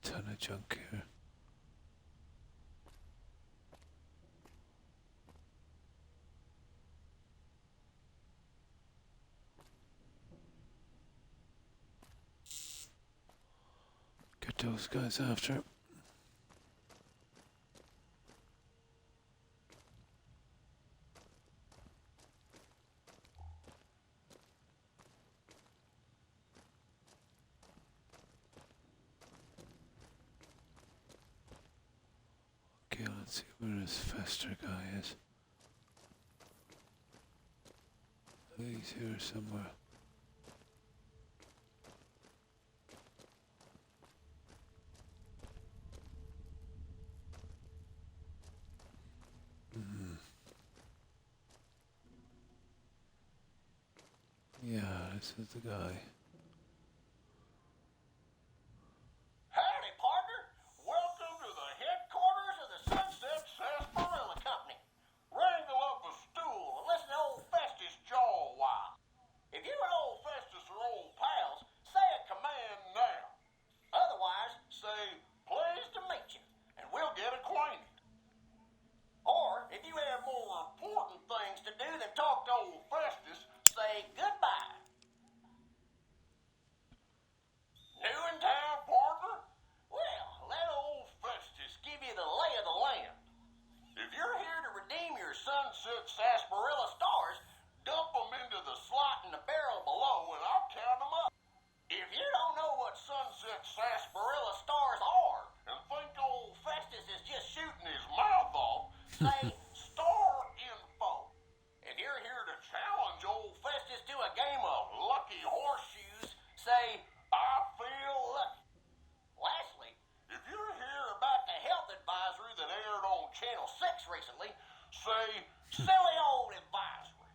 Ton of junk here. Get those guys after. Okay, let's see where this Fester guy is. He's here somewhere. Yeah, this is the guy. Howdy, partner. Welcome to the headquarters of the Sunset Sarsaparilla Company. Wrangle up a stool and listen to old Festus jaw a while. If you and old Festus are old pals, say a command now. Otherwise, say, pleased to meet you, and we'll get acquainted. Or, if you have more important things to do than talk to old Festus, say goodbye. New in town, partner? Well, let old Festus give you the lay of the land. If you're here to redeem your Sunset Sarsaparilla stars, dump them into the slot in the barrel below and I'll count them up. If you don't know what Sunset Sarsaparilla stars are and think old Festus is just shooting his mouth off, say star info. If you're here to challenge old Festus to a game of lucky horseshoes, say I feel lucky. Lastly, if you're here about the health advisory that aired on Channel 6 recently, say silly old advisory.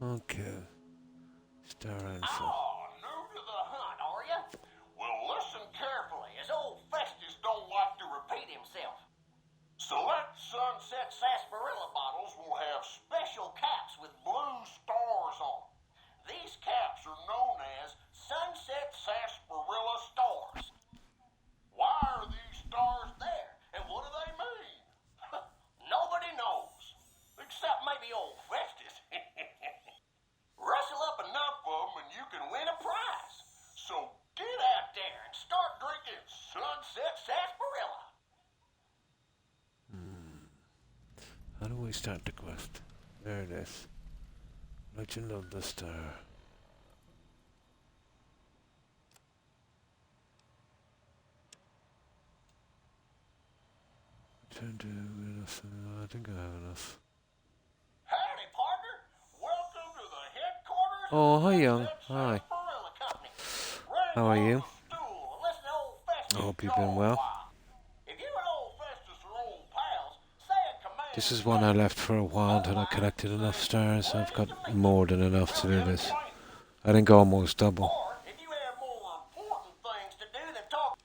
Okay. Star info. Oh, new to the hunt, are you? Well, listen carefully, as old Festus don't like to repeat himself. Select Sunset Sarsaparilla bottles will have special caps with blue stars on them. These caps are known as Sunset Sarsaparilla stars. Why are these stars there, and what do they mean? Nobody knows, except maybe old Festus. Rustle up enough of them and you can win a prize. So get out there and start drinking Sunset Sarsaparilla. How do we start the quest? There it is. Legend of the Star. Turn to enough. I think I have enough. Howdy, partner. Welcome to the headquarters Oh, of hi, the Young. Sunset Hi. Sarsaparilla Company. How are you? Wrangle up a stool and listen to old Festus I hope you've jaw been a well. while. If you and old Festus are old pals, say a command. This is one I left for a while until I collected enough stars. I've got more than enough to do this. I think almost double. Or if you have more important things to do than talk.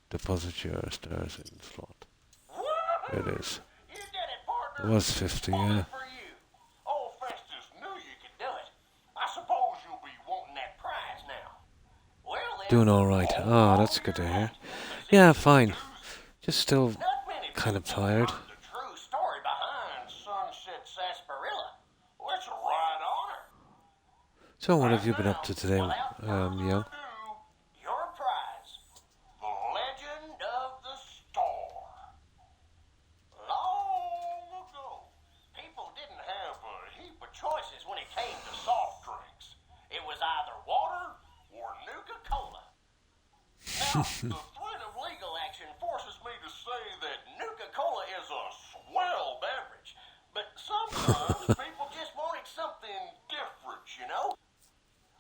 Deposit your stars in the slot. Woohoo! There it is. You did it, partner. It was 50, Only yeah. for you. Old Festus knew you could do it. I suppose you'll be wanting that prize now. Well then. Doing alright. Ah, that's good to hear. Yeah, fine. Just still Not many kind of people tired. heard the true story behind Sunset Sarsaparilla. Well, it's a right honor. So what have you been up to today, Without further Young? ado, your prize, the Legend of the Star. Long ago, people didn't have a heap of choices when it came to soft drinks. It was either water or Nuka-Cola. Now, the threat of legal action forces me to say that Nuka-Cola is a swell beverage, but sometimes people just wanted something different, you know?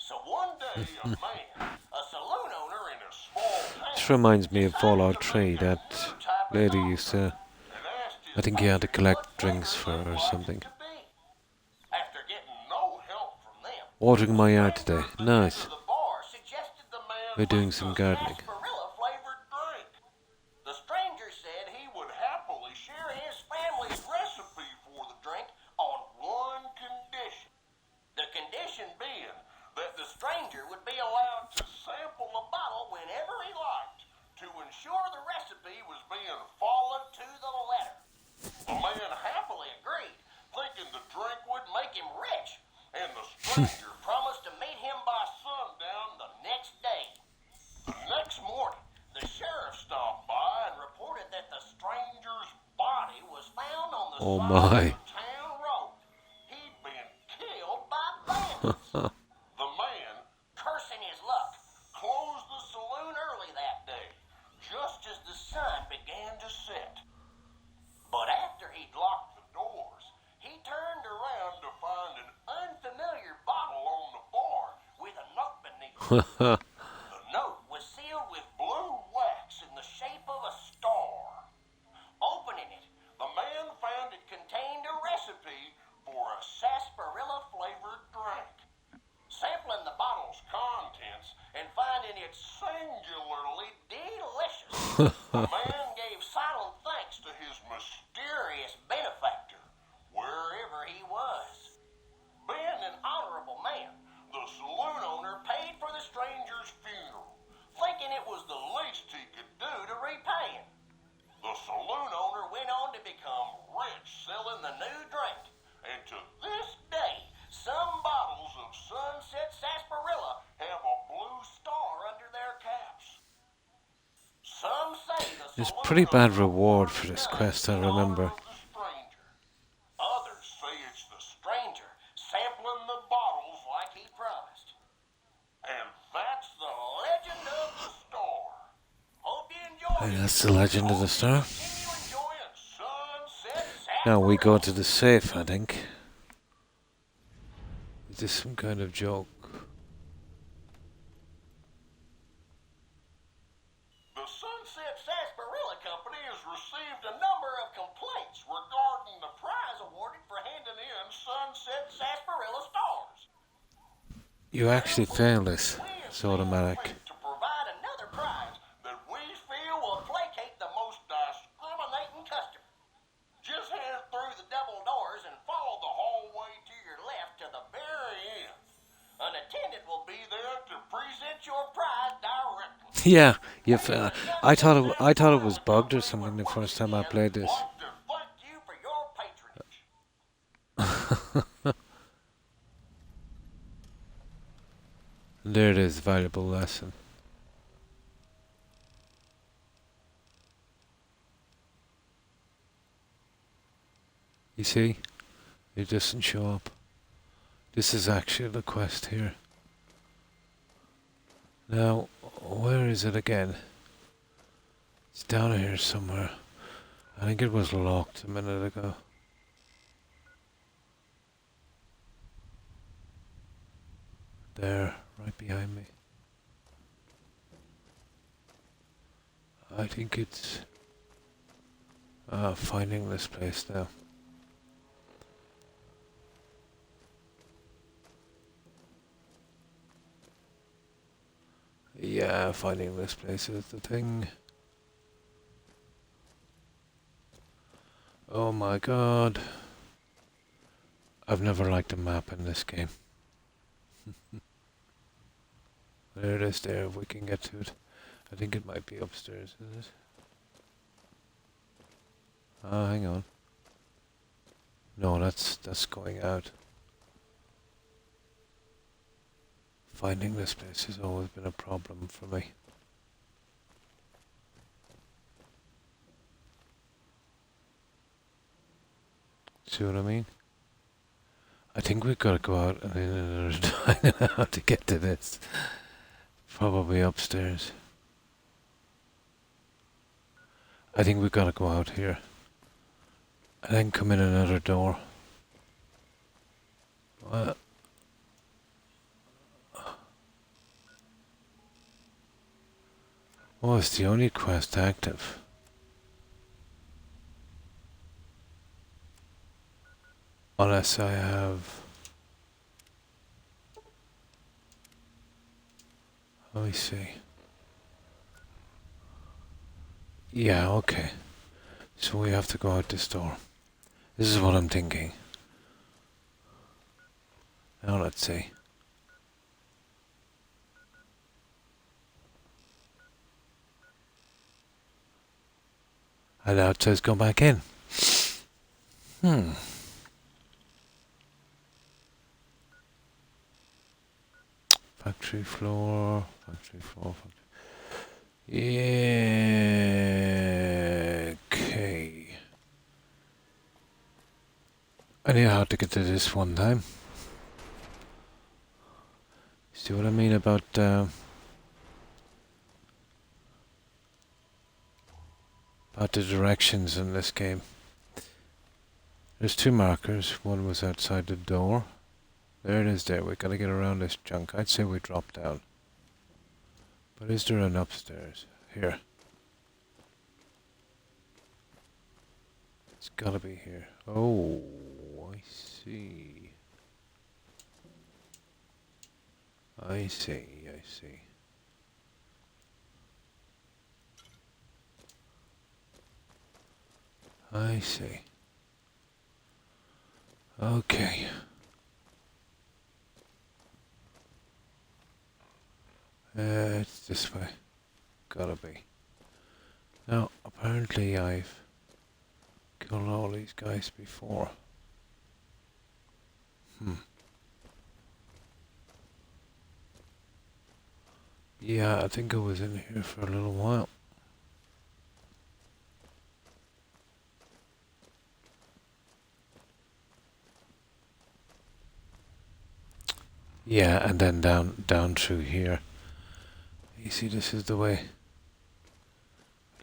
So one day, a man, a saloon owner in a small town, This reminds me of decided Fallout to 3. make a That new type of lady soft used drink to... and asked his I think he had to patrons collect what drinks flavor for her they'd or like something. it to be. After getting no help from them, Watering my yard stranger today. at the Nice. end of the bar suggested the man We're doing make some a gardening. sarsaparilla-flavored drink. The stranger said he would happily share his family's recipe for the drink on one condition. The condition being that the stranger would be allowed and the stranger promised to meet him by sundown the next day. The next morning, the sheriff stopped by and reported that the stranger's body was found on the Oh side my. of the town road. He'd been killed by bandits. The man, cursing his luck, closed the saloon early that day, just as the sun began to set. But after he'd locked the doors, he turned around to find an unfamiliar bottle on the bar with a note beneath it. The note was sealed with blue wax in the shape of a star. Opening it, the man found it contained a recipe for a sarsaparilla-flavored drink. Sampling the bottle's contents and finding it singularly delicious, the man gave silent thanks to his mysterious benefactor, wherever he was. Being an honorable man, the saloon owner paid for the stranger's funeral, thinking it was the least he could do to repay him. The saloon owner went on to become rich selling the new drink, and to this day, some bottles of Sunset Sarsaparilla have a blue star under their caps. Some say the There's saloon pretty bad owner reward ordered for this guns quest, I in honor remember. of the stranger. Others say it's the stranger sampling the bottles like he promised. And that's the legend of the star. Hope you enjoy Hey, it. that's the legend of the star. Continue enjoying Sunset Now we go Sarsaparilla. to the safe, I think. Is this some kind of joke? The Sunset Sarsaparilla Company has received a number of complaints regarding the prize awarded for handing in Sunset Sarsaparilla stars. You actually failed this. It's automatic. To provide another prize that we feel will placate the most discriminating customer. Just head through the double doors and follow the hallway to your left to the very end. An attendant will be there to present your prize directly. Yeah, I thought it was bugged or something the first time I played this. Want to thank you for your patronage. There it is, valuable lesson. You see, it doesn't show up. This is actually the quest here. Now, where is it again? It's down here somewhere. I think it was locked a minute ago. There, right behind me. I think it's finding this place now. Yeah, finding this place is the thing. Oh my god. I've never liked a map in this game. There it is there, if we can get to it. I think it might be upstairs, is it? Ah, hang on. No, that's going out. Finding this place has always been a problem for me. See what I mean? I think we've got to go out and in another time how to get to this. Probably upstairs. I think we've got to go out here. And then come in another door. Oh, it's the only quest active. Unless I have... Let me see. Yeah, okay. So we have to go out this door. This is what I'm thinking. Now let's see. And now it says go back in. Factory floor, factory floor, factory. Yeah, okay. I knew how to get to this one time. See what I mean about the directions in this game. There's two markers. One was outside the door. There it is there. We gotta get around this junk. I'd say we drop down. But is there an upstairs? Here. It's gotta be here. Oh, I see. I see, I see. I see. Okay. It's this way. Gotta be. Now, apparently I've killed all these guys before. Yeah, I think I was in here for a little while. Yeah, and then down through here. You see, this is the way.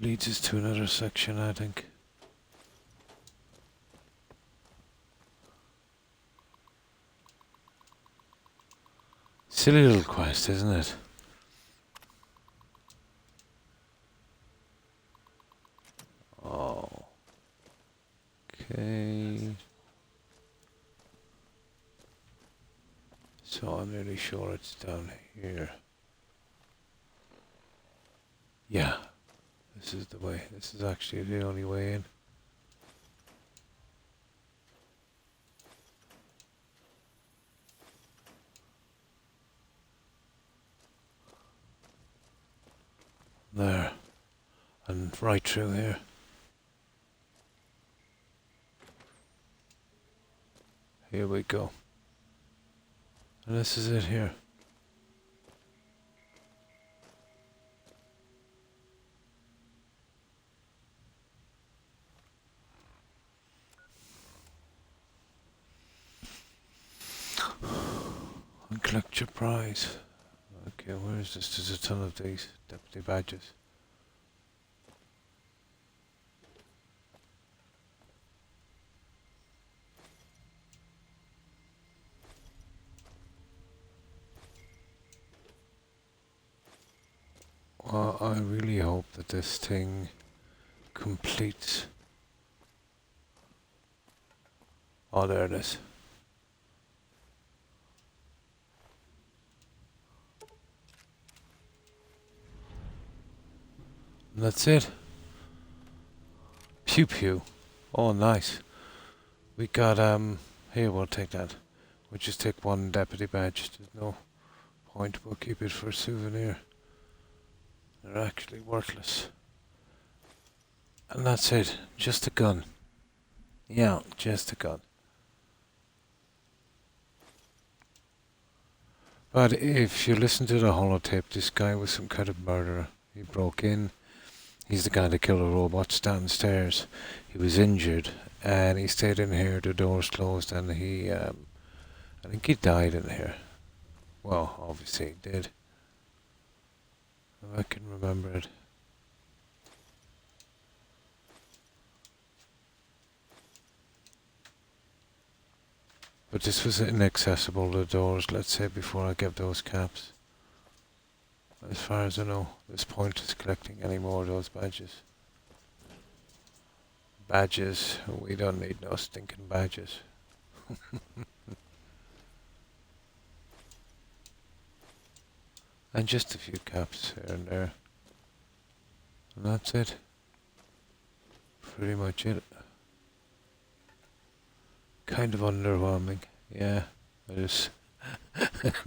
Leads us to another section, I think. Silly little quest, isn't it? Oh. Okay. So I'm nearly sure it's down here. Yeah. This is the way. This is actually the only way in. There. And right through here. Here we go. And this is it here. And collect your prize. Okay, where is this? There's a ton of these deputy badges. Well, I really hope that this thing completes. Oh, there it is. And that's it. Pew pew. Oh, nice. We got, here, we'll take that. We'll just take one deputy badge. There's no point. We'll keep it for a souvenir. They're actually worthless. And that's it. Just a gun. Yeah, just a gun. But if you listen to the holotape, this guy was some kind of murderer. He broke in. He's the guy that killed the robots downstairs. He was injured, and he stayed in here. The doors closed, and he, I think he died in here. Well, obviously he did. If I can remember it. But this was inaccessible, the doors, let's say, before I gave those caps. As far as I know, there's pointless collecting any more of those badges. Badges, we don't need no stinking badges. And just a few caps here and there. And that's it. Pretty much it. Kind of underwhelming. Yeah, there's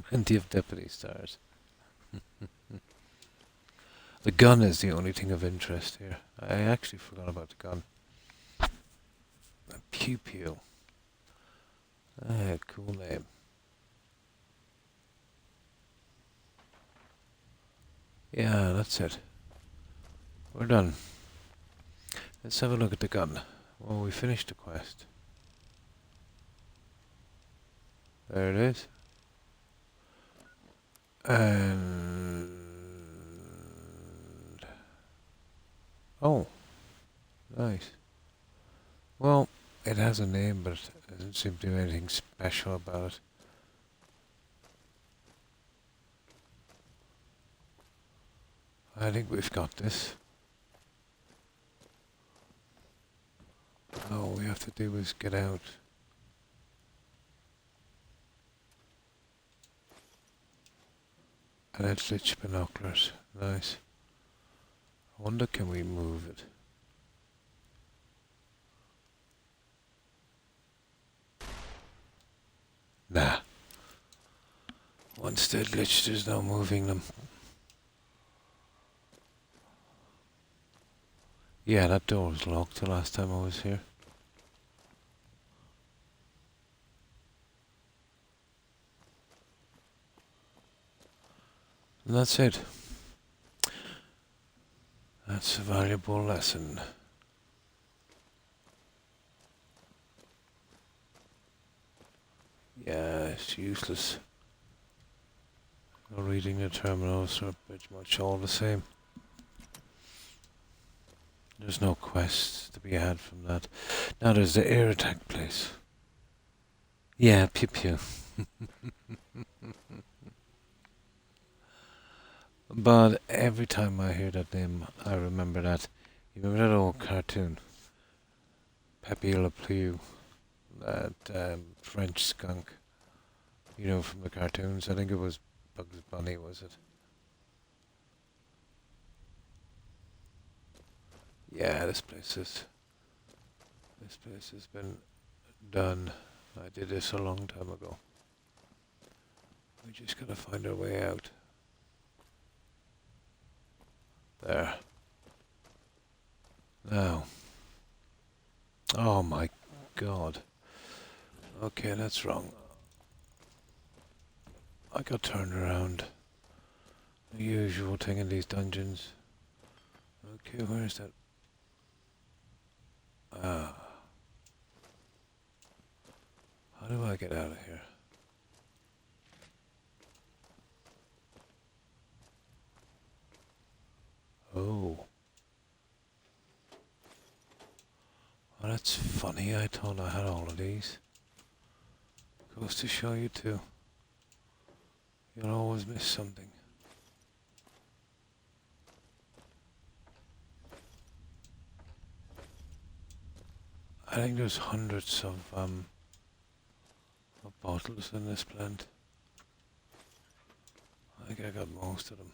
plenty of deputy stars. The gun is the only thing of interest here. I actually forgot about the gun. A pew pew. Ah, cool name. Yeah, that's it. We're done. Let's have a look at the gun. Well, we finished the quest. There it is. And... oh, nice. Well, it has a name, but it doesn't seem to do anything special about it. I think we've got this. All we have to do is get out. And let's switch binoculars. Nice. I wonder, can we move it? Nah. Once they're glitched, there's no moving them. Yeah, that door was locked the last time I was here. And that's it. That's a valuable lesson. Yeah, it's useless. Reading the terminals are pretty much all the same. There's no quests to be had from that. Now there's the air attack place. Yeah, pew pew. But every time I hear that name, I remember that. You remember that old cartoon? Pepe Le Pew, that French skunk. You know, from the cartoons. I think it was Bugs Bunny, was it? Yeah, this place has been done. I did this a long time ago. We just gotta find our way out. There. Now. Oh my god. Okay, that's wrong. I got turned around. The usual thing in these dungeons. Okay, where is that? Ah. How do I get out of here? Oh. Well, that's funny. I thought I had all of these. Goes to show you too. You'll always miss something. I think there's hundreds of bottles in this plant. I think I got most of them.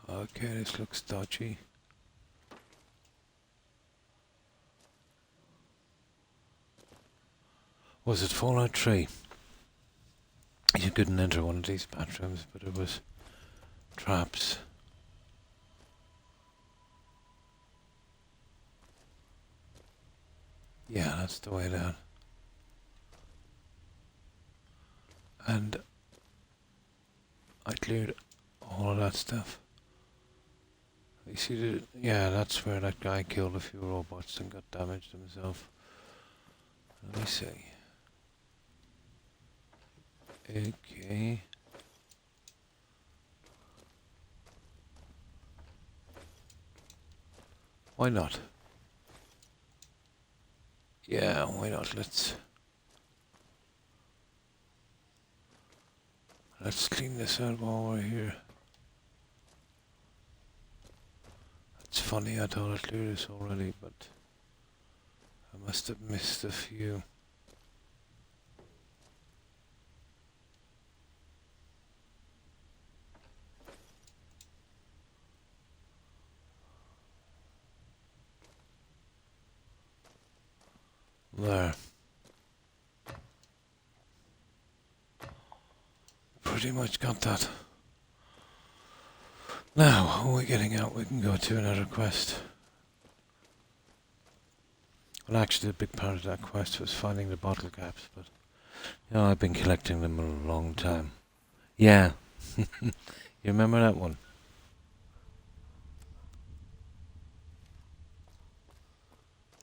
Okay, this looks dodgy. Was it Fallout 3? You couldn't enter one of these bathrooms, but it was traps. Yeah, that's the way down. And I cleared all of that stuff. You see the, yeah, that's where that guy killed a few robots and got damaged himself. Let me see. Okay. Why not? Yeah, why not? Let's clean this out while we're here. It's funny, I thought I cleared this already, but I must have missed a few. There. Pretty much got that. Now, when we're getting out, we can go to another quest. Well, actually, a big part of that quest was finding the bottle caps, but you know, I've been collecting them a long time. Yeah, you remember that one?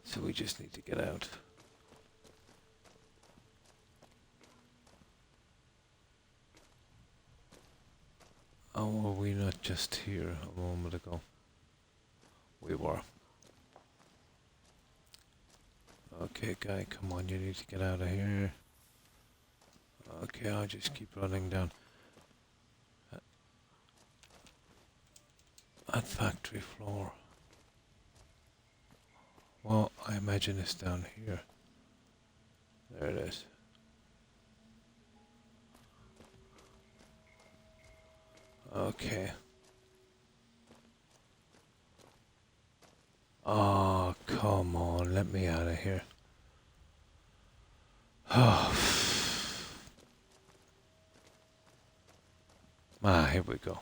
So we just need to get out. Oh, were we not just here a moment ago? We were. Okay, guy, come on, you need to get out of here. Okay, I'll just keep running down. At factory floor. Well, I imagine it's down here. There it is. Okay. Oh, come on, let me out of here. Oh. Here we go.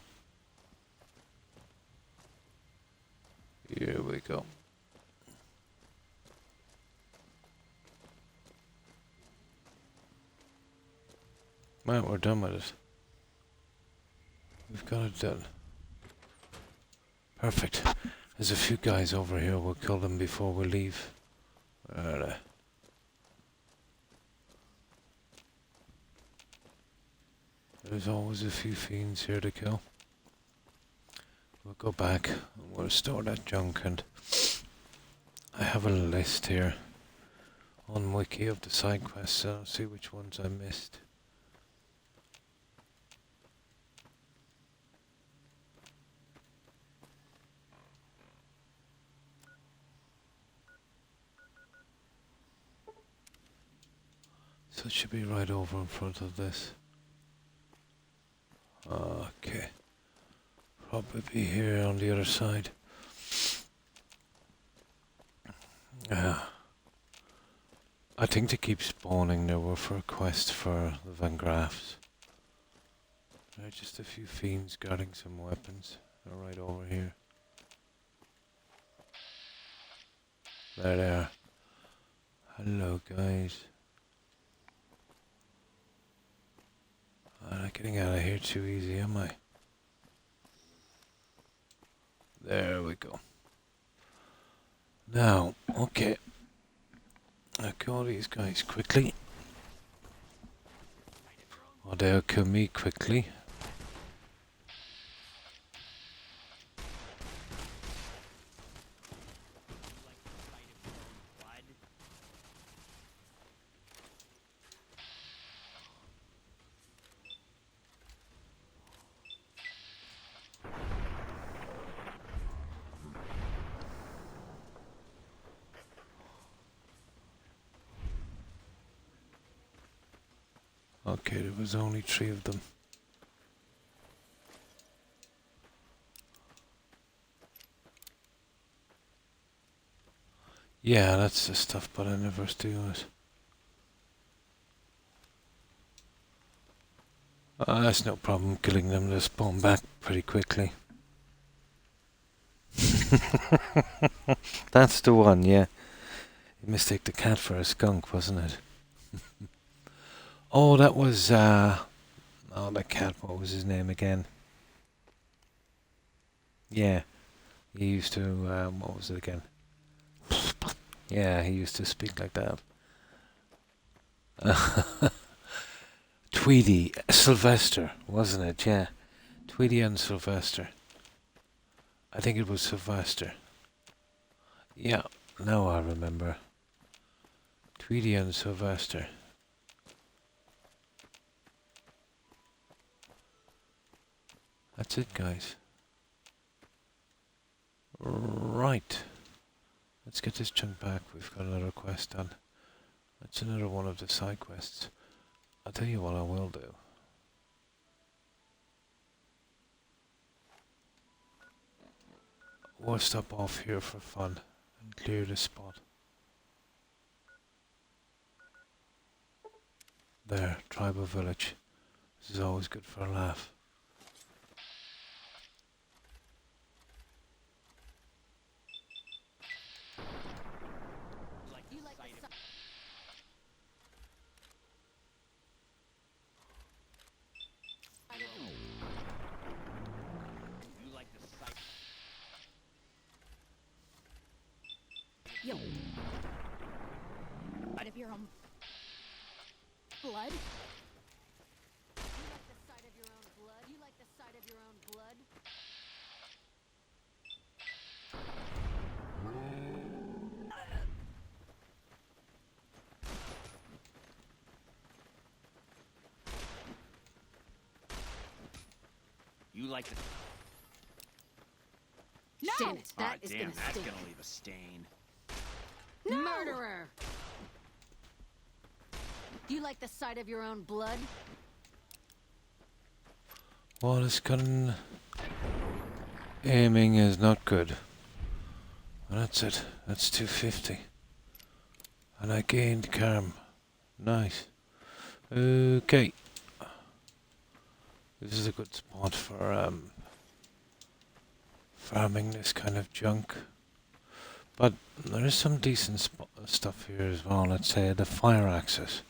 Here we go. Right, we're done with it. We've got it done. Perfect. There's a few guys over here. We'll kill them before we leave. Where are they? There's always a few fiends here to kill. We'll go back and we'll store that junk, and I have a list here on Wiki of the side quests, so I'll see which ones I missed. So it should be right over in front of this. Okay. Probably be here on the other side. I think to keep spawning there were for a quest for the Van Graffs. There are just a few fiends guarding some weapons. They're right over here. There they are. Hello guys. I'm not getting out of here too easy, am I? There we go. Now, okay. I'll kill these guys quickly. Or they'll kill me quickly. Okay, there was only 3 of them. Yeah, that's the stuff, but I never do it. That's no problem killing them, they spawn back pretty quickly. That's the one, yeah. You mistake the cat for a skunk, wasn't it? Oh, that was, oh, the cat, what was his name again? Yeah, he used to, what was it again? Yeah, he used to speak like that. Tweety, Sylvester, wasn't it? Yeah, Tweety and Sylvester. I think it was Sylvester. Yeah, now I remember. Tweety and Sylvester. That's it, guys. Right. Let's get this chunk back. We've got another quest done. That's another one of the side quests. I'll tell you what I will do. We'll stop off here for fun and clear this spot. There, tribal village. This is always good for a laugh. Yo. Out of your own blood? You like the sight of your own blood? You like the sight of your own blood? You like the... No! Damn it, that is damn, gonna that's stink. gonna leave a stain. No! Murderer! Do you like the sight of your own blood? Wallace gun aiming is not good. Well, that's it. That's 250. And I gained Carm. Nice. Okay. This is a good spot for farming this kind of junk. But there is some decent stuff here as well. Let's say the fire axes.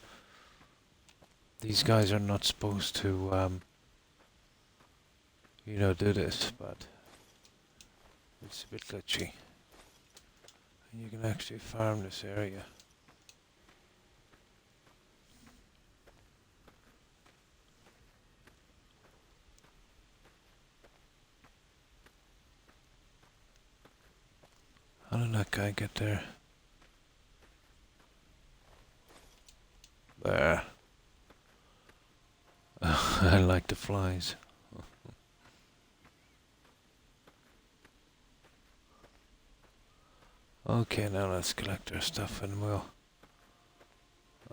These guys are not supposed to, you know, do this, but it's a bit glitchy. And you can actually farm this area. How did that guy get there? There. I like the flies. Okay, now let's collect our stuff and we'll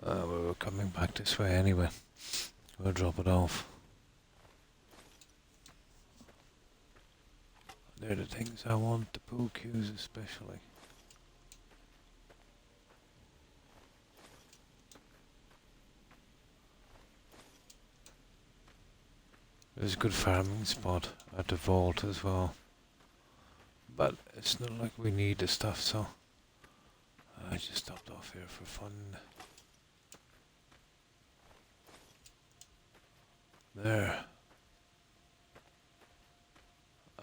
we're coming back this way anyway. We'll drop it off. They're the things I want, the pool cues especially. There's a good farming spot at the vault as well. But it's not like we need the stuff, so I just stopped off here for fun. There.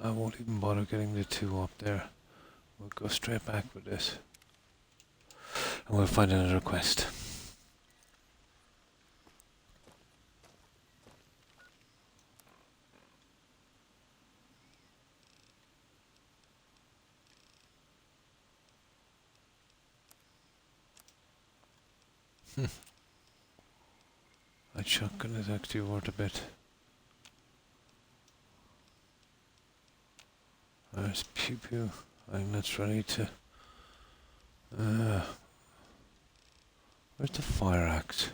I won't even bother getting the two up there. We'll go straight back with this. And we'll find another quest. That shotgun is actually worth a bit. There's Pew Pew. I think that's ready to... where's the fire axe?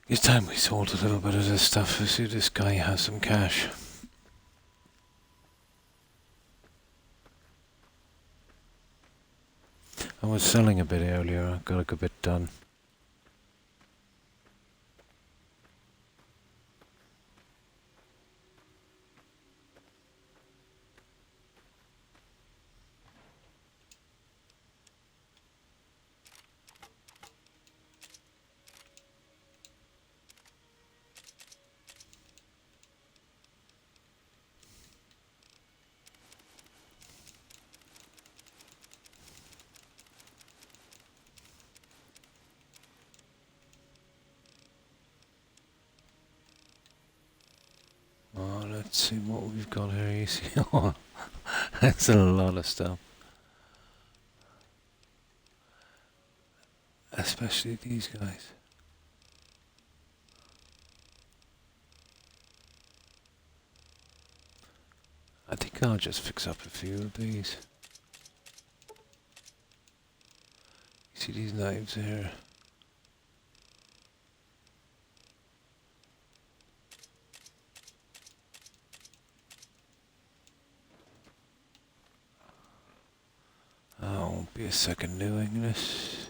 It's time we sold a little bit of this stuff. I see this guy has some cash. I was selling a bit earlier. I got a good bit done. Oh, let's see what we've got here. You see, oh, that's a lot of stuff. Especially these guys. I think I'll just fix up a few of these. You see these knives here? I won't be a second doing this.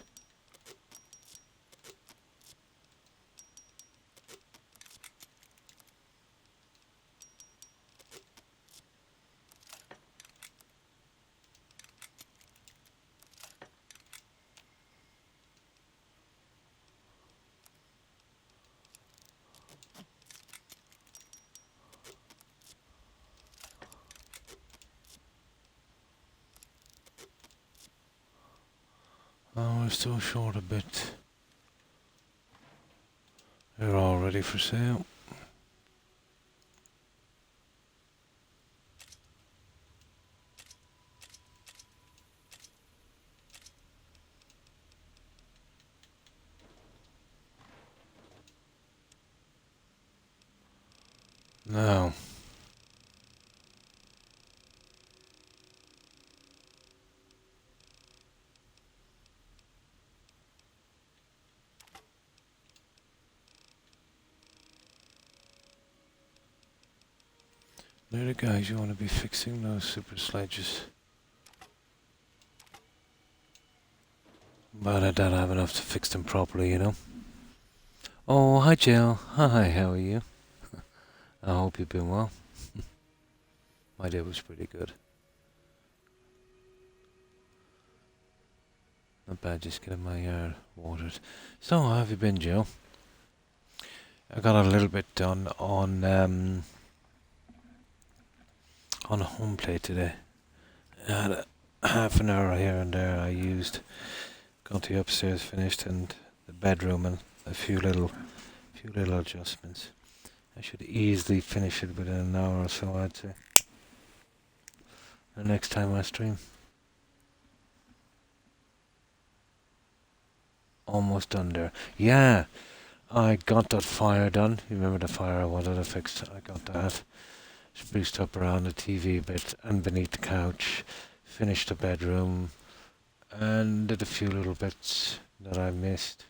Oh, we're still short a bit. They're all ready for sale. Now, they're the guys you want to be fixing those super sledges. But I don't have enough to fix them properly, you know. Oh, hi Jill. Hi, how are you? I hope you've been well. My day was pretty good. Not bad, just getting my yard watered. So, how have you been, Jill? I got a little bit done on home plate today. I had a half an hour here and there I used. Got the upstairs finished and the bedroom and a few little adjustments. I should easily finish it within an hour or so, I'd say. The next time I stream. Almost done there. Yeah, I got that fire done. You remember the fire I wanted to fix? I got that. Spruced up around the TV a bit and beneath the couch. Finished the bedroom. And did a few little bits that I missed.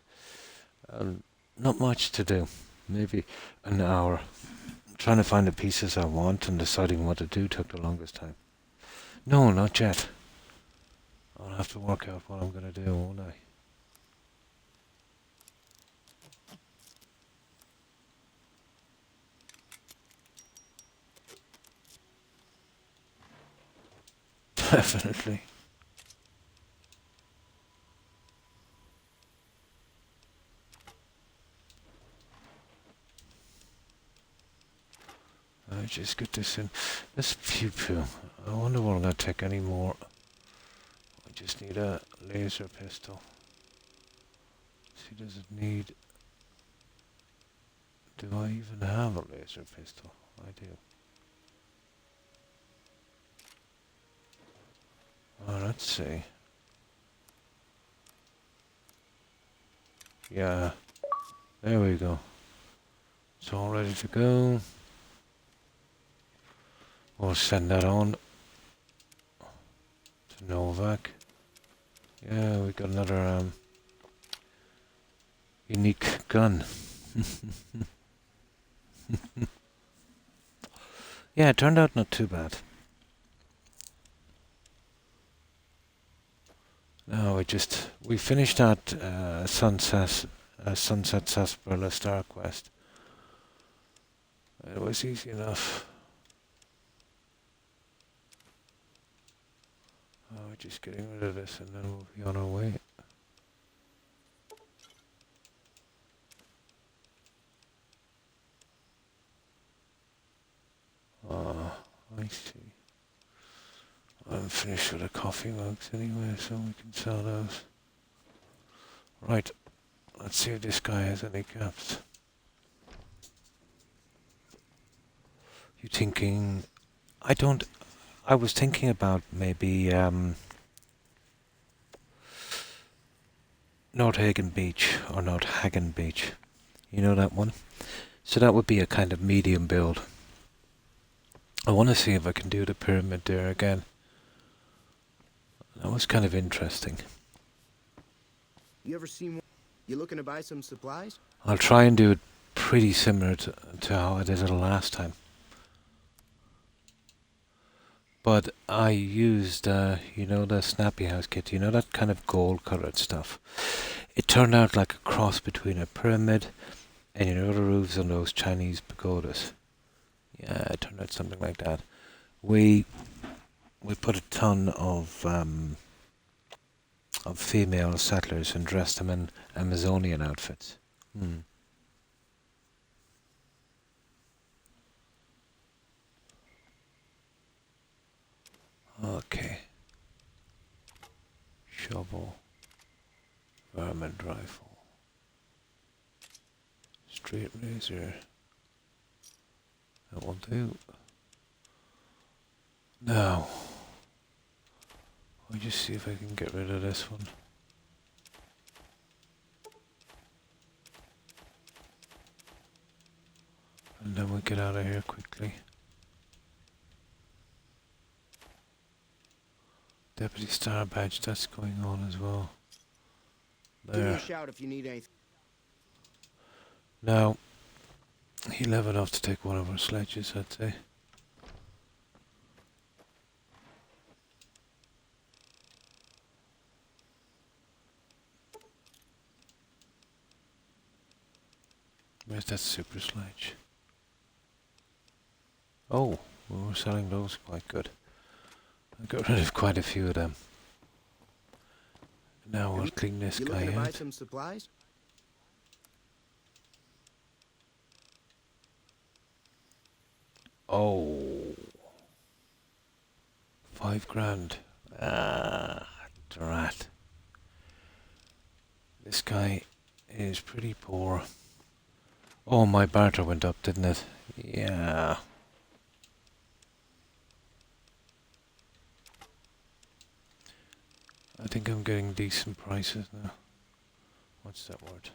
Not much to do. Maybe an hour. Trying to find the pieces I want and deciding what to do took the longest time. No, not yet. I'll have to work out what I'm going to do, won't I? Definitely. I just get this in. This pew pew. I wonder what I'm going to take any more. I just need a laser pistol. See, does it need... Do I even have a laser pistol? I do. Oh, let's see. Yeah. There we go. It's all ready to go. We'll send that on to Novak. Yeah, we got another unique gun. Yeah, it turned out not too bad. No, we finished that Sunset Sarsaparilla Star Quest. It was easy enough. Oh, we're just getting rid of this and then we'll be on our way. Oh, I see. I'm finished with the coffee mugs anyway, so we can sell those. Right, let's see if this guy has any caps. You thinking... I was thinking about maybe Nordhagen Beach or Nordhagen Beach. You know that one? So that would be a kind of medium build. I want to see if I can do the pyramid there again. That was kind of interesting. You ever seen one? You looking to buy some supplies? I'll try and do it pretty similar to how I did it last time. But I used, you know, the Snappy House kit, you know, that kind of gold-coloured stuff. It turned out like a cross between a pyramid and, you know, the roofs on those Chinese pagodas. Yeah, it turned out something like that. We put a ton of female settlers and dressed them in Amazonian outfits. Okay. Shovel. Element rifle. Straight razor. That will do. Now, I'll just see if I can get rid of this one. And then we'll get out of here quickly. Deputy Star Badge, that's going on as well. Give me There. a shout if you need anything. Now, he'll have enough to take one of our sledges, I'd say. Where's that super sledge? Oh, we were selling those quite good. I got rid of quite a few of them. Now we'll clean this You guy looking to buy out. some supplies? Oh, 5 grand. Ah, drat. This guy is pretty poor. Oh, my barter went up, didn't it? Yeah. I think I'm getting decent prices now. What's that word?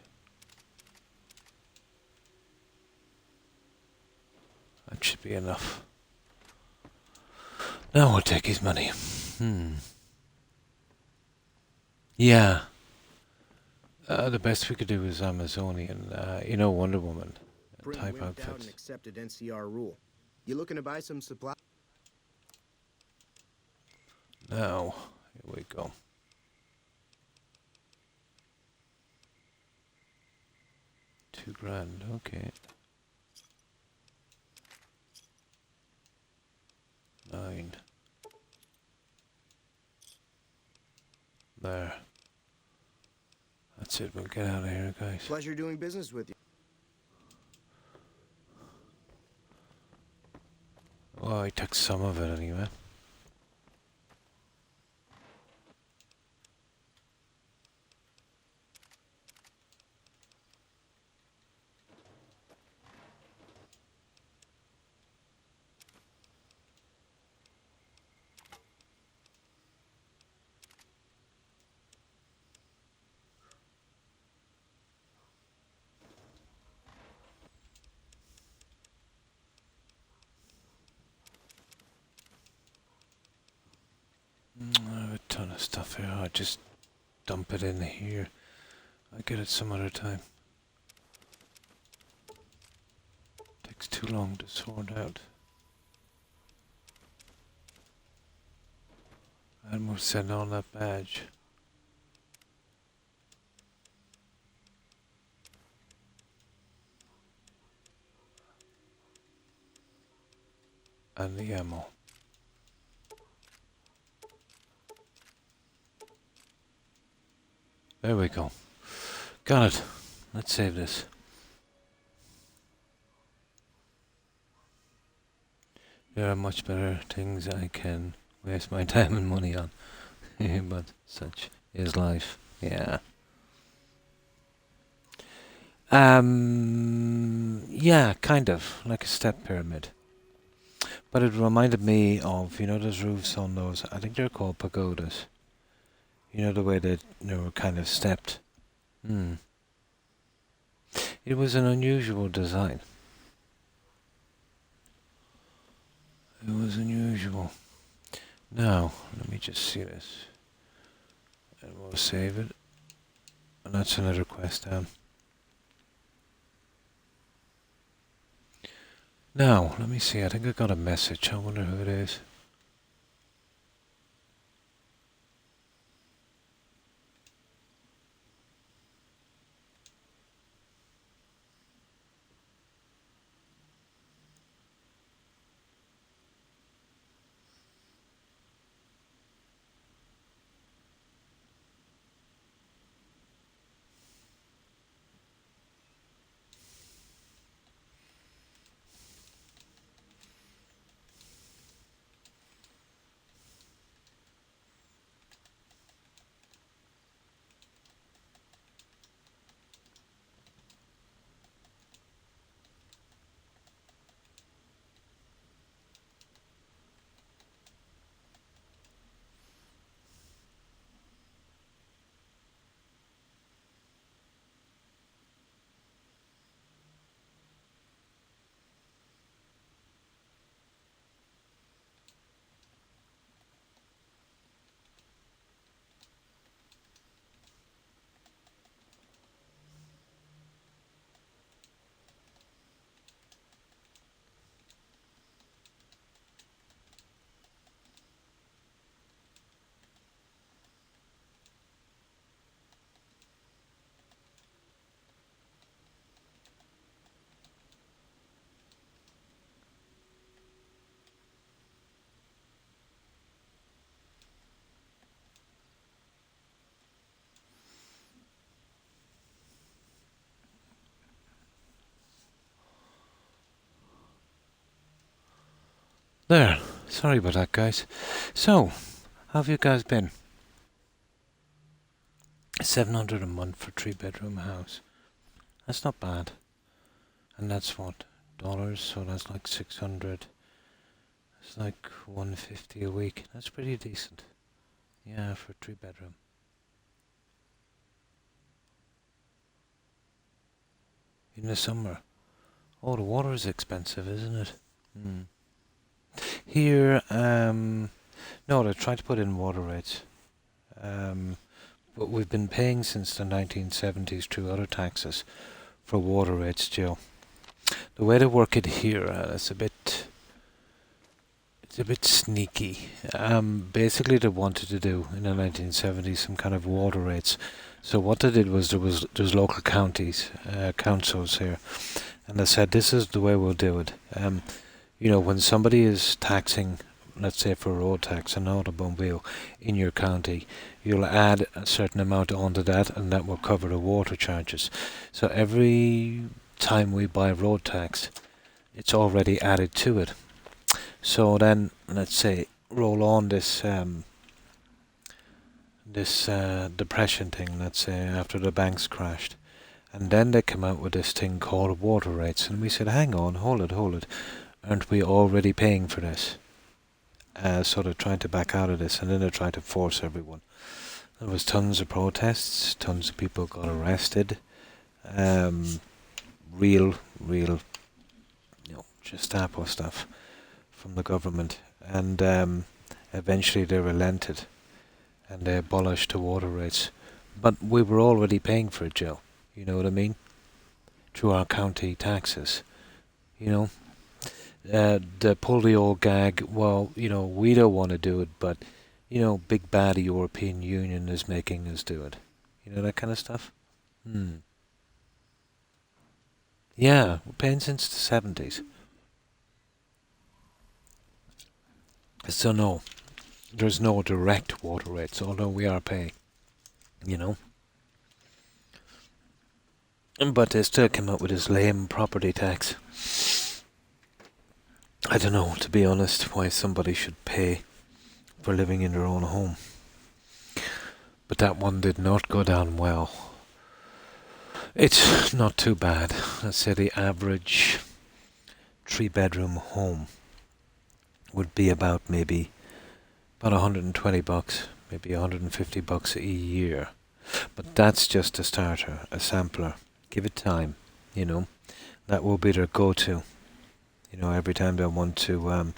That should be enough. Now we'll take his money. Yeah. The best we could do is Amazonian, Wonder Woman Bryn type wimped out outfits. and accepted NCR rule. You looking to buy some supplies? Now, here we go. £2,000, okay. 9. There. That's it, we'll get out of here, guys. Pleasure doing business with you. Well, I took some of it anyway. I have a ton of stuff here. I'll just dump it in here. I'll get it some other time. Takes too long to sort out. And we'll send on that badge. And the ammo. There we go. Got it. Let's save this. There are much better things I can waste my time and money on. But such is life. Yeah. Yeah, kind of. Like a step pyramid. But it reminded me of, those roofs on those, I think they're called pagodas. You know, the way that they were kind of stepped. It was an unusual design. It was unusual. Now, let me just see this. And we'll save it. And that's another quest down. Now, let me see. I think I got a message. I wonder who it is. There. Sorry about that, guys. So, how have you guys been? 700 a month for 3-bedroom house. That's not bad. And that's what? Dollars, so that's like 600. It's like 150 a week. That's pretty decent. Yeah, for a 3-bedroom. In the summer. Oh, the water is expensive, isn't it? Hmm. Here, no, they tried to put in water rates. But we've been paying since the 1970s through other taxes for water rates, Joe. The way they work it here, it's a bit sneaky. Basically, they wanted to do in the 1970s some kind of water rates. So what they did was there's local counties, councils here, and they said this is the way we'll do it. When somebody is taxing, let's say for road tax, an automobile in your county, you'll add a certain amount onto that, and that will cover the water charges. So every time we buy road tax, it's already added to it. So then, let's say, roll on this depression thing, let's say, after the banks crashed. And then they come out with this thing called water rates. And we said, hang on, hold it. Aren't we already paying for this? So they're trying to back out of this, and then they're trying to force everyone. There was tons of protests, tons of people got arrested. Real, Gestapo stuff from the government. And eventually they relented, and they abolished the water rates. But we were already paying for it, Joe. You know what I mean? Through our county taxes. They pull the old gag, well, we don't want to do it, but, big bad European Union is making us do it. You know, that kind of stuff? Yeah, we're paying since the 70s. So no, there's no direct water rates, although we are paying, But they still come up with this lame property tax. I don't know, to be honest, why somebody should pay for living in their own home. But that one did not go down well. It's not too bad. Let's say the average 3-bedroom home would be about $120, maybe $150 a year. But that's just a starter, a sampler. Give it time, That will be their go-to. Every time they want to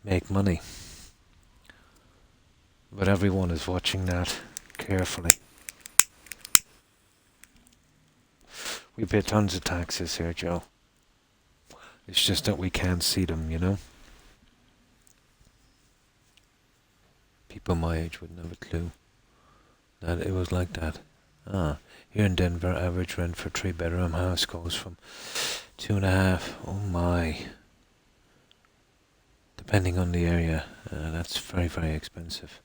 make money. But everyone is watching that carefully. We pay tons of taxes here, Joe. It's just that we can't see them, People my age wouldn't have a clue that it was like that. Here in Denver, average rent for a 3-bedroom house goes from 2.5. Oh my! Depending on the area, that's very, very expensive.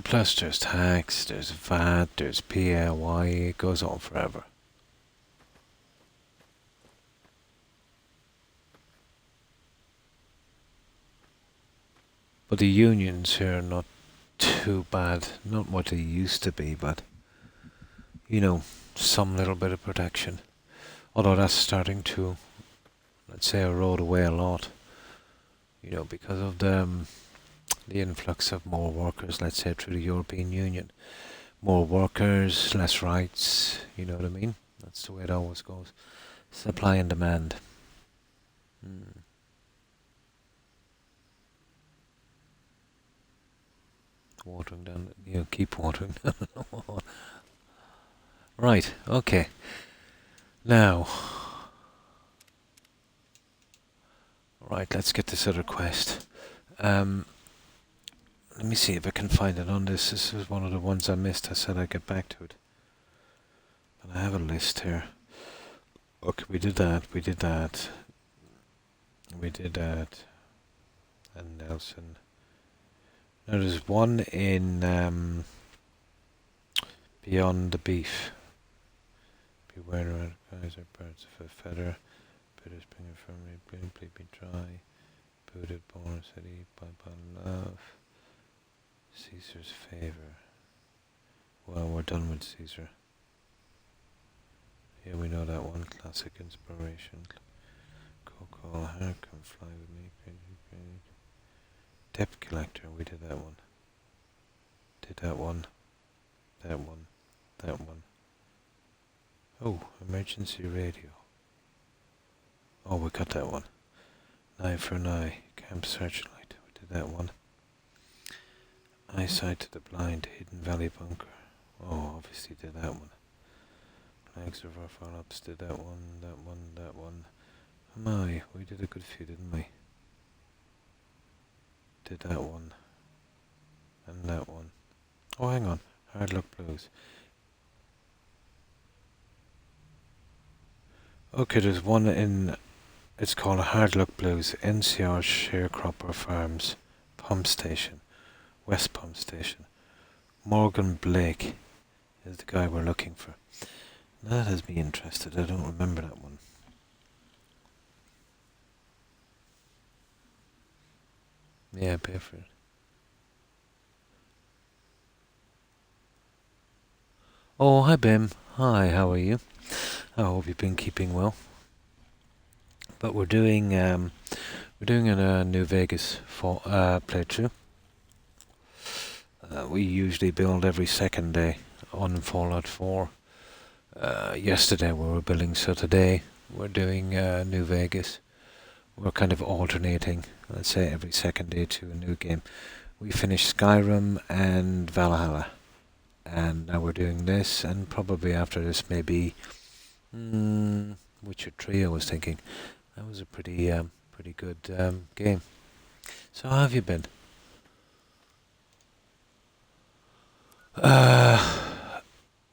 Plus, there's tax, there's VAT, there's PAYE. It goes on forever. But the unions here are not too bad. Not what they used to be, but, some little bit of protection. Although that's starting to, let's say, erode away a lot. Because of the influx of more workers, let's say, through the European Union. More workers, less rights, you know what I mean? That's the way it always goes. Supply and demand. Watering down, keep watering down. Right, okay. Now, right, let's get this other quest. Let me see if I can find it on this. This is one of the ones I missed. I said I'd get back to it. But I have a list here. Okay, we did that. And Nelson. Now there's one in Beyond the beef. Beware around guys or birds of a feather. Bitter spring infirmary, blimply be dry. Booted born city, by love. Caesar's favour. Well, we're done with Caesar. Yeah, we know that one. Classic inspiration. Coco, hair, come fly with me. Great. Debt collector, we did that one. Did that one. That one. That one. Oh, emergency radio. Oh, we got that one. Eye for an eye. Camp searchlight, we did that one. Eyesight to the blind. Hidden valley bunker. Oh, obviously did that one. Flags of our follow-ups, did that one, that one, that one. Oh my, we did a good few, didn't we? Did that one. And that one. Oh, hang on. Hard Luck Blues. Okay, there's one in... It's called Hard Luck Blues. NCR Sharecropper Farms. Pump Station. West Pump Station. Morgan Blake is the guy we're looking for. That has me interested. I don't remember that one. Yeah, pay for it. Oh, hi Bim. Hi, how are you? I hope you've been keeping well. But we're doing a New Vegas playthrough. We usually build every second day on Fallout 4. Yesterday we were building, so today we're doing New Vegas. We're kind of alternating, let's say, every second day to a new game. We finished Skyrim and Valhalla, and now we're doing this, and probably after this maybe Witcher 3, I was thinking. That was a pretty good game. So how have you been?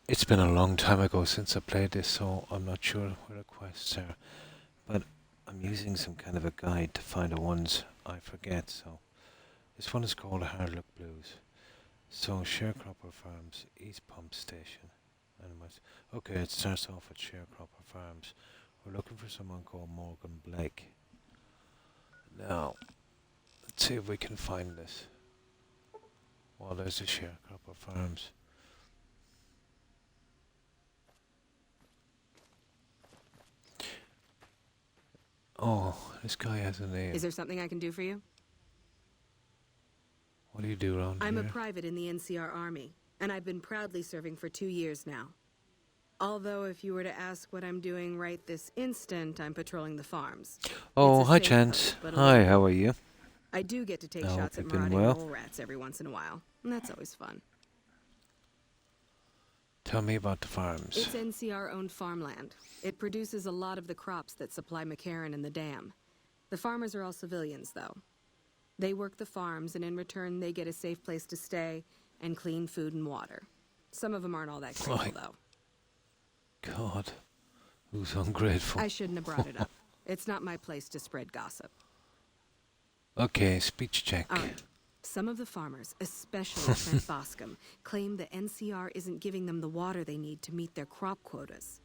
It's been a long time ago since I played this, so I'm not sure where the quests are. But I'm using some kind of a guide to find the ones I forget. So this one is called Hard Luck Blues. So Sharecropper Farms, East Pump Station. Okay, it starts off at Sharecropper Farms. We're looking for someone called Morgan Blake. Now, let's see if we can find this. Well, there's the Sharecropper Farms. Oh, this guy has a name. Is there something I can do for you? What do you do around here? I'm a private in the NCR Army, and I've been proudly serving for 2 years now. Although, if you were to ask what I'm doing right this instant, I'm patrolling the farms. Oh, It's a hi, safe Chance. post, but Hi, alone. how are you? I do get to take I hope shots at you've been marauding well. mole rats every once in a while, and that's always fun. Tell me about the farms. It's NCR-owned farmland. It produces a lot of the crops that supply McCarran and the dam. The farmers are all civilians, though. They work the farms, and in return, they get a safe place to stay and clean food and water. Some of them aren't all that grateful, Right. though. God, who's ungrateful? I shouldn't have brought it up. It's not my place to spread gossip. Okay, speech check. All right. Some of the farmers, especially Trent Boscombe, claim the NCR isn't giving them the water they need to meet their crop quotas.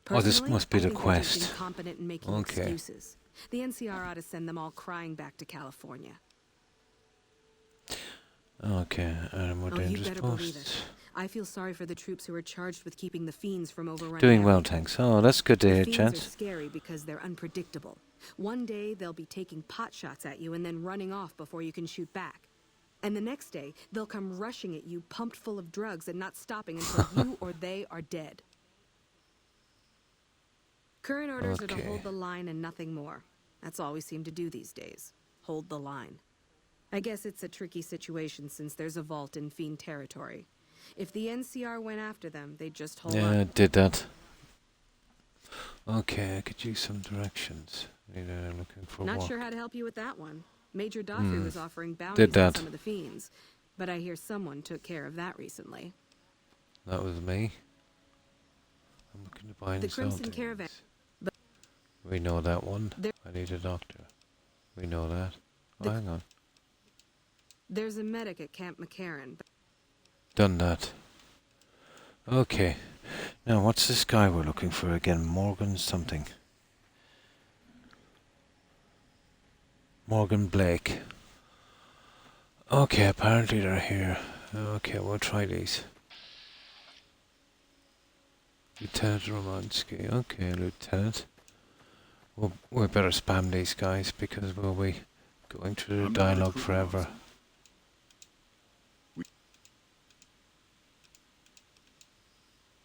Oh, this Personally, must be I the think they're just quest. incompetent and making Okay. excuses. The NCR ought to send them all crying back to California. Okay, more Oh, you dangerous better believe it. posts. I feel sorry for the troops who are charged with keeping the fiends from overrunning. Doing well, everything. thanks. Oh, that's good to The hear, fiends are Chance. scary because they're unpredictable. One day they'll be taking pot shots at you and then running off before you can shoot back. And the next day they'll come rushing at you, pumped full of drugs and not stopping until you or they are dead. Current orders are to Okay. hold the line and nothing more. That's all we seem to do these days. Hold the line. I guess it's a tricky situation since there's a vault in fiend territory. If the NCR went after them, they'd just hold Yeah, I on. did that. Okay, I could use some directions. Looking for Not work. sure how to help you with that one. Major Daughtry was offering Did bounties on that. some of the fiends, but I hear someone took care of that recently. That was me. I'm looking to buy and The sell Crimson things. Caravan- but- We know that one. There- I need a doctor. We know that. Oh, The- hang on. There's a medic at Camp McCarran, but Done that. Okay. Now, what's this guy we're looking for again? Morgan something. Morgan Blake. Okay, apparently they're here. Okay, we'll try these. Lieutenant Romansky. Okay, Lieutenant. We better spam these guys because we'll be going through the dialogue forever.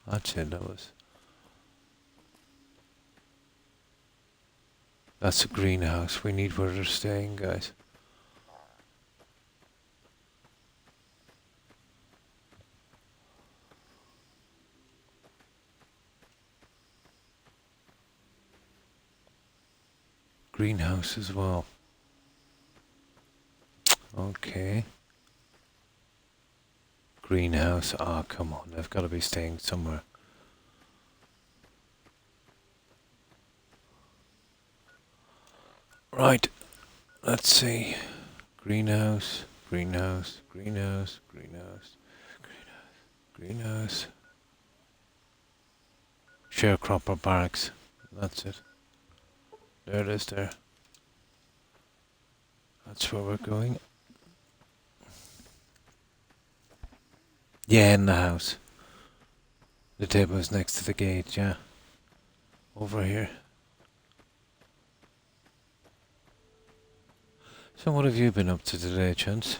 That's it, That's a greenhouse. We need where they're staying, guys. Greenhouse as well. Okay. Greenhouse. Ah, come on. They've got to be staying somewhere. Right. Let's see. Greenhouse. Greenhouse. Greenhouse. Greenhouse. Greenhouse. Greenhouse. Sharecropper barracks. That's it. There it is there. That's where we're going. Yeah, in the house. The table is next to the gate, yeah. Over here. So what have you been up to today, Chance?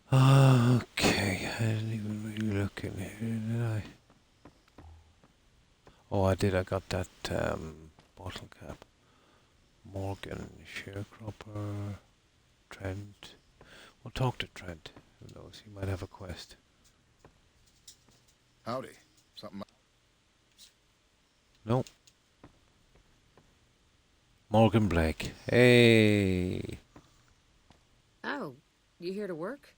Okay, I didn't even really look in here, did I? Oh, I did. I got that bottle cap. Morgan, sharecropper, Trent. We'll talk to Trent. Who knows? He might have a quest. Howdy. Something. No. Morgan Blake. Hey. Oh, you here to work?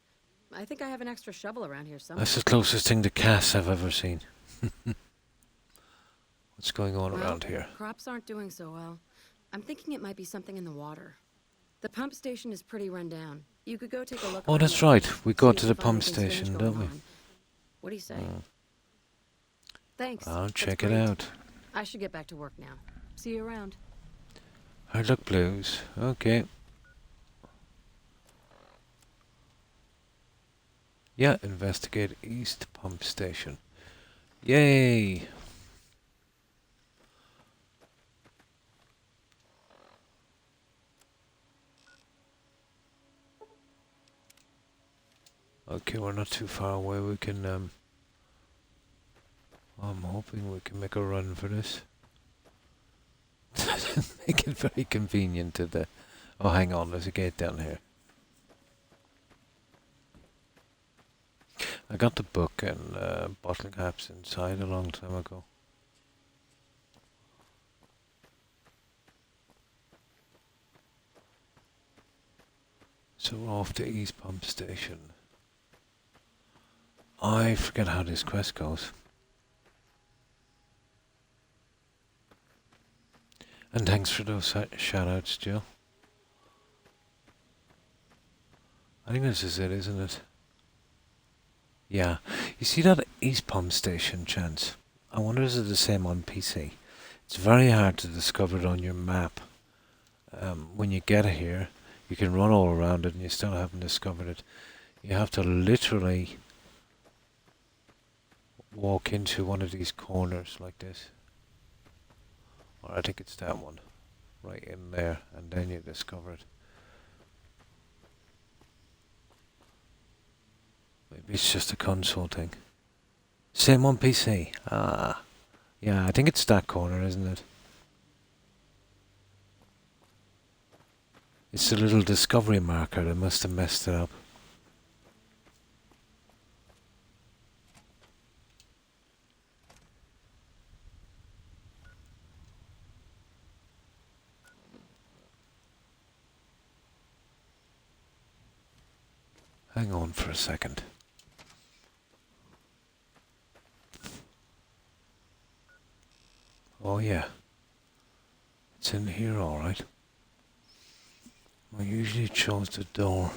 I think I have an extra shovel around here somewhere. That's the closest thing to Cass I've ever seen. What's going on around here? Crops aren't doing so well. I'm thinking it might be something in the water. The pump station is pretty run down. You could go take a look. Oh, around that's the right. pump, We see go if to you the find pump anything strange station, going don't we? on. What do you say? Thanks. I'll That's check it great. out. I should get back to work now. See you around. Hard Luck Blues. Okay. Yeah, investigate East Pump Station. Yay! Okay, we're not too far away. We can, I'm hoping we can make a run for this. Make it very convenient to the... Oh, hang on, there's a gate down here. I got the book and bottle caps inside a long time ago. So we're off to East Pump Station. I forget how this quest goes. And thanks for those shout-outs, Jill. I think this is it, isn't it? Yeah. You see that East Pump Station, Chance? I wonder is it the same on PC? It's very hard to discover it on your map. When you get here, you can run all around it and you still haven't discovered it. You have to literally walk into one of these corners like this. Or I think it's that one. Right in there, and then you discover it. Maybe it's just a console thing. Same on PC. Ah. Yeah, I think it's that corner, isn't it? It's the little discovery marker that must have messed it up. Hang on for a second. Oh yeah. It's in here, alright. I usually chose the door.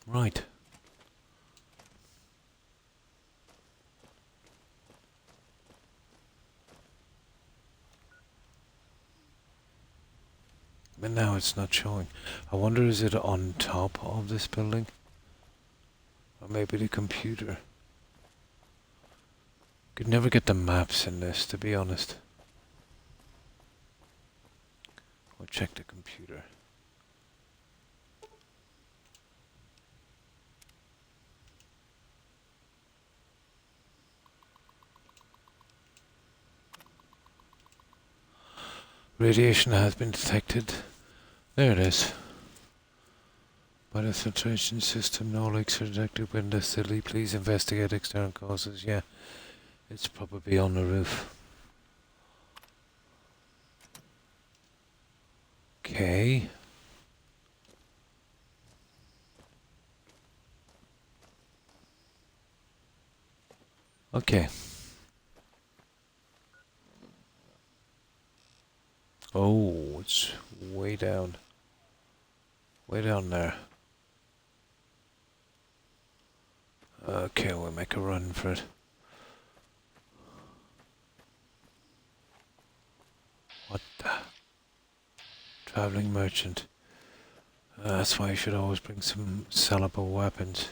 Right. But now it's not showing. I wonder, is it on top of this building? Or maybe the computer? Could never get the maps in this, to be honest. We'll check the computer. Radiation has been detected. There it is. By the filtration system, no leaks are detected when the facility. Please investigate external causes. Yeah, it's probably on the roof. Okay. Okay. Oh, it's way down. Way down there. Okay, we'll make a run for it. What the? Traveling merchant. That's why you should always bring some sellable weapons.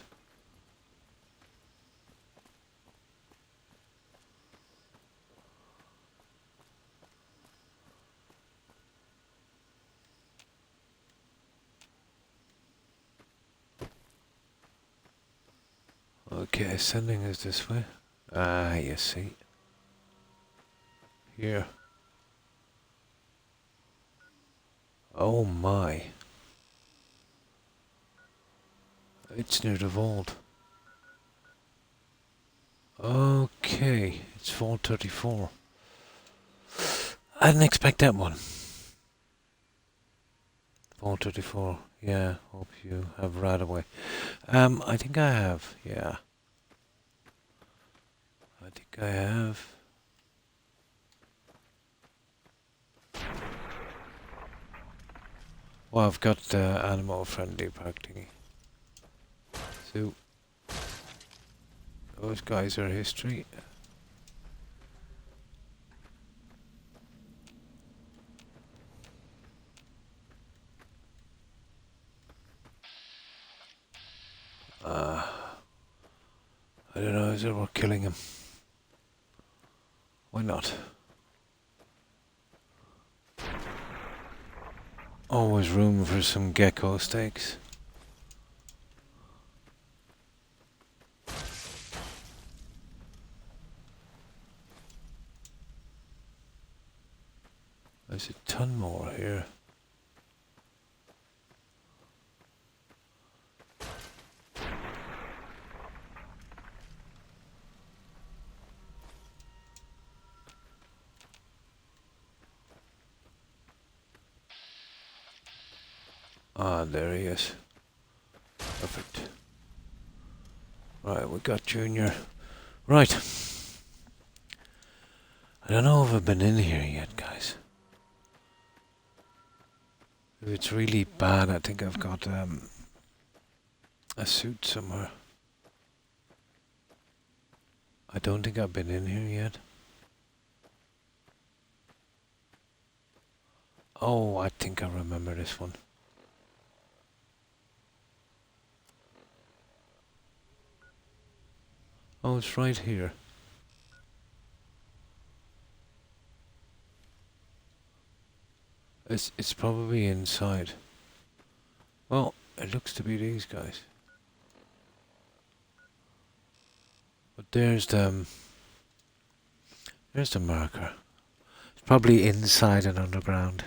Okay, ascending is this way. Ah, you see. Here. Oh my. It's near the vault. Okay, it's vault 34. I didn't expect that one. Vault 34. Yeah, hope you have right away. I think I have, yeah. I think I have. Well, I've got the animal-friendly park thingy. So, those guys are history. I don't know, is it worth killing him? Why not? Always room for some gecko steaks. There's a ton more here. Ah, there he is. Perfect. Right, we got Junior. Right. I don't know if I've been in here yet, guys. If it's really bad, I think I've got a suit somewhere. I don't think I've been in here yet. Oh, I think I remember this one. Oh, it's right here. It's probably inside. Well, it looks to be these guys. But there's the marker. It's probably inside and underground.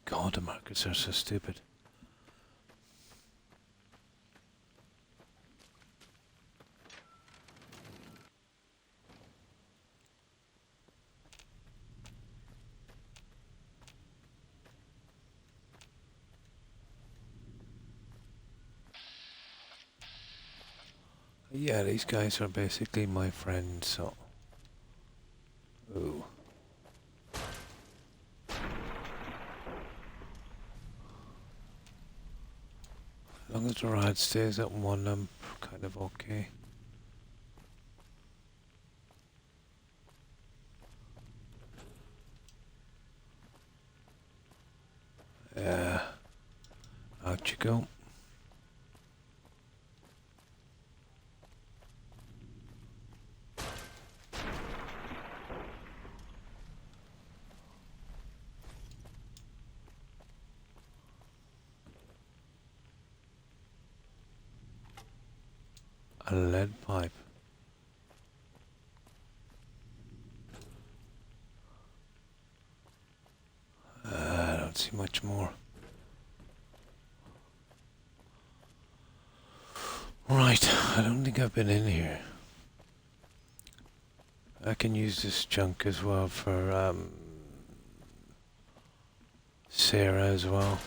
God, the markers are so stupid. Yeah, these guys are basically my friends, so... Ooh. As long as the rad stays at 1, I'm kind of okay. Yeah. Out you go. A lead pipe. I don't see much more. Right, I don't think I've been in here. I can use this junk as well for Sarah as well.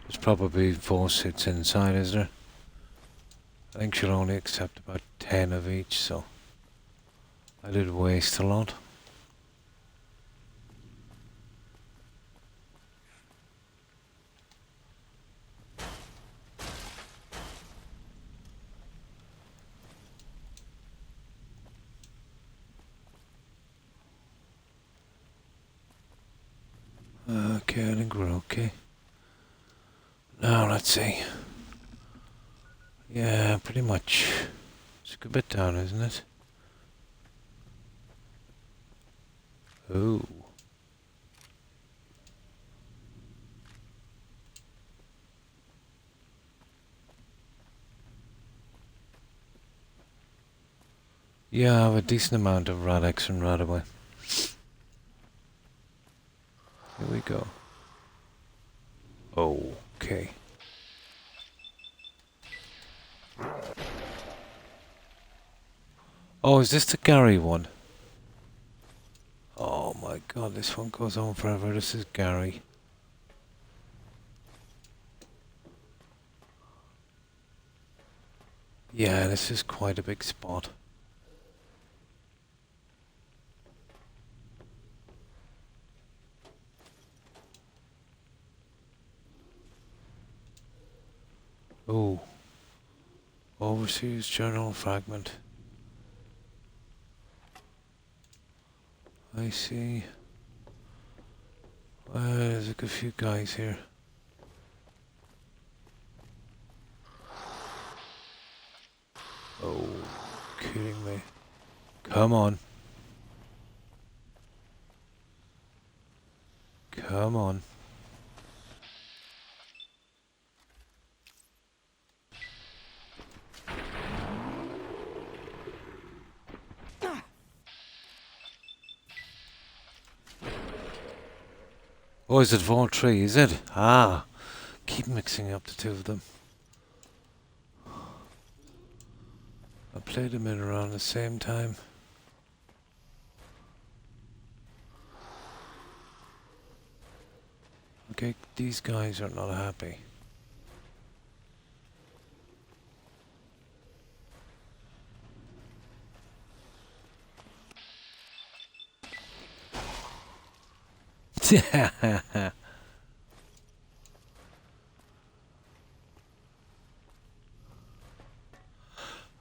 There's probably 4 sits inside, is there? I think she'll only accept about 10 of each, so I did waste a lot. Okay, I think we're okay. Now, let's see. Yeah, pretty much. It's a good bit down, isn't it? Ooh. Yeah, I have a decent amount of Radex and Radaway. Here we go. Okay. Oh, is this the Gary one? Oh my god, this one goes on forever. This is Gary. Yeah, this is quite a big spot. Oh. Overseas journal fragment. I see. There's like a few guys here. Oh, kidding me. Come on. Come on. Oh, is it Vault 3, is it? Ah, keep mixing up the two of them. I played them in around the same time. Okay, these guys are not happy.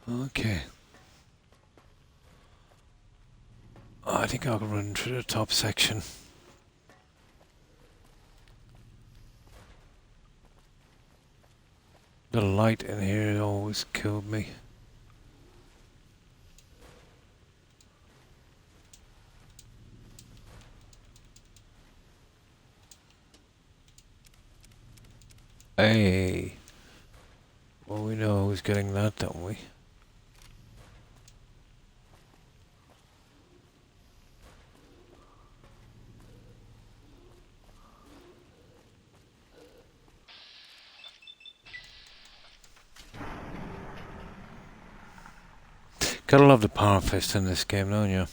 Okay. I think I'll run through the top section. The light in here always killed me. Hey. Well, we know who's getting that, don't we? Gotta love the power fist in this game, don't you?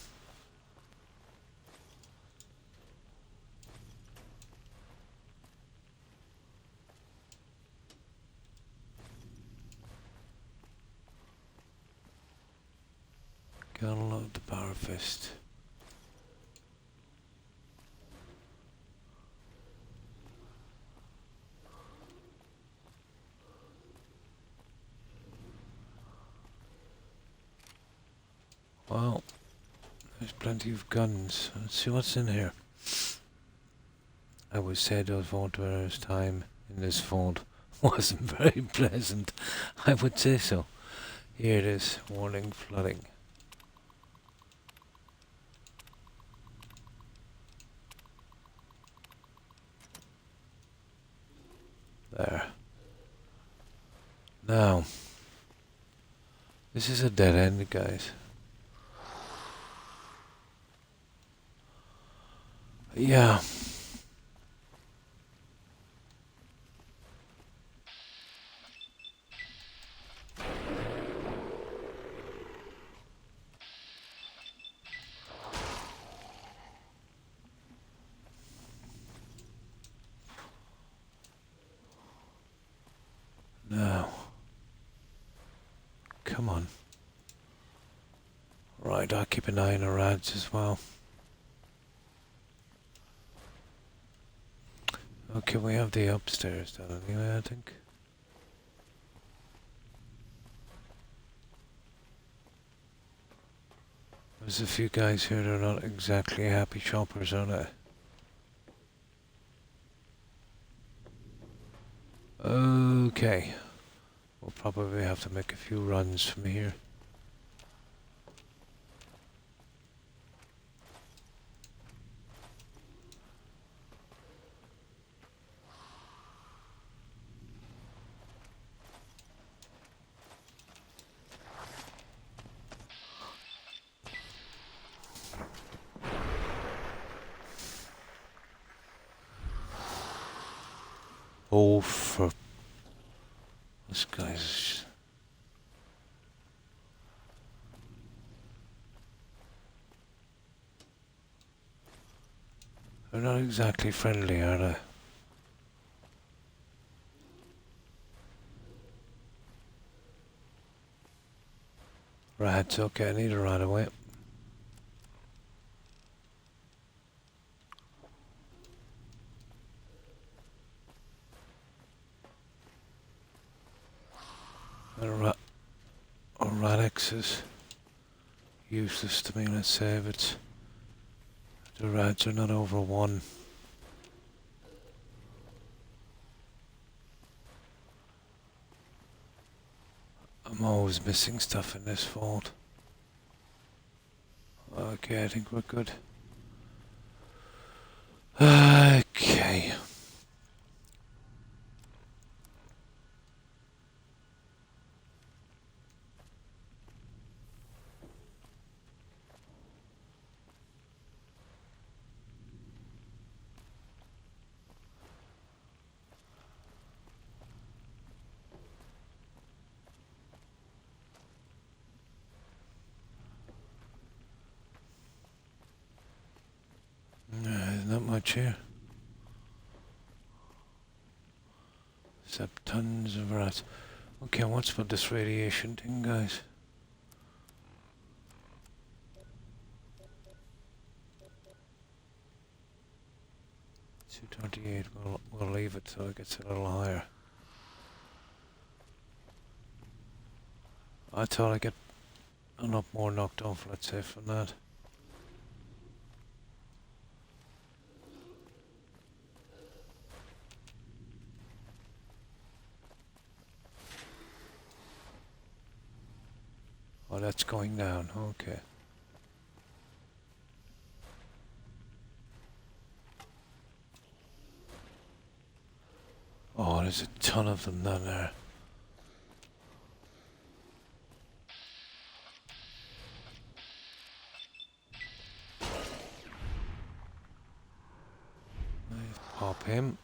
Gotta love the power fist. Well, there's plenty of guns. Let's see what's in here. I would say those vault dwellers' time in this vault wasn't very pleasant. I would say so. Here it is. Warning flooding. There. Now, this is a dead end, guys. Yeah. Now. Come on. Right, I'll keep an eye on the rads as well. Okay, we have the upstairs done anyway, I think. There's a few guys here that are not exactly happy shoppers, are they? Okay. We'll probably have to make a few runs from here. Oh, for... This guy's... They're not exactly friendly, are they? Rats, okay, I need a rat away. A Radix is useless to me, let's say, if it's... The rats are not over 1. I'm always missing stuff in this vault. Okay, I think we're good. Okay. There's not much here. Except tons of rats. Okay, what's for this radiation thing, guys? 228, we'll leave it so it gets a little higher. I thought I'd get a lot more knocked off, let's say, from that. Oh, that's going down, okay. Oh, there's a ton of them down there. Pop him.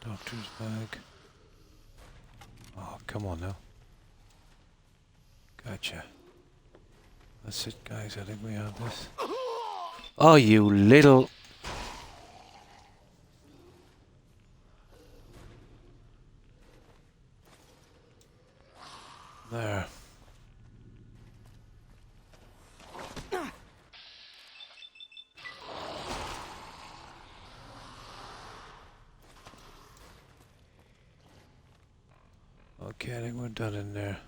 Doctor's bag. Come on now. Gotcha. That's it, guys. I think we have this. Oh, you little... There. Okay, I think we're done in there.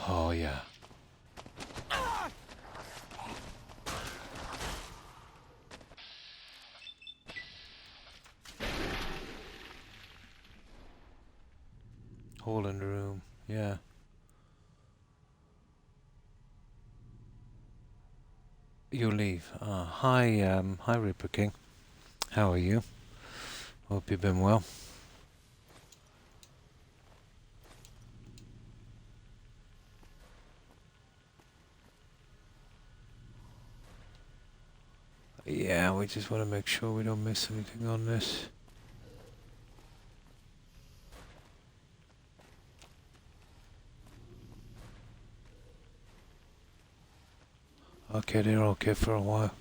Oh, yeah. Hole in the room. Yeah. You leave. Hi, Reaper King. How are you? Hope you've been well. Yeah, we just want to make sure we don't miss anything on this. Okay, they're okay for a while.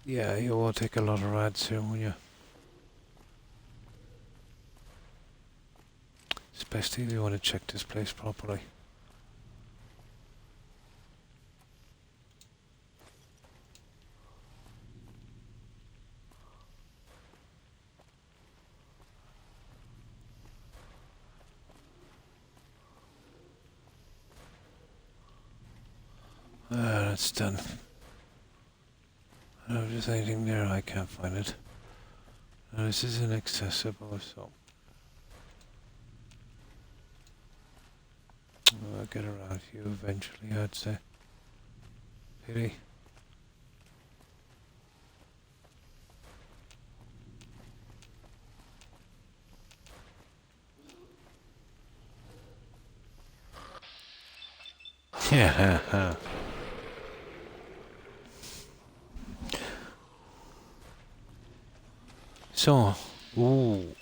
Yeah, you will take a lot of rides here, won't you? Especially if you want to check this place properly. That's done. I don't know if there's anything there, I can't find it. This is inaccessible, so... I'll get around you eventually, I'd say. Pity. Yeah, So, ooh.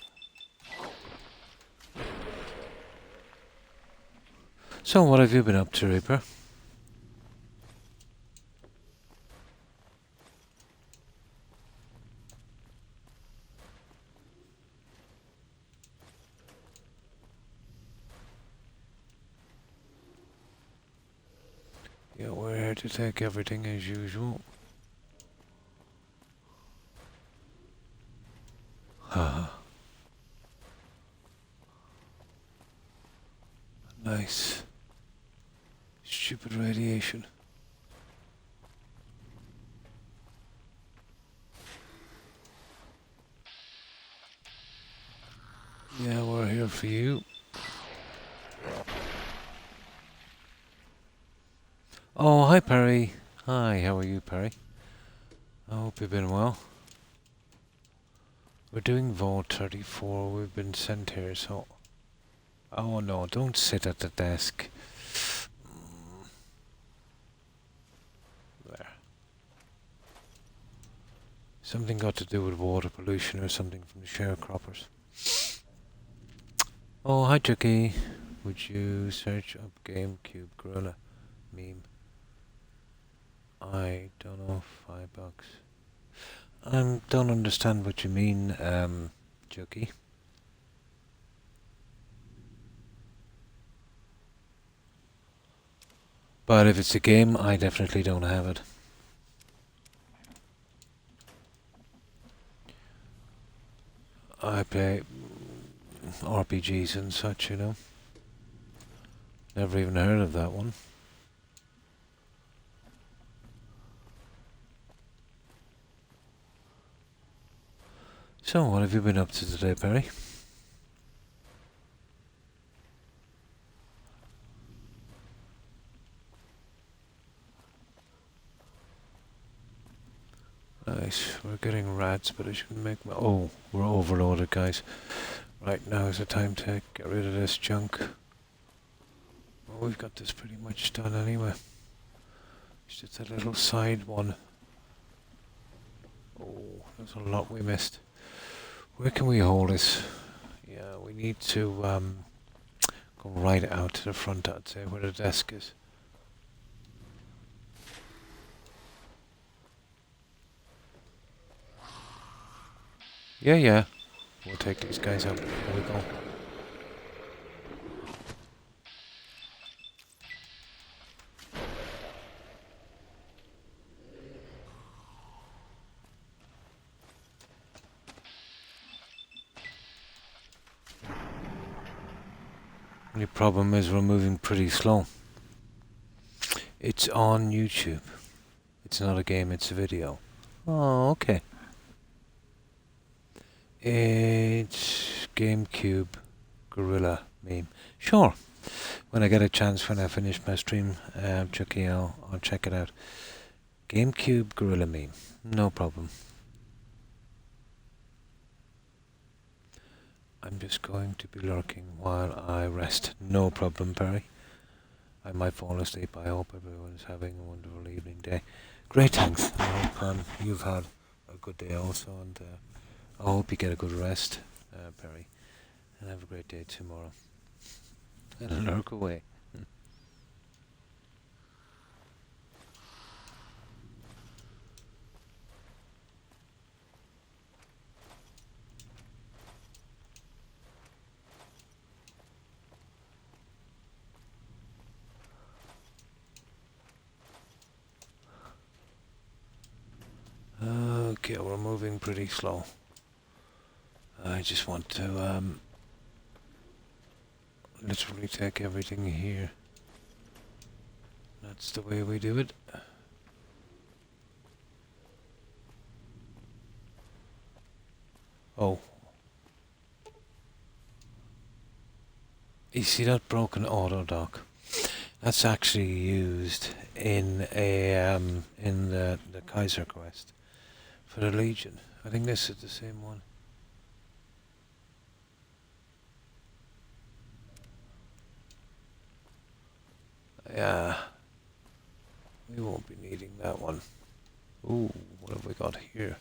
So, what have you been up to, Reaper? Yeah, we're here to take everything as usual. Haha. Nice. Stupid radiation. Yeah, we're here for you. Oh, hi Perry. Hi, how are you, Perry? I hope you've been well. We're doing Vault 34. We've been sent here, so... Oh no, don't sit at the desk. There. Something got to do with water pollution or something from the sharecroppers. Oh, hi Chucky. Would you search up GameCube Gorilla meme? I don't know, $5. I don't understand what you mean, Chucky. But if it's a game, I definitely don't have it. I play RPGs and such, you know. Never even heard of that one. So, what have you been up to today, Perry? Nice. We're getting rats, but I shouldn't make my... Oh, we're overloaded, guys. Right, now is the time to get rid of this junk. Well, we've got this pretty much done anyway. It's just a little side one. Oh, there's a lot we missed. Where can we hold this? Yeah, we need to go right out to the front, I'd say, where the desk is. Yeah. We'll take these guys out before we go. Only problem is we're moving pretty slow. It's on YouTube. It's not a game, it's a video. Oh, okay. It's GameCube Gorilla meme. Sure. When I get a chance, when I finish my stream, Chucky, I'll check it out. GameCube Gorilla meme. No problem. I'm just going to be lurking while I rest. No problem, Perry. I might fall asleep. I hope everyone's having a wonderful evening day. Great, thanks. I hope you've had a good day also, and I hope you get a good rest, Perry. And have a great day tomorrow. And lurk away. Okay, we're moving pretty slow. I just want to literally take everything here. That's the way we do it. Oh. You see that broken auto dock? That's actually used in a in the Kaiser quest for the Legion. I think this is the same one. Yeah, we won't be needing that one. Ooh, what have we got here?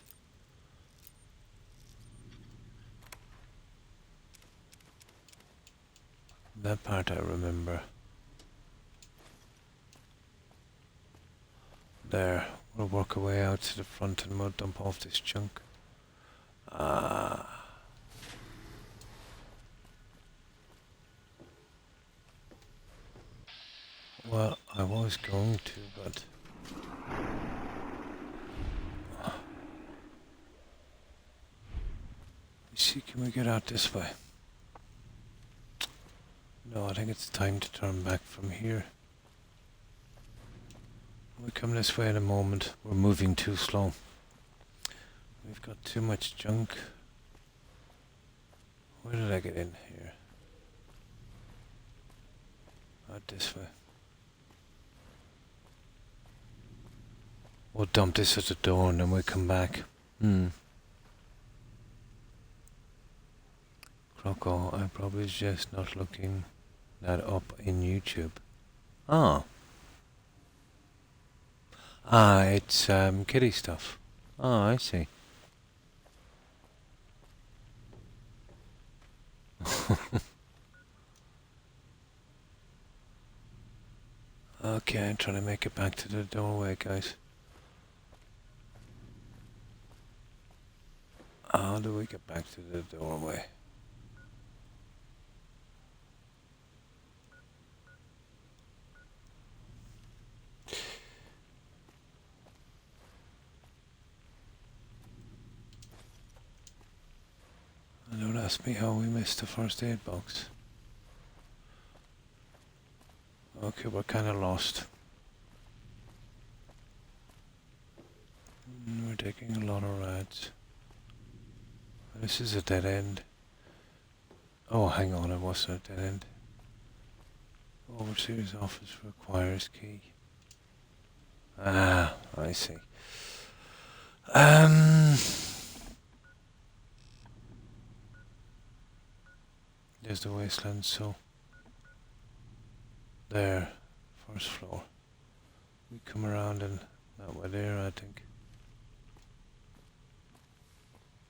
That part I remember. There, we'll work our way out to the front and we'll dump off this junk. Well, I was going to, but... See, can we get out this way? No, I think it's time to turn back from here. We come this way in a moment. We're moving too slow. We've got too much junk. Where did I get in here? Out this way. We'll dump this at the door and then we'll come back. Croc, I probably just not looking that up in YouTube. Oh. Ah, it's kitty stuff. Oh, I see. Okay, I'm trying to make it back to the doorway, guys. How do we get back to the doorway? Don't ask me how we missed the first aid box. Okay, we're kind of lost. We're taking a lot of rats. This is a dead end. Oh, hang on, it wasn't a dead end. Overseer's office requires key. Ah, I see. Um, there's the wasteland, so there, first floor. We come around and that way there, I think.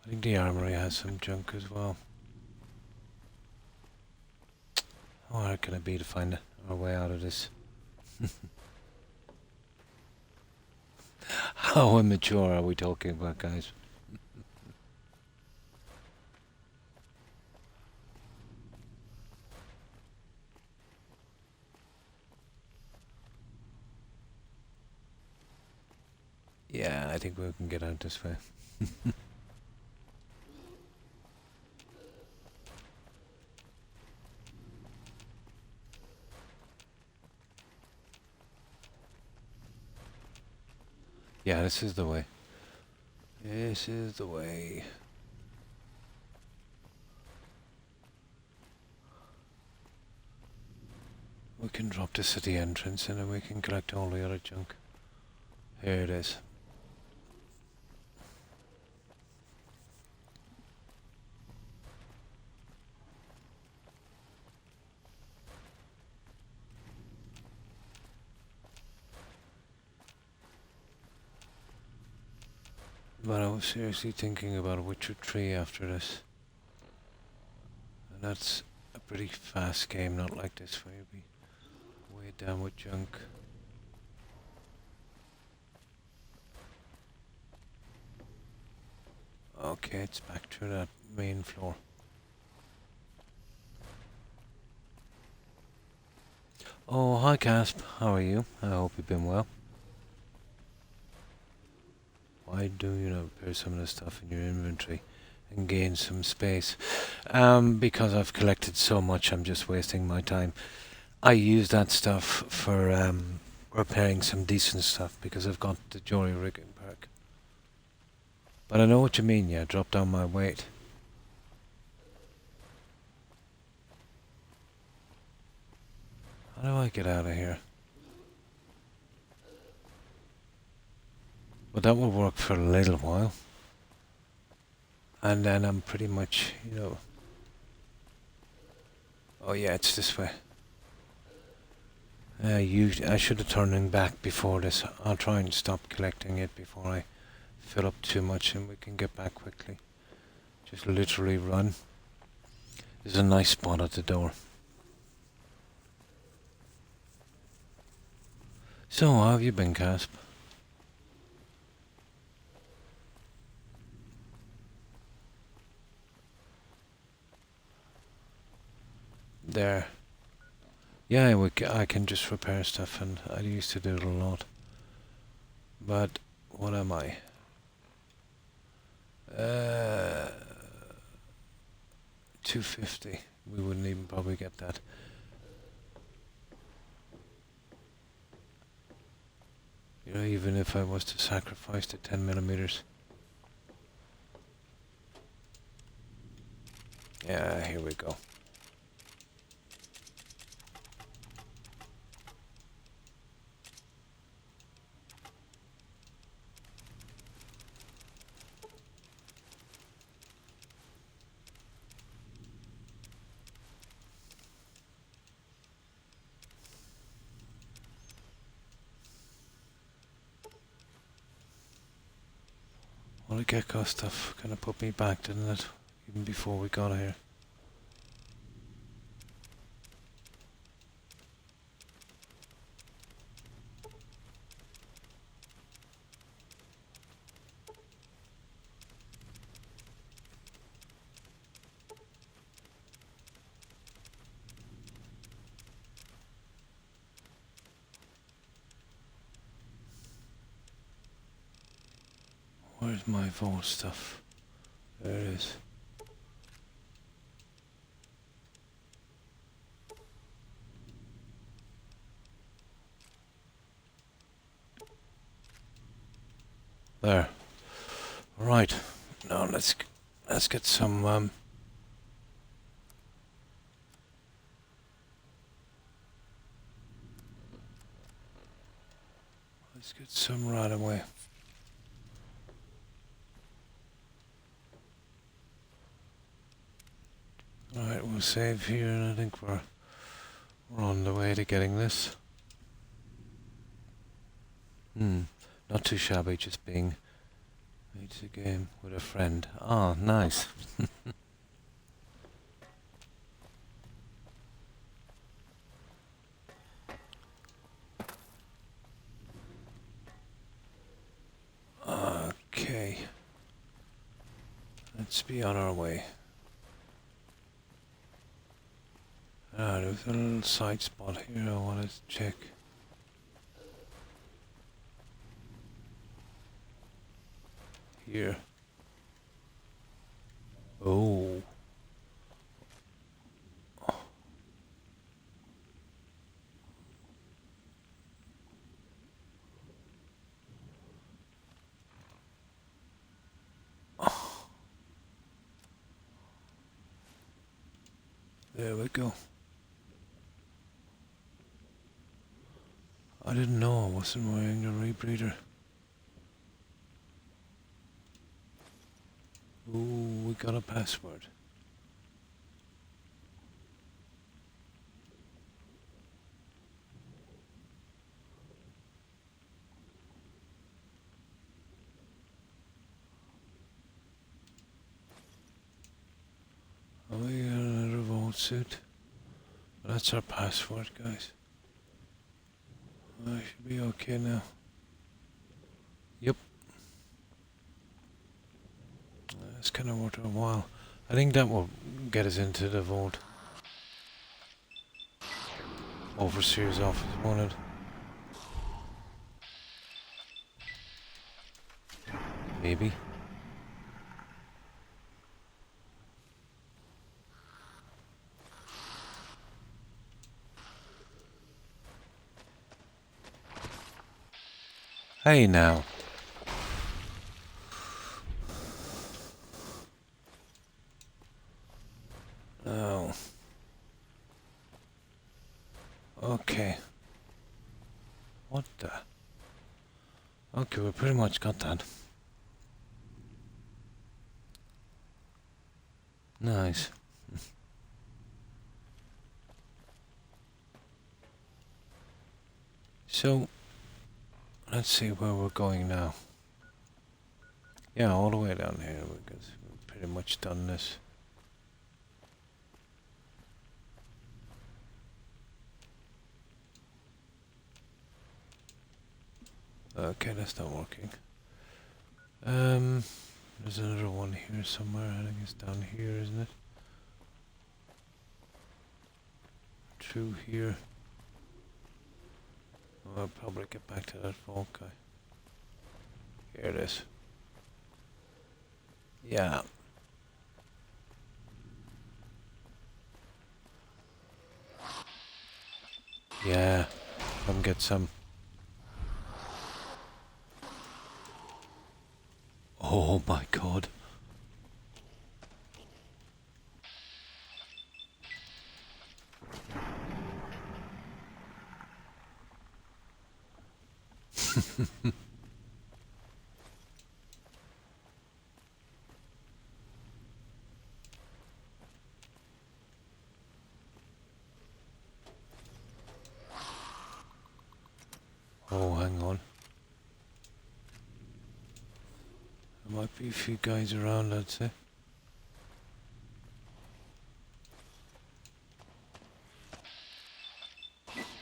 I think the armory has some junk as well. How hard can it be to find our way out of this? How immature are we talking about, guys? Yeah, I think we can get out this way. Yeah, this is the way. This is the way. We can drop this at the entrance and then we can collect all the other junk. Here it is. But I was seriously thinking about a Witcher 3 after this. And that's a pretty fast game, not like this where you'll be weighed down with junk. Okay, it's back to that main floor. Oh, hi Casp, how are you? I hope you've been well. Why do you not repair some of the stuff in your inventory and gain some space? Because I've collected so much, I'm just wasting my time. I use that stuff for repairing some decent stuff because I've got the Jory rigging perk. But I know what you mean, yeah, drop down my weight. How do I get out of here? Well, that will work for a little while. And then I'm pretty much, you know... Oh yeah, it's this way. I should have turned him back before this. I'll try and stop collecting it before I fill up too much and we can get back quickly. Just literally run. There's a nice spot at the door. So, how have you been, Casp? There. Yeah, I can just repair stuff and I used to do it a lot. But, what am I? 250. We wouldn't even probably get that. You know, even if I was to sacrifice the 10mm. Yeah, here we go. All the gecko stuff kind of put me back, didn't it? Even before we got here. Where's my vault stuff? There it is. There. Right. Now let's get some let's get some right away. Right, we'll save here, and I think we're on the way to getting this. Not too shabby, just being it's a game with a friend. Ah, nice. Okay. Let's be on our way. Ah, there's a little side spot here I want to check. Here. Oh. There we go. I didn't know I wasn't wearing the rebreather. Ooh, we got a password. Oh, we got another vault suit. That's our password, guys. I should be okay now. Yep. That's kind of worth a while. I think that will get us into the vault. Overseer's office wanted. Maybe. Hey now. Oh. Okay. What the? Okay, we pretty much got that. Nice. So, let's see where we're going now. Yeah, all the way down here because we've pretty much done this. Okay, that's not working. There's another one here somewhere. I think it's down here, isn't it? Through here. I'll probably get back to that vault guy. Here it is. Yeah. Yeah. Come get some. Oh my god. Oh, hang on. There might be a few guys around, I'd say.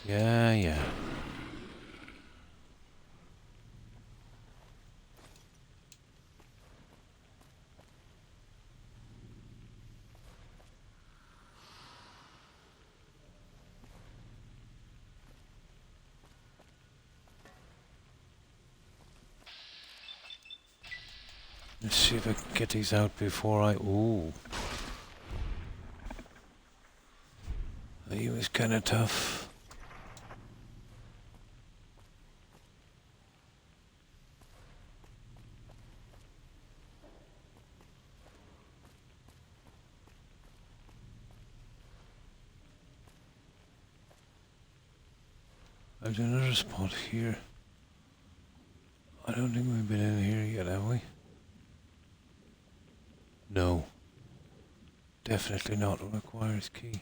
Yeah. Let's see if I can get these out before I... Ooh. He was kind of tough. There's another spot here. I don't think we've been in. Definitely not requires key.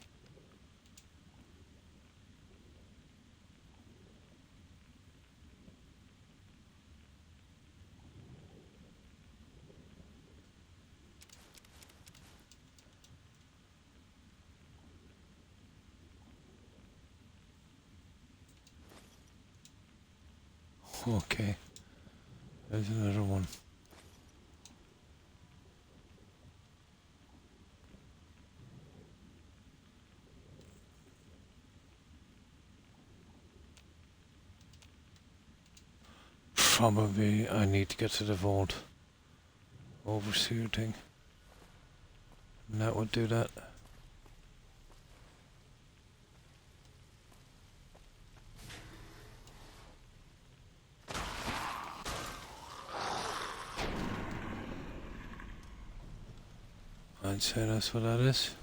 Okay, there's another one. Probably I need to get to the vault overseer thing. And that would do that. I'd say that's what that is.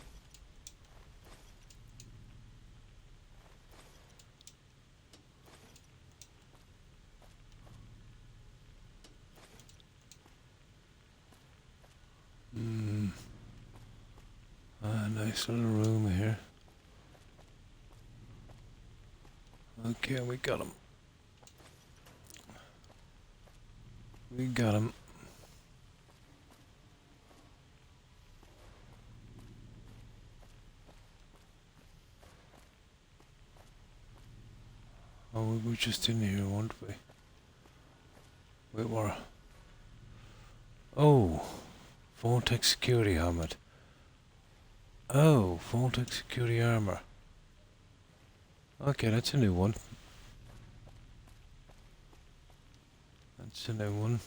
Nice little room here. Okay, we got him. We got him. Oh, we were just in here, weren't we? We were. Oh, Vortex security helmet. Oh, Vortex security armor. Okay, that's a new one. That's a new one.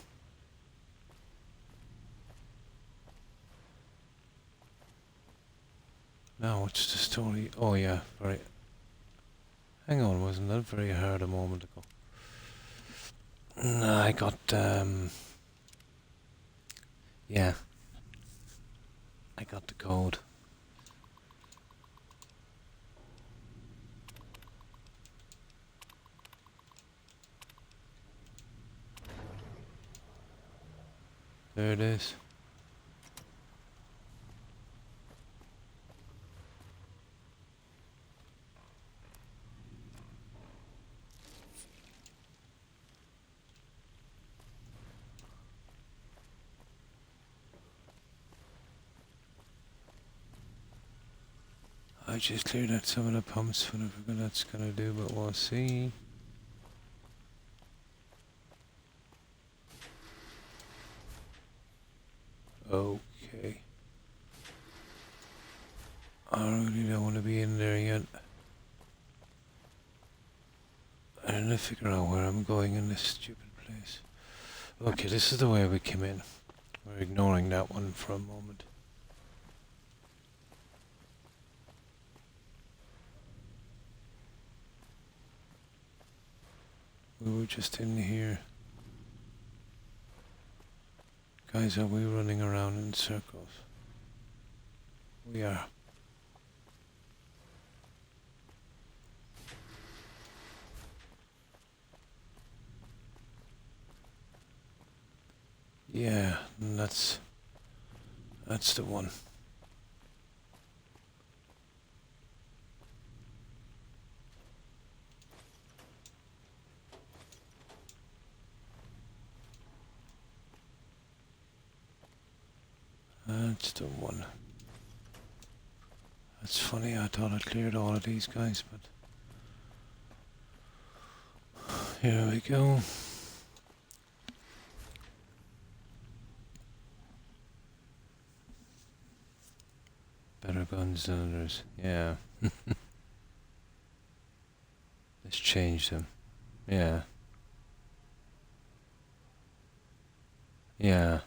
Now, what's the story? Oh yeah, very... Hang on, wasn't that very hard a moment ago? No, I got, yeah. I got the code. There it is. I just cleared out some of the pumps, whatever that's gonna do, but we'll see. Okay. I really don't want to be in there yet. I need to figure out where I'm going in this stupid place. Okay, this is the way we came in. We're ignoring that one for a moment. We were just in here. Guys, are we running around in circles? We are. Yeah, and that's the one. That's the one. That's funny, I thought I cleared all of these guys, but... Here we go. Better guns than others, yeah. Let's change them. Yeah. Yeah.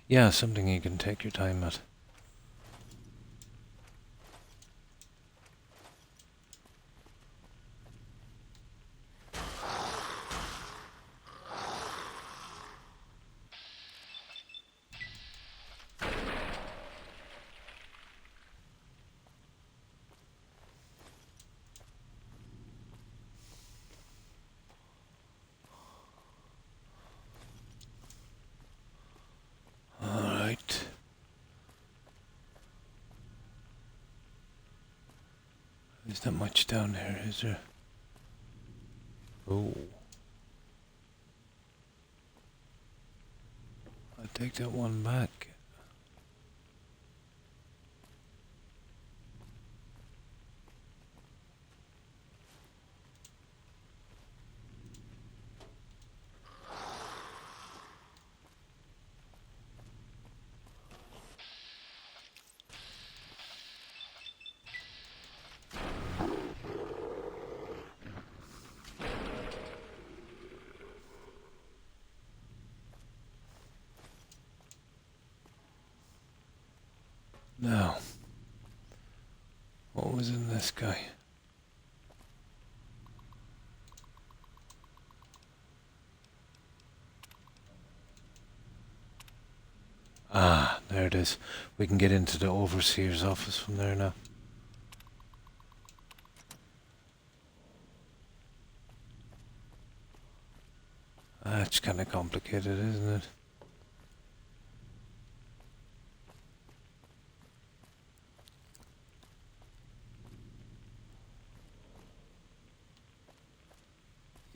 Yeah, something you can take your time at. There's not much down here, is there? Oh. I'll take that one back. Now, what was in this guy? Ah, there it is. We can get into the overseer's office from there now. That's kind of complicated, isn't it?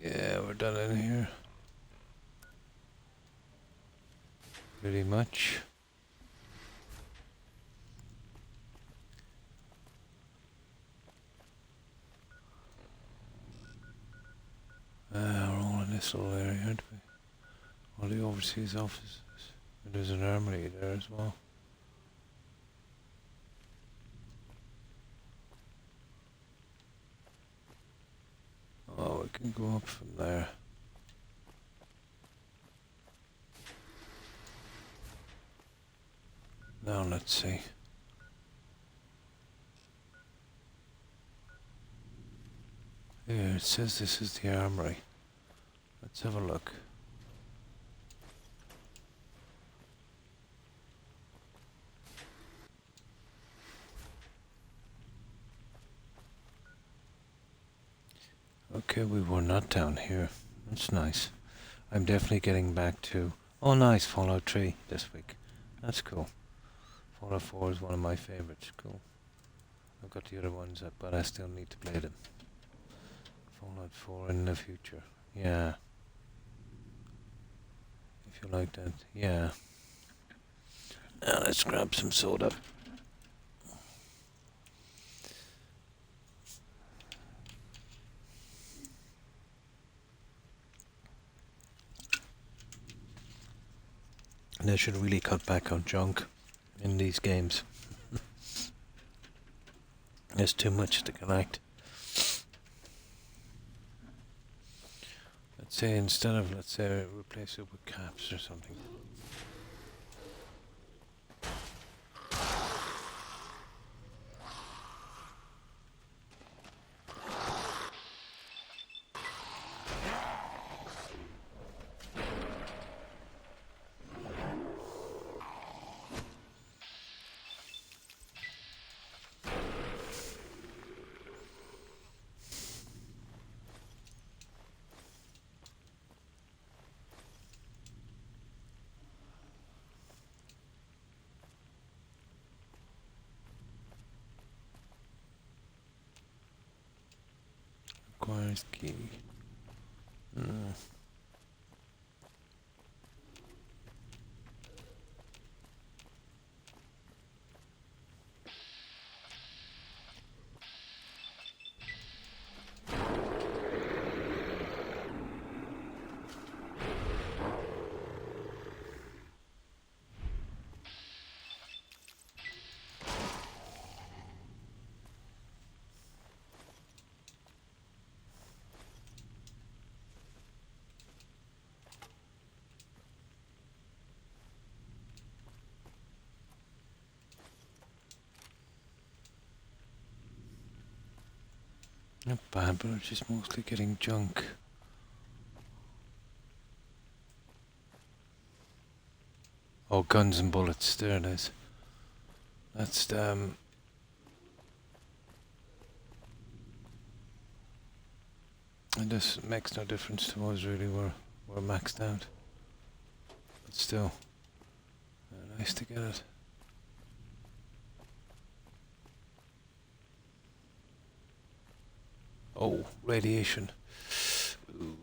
Yeah, we're done in here. Pretty much. We're all in this little area, aren't we? All the overseas offices. And there's an armory there as well. Oh, we can go up from there. Now let's see. Here, it says this is the armory. Let's have a look. Okay, we were not down here. That's nice. I'm definitely getting back to... Oh, nice, Fallout 3 this week. That's cool. Fallout 4 is one of my favorites. Cool. I've got the other ones up, but I still need to play them. Fallout 4 in the future. Yeah. If you like that. Yeah. Now let's grab some soda. They should really cut back on junk in these games. There's too much to collect. Let's say instead of, let's say, replace it with caps or something. Requires key. Not bad, but I'm just mostly getting junk. Oh, guns and bullets, there it is. That's and this makes no difference to us really, we're maxed out. But still, nice to get it. Oh, radiation. Ooh.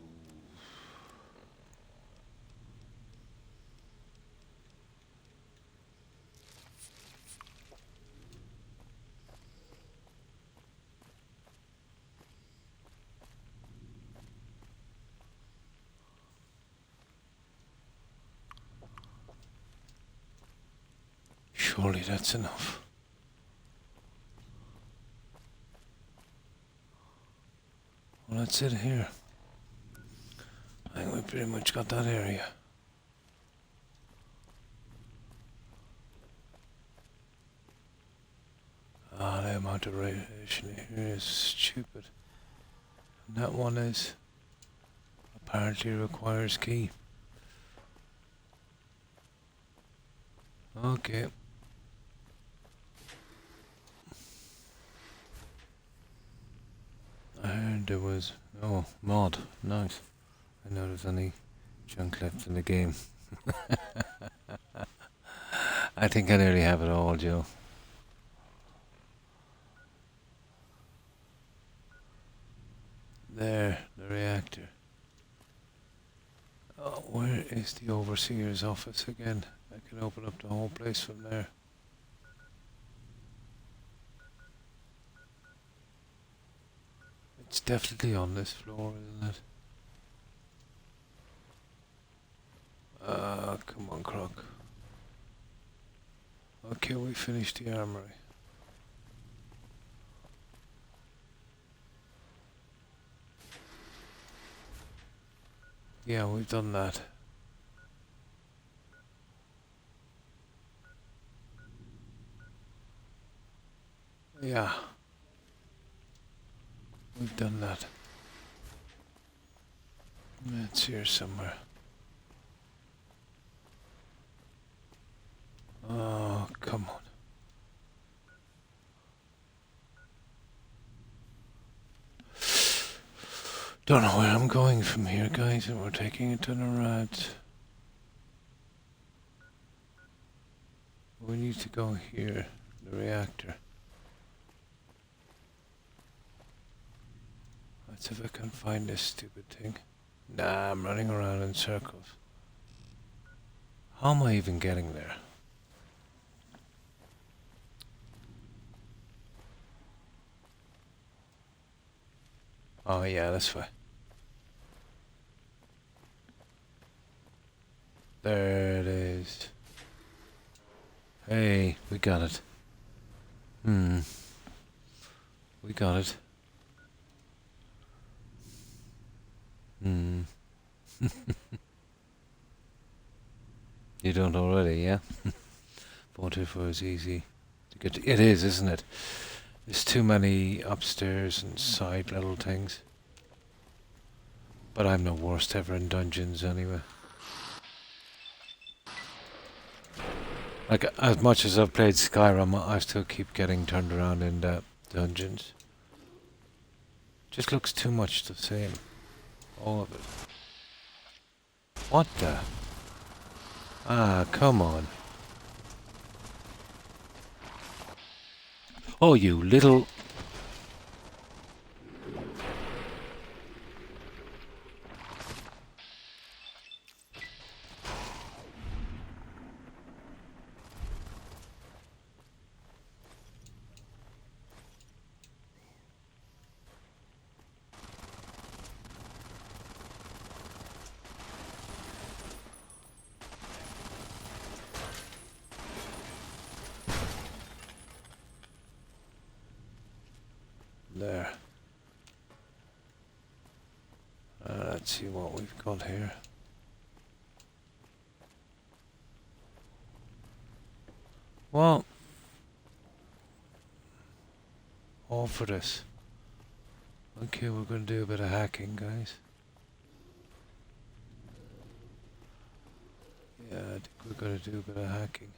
Surely that's enough. Well, that's it here. I think we pretty much got that area. Ah, the amount of radiation here is stupid. And that one is apparently requires key. Okay. I heard there was mod. Nice. I know there's any junk left in the game. I think I nearly have it all, Joe. There, the reactor. Oh, where is the overseer's office again? I can open up the whole place from there. It's definitely on this floor, isn't it? Come on, Croc. Okay, we finished the armory. Yeah, we've done that. Yeah. We've done that. It's here somewhere. Oh, come on. Don't know where I'm going from here, guys, and we're taking a ton of rides. We need to go here, the reactor. Let's see if I can find this stupid thing. Nah, I'm running around in circles. How am I even getting there? Oh yeah, that's fine. There it is. Hey, we got it. We got it. You don't already, yeah? Voted for is easy to get to. It is, isn't it? There's too many upstairs and side little things. But I'm no worst ever in dungeons anyway. Like, as much as I've played Skyrim, I still keep getting turned around in the dungeons. Just looks too much the same. All of it. What the? Ah, come on. Oh, you little... There. Let's see what we've got here. Well, all for this. Okay, we're going to do a bit of hacking, guys. Yeah, I think we're going to do a bit of hacking.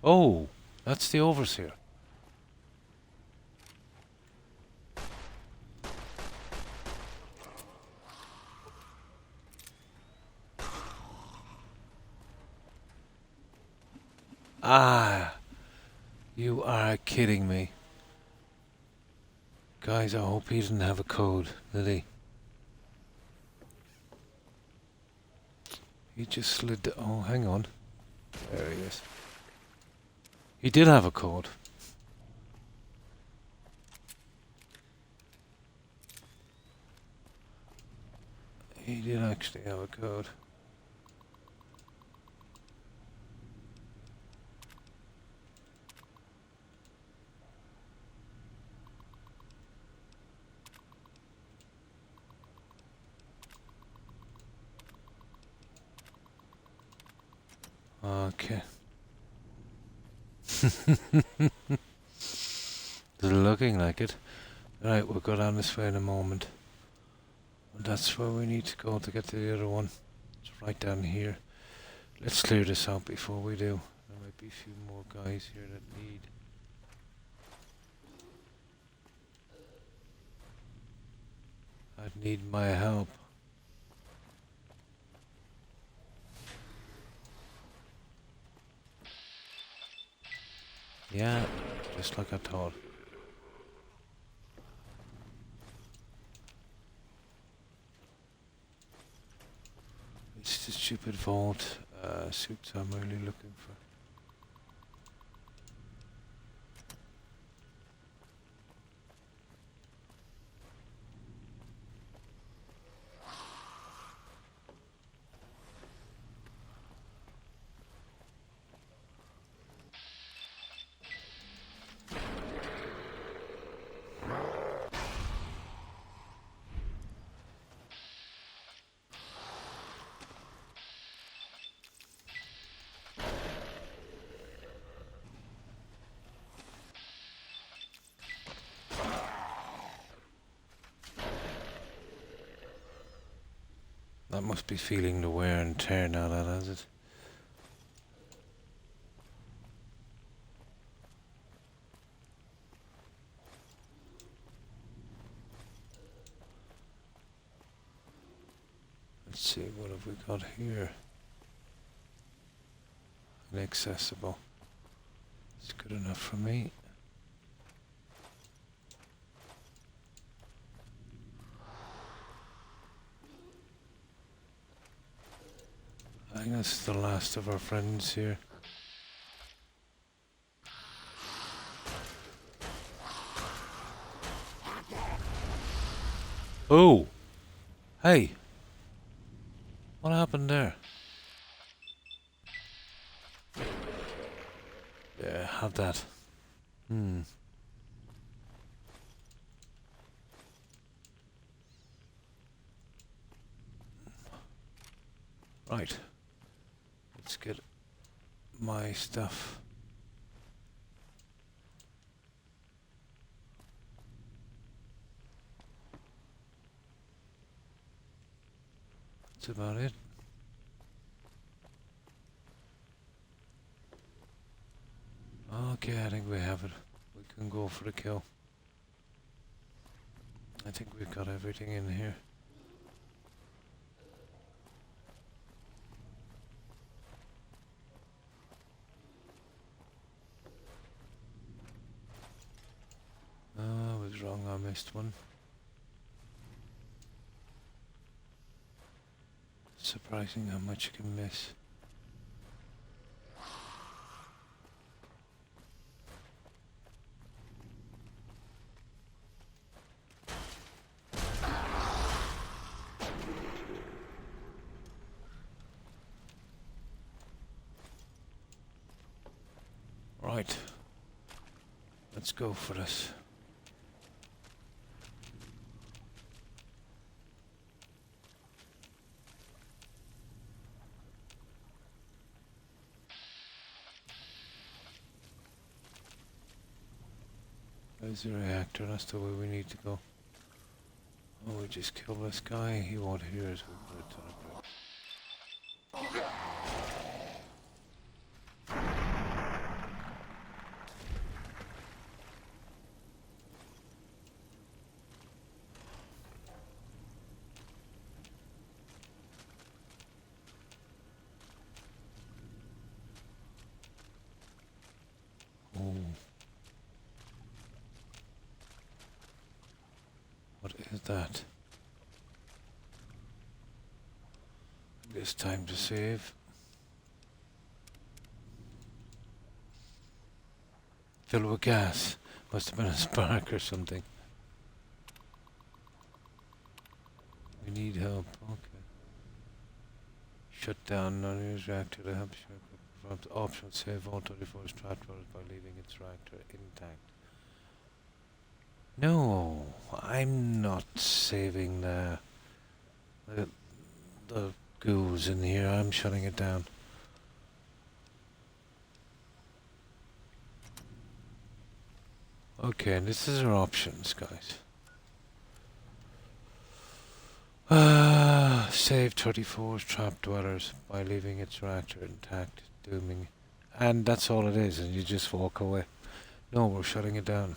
Oh, that's the overseer. Ah, you are kidding me. Guys, I hope he didn't have a code, did he? He just slid the... Oh, hang on. There he is. He did have a code. He did actually have a code. Okay. Looking like it. Right, we'll go down this way in a moment. And that's where we need to go to get to the other one. It's right down here. Let's clear this out before we do. There might be a few more guys here that need... I'd need my help. Yeah, just like I thought. It's the stupid vault suits I'm really looking for. That must be feeling the wear and tear now, that has it. Let's see, what have we got here? Inaccessible. It's good enough for me. I think that's the last of our friends here. Oh! Hey! What happened there? Yeah, have that. Right. Let's get my stuff. That's about it. Okay, I think we have it. We can go for the kill. I think we've got everything in here. Oh, I was wrong, I missed one. Surprising how much you can miss. Right. Let's go for this. There's the reactor, that's the way we need to go. Oh, we just kill this guy, he won't hear us, we'll put a ton of bricks. Oh. that. It's time to save. Fill with gas. Must have been a spark or something. We need help. Okay. Shut down non-use reactor to help sure performs optional save all 34 strat rollers by leaving its reactor intact. No, I'm not saving the ghouls in here. I'm shutting it down. Okay, and this is our options, guys. Save 34 trap dwellers by leaving its reactor intact, dooming. And that's all it is, and you just walk away. No, we're shutting it down.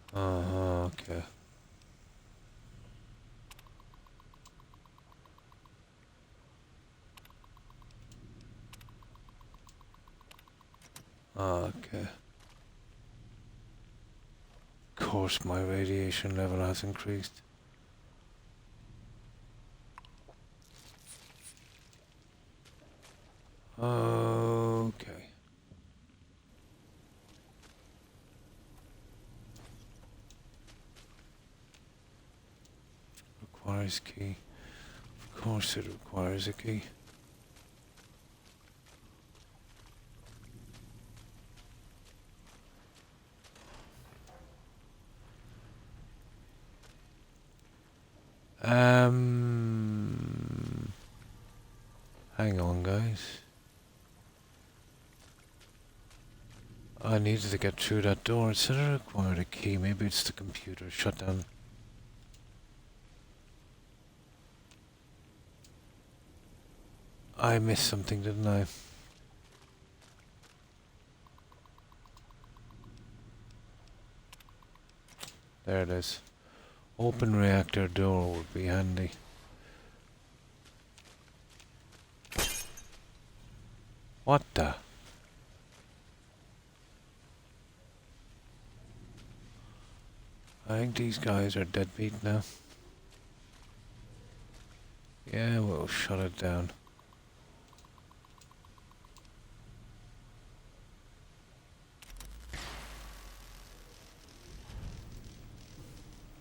Okay. Okay. Of course, my radiation level has increased. Okay. Requires key. Of course it requires a key. Hang on, guys. I needed to get through that door. It said it required a key. Maybe it's the computer shut down. I missed something, didn't I? There it is. Open reactor door would be handy. What the? I think these guys are deadbeat now. Yeah, we'll shut it down.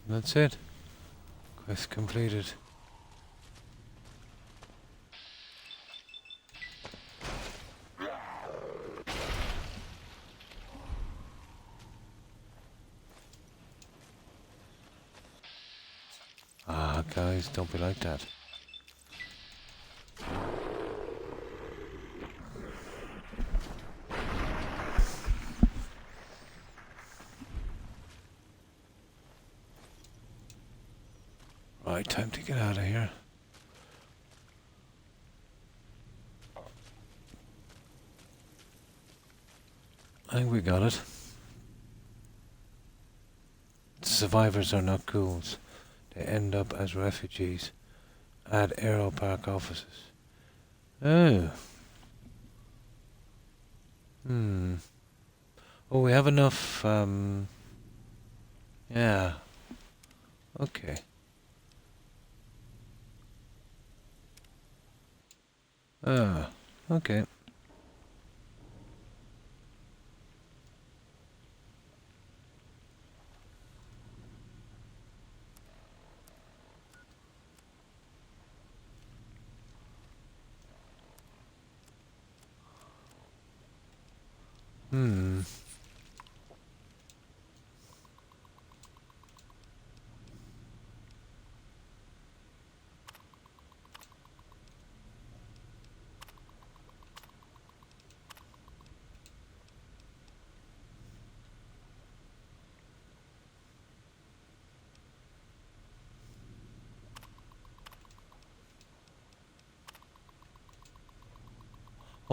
That's it. Quest completed. Ah, guys, don't be like that. Right, time to get out of here. I think we got it. The survivors are not ghouls. They end up as refugees at Aero Park offices. Oh. Oh, we have enough, yeah. Okay. Ah, okay.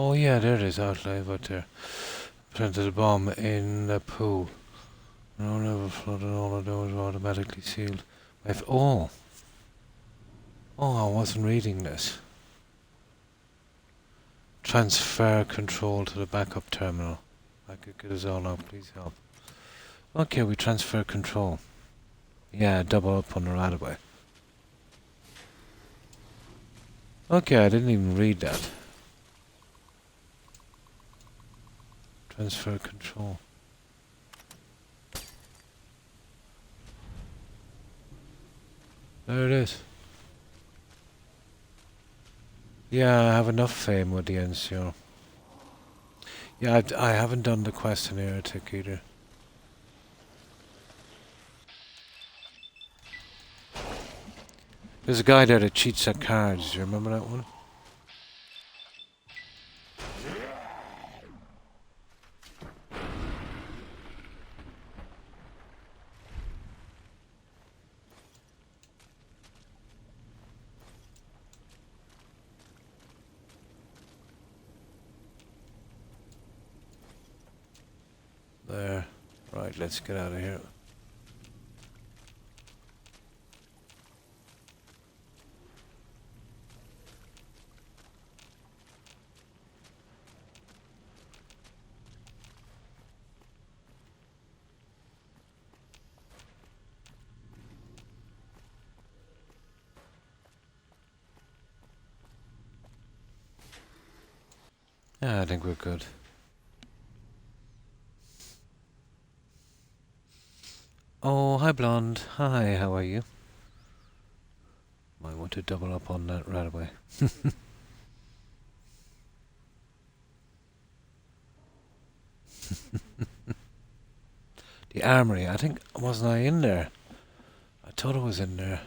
Oh yeah, there it is, outline out there. Planted a bomb in the pool. No level flood and all of those are automatically sealed. Oh, I wasn't reading this. Transfer control to the backup terminal. I could get us all out, please help. Okay, we transfer control. Yeah, double up on the right away. Okay, I didn't even read that. Transfer control. There it is. Yeah, I have enough fame with the NCO. Yeah, I haven't done the quest in Heretic either. There's a guy there that cheats at cards. Do you remember that one? There. Right, let's get out of here. Yeah, I think we're good. Oh, hi Blonde. Hi, how are you? Might want to double up on that right away. The armory, I think, wasn't I in there? I thought it was in there.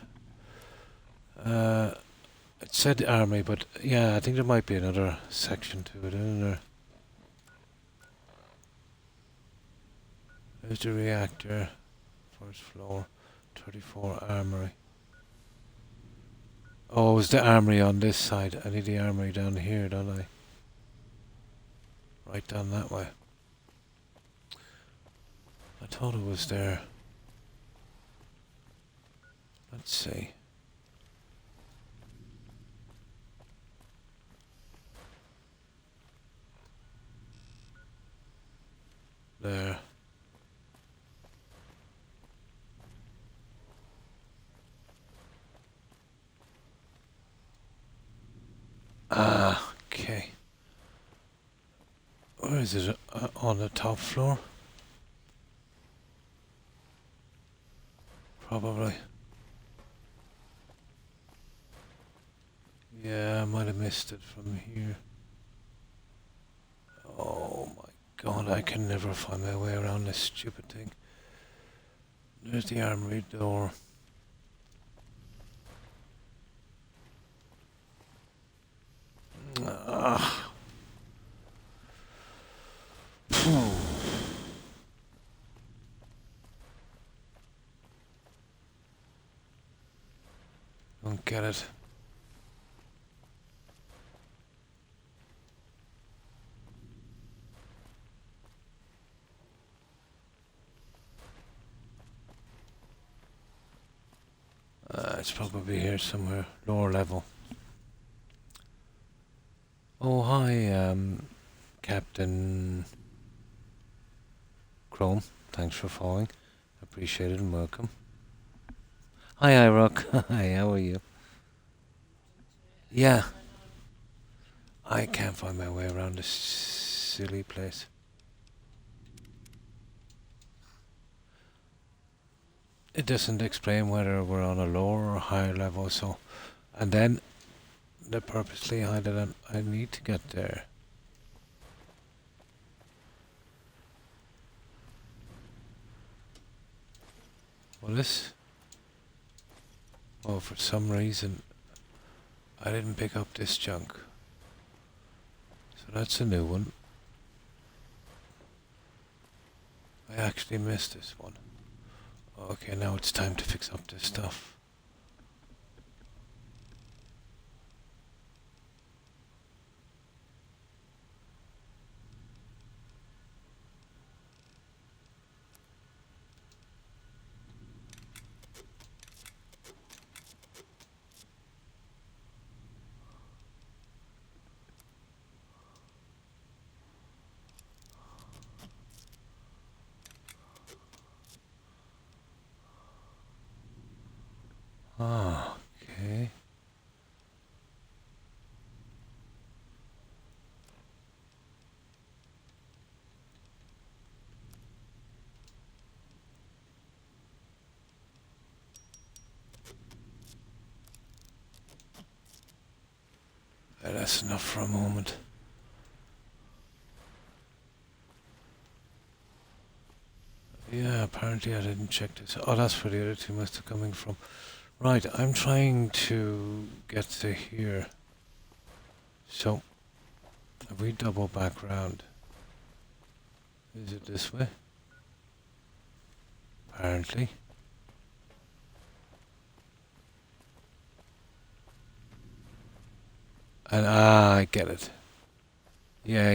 It said the armory, but yeah, I think there might be another section to it, isn't there? There's the reactor. First floor. 34 armory. Oh, is the armory on this side? I need the armory down here, don't I? Right down that way. I thought it was there. Let's see. There. Ah, okay. Where is it? On the top floor? Probably. Yeah, I might have missed it from here. Oh my god, I can never find my way around this stupid thing. There's the armory door. Ah. Don't get it. It's probably here somewhere, lower level. Oh, hi, Captain Chrome. Thanks for following. Appreciate it and welcome. Hi, iRock. Hi, how are you? Yeah. I can't find my way around this silly place. It doesn't explain whether we're on a lower or higher level, so... And then, they purposely hide it, and I need to get there. Well, this... Oh, for some reason, I didn't pick up this junk. So that's a new one. I actually missed this one. Okay, now it's time to fix up this stuff. Ah, okay. That's enough for a moment. Yeah, apparently I didn't check this. Oh, that's where the other two must have coming from. Right, I'm trying to get to here. So, if we double back round, is it this way? Apparently. And I get it. Yeah,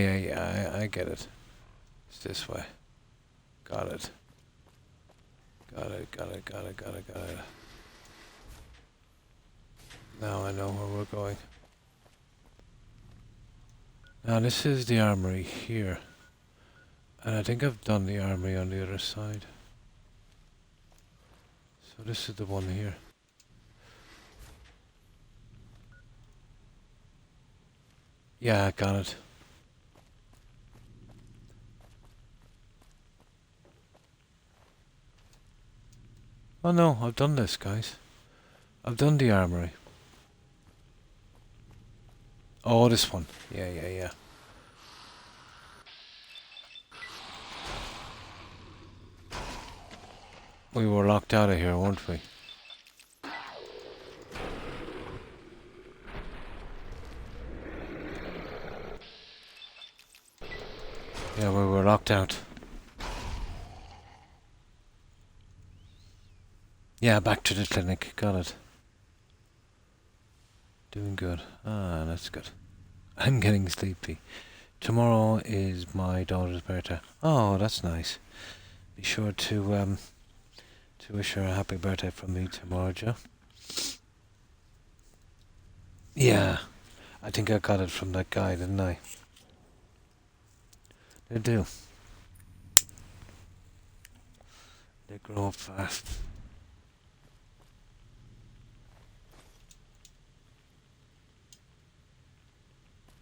I get it. It's this way. Got it. Got it. Now I know where we're going. Now this is the armory here. And I think I've done the armory on the other side. So this is the one here. Yeah, I got it. Oh no, I've done this, guys. I've done the armory. Oh, this one. Yeah. We were locked out of here, weren't we? Yeah, we were locked out. Yeah, back to the clinic. Got it. Doing good. Ah, that's good. I'm getting sleepy. Tomorrow is my daughter's birthday. Oh, that's nice. Be sure to wish her a happy birthday from me tomorrow, Joe. Yeah, I think I got it from that guy, didn't I? They do. They grow up fast.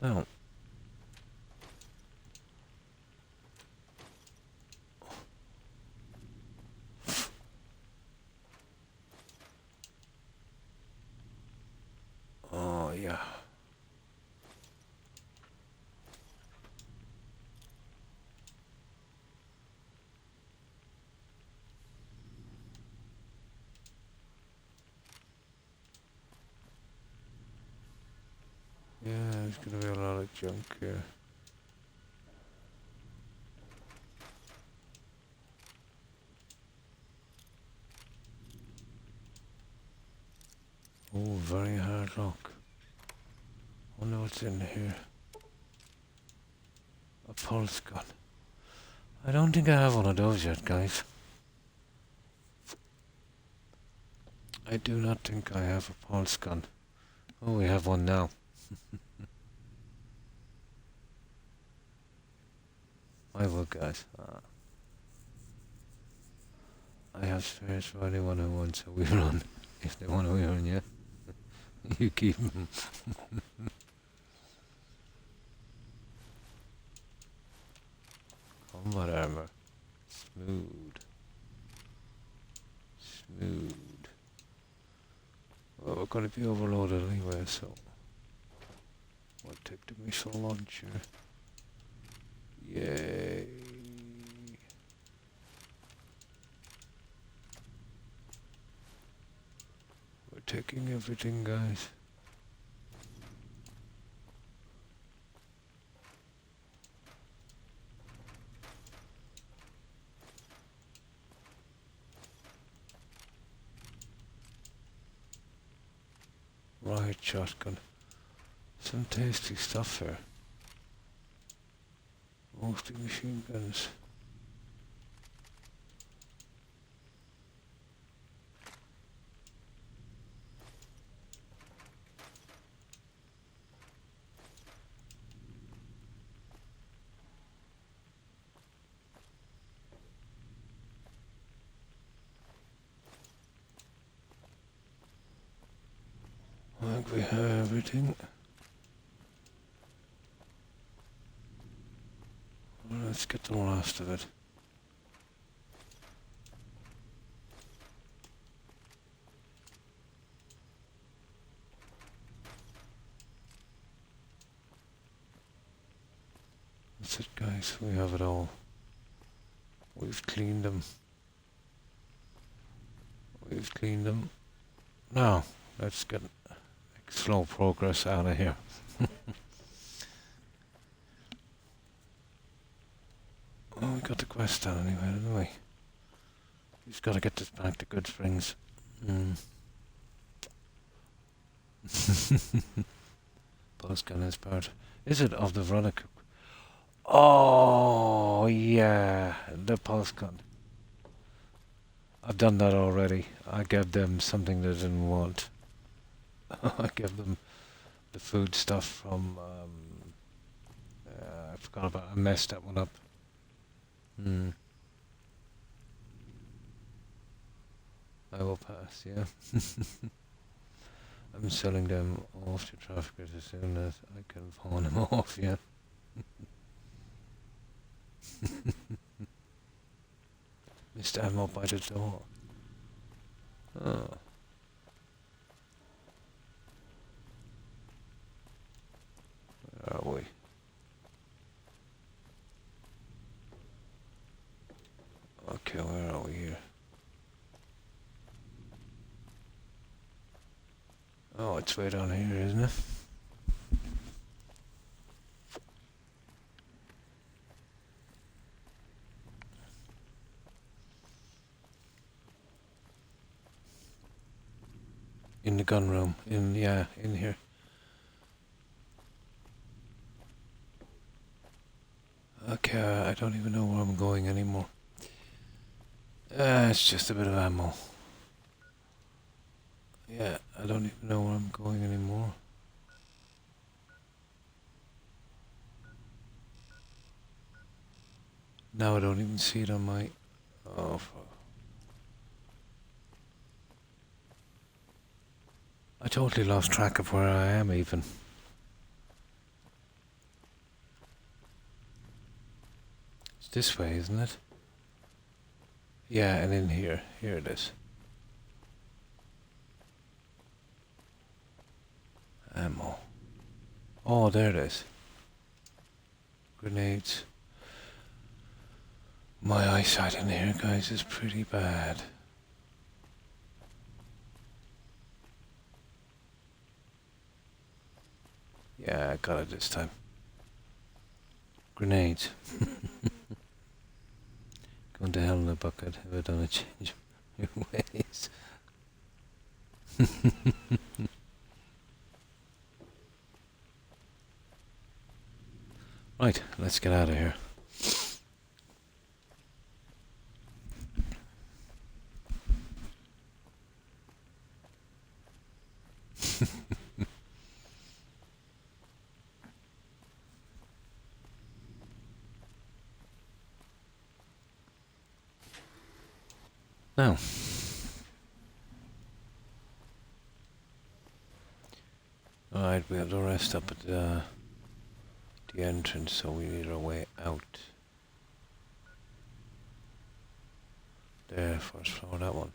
Oh. Oh, yeah. Yeah, there's gonna be a lot of junk here. Oh, very hard lock. Wonder what's in here. A pulse gun. I don't think I have one of those yet, guys. I do not think I have a pulse gun. Oh, we have one now. I will, guys. I have spares for anyone who wants a wheel run. If they want a wheel run, yeah. You keep them. Combat armor. Smooth. Well, we're going to be overloaded anyway, so we'll take the missile launcher. Yay. We're taking everything, guys. Right, shotgun. Some tasty stuff here. Mostly machine guns. think we have everything. Well, let's get the last of it. That's it, guys. We have it all. We've cleaned them. We've cleaned them. Now, let's get slow progress out of here. Oh, we got the quest done anyway, didn't we? We've got to get this back to Good Springs. Postgun is part. Is it of the Veronica? Oh, yeah, the postgun. I've done that already. I gave them something they didn't want. I gave them the food stuff from. I forgot about. I messed that one up. I will pass. Yeah. I'm selling them off to traffickers as soon as I can pawn them off. Yeah. Missed ammo by the door. Oh. Where are we? Okay, where are we here? Oh, it's way down here, isn't it? In the gun room. In here. Okay, I don't even know where I'm going anymore. It's just a bit of ammo. Yeah, I don't even know where I'm going anymore. Now I don't even see it on my... Oh, I totally lost track of where I am even. It's this way, isn't it? Yeah, and in here. Here it is. Ammo. Oh, there it is. Grenades. My eyesight in here, guys, is pretty bad. Yeah, I got it this time. Grenades. Going to hell in a bucket. Have I done a change of your ways? Right, let's get out of here. Now, alright, we have to rest up at the entrance, so we need our way out. There, first floor, that one.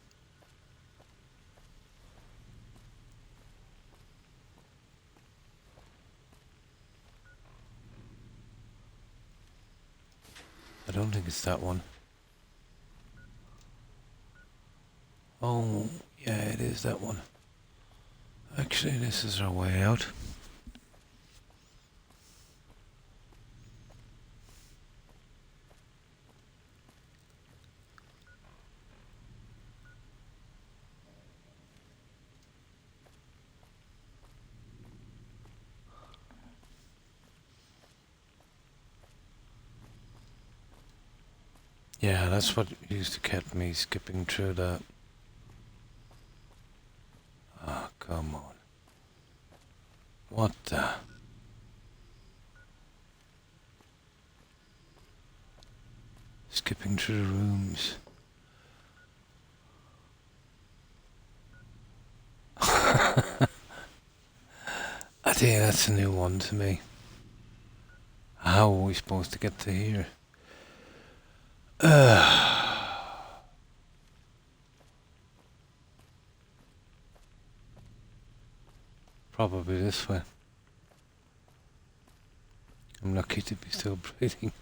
I don't think it's that one. Oh, yeah, it is that one. Actually, this is our way out. Yeah, that's what used to keep me skipping through that. Ah, come on. What the? Skipping through the rooms. See, that's a new one to me. How are we supposed to get to here? Probably this way. I'm lucky to be still breathing.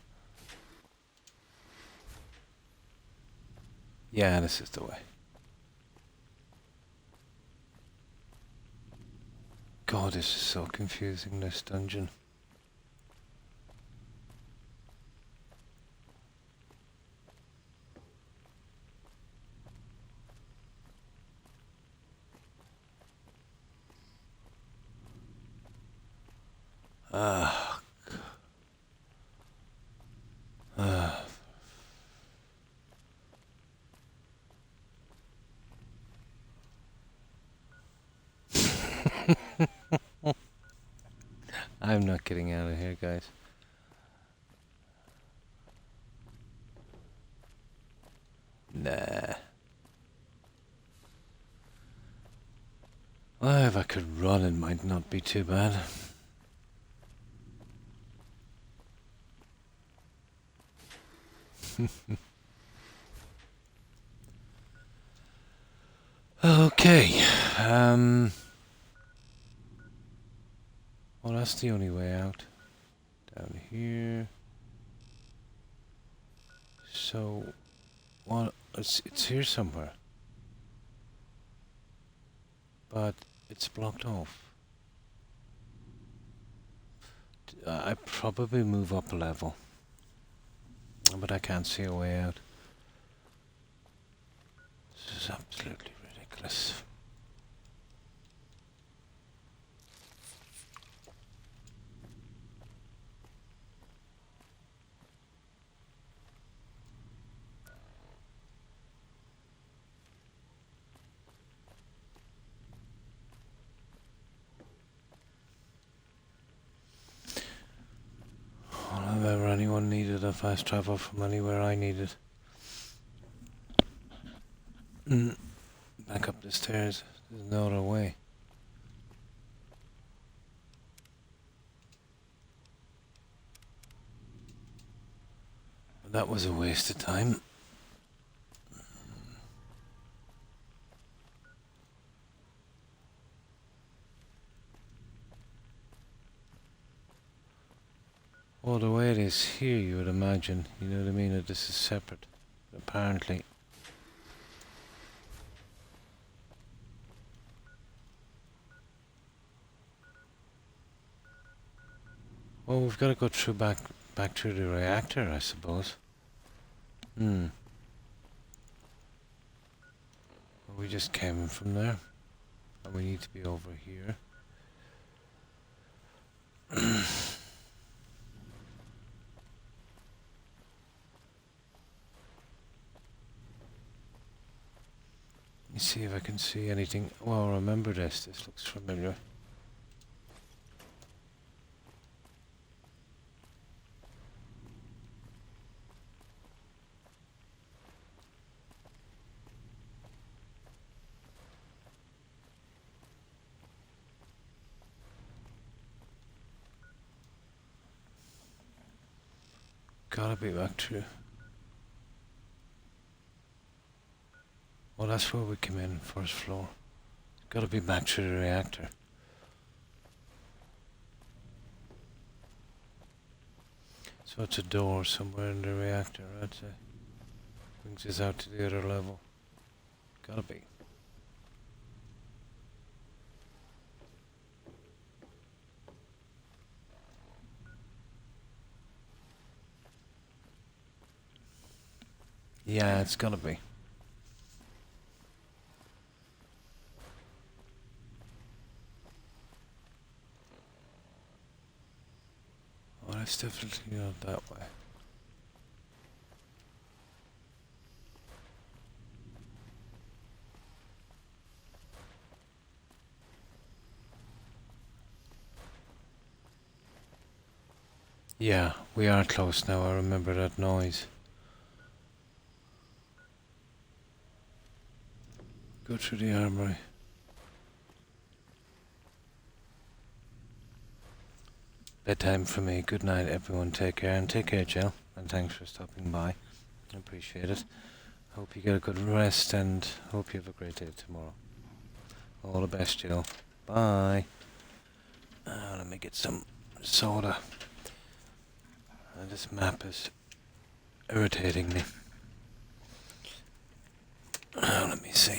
Yeah, this is the way. God, this is so confusing, this dungeon. Ah. Ah. I'm not getting out of here, guys. Nah. Well, if I could run, it might not be too bad. Okay. Well, that's the only way out. Down here. So, well, it's here somewhere. But it's blocked off. I probably move up a level. But I can't see a way out. This is absolutely ridiculous. Well, if ever anyone needed a fast travel from anywhere, I need it. Back up the stairs. There's no other way. But that was a waste of time. Well, the way it is here, you would imagine, you know what I mean, that this is separate. But apparently. Well, we've got to go through back through the reactor, I suppose. Well, we just came in from there. And we need to be over here. Let me see if I can see anything. Well, remember this. This looks familiar. Gotta be back through. Well, that's where we came in, first floor. Gotta be back through the reactor. So it's a door somewhere in the reactor, I'd say. Brings us out to the other level. Gotta be. Yeah, it's gotta be. Well, it's definitely not that way. Yeah, we are close now, I remember that noise. Go through the armory. Bedtime for me. Good night, everyone. Take care, and take care, Jill. And thanks for stopping by. I appreciate it. Hope you get a good rest, and hope you have a great day tomorrow. All the best, Jill. Bye. Let me get some soda. This map is irritating me. Let me see.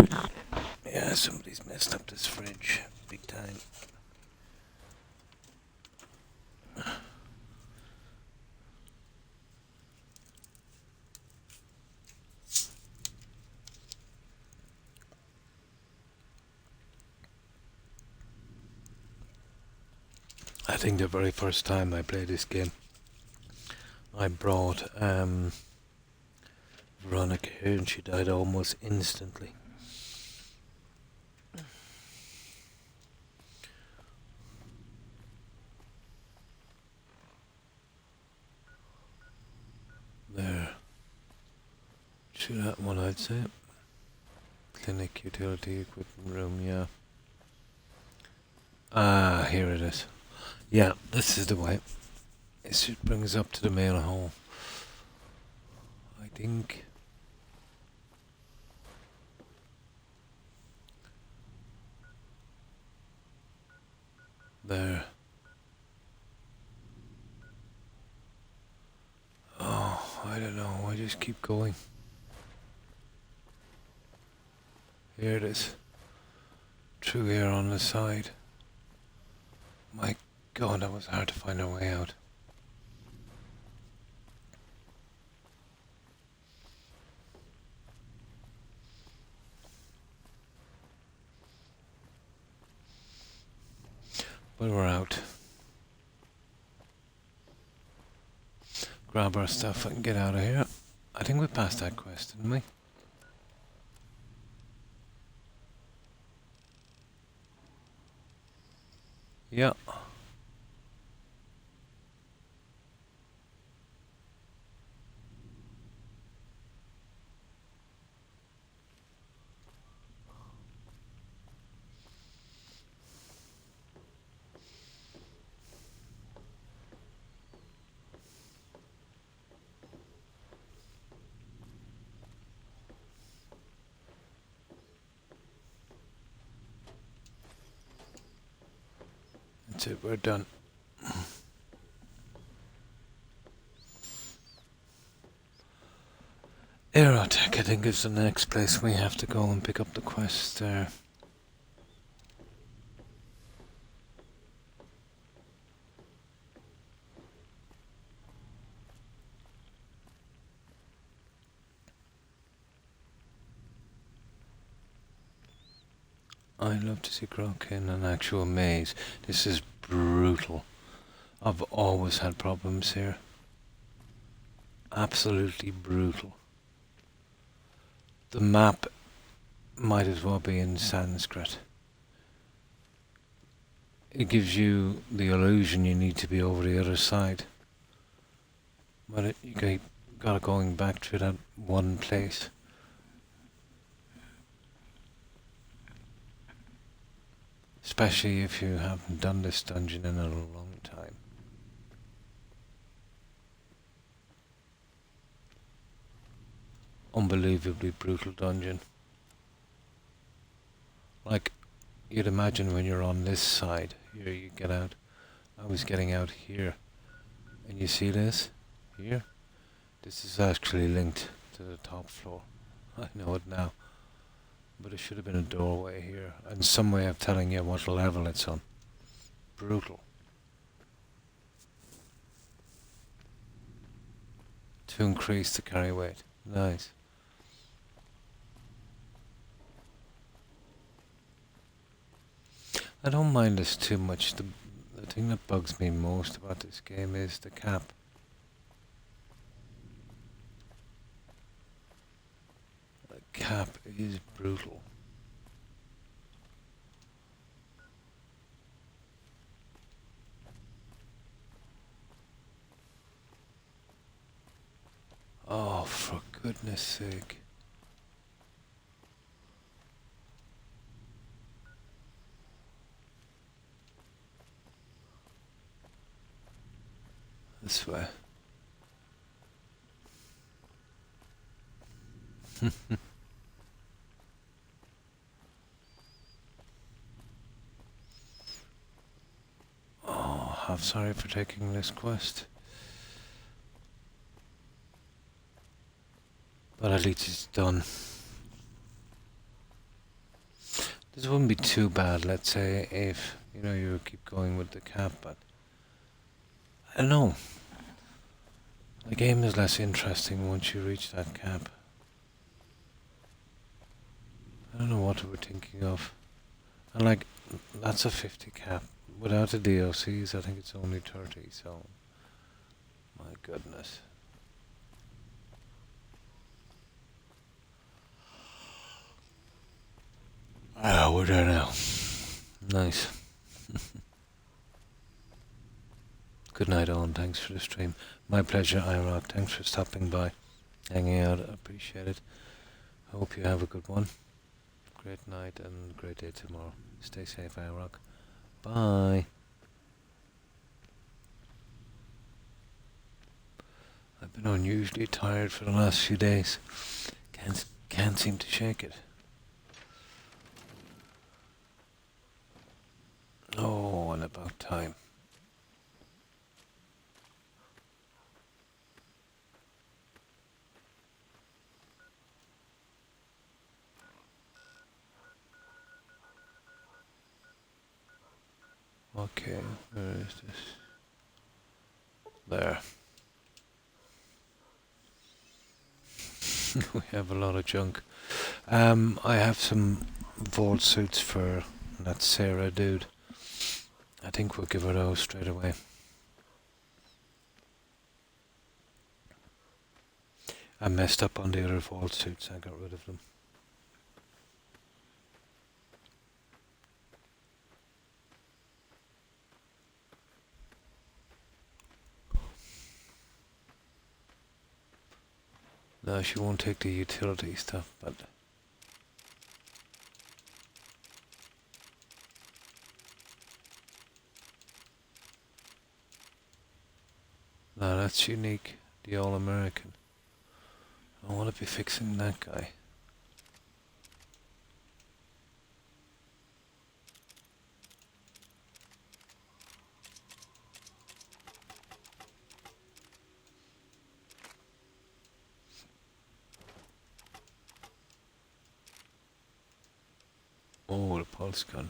Yeah, somebody's messed up this fridge big time. I think the very first time I played this game, I brought Veronica here and she died almost instantly. There. To that one, I'd say. Clinic, utility, equipment room, yeah. Ah, here it is. Yeah, this is the way. This brings up to the main hall. I think. There. Oh, I don't know. I just keep going. Here it is. Through here on the side. My God, that was hard to find a way out. But we're out. Grab our stuff and get out of here. I think we passed that quest, didn't we? Yeah. That's it, we're done. Aerotech, I think, is the next place we have to go and pick up the quest there. I'd love to see Croc in an actual maze. This is brutal. I've always had problems here. Absolutely brutal. The map might as well be in Sanskrit. It gives you the illusion you need to be over the other side. But you gotta going back to that one place. Especially if you haven't done this dungeon in a long time. Unbelievably brutal dungeon. Like, you'd imagine when you're on this side, here you get out. I was getting out here. And you see this? Here? This is actually linked to the top floor. I know it now. But it should have been a doorway here. And some way of telling you what level it's on. Brutal. To increase the carry weight. Nice. I don't mind this too much. The thing that bugs me most about this game is the cap. The cap is brutal. Oh, for goodness sake. This way. Oh, I'm sorry for taking this quest. But at least it's done. This wouldn't be too bad, let's say, if, you know, you keep going with the cap, but I don't know. The game is less interesting once you reach that cap. I don't know what we're thinking of. And like, that's a 50 cap. Without the DLCs, I think it's only 30, so... My goodness. Ah, we're there now. Nice. Good night, Owen. Thanks for the stream. My pleasure, iRock. Thanks for stopping by, hanging out. I appreciate it. I hope you have a good one. Great night and great day tomorrow. Stay safe, iRock. Bye. I've been unusually tired for the last few days. Can't seem to shake it. Oh, and about time. Okay, where is this? There. We have a lot of junk. I have some vault suits for that Sarah dude. I think we'll give her those straight away. I messed up on the other vault suits, I got rid of them. No, she won't take the utility stuff, but... No, that's unique. The All-American. I want to be fixing that guy. Oh, the pulse gun.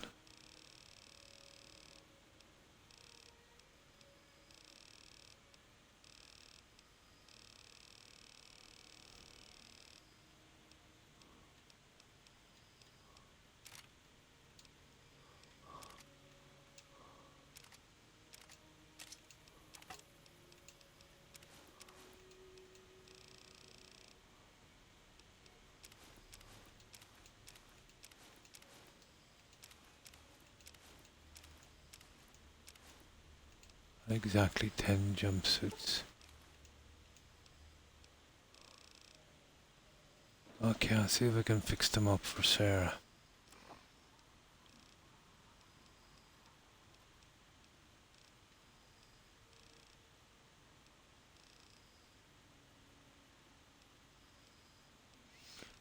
Exactly 10 jumpsuits. Okay, I'll see if I can fix them up for Sarah.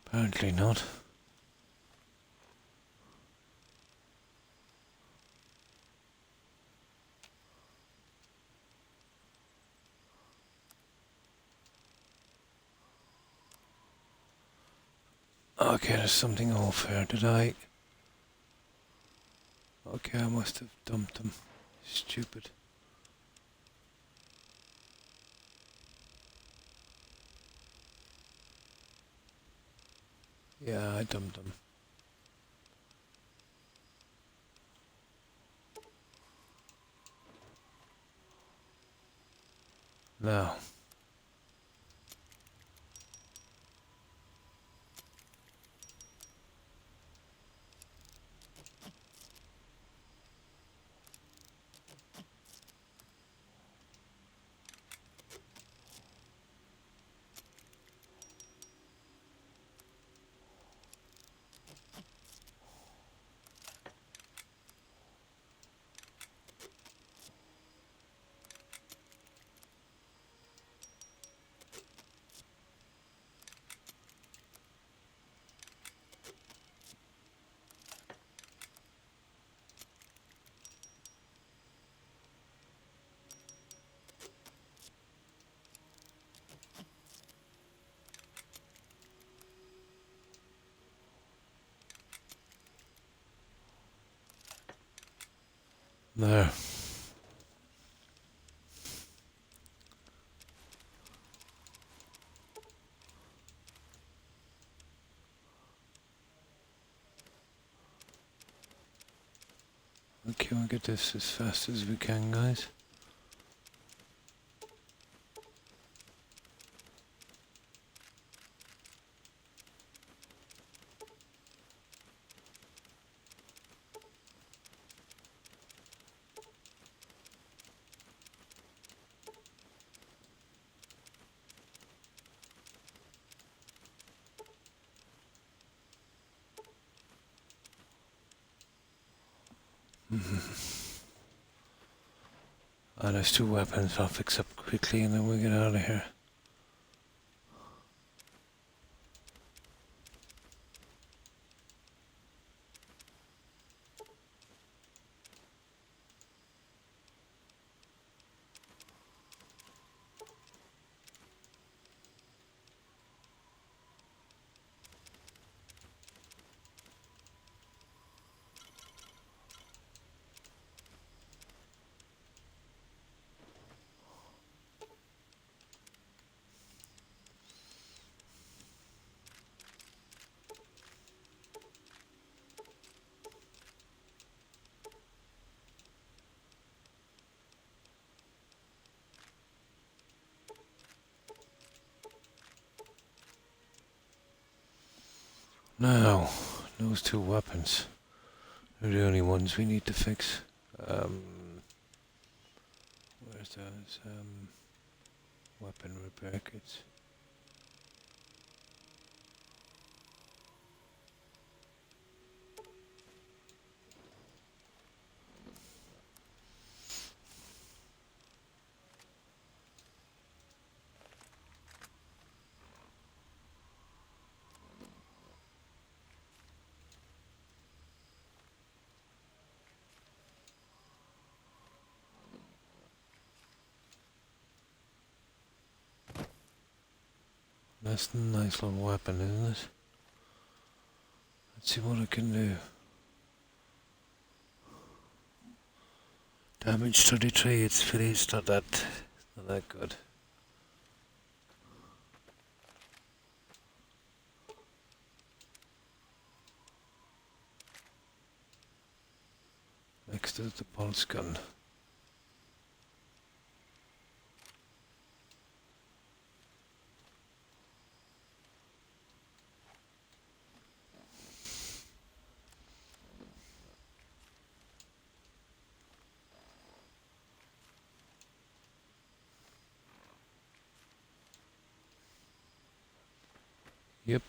Apparently not. Okay, there's something off here. Did I? Okay, I must have dumped them. Stupid. Yeah, I dumped them. Now. There. Okay, we'll get this as fast as we can, guys. There's 2 weapons I'll fix up quickly and then we'll get out of here. Now, those 2 weapons are the only ones we need to fix. Where's those weapon repair kits? That's a nice little weapon, isn't it? Let's see what it can do. Damage 33, it's not that good. Next is the pulse gun. Yep.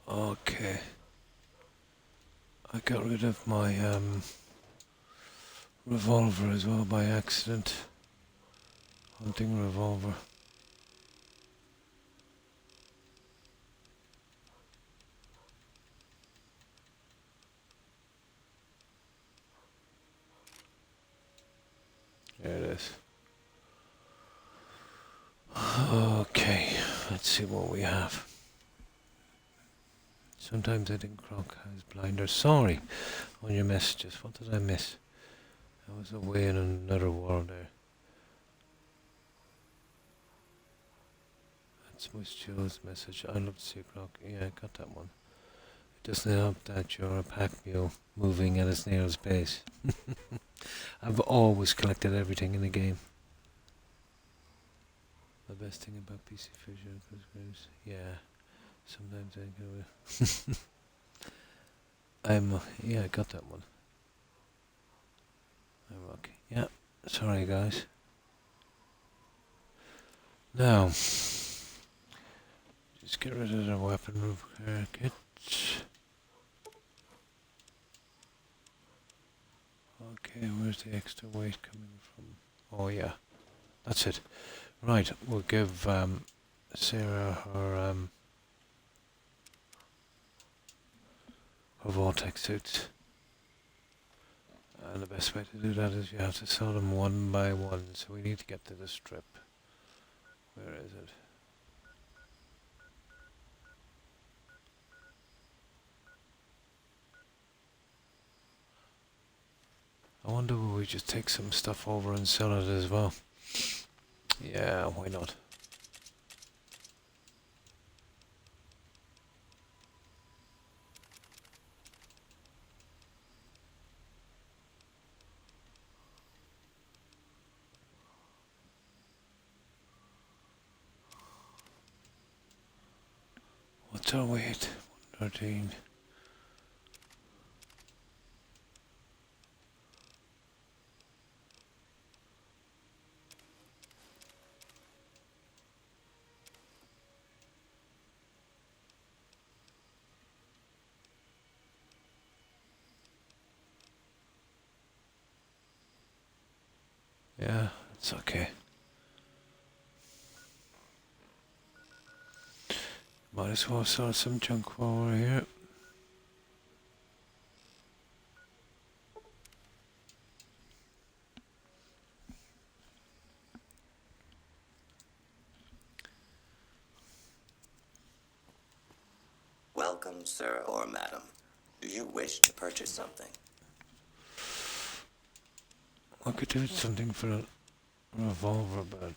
Okay. I got rid of my revolver as well by accident. Hunting revolver. There it is. Okay, let's see what we have. Sometimes I think Croc has blinders. Sorry on your messages. What did I miss? I was away in another world there. That's Miss Joe's message. I'd love to see Croc. Yeah, I got that one. It doesn't help that you're a pack mule moving at a snail's pace. I've always collected everything in the game. The best thing about PC Fisher is, yeah, sometimes I go. Yeah, I got that one. I'm okay. Yeah, sorry guys. Now, just get rid of the weapon repair kits. Okay, where's the extra weight coming from? Oh yeah, that's it. Right, we'll give Sarah her vortex suits. And the best way to do that is you have to sell them one by one, so we need to get to the strip. Where is it? I wonder will we just take some stuff over and sell it as well? Yeah, why not? What's our weight? 113. Yeah, it's okay. Might as well sell some junk while we're here. Welcome, sir or madam. Do you wish to purchase something? I could do something for a revolver, but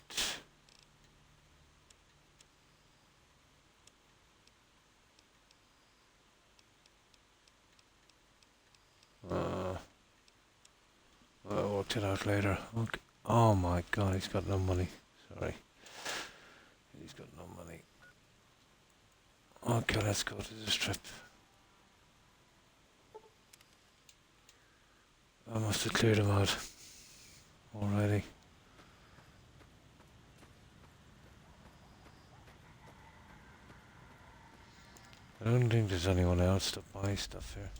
I'll work it out later. Okay. Oh my god, he's got no money. Sorry. He's got no money. Okay, let's go to the strip. I must have cleared him out already. I don't think there's anyone else to buy stuff here.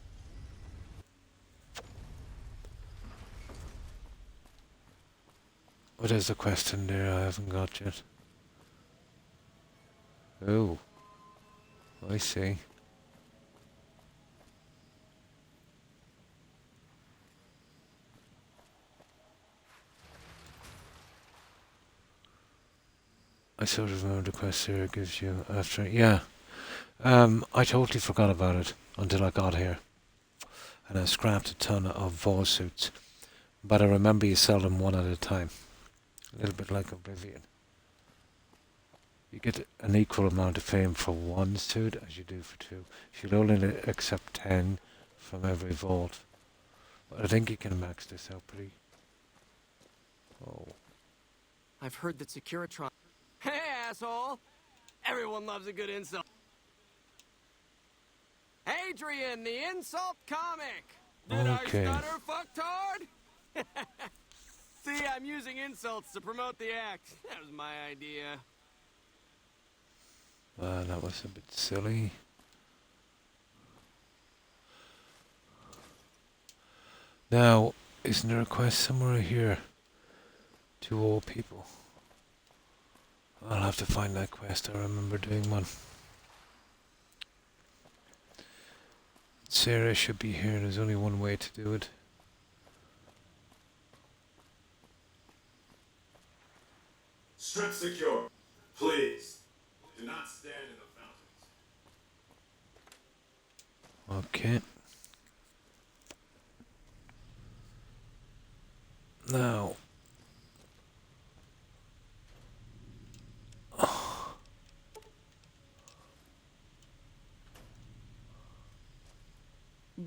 What is the quest in there I haven't got yet? Oh, I see. I sort of remember the quest here gives you after. Yeah. I totally forgot about it until I got here. And I scrapped a ton of Vol suits. But I remember you sell them one at a time. A little bit like Oblivion. You get an equal amount of fame for one suit as you do for two. You'll only accept 10 from every vault. But I think you can max this out pretty. Oh. I've heard that Securitron... Hey, asshole! Everyone loves a good insult. Adrian, the insult comic! Did Okay. I stutter, fucktard? See, I'm using insults to promote the act. That was my idea. That was a bit silly. Now, isn't there a quest somewhere here? 2 old people. I'll have to find that quest. I remember doing one. Sarah should be here. There's only one way to do it. Strip secure. Please. Do not stand in the fountains. Okay. Now.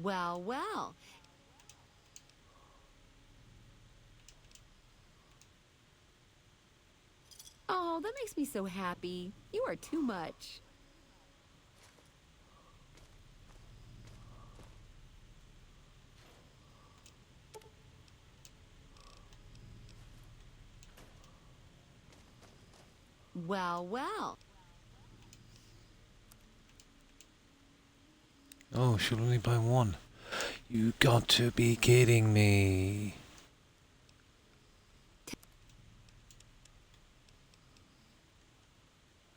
Well, well. Oh, that makes me so happy. You are too much. Well, well. Oh, she'll only buy one. You got to be kidding me.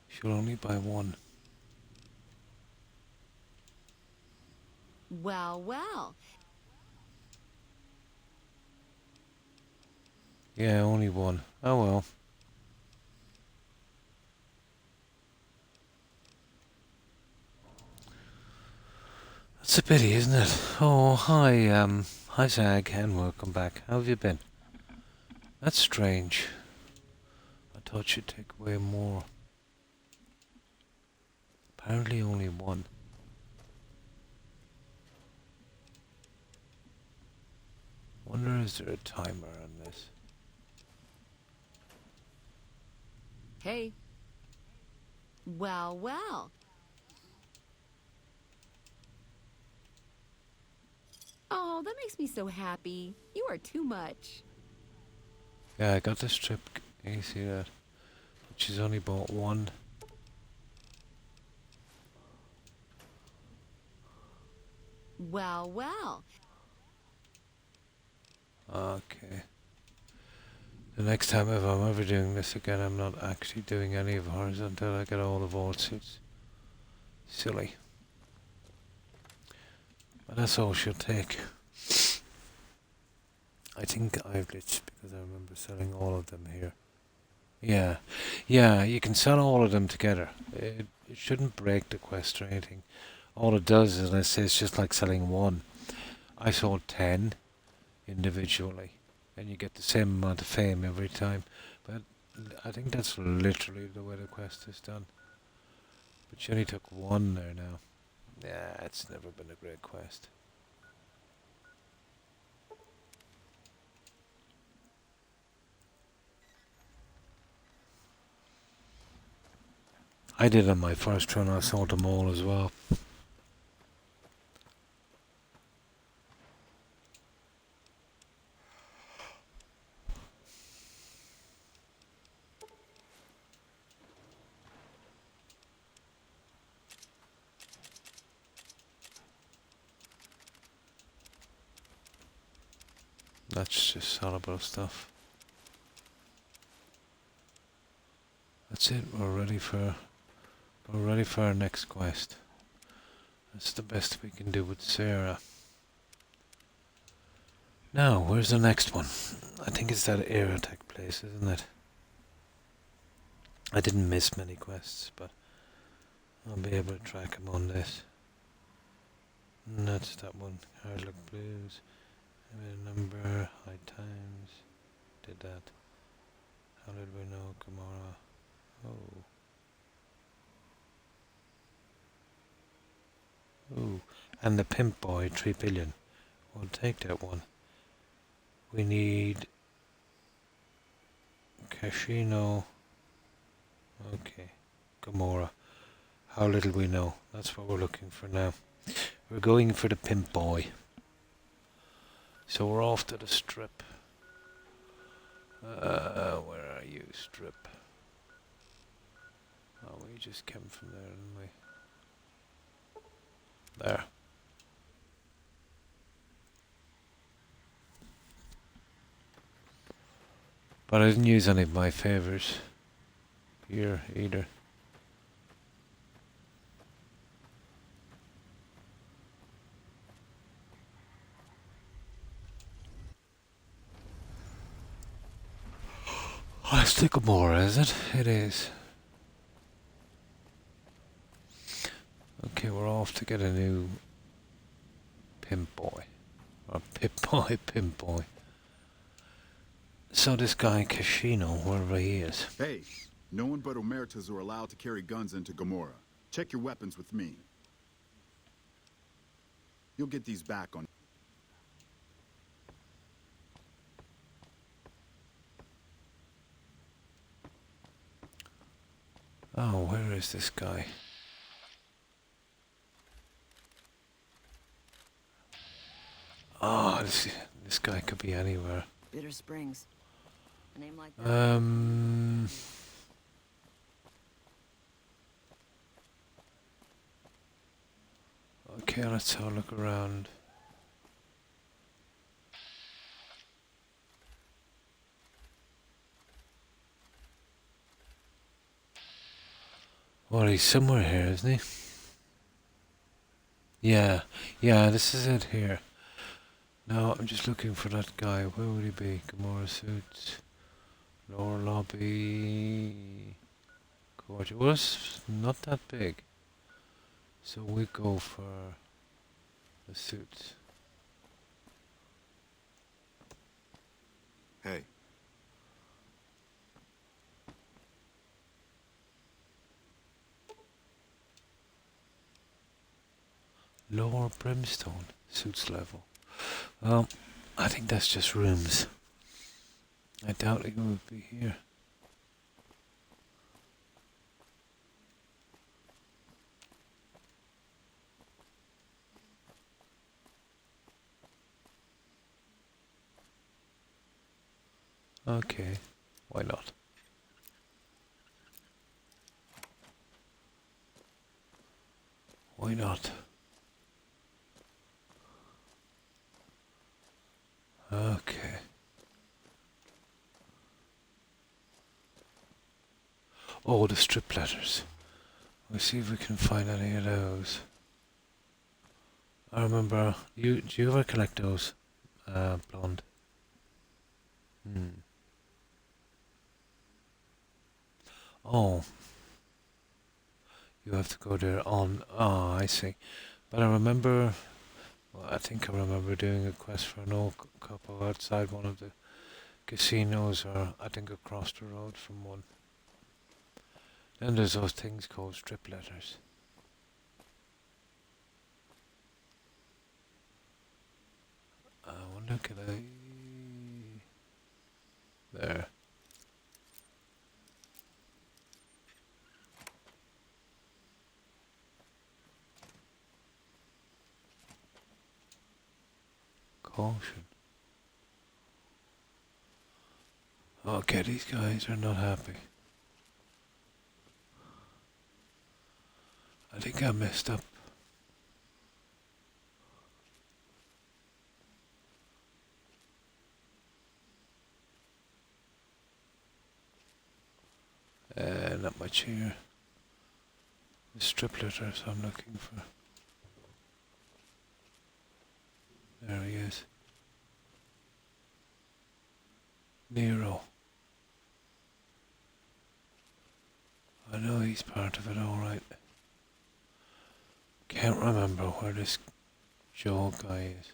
She'll only buy one. Well, well. Yeah, only one. Oh well. That's a pity, isn't it? Oh, hi, Hi Zag, and welcome back. How have you been? That's strange. I thought you'd take away more. Apparently only one. Wonder is there a timer on this? Hey. Well, well. Oh, that makes me so happy. You are too much. Yeah, I got this trip. Can you see that? But she's only bought one. Well, well. Okay. The next time if I'm ever doing this again, I'm not actually doing any of hers until I get all the vault suits. Silly. But that's all she'll take. I think I've glitched because I remember selling all of them here. Yeah. Yeah, you can sell all of them together. It shouldn't break the quest or anything. All it does is, let's say, it's just like selling one. I sold 10 individually, and you get the same amount of fame every time. But I think that's literally the way the quest is done. But she only took one there now. Yeah, it's never been a great quest. I did on my first run, I sold them all as well. That's just sellable stuff. That's it, we're ready for our next quest. That's the best we can do with Sarah. Now, where's the next one? I think it's that Aerotech place, isn't it? I didn't miss many quests, but I'll be able to track them on this. And that's that one. Hard Luck Blues. Number, High Times. Did that. How did we know Gamora? Oh. Ooh. And the Pimp Boy, 3 billion. We'll take that one. We need Casino. Okay. Gamora. How little we know. That's what we're looking for now. We're going for the Pimp Boy. So we're off to the strip. Where are you, strip? Oh, we just came from there, didn't we? There. But I didn't use any of my favors here either. Oh, it's Sycamore, is it? It is. Okay, we're off to get a new Pimp Boy. Or Pip Boy, Pimp Boy. So this guy, Casino, wherever he is. Hey, no one but Omertas are allowed to carry guns into Gamora. Check your weapons with me. You'll get these back on... Oh, where is this guy? Oh, this guy could be anywhere. Bitter Springs. A name like that. Okay, let's have a look around. Well, he's somewhere here, isn't he? Yeah, this is it here. Now, I'm just looking for that guy. Where would he be? Gamora suits. Lower lobby. Court. Well, it's not that big. So we go for the suits. Hey, Lower brimstone suits level. Well, I think that's just rooms. I doubt it would be here. Okay, why not? Why not? Okay. Oh, the strip letters. Let's see if we can find any of those. I remember, do you ever collect those, blonde? Oh, you have to go there on, I see. But I remember, well, I think I remember doing a quest for an old couple outside one of the casinos, or I think across the road from one. Then there's those things called strip letters. I wonder, can I... There. Caution. Okay, these guys are not happy. I think I messed up. Not much here. The strip letters I'm looking for. There he is. Nero. I know he's part of it, alright. Can't remember where this Joe guy is.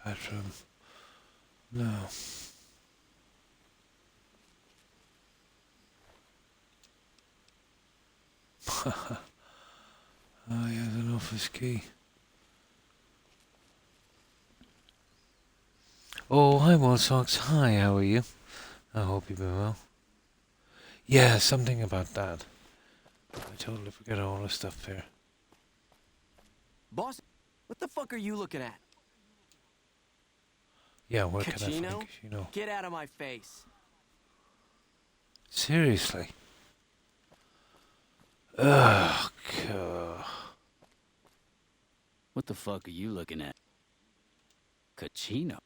Bathroom. No. Oh, he has an office key. Oh, hi, Socks. Hi, how are you? I hope you've been well. Yeah, something about that. I totally forget all the stuff here. Boss, what the fuck are you looking at? Yeah, where can I Cachino? find Cachino? Get out of my face. Seriously? Ugh, God. What the fuck are you looking at? Cachino?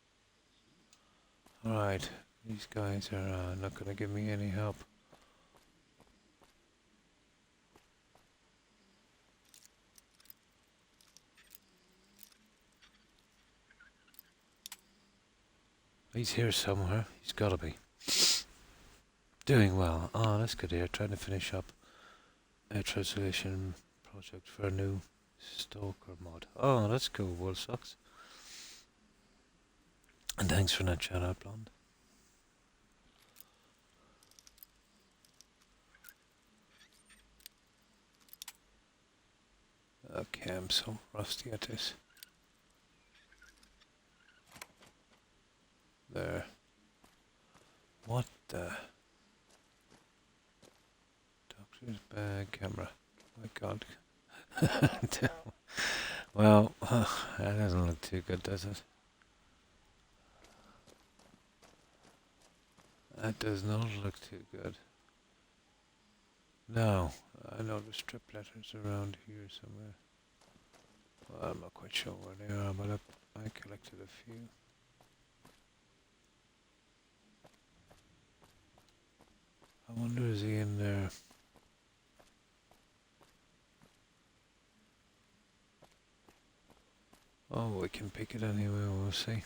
Alright, these guys are not gonna give me any help. He's here somewhere. He's gotta be. Doing well. Oh, that's good here. Trying to finish up a translation project for a new Stalker mod. Oh, that's cool, Wool Socks. And thanks for that shout out, Blonde. Okay, I'm so rusty at this. There. What the? Doctor's bag camera. My God. Well, that doesn't look too good, does it? That does not look too good. No, I know the strip letters around here somewhere. Well, I'm not quite sure where they are, but I collected a few. I wonder, is he in there? Oh, we can pick it anyway, we'll see.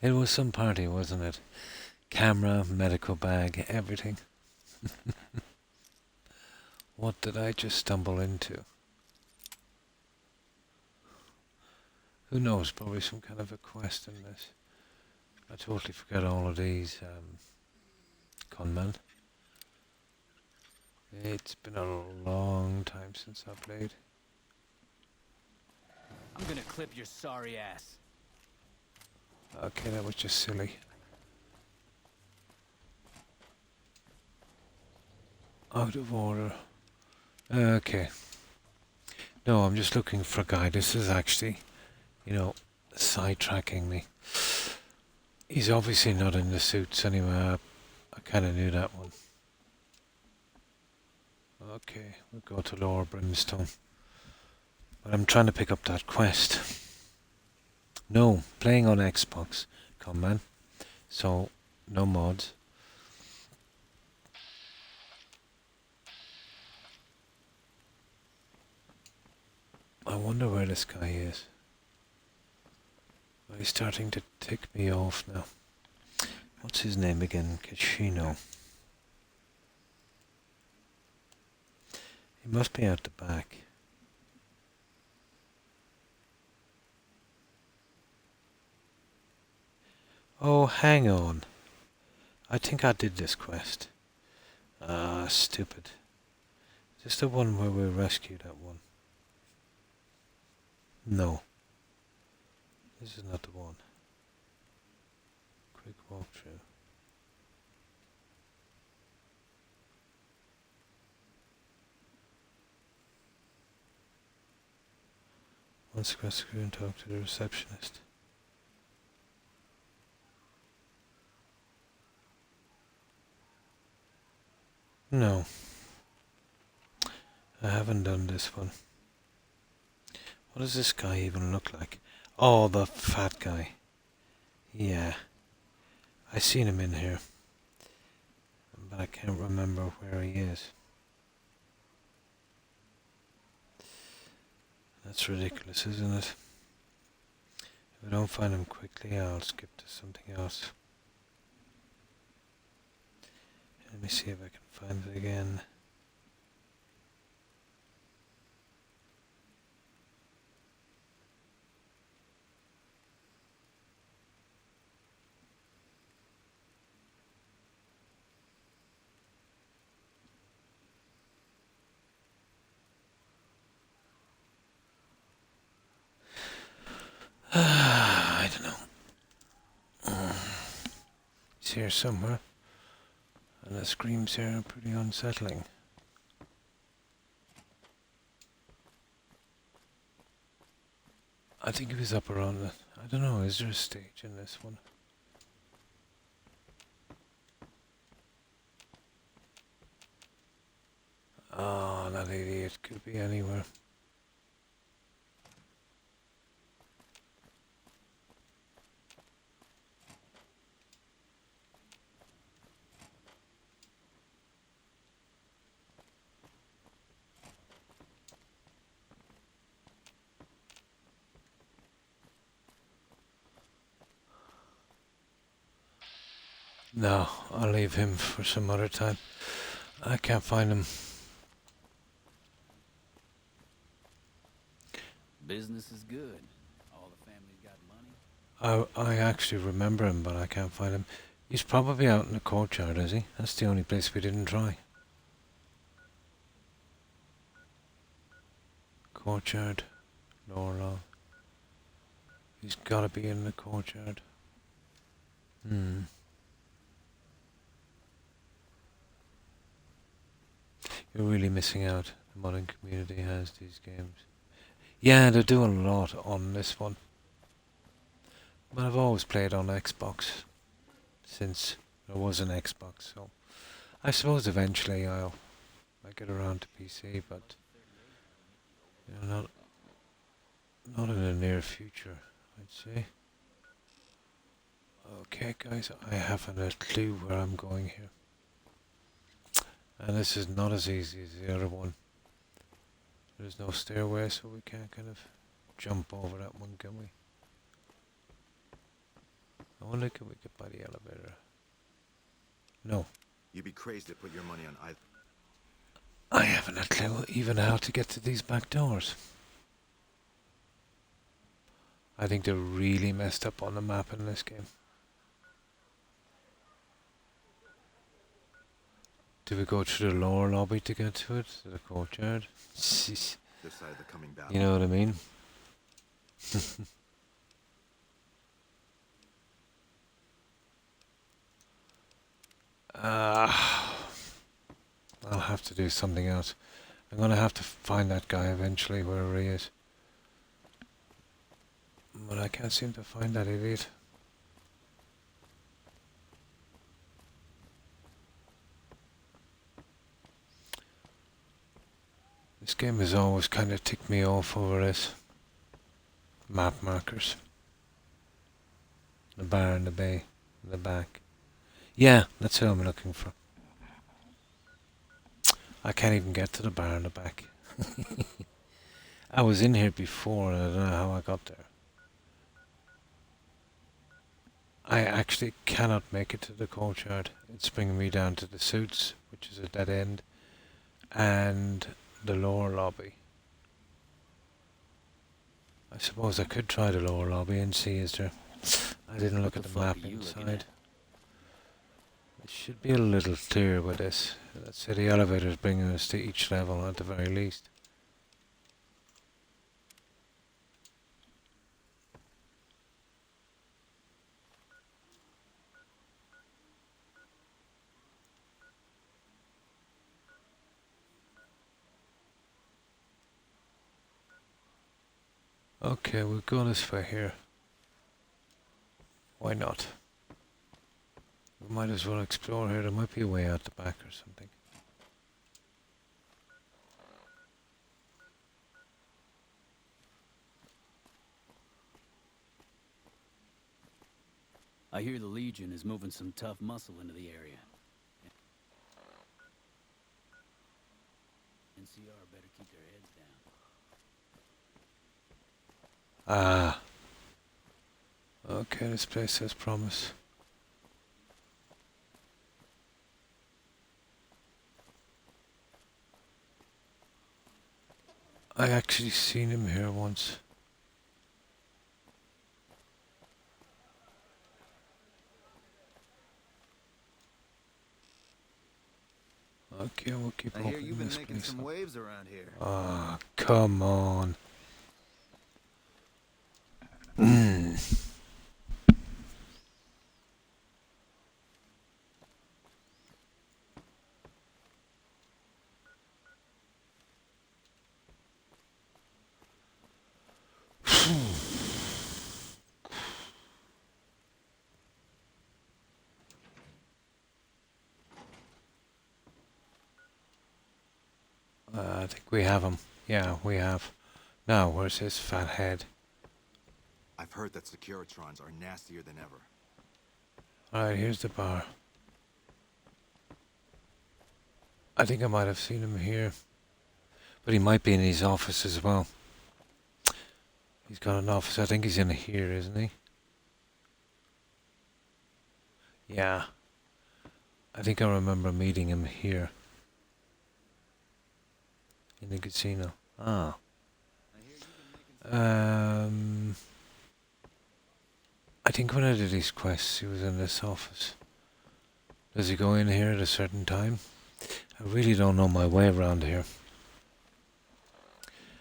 It was some party, wasn't it? Camera, medical bag, everything. What did I just stumble into? Who knows? Probably some kind of a quest in this. I totally forget all of these, conman. It's been a long time since I played. I'm gonna clip your sorry ass. Okay, that was just silly. Out of order. Okay. No, I'm just looking for a guy. This is actually, you know, sidetracking me. He's obviously not in the suits anyway. I kind of knew that one. Okay, we'll go to Lower Brimstone. But I'm trying to pick up that quest. No, playing on Xbox. Come man. So, no mods. I wonder where this guy is. He's starting to tick me off now. What's his name again? Kachino. He must be out the back. Oh, hang on. I think I did this quest. Ah, stupid. Is this the one where we rescued that one? No. This is not the one. Quick walkthrough. Once quest through and talk to the receptionist. No. I haven't done this one. What does this guy even look like? Oh, the fat guy. Yeah. I seen him in here. But I can't remember where he is. That's ridiculous, isn't it? If I don't find him quickly, I'll skip to something else. Let me see if I can find it again. I don't know. He's here somewhere. And the screams here are pretty unsettling. I think he was up around the... I don't know, is there a stage in this one? Oh, that idiot could be anywhere. No, I'll leave him for some other time. I can't find him. Business is good. All the family's got money. I actually remember him, but I can't find him. He's probably out in the courtyard, is he? That's the only place we didn't try. Courtyard. Lower lawn. He's gotta be in the courtyard. You're really missing out. The modern community has these games. Yeah, they're doing a lot on this one. But I've always played on Xbox since there was an Xbox, so I suppose eventually I'll get around to PC, but you know, not in the near future, I'd say. Okay, guys, I haven't a clue where I'm going here. And this is not as easy as the other one. There's no stairway, so we can't kind of jump over that one, can we? I wonder can we get by the elevator? No. You'd be crazy to put your money on either. I haven't a clue even how to get to these back doors. I think they're really messed up on the map in this game. Do we go through the lower lobby to get to it? To the courtyard? This side of the coming battle. You know what I mean? I'll have to do something else. I'm gonna have to find that guy eventually, wherever he is. But I can't seem to find that idiot. This game has always kind of ticked me off over this. Map markers. The bar in the bay, in the back. Yeah, that's what I'm looking for. I can't even get to the bar in the back. I was in here before and I don't know how I got there. I actually cannot make it to the courtyard. It's bringing me down to the suits, which is a dead end, and the lower lobby. I suppose I could try the lower lobby and see is there... I didn't look at the map inside. It should be a little clearer with this. Let's say the elevator is bringing us to each level at the very least. Okay, we'll go this way here. Why not? We might as well explore here. There might be a way out the back or something. I hear the Legion is moving some tough muscle into the area. NCR better keep their heads down. Ah. Okay, this place has promise. I actually seen him here once. Okay, we'll keep I hear opening you've been this making place some up. waves around here. Ah, come on. I think we have him. Yeah, we have. Now, where's his fat head? I've heard that Securitrons are nastier than ever. Alright, here's the bar. I think I might have seen him here. But he might be in his office as well. He's got an office. I think he's in here, isn't he? Yeah. I think I remember meeting him here. In the casino. Ah. I think when I did these quests, he was in this office. Does he go in here at a certain time? I really don't know my way around here.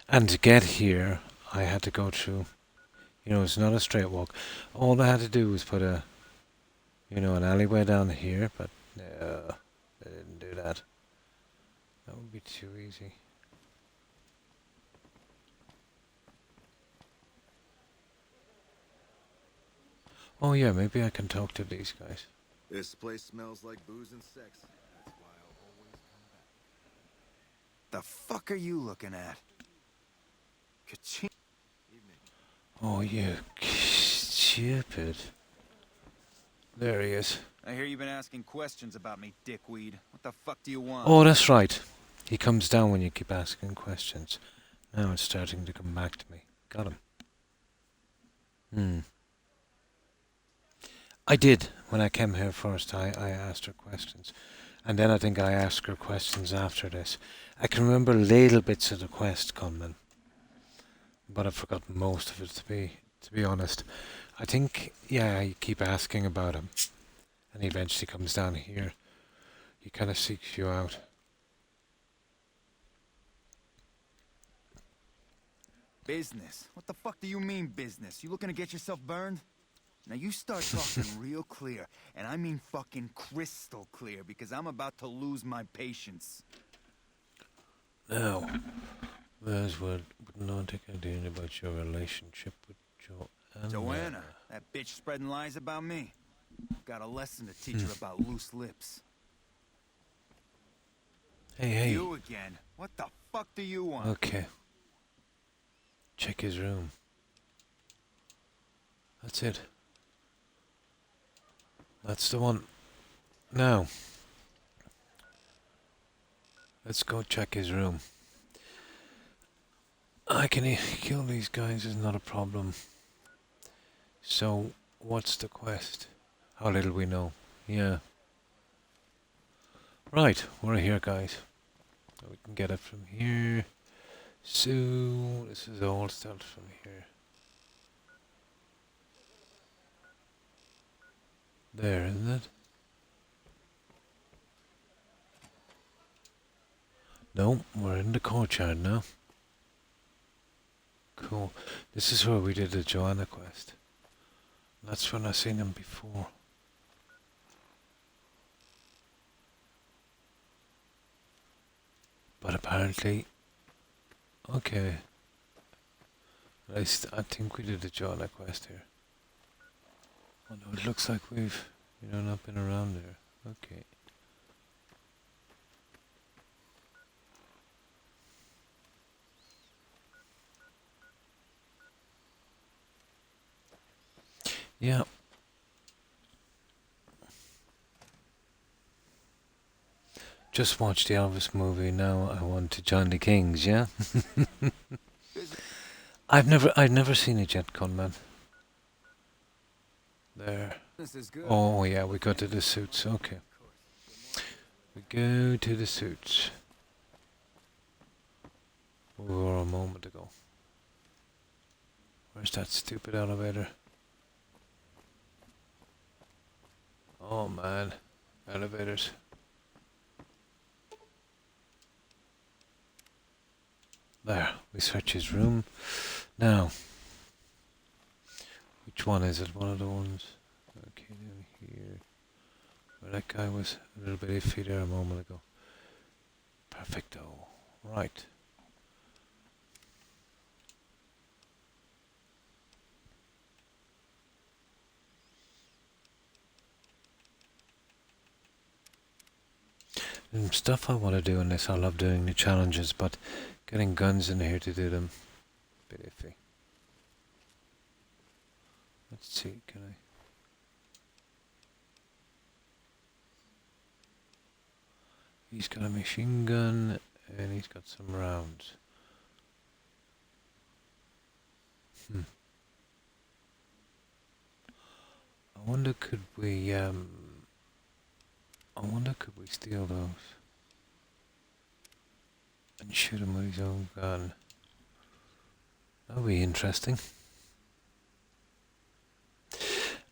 And to get here, I had to go through, you know, it's not a straight walk. All I had to do was put a, you know, an alleyway down here, but no, they didn't do that. That would be too easy. Oh yeah, maybe I can talk to these guys. This place smells like booze and sex. That's why I'll always come back. The fuck are you looking at? Ka-ching. Oh, you stupid. There he is. I hear you've been asking questions about me, dickweed. What the fuck do you want? Oh, that's right. He comes down when you keep asking questions. Now it's starting to come back to me. Got him. I did. When I came here first, I asked her questions. And then I think I asked her questions after this. I can remember little bits of the quest, Conman, but I've forgotten most of it, to be honest. I think, yeah, you keep asking about him, and he eventually comes down here. He kind of seeks you out. Business? What the fuck do you mean business? You looking to get yourself burned? Now you start talking real clear, and I mean fucking crystal clear, because I'm about to lose my patience. Now, there's what would not take idea about your relationship with Joanna. Joanna, that bitch spreading lies about me. Got a lesson to teach her about loose lips. Hey. You again. What the fuck do you want? Okay. Check his room. That's it. That's the one. Now, let's go check his room. I can kill these guys is not a problem. So, what's the quest? How little we know. Yeah. Right, we're here, guys. We can get it from here. So, this is all starts from here. There, isn't it? No, we're in the courtyard now. Cool. This is where we did the Joanna quest. That's when I seen him before. But apparently, okay. I think we did the Joanna quest here. Oh no, it looks like we've, not been around there. Okay. Yeah. Just watched the Elvis movie, now I want to join the Kings, yeah? I've never seen it yet, Conman. There. This is good. Oh yeah, we go to the suits, okay. We go to the suits. We were a moment ago. Where's that stupid elevator? Oh man, elevators. There, we search his room. Now, which one is it? One of the ones. Okay, down here. Where that guy was a little bit iffy there a moment ago. Perfecto. Right. Stuff I want to do in this. I love doing the challenges, but getting guns in here to do them, a bit iffy. Let's see, can I? He's got a machine gun and he's got some rounds. I wonder could we steal those and shoot him with his own gun? That would be interesting.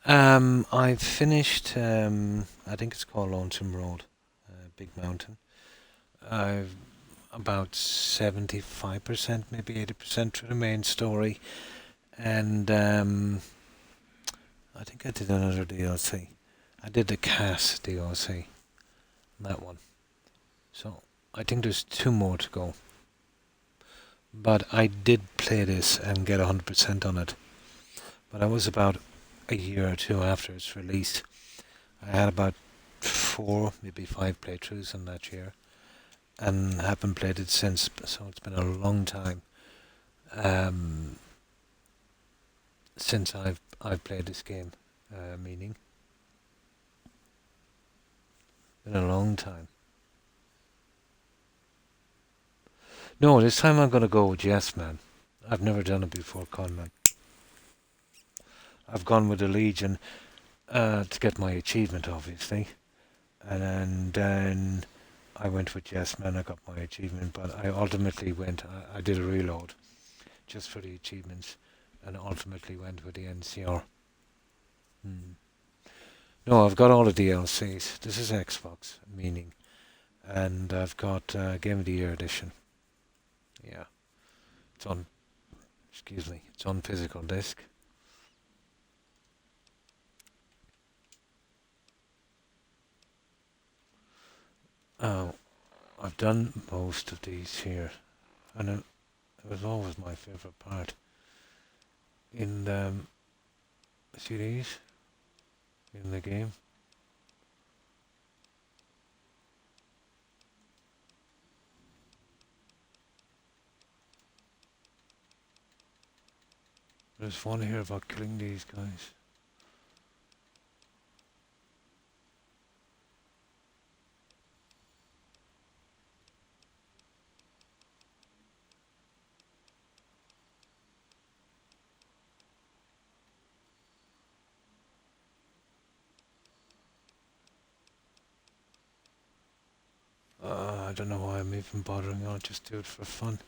I've finished, I think it's called Lonesome Road, Big Mountain. I've about 75%, maybe 80% through the main story. And I think I did another DLC. I did the Cass DLC, that one. So I think there's 2 more to go. But I did play this and get 100% on it. But I was about a year or 2 after its release. I had about 4, maybe 5 playthroughs in that year, and haven't played it since. So it's been a long time since I've played this game. Meaning, been a long time. No, this time I'm gonna go with Yes Man. I've never done it before, Conman. I've gone with the Legion. to get my achievement, obviously. And then I went with Yes Man, I got my achievement, but I ultimately went, I did a reload just for the achievements, and ultimately went with the NCR. No, I've got all the DLCs. This is Xbox, meaning. And I've got Game of the Year edition. Yeah. It's on, excuse me, it's on physical disc. Oh, I've done most of these here, and it was always my favourite part. In see these in the game. There's one here about killing these guys. I don't know why I'm even bothering. I'll just do it for fun.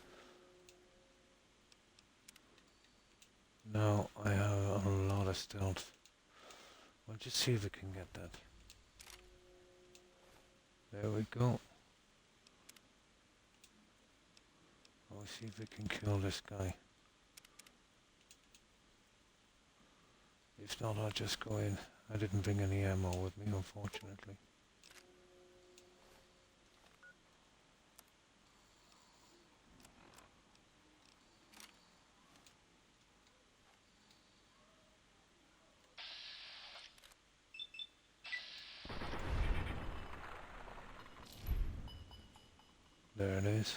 Now I have a lot of stealth. I'll just see if we can get that. There we go. I'll see if we can kill this guy. If not, I'll just go in. I didn't bring any ammo with me, unfortunately. There it is.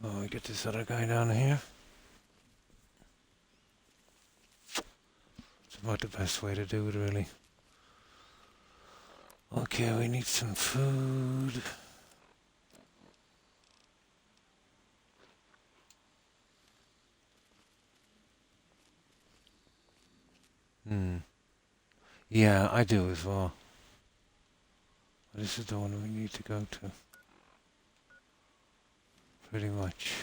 Oh, we get this other guy down here. It's about the best way to do it, really. Okay, we need some food. Yeah, I do as well. This is the one we need to go to. Pretty much.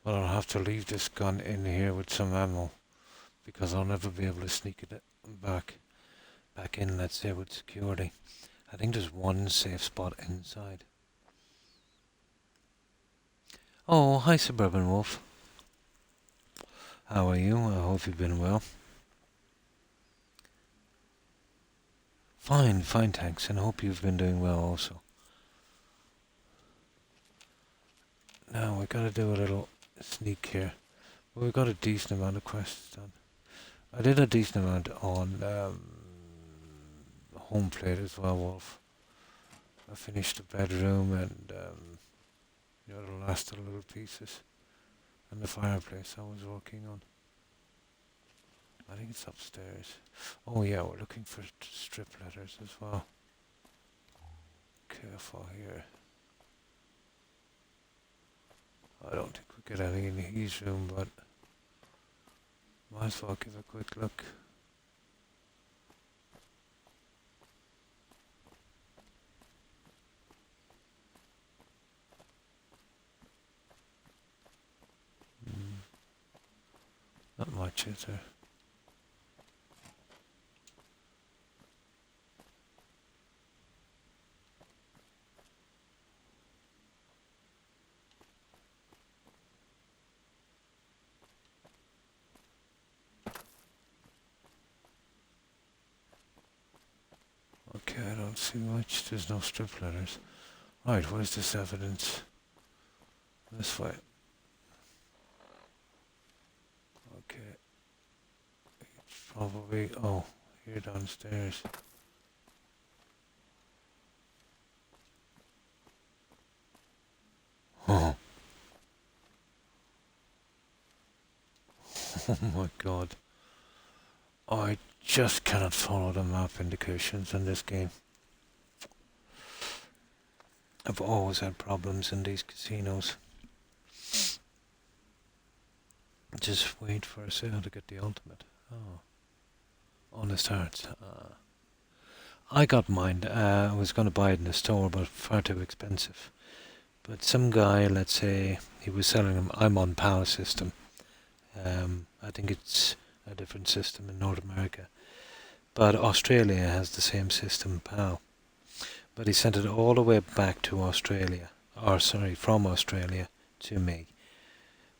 Well, I'll have to leave this gun in here with some ammo, because I'll never be able to sneak it back in, let's say, with security. I think there's one safe spot inside. Oh, hi Suburban Wolf. How are you? I hope you've been well. Fine, thanks, and I hope you've been doing well also. Now we gotta do a little sneak here. But we got a decent amount of quests done. I did a decent amount on home plate as well, Wolf. I finished the bedroom and the last little pieces, and the fireplace I was working on. I think it's upstairs. Oh yeah, we're looking for strip letters as well. Careful here. I don't think we get any in his room, but might as well give a quick look. Not much, is there? Okay, I don't see much. There's no strip letters. Right, where's this evidence? This way. Okay. It's probably... oh, here downstairs. Oh. Oh my god. I just cannot follow the map indications in this game. I've always had problems in these casinos. Just wait for a sale to get the ultimate. Oh. Honest hearts. I got mine. I was going to buy it in the store, but far too expensive. But some guy, let's say, he was selling them. I'm on PAL system. I think it's a different system in North America. But Australia has the same system, PAL. But he sent it all the way back to Australia. Or, sorry, from Australia to me.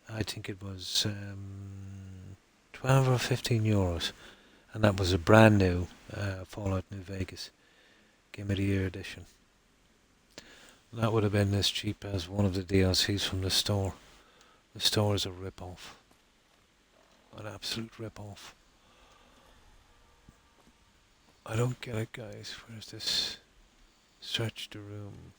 I think it was 12 or 15 euros. And that was a brand new Fallout New Vegas Game of the Year edition. That would have been as cheap as one of the DLCs from the store. The store is a rip-off. An absolute rip-off. I don't get it, guys. Where's this? Search the room.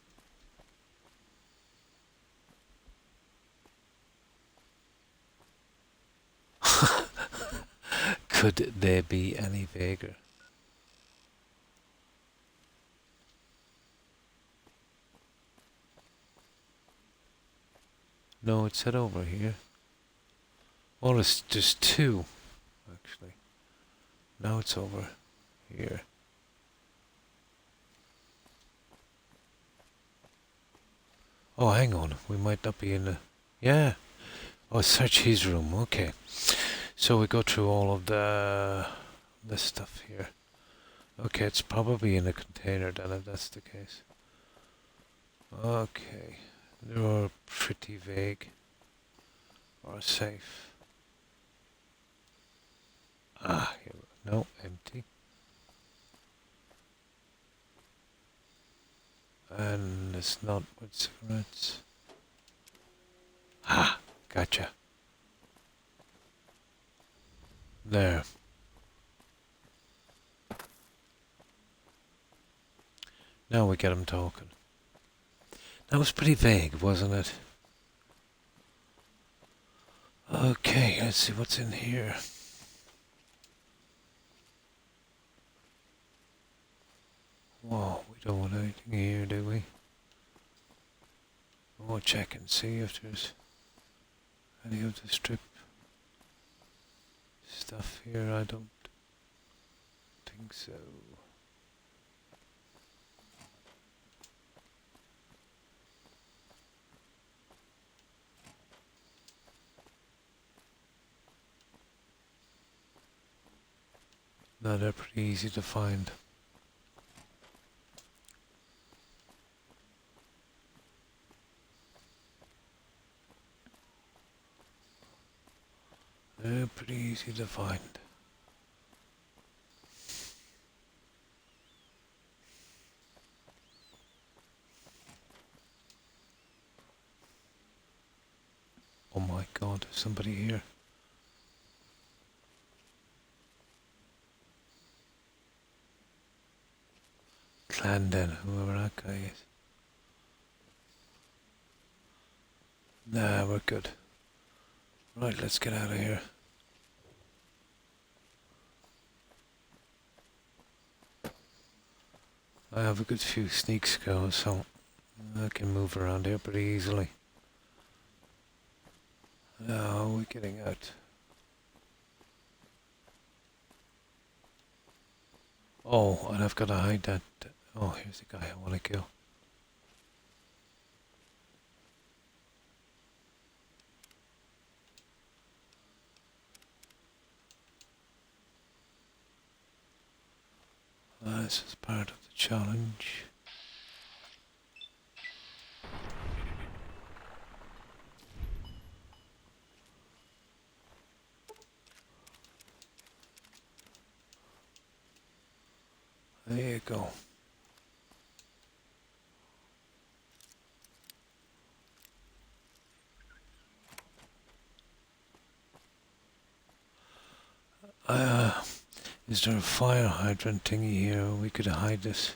Could they be any vaguer? No, it said over here. Well, it's just two, actually. Now it's over here. Oh, hang on. We might not be in the... Yeah. Oh, search his room. Okay. So we go through all of this stuff here. Okay, it's probably in a container then, if that's the case. Okay. They're pretty vague. Or safe. Ah, here we go. No, empty. And it's not with cigarettes. Ah, gotcha. There. Now we get him talking. That was pretty vague, wasn't it? Okay, let's see what's in here. Whoa, we don't want anything here, do we? We'll check and see if there's any of the strip stuff here. I don't think so. No, they're pretty easy to find. They're pretty easy to find. Oh my god, there's somebody here. Clandon, whoever that guy is. Nah, we're good. Right, let's get out of here. I have a good few sneak skills, so I can move around here pretty easily. Now we're getting out. Oh, and I've got to hide that. Oh, here's the guy I want to kill. This is part of the challenge. There you go. Is there a fire hydrant thingy here? We could hide this.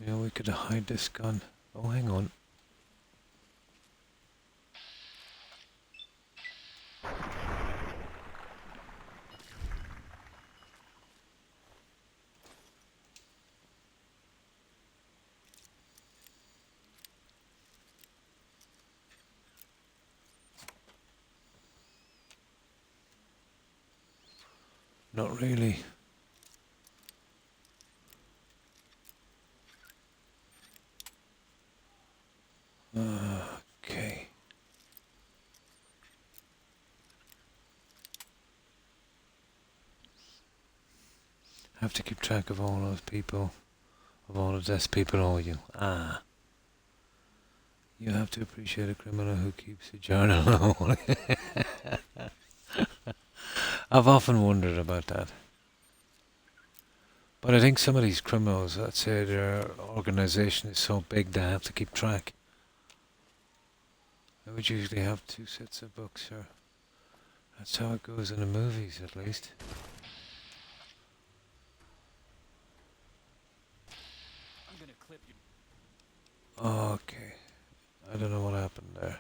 Yeah, we could hide this gun. Oh, hang on. Not really. Okay. Have to keep track of all those people, of all the desk people owe you. Ah. You have to appreciate a criminal who keeps a journal. I've often wondered about that. But I think some of these criminals, let's say their organisation is so big they have to keep track. They would usually have 2 sets of books, or that's how it goes in the movies, at least. I'm gonna clip you. Okay. I don't know what happened there.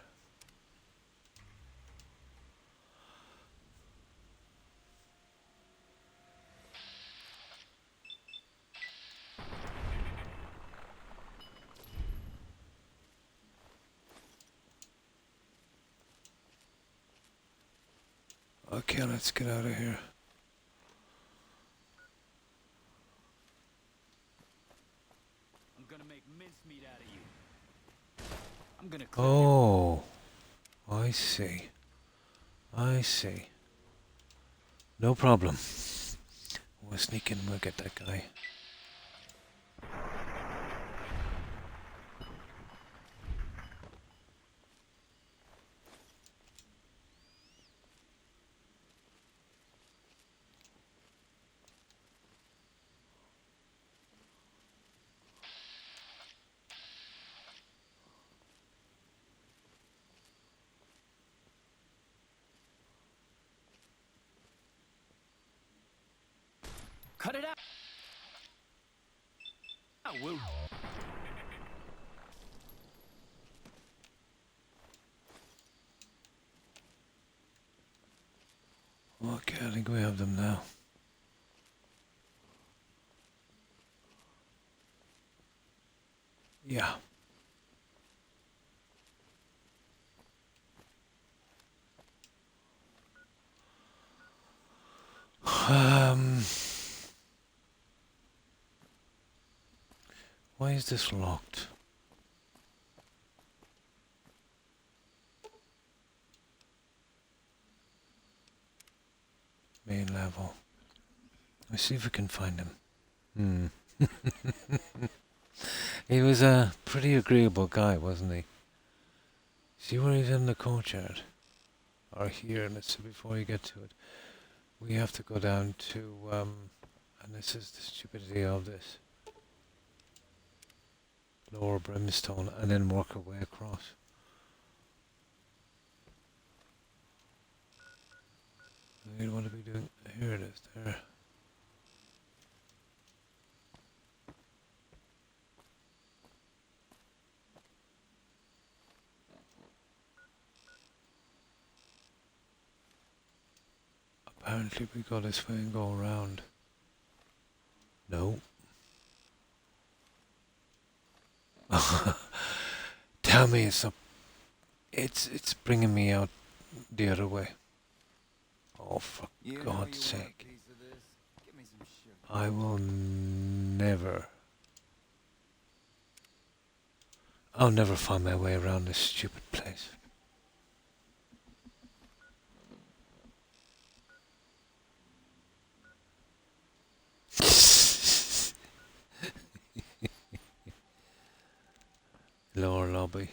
Okay, let's get out of here. I'm gonna make mincemeat out of you. I'm gonna clip you. Oh, I see. I see. No problem. We'll sneak in, we'll get that guy. Cut it out. I will. Okay, I think we have them now. Yeah. Why is this locked? Main level. Let's see if we can find him. He was a pretty agreeable guy, wasn't he? See where he's in the courtyard? Or here, let's see, before you get to it. We have to go down to, and this is the stupidity of this. Lower Brimstone, and then work our way across. We want to be doing, here it is, there. Apparently we go this way and go around. No. Tell me it's up. It's bringing me out the other way. Oh, for God's sake. I will never. I'll never find my way around this stupid place. Lower lobby.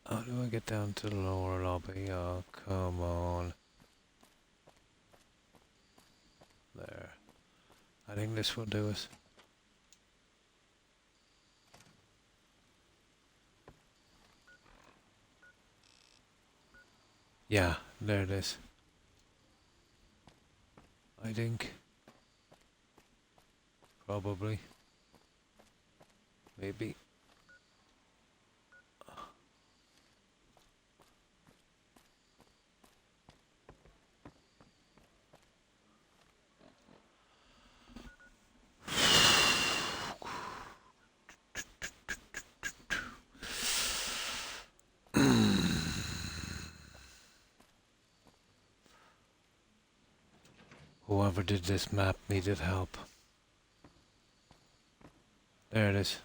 How do I get down to the lower lobby? Oh, come on. There. I think this will do us. Yeah, there it is. I think. Probably. Maybe. Whoever did this map needed help. There it is.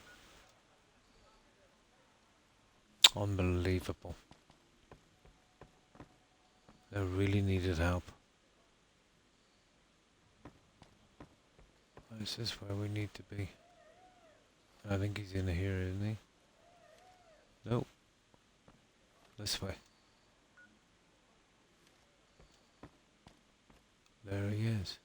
Unbelievable. They really needed help. This is where we need to be. I think he's in here, isn't he? Nope. This way. There he is.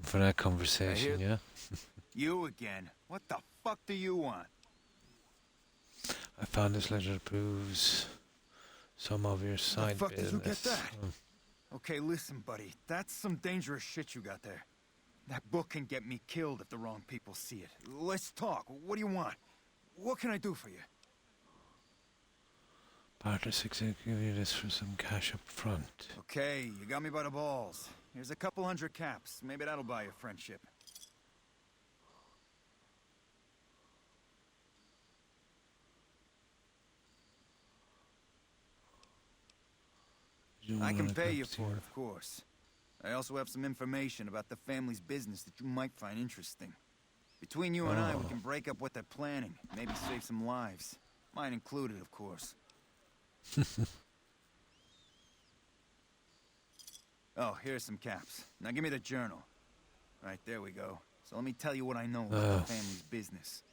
For that conversation, yeah? You again. What the fuck do you want? I found this letter that proves some of your side The fuck business. did you get that? Okay, listen, buddy. That's some dangerous shit you got there. That book can get me killed if the wrong people see it. Let's talk. What do you want? What can I do for you? Partner 6 give you this for some cash up front. Okay, you got me by the balls. Here's a couple hundred caps. Maybe that'll buy you friendship. I can pay you for it, of course. I also have some information about the family's business that you might find interesting. Between you and I, we can break up what they're planning. Maybe save some lives. Mine included, of course. Oh, here's some caps. Now give me the journal. Right, there we go. So let me tell you what I know about the family's business.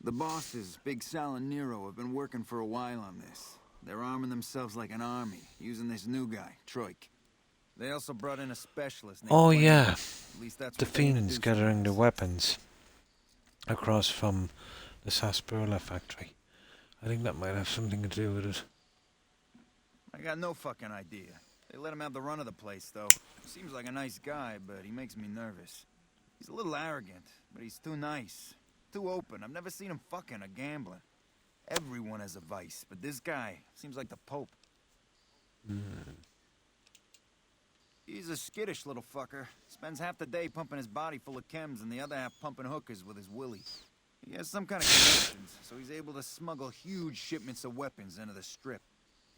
The bosses, Big Sal and Nero, have been working for a while on this. They're arming themselves like an army, using this new guy, Croc. They also brought in a specialist named Quinn. Yeah. At least that's The what they fiends introduced gathering us. the weapons across from the sarsaparilla factory. I think that might have something to do with it. I got no fucking idea. They let him have the run of the place, though. Seems like a nice guy, but he makes me nervous. He's a little arrogant, but he's too nice. Too open. I've never seen him fucking or gambling. Everyone has a vice, but this guy seems like the Pope. He's a skittish little fucker. Spends half the day pumping his body full of chems and the other half pumping hookers with his willy. He has some kind of connections, so he's able to smuggle huge shipments of weapons into the strip.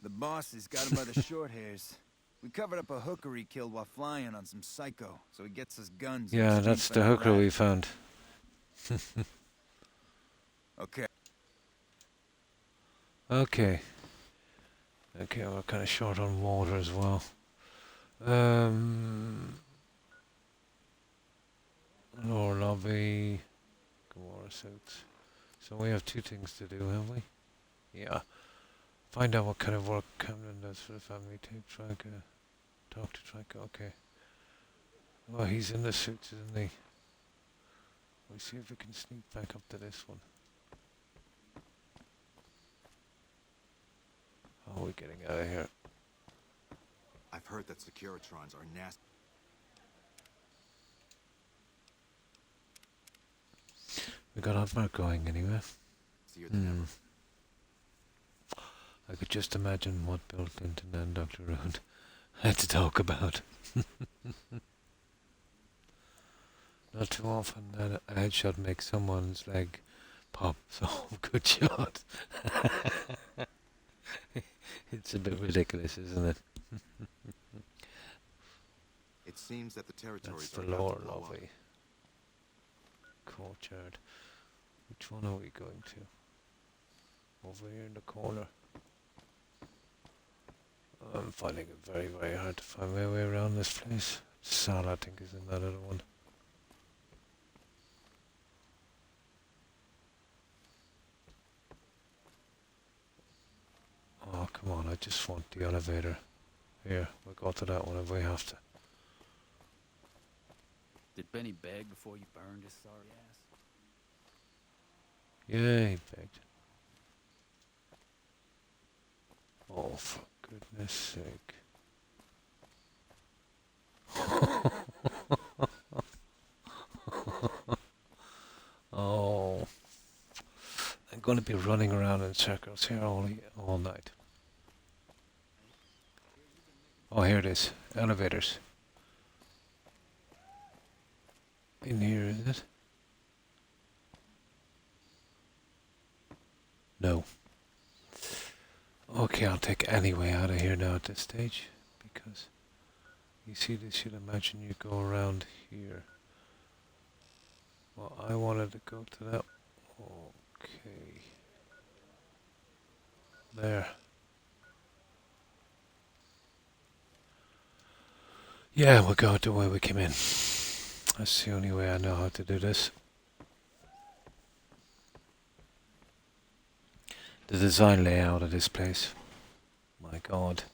The bosses got him by the short hairs. We covered up a hooker he killed while flying on some psycho, so he gets us guns. and Yeah, street that's the fighter hooker we rats. found. Okay. Okay. Okay, we're kind of short on water as well. Lower lobby. Water suits. So we have two things to do, have we? Yeah. Find out what kind of work Cameron does for the family. Take Tracker. Talk to Tracker. Okay. Well, he's in the suits, isn't he? We'll see if we can sneak back up to this one. How are we getting out of here? I've heard that Securitrons are nasty. We got our mark going anyway. Than ever. I could just imagine what Bill Clinton and Dr. Root had to talk about. Not too often that a headshot makes someone's leg pop, so good shot. It's a bit ridiculous, isn't it? It seems that the territories That's are the about lower to blow up. lobby. Courtyard. Which one are we going to? Over here in the corner. I'm finding it very, very hard to find my way around this place. Sal, I think, is in that other one. Oh, come on, I just want the elevator. Here, we'll go to that one if we have to. Did Benny beg before you burned his sorry ass? Yeah, he begged. Oh, for goodness sake. Oh. I'm going to be running around in circles here all night. Oh, here it is. Elevators. In here, is it? No. Okay, I'll take any way out of here now at this stage, because you see this, you'd imagine you go around here. Well, I wanted to go to that. Okay. There. Yeah, we'll go the way we came in. That's the only way I know how to do this. The design layout of this place. My God.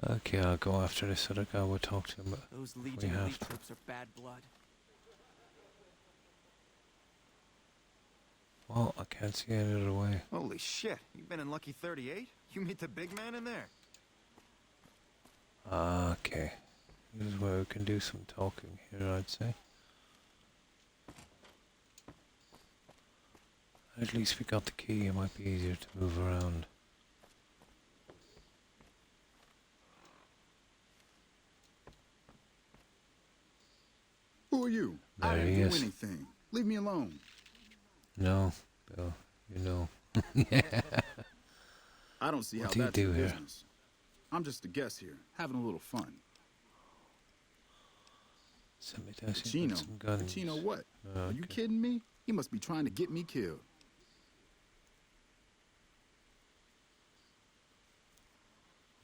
Okay, I'll go after this other guy. We'll talk to him. Those We Legion have elite to. troops are bad blood. Well, I can't see any other way. Holy shit, you've been in Lucky 38? You meet the big man in there? Okay. This is where we can do some talking here, I'd say. At least we got the key. It might be easier to move around. Who are you? I There didn't he do is. anything. Leave me alone. No, Bill, you know. Yeah. I don't see What how do you that's do your here? business. I'm just a guest here, having a little fun. Send me down here Chino. with some guns. Chino what? Are you Okay. kidding me? He must be trying to get me killed.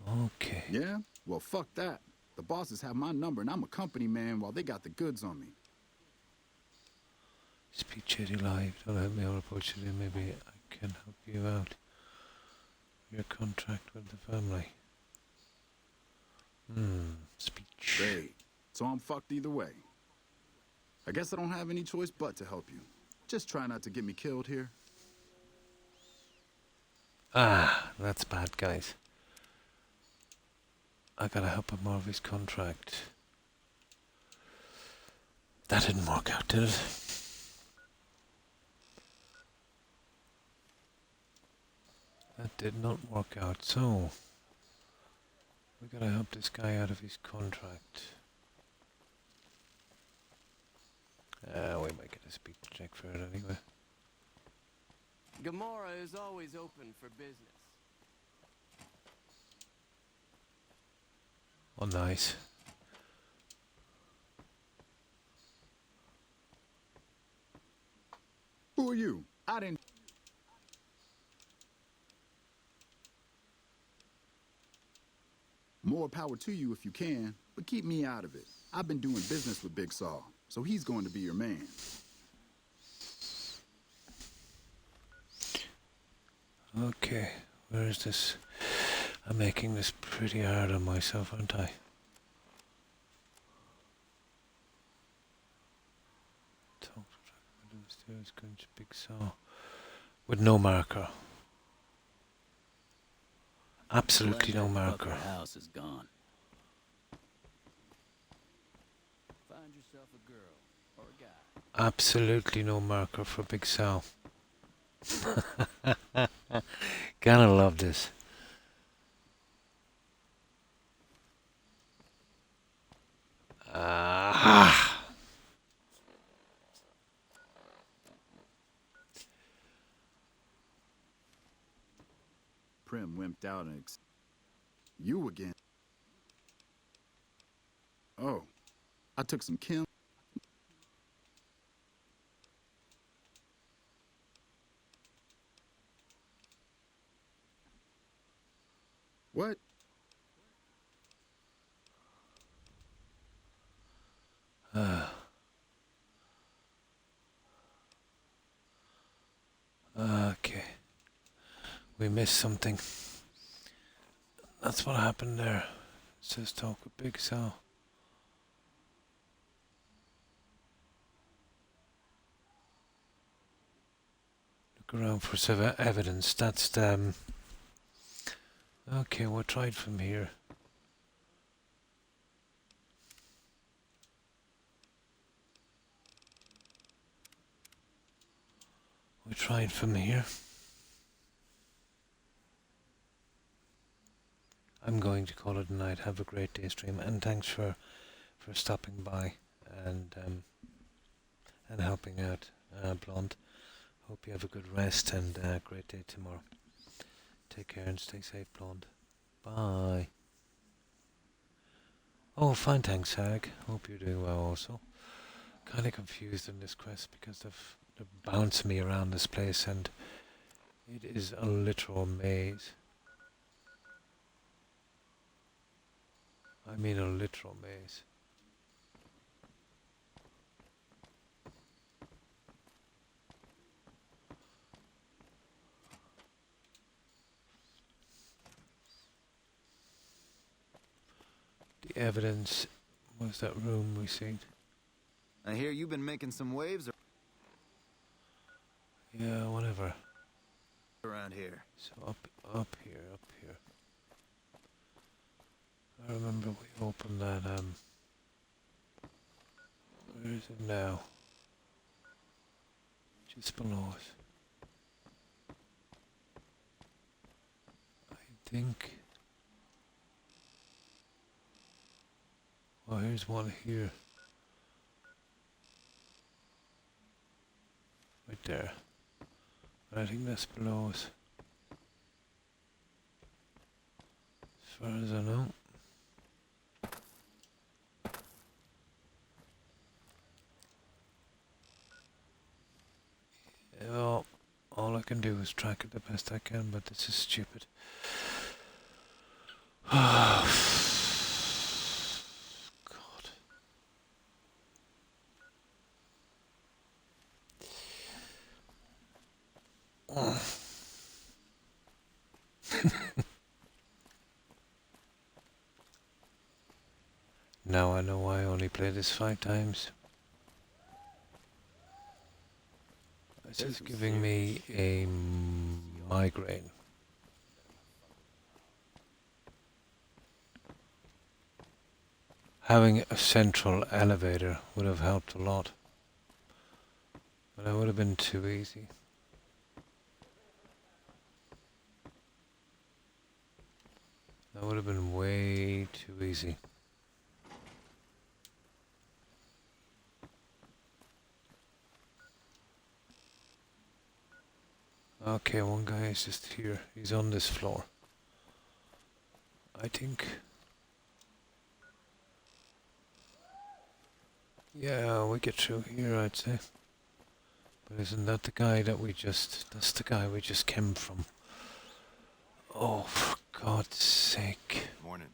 Okay. Yeah? Well, fuck that. The bosses have my number and I'm a company man while they got the goods on me. Speak Cherry Live. Don't help me out, unfortunately. Maybe I can help you out. Your contract with the family. Speech. Great. So I'm fucked either way. I guess I don't have any choice but to help you. Just try not to get me killed here. Ah, that's bad, guys. I gotta help him out of his contract. That didn't work out, did it? That did not work out, so we gotta help this guy out of his contract. We might get a speech check for it anyway. Gamora is always open for business. Oh, nice. Who are you? I didn't... More power to you if you can, but keep me out of it. I've been doing business with Big Saw, so he's going to be your man. Okay, where is this? I'm making this pretty hard on myself, aren't I? Talk to track stairs, going to Big Saw. With no marker. Absolutely no marker. House is gone. Find yourself a girl or a guy. Absolutely no marker for Big Sal. Gonna love this. Ah. Prim wimped out and you again. Oh, I took some Kim. What? Okay. We missed something. That's what happened there. It says talk with Big Sal. Look around for some evidence. That's the... Okay, we'll try it from here. We try it from here. I'm going to call it a night. Have a great day, stream, and thanks for stopping by and helping out, Blonde. Hope you have a good rest and great day tomorrow. Take care and stay safe, Blonde. Bye. Oh, fine, thanks, Hag. Hope you're doing well also. Kind of confused in this quest because they've bounced me around this place and it is a literal maze. I mean a literal maze. The evidence was that room we seen. I hear you've been making some waves Yeah, whatever. around here. So up here. I remember we opened that, where is it now? Just below us. I think. Oh, here's one here. Right there. I think that's below us. As far as I know. Well, all I can do is track it the best I can, but this is stupid. God. Now I know why I only played this 5 times. It's just giving me a migraine. Having a central elevator would have helped a lot. But that would have been too easy. That would have been way too easy. Okay, one guy is just here. He's on this floor. I think. Yeah, we get through here, I'd say. But isn't that the guy that we just... That's the guy we just came from. Oh, for God's sake. Morning.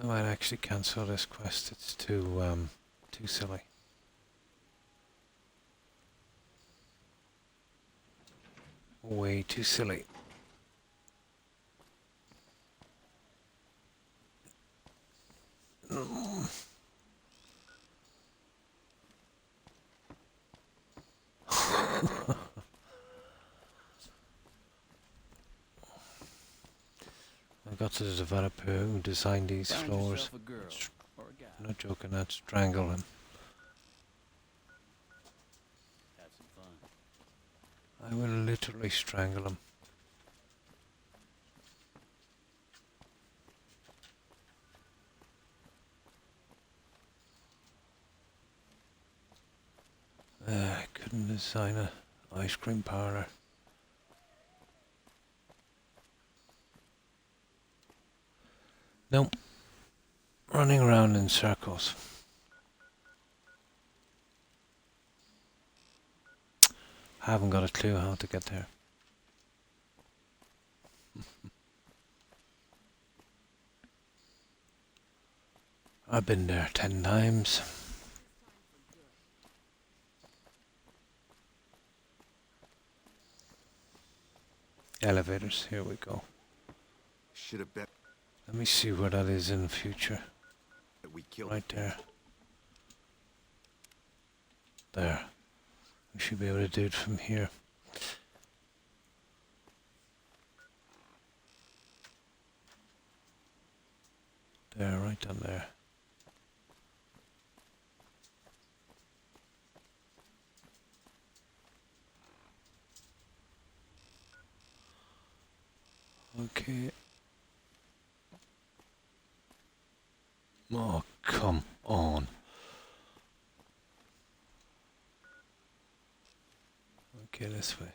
I might actually cancel this quest. It's too silly. Way too silly. I got to the developer who designed these floors. I'm not joking, I'd strangle him. Have some fun. I will literally strangle him. I couldn't design an ice cream parlor. Nope. Running around in circles. Haven't got a clue how to get there. I've been there 10 times. Elevators, here we go. Should have bet Let me see where that is in the future. that we killed Right there. There. We should be able to do it from here. There, right down there. Okay. Oh, come on. Okay, this way.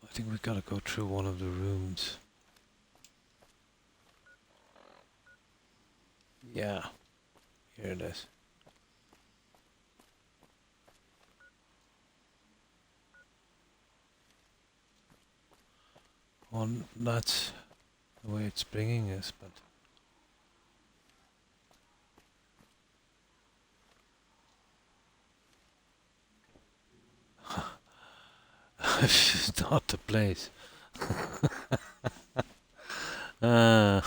I think we've got to go through one of the rooms. Yeah, here it is. Well, that's the way it's bringing us, but... It's not the place. uh,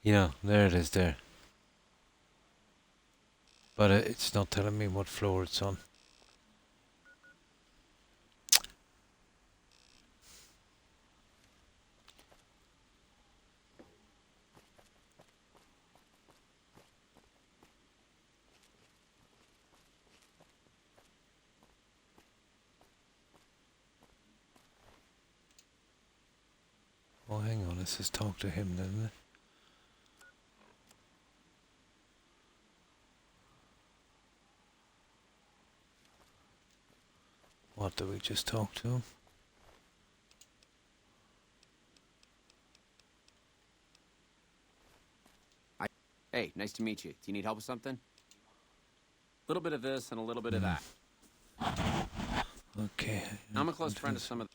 yeah, there it is there. But it's not telling me what floor it's on. Oh, hang on, let's just talk to him then. What did we just talk to him? Hey, nice to meet you. Do you need help with something? A little bit of this and a little bit of that. Okay. I'm a close friend of some of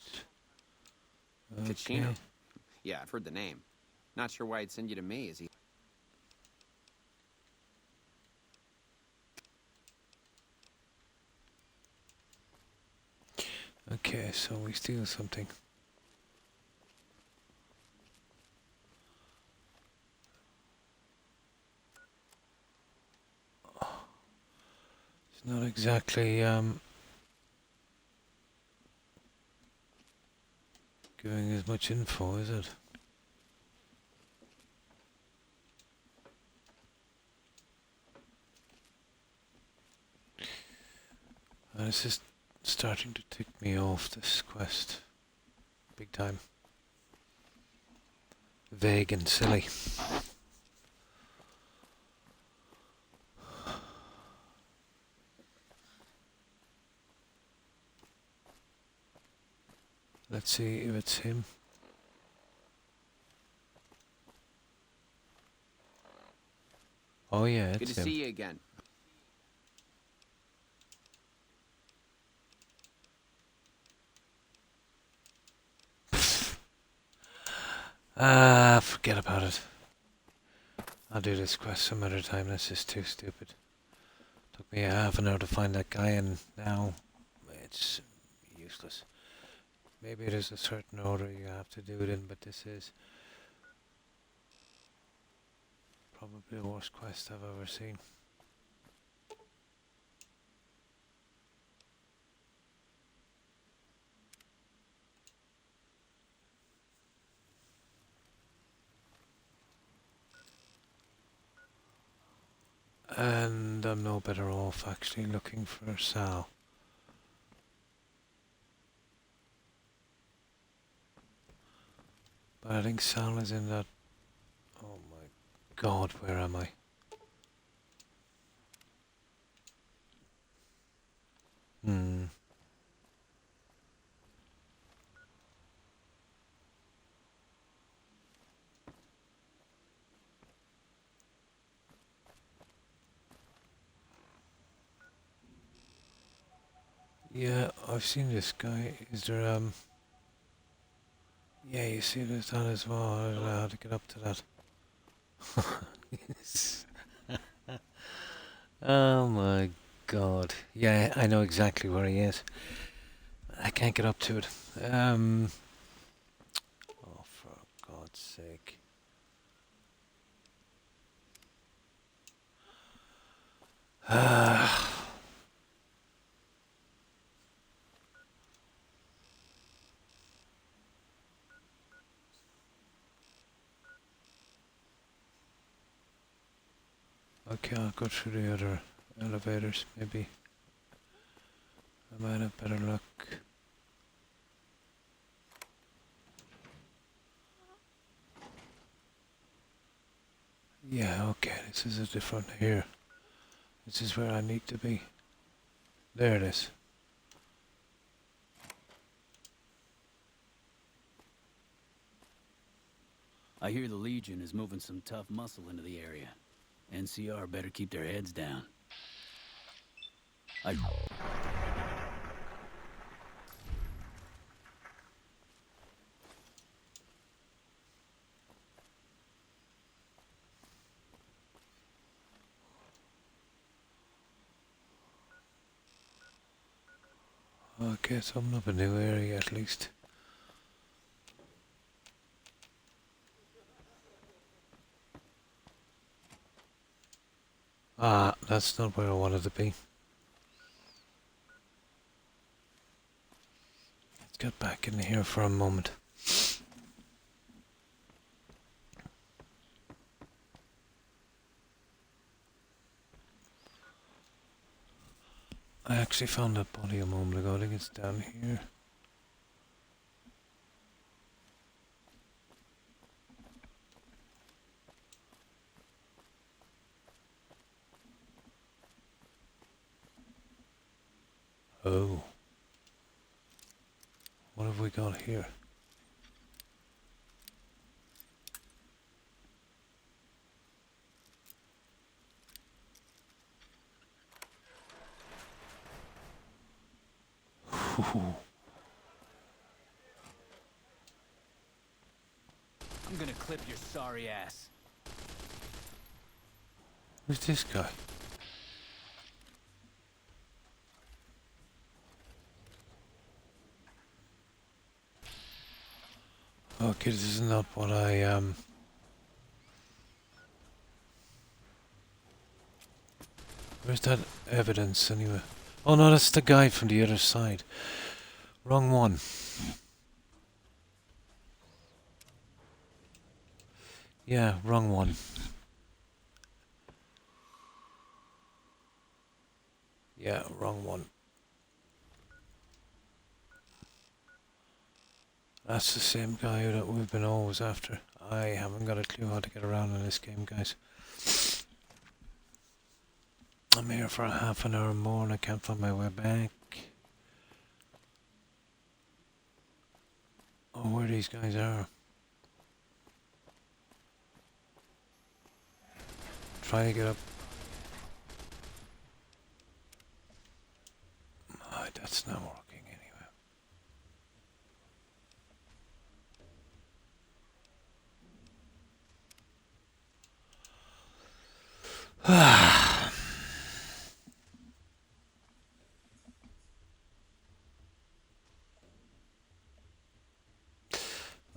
the... Okay. Kachino. Yeah, I've heard the name. Not sure why he'd send you to me, is he? Okay, so we steal something. It's not exactly giving as much info, is it? This is starting to tick me off, this quest. Big time. Vague and silly. Let's see if it's him. Oh yeah, it's him. Good to see you again. Forget about it. I'll do this quest some other time, this is too stupid. Took me a half an hour to find that guy and now it's useless. Maybe there's a certain order you have to do it in, but this is probably the worst quest I've ever seen. And I'm no better off actually looking for Sal. But I think Sal is in that... Oh my god, where am I? Yeah, I've seen this guy. Is there, yeah, you see there's that as well. I don't know how to get up to that. Oh my god. Yeah, I know exactly where he is. I can't get up to it. Oh, for God's sake. Okay, I'll go through the other elevators, maybe. I might have better luck. Yeah, okay, this is a different here. This is where I need to be. There it is. I hear the Legion is moving some tough muscle into the area. NCR better keep their heads down. Okay, so I'm up a new area at least. Ah, that's not where I wanted to be. Let's get back in here for a moment. I actually found that body a moment ago. I think it's down here. Oh. What have we got here? I'm gonna clip your sorry ass. Who's this guy? Okay, this is not what I Where's that evidence anyway? Oh no, that's the guy from the other side. Wrong one. Yeah, wrong one. Yeah, wrong one. That's the same guy that we've been always after. I haven't got a clue how to get around in this game, guys. I'm here for a half an hour more and I can't find my way back. Oh, where these guys are. Try to get up. Oh, that's not working anyway.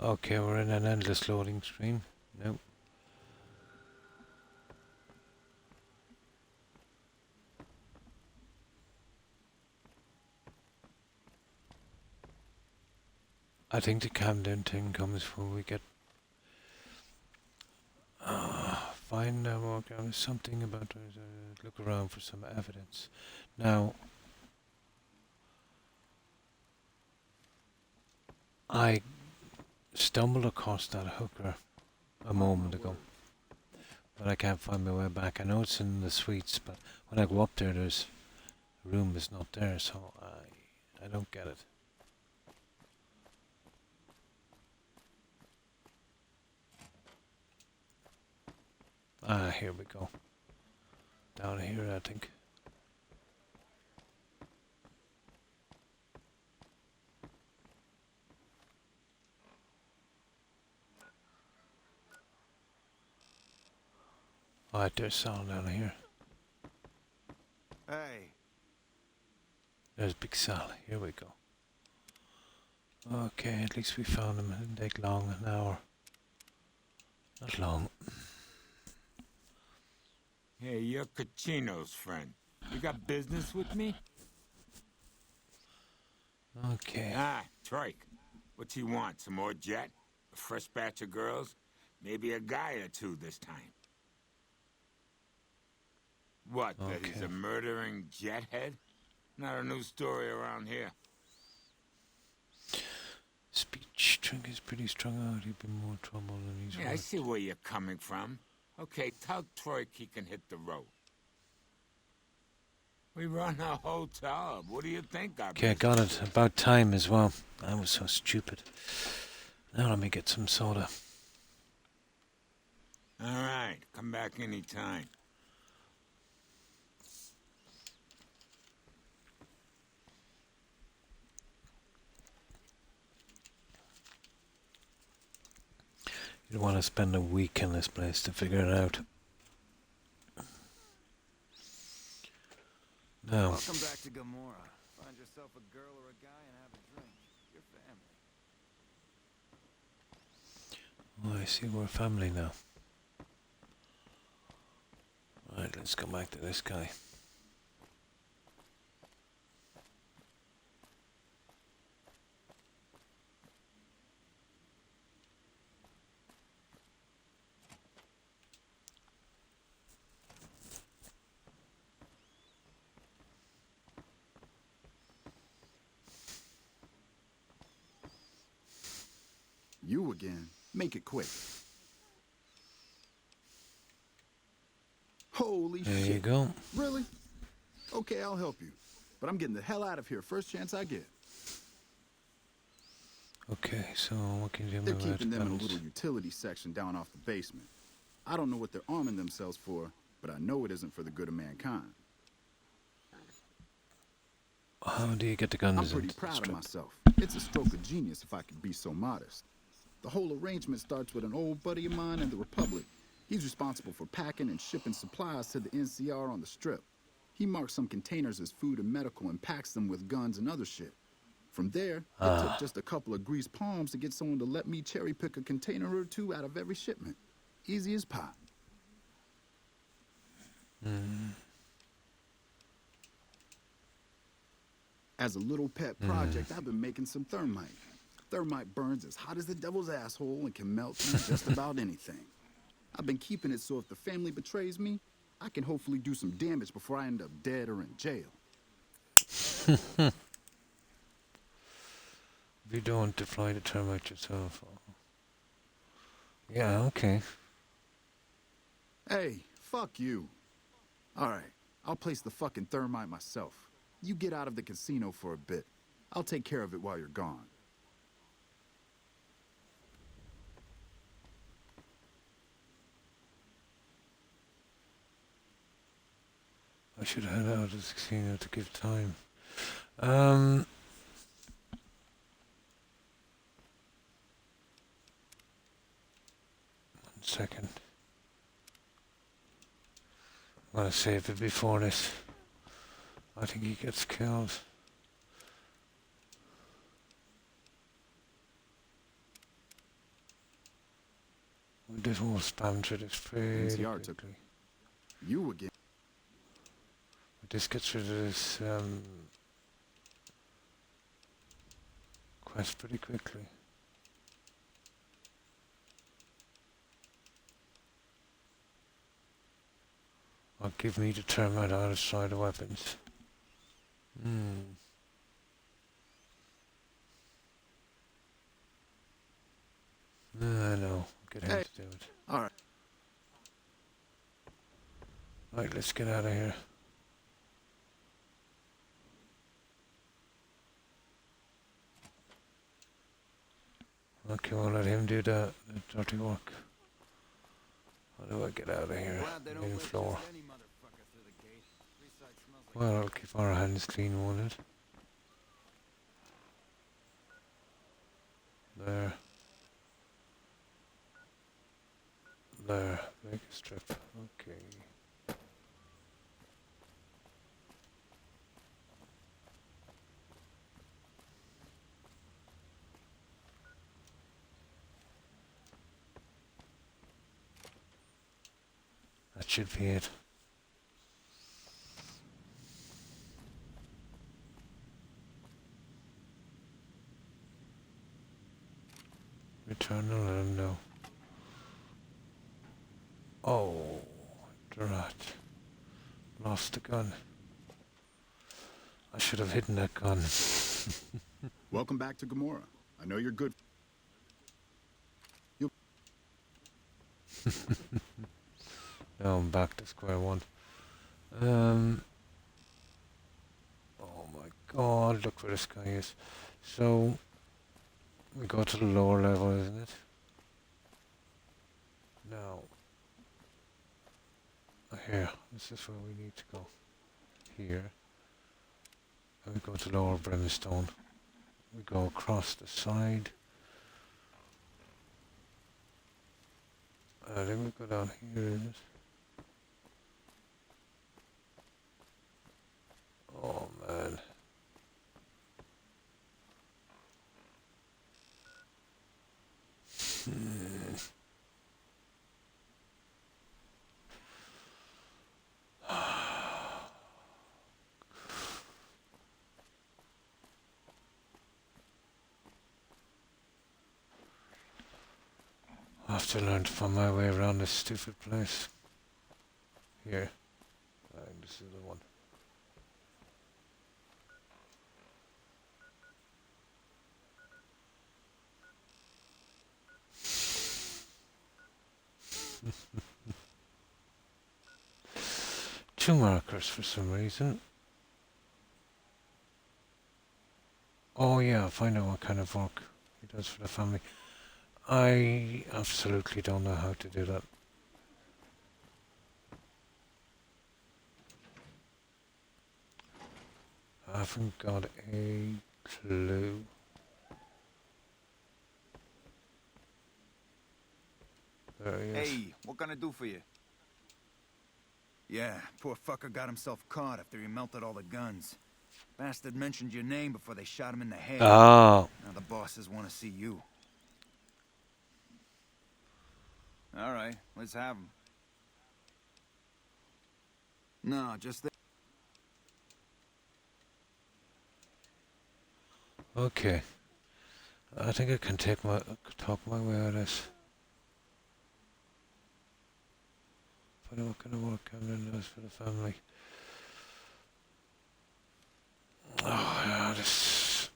Okay, we're in an endless loading screen. Nope. I think the calm down thing comes when we get find out something about look around for some evidence. Now I stumbled across that hooker a moment ago, but I can't find my way back. I know it's in the suites, but when I go up there, there's room is not there, so I don't get it. Ah, here we go. Down here, I think. Alright, there's sound down here. Hey. There's Big Sal. Here we go. Okay, at least we found him. It didn't take long, an hour. Not long. Hey, you're Cachino's friend. You got business with me? Okay. Ah, Trike. What's he want? Some more jet? A fresh batch of girls? Maybe a guy or two this time. What, that he's a murdering jethead? Not a new story around here. Speech drink is pretty strung out. He'd be more trouble than he's Yeah, I worth. see where you're coming from. Okay, tell Troy he can hit the road. We run a hotel. What do you think of Okay, I got it. About time as well. I was so stupid. Now let me get some soda. All right, come back anytime. You'd want to spend a week in this place to figure it out. Now. Welcome back to Gomorrah. Find yourself a girl or a guy and have a drink. Your family. Oh, I see we're family now. Right, let's go back to this guy. You again. Make it quick. Holy shit. There you go. Really? Okay, I'll help you. But I'm getting the hell out of here first chance I get. Okay, so what can you do They're about keeping them in a guns? little utility section down off the basement. I don't know what they're arming themselves for, but I know it isn't for the good of mankind. How do you get the guns I'm pretty into the proud of strip? myself. It's a stroke of genius if I could be so modest. The whole arrangement starts with an old buddy of mine in the Republic. He's responsible for packing and shipping supplies to the NCR on the strip. He marks some containers as food and medical and packs them with guns and other shit. From there, it took just a couple of greased palms to get someone to let me cherry pick a container or two out of every shipment. Easy as pie. As a little pet project, I've been making some thermite. Thermite burns as hot as the devil's asshole and can melt through just about anything. I've been keeping it so if the family betrays me, I can hopefully do some damage before I end up dead or in jail. You don't deploy the termite yourself. Yeah, okay. Hey, fuck you. Alright, I'll place the fucking thermite myself. You get out of the casino for a bit. I'll take care of it while you're gone. I should head out of the casino to give time. 1 second. I'm gonna save it before this. I think he gets killed. This whole spam through this pretty NCR took quickly. you again. But this gets rid of this quest pretty quickly. Or give me the termite out of side of weapons. I know. Get him to do it. Alright. Right, let's get out of here. Okay, we'll let him do the dirty work. How do I get out of here? Main floor. Well, I'll keep our hands clean, won't it? There. There. Make a strip. Okay. should be it. Return and let him know. Oh, drat. Lost the gun. I should have hidden that gun. Welcome back to Gomorrah. I know you're good. Now I'm back to square one. Oh my god, look where this guy is. So, we go to the lower level, isn't it? Now, here, this is where we need to go. Here. And we go to lower brimstone. We go across the side. And then we go down here, is it? Oh man. I have to learn to find my way around this stupid place. Here. I think this is the one. Two markers for some reason. Oh yeah, find out what kind of work he does for the family. I absolutely don't know how to do that. I haven't got a clue. There he is. Hey, what can I do for you? Yeah, poor fucker got himself caught after he melted all the guns. Bastard mentioned your name before they shot him in the head. Oh. Now the bosses want to see you. All right, let's have him. No, just Okay. I think I can talk my way out of this. Find out what kind of work Cameron does for the family. Oh yeah, this...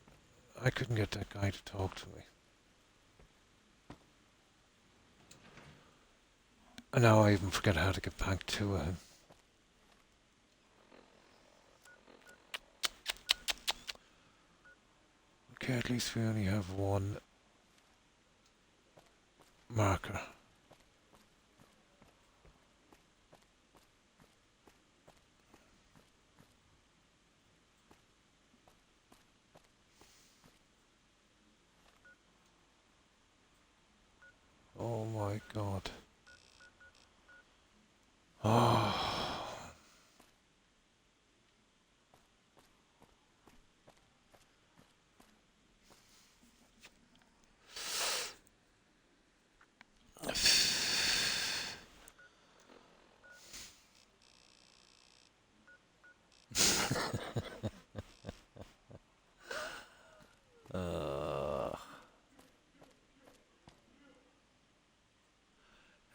I couldn't get that guy to talk to me. And now I even forget how to get back to him. Okay, at least we only have one marker. Oh my god. Oh.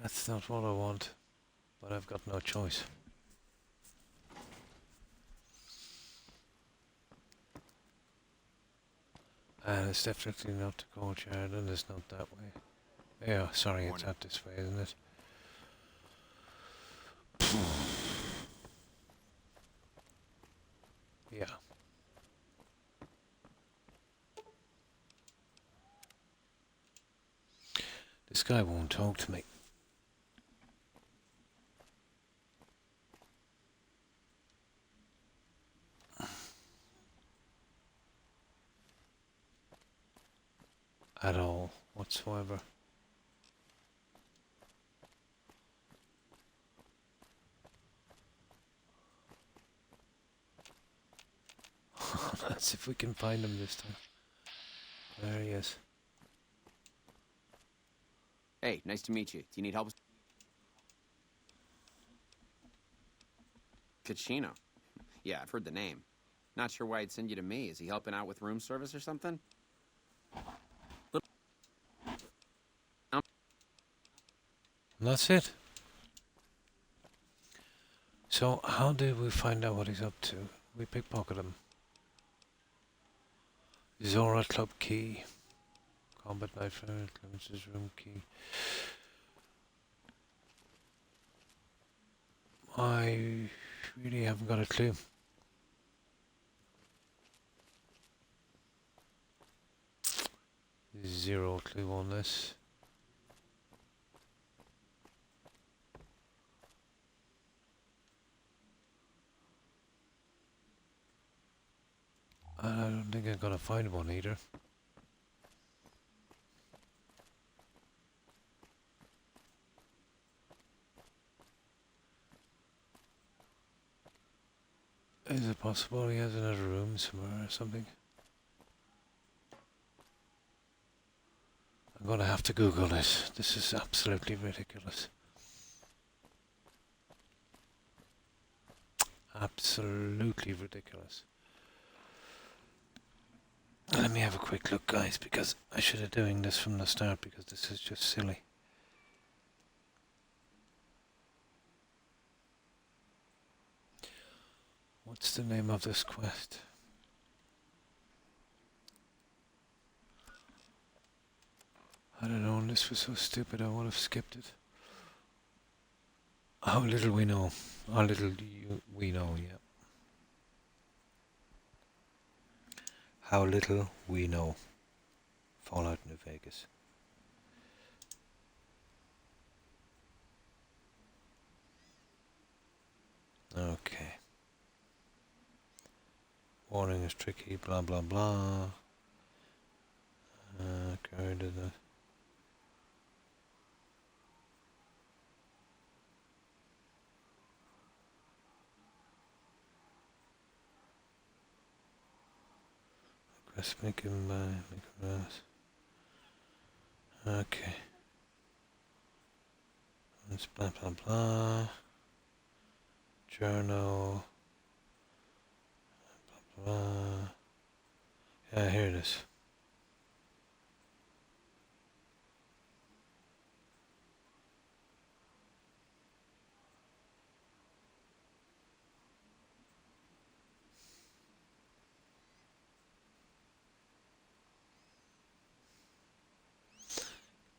That's not what I want, but I've got no choice. And it's definitely not the courtyard, and it's not that way. Yeah, sorry, it's out this way, isn't it? Yeah. This guy won't talk to me. At all, whatsoever. Let's see if we can find him this time. There he is. Hey, nice to meet you. Do you need help? Ticino. Yeah, I've heard the name. Not sure why he'd send you to me. Is he helping out with room service or something? And that's it. So how did we find out what he's up to? We pickpocket him. Zora Club key. Combat Night Fair, Clemence's room key. I really haven't got a clue. Zero clue on this. I don't think I'm gonna find one either. Is it possible he has another room somewhere or something? I'm gonna have to Google this. This is absolutely ridiculous. Absolutely ridiculous. Let me have a quick look, guys, because I should have doing this from the start because this is just silly. What's the name of this quest? I don't know, this was so stupid I would have skipped it. How little we know. How little we know, yeah. How little we know. Fallout New Vegas. Okay. Warning is tricky, blah blah blah. Okay, did that. Quest make him rise. Okay. It's blah blah blah. Journal. Blah blah. Yeah, here it is.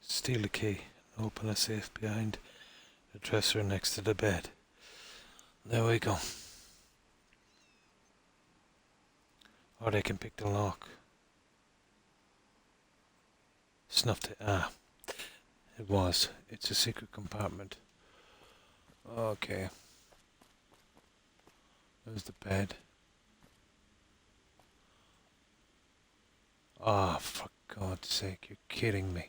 Steal the key. Open a safe behind the dresser next to the bed. There we go. Or they can pick the lock. Snuffed it. Ah. It was. It's a secret compartment. Okay. There's the bed. Ah, for God's sake, you're kidding me.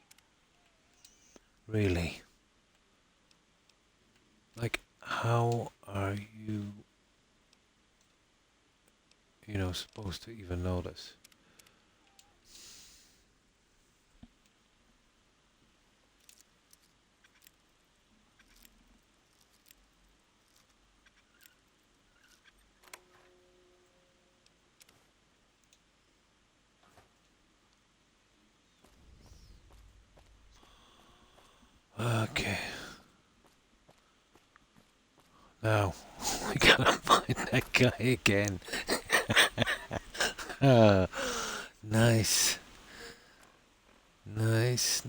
Really? Like, how are you, supposed to even know this? Okay. Now, we gotta find that guy again. Nice. Nice.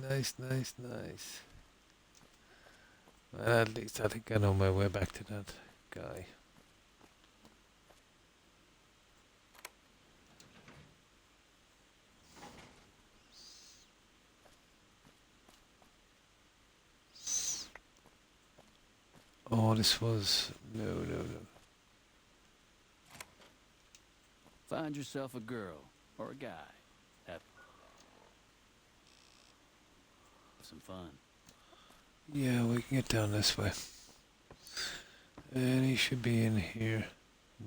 Well, at least I think I know my way back to that guy. Oh, this was... No. Find yourself a girl or a guy. Have some fun. Yeah, we can get down this way. And he should be in here.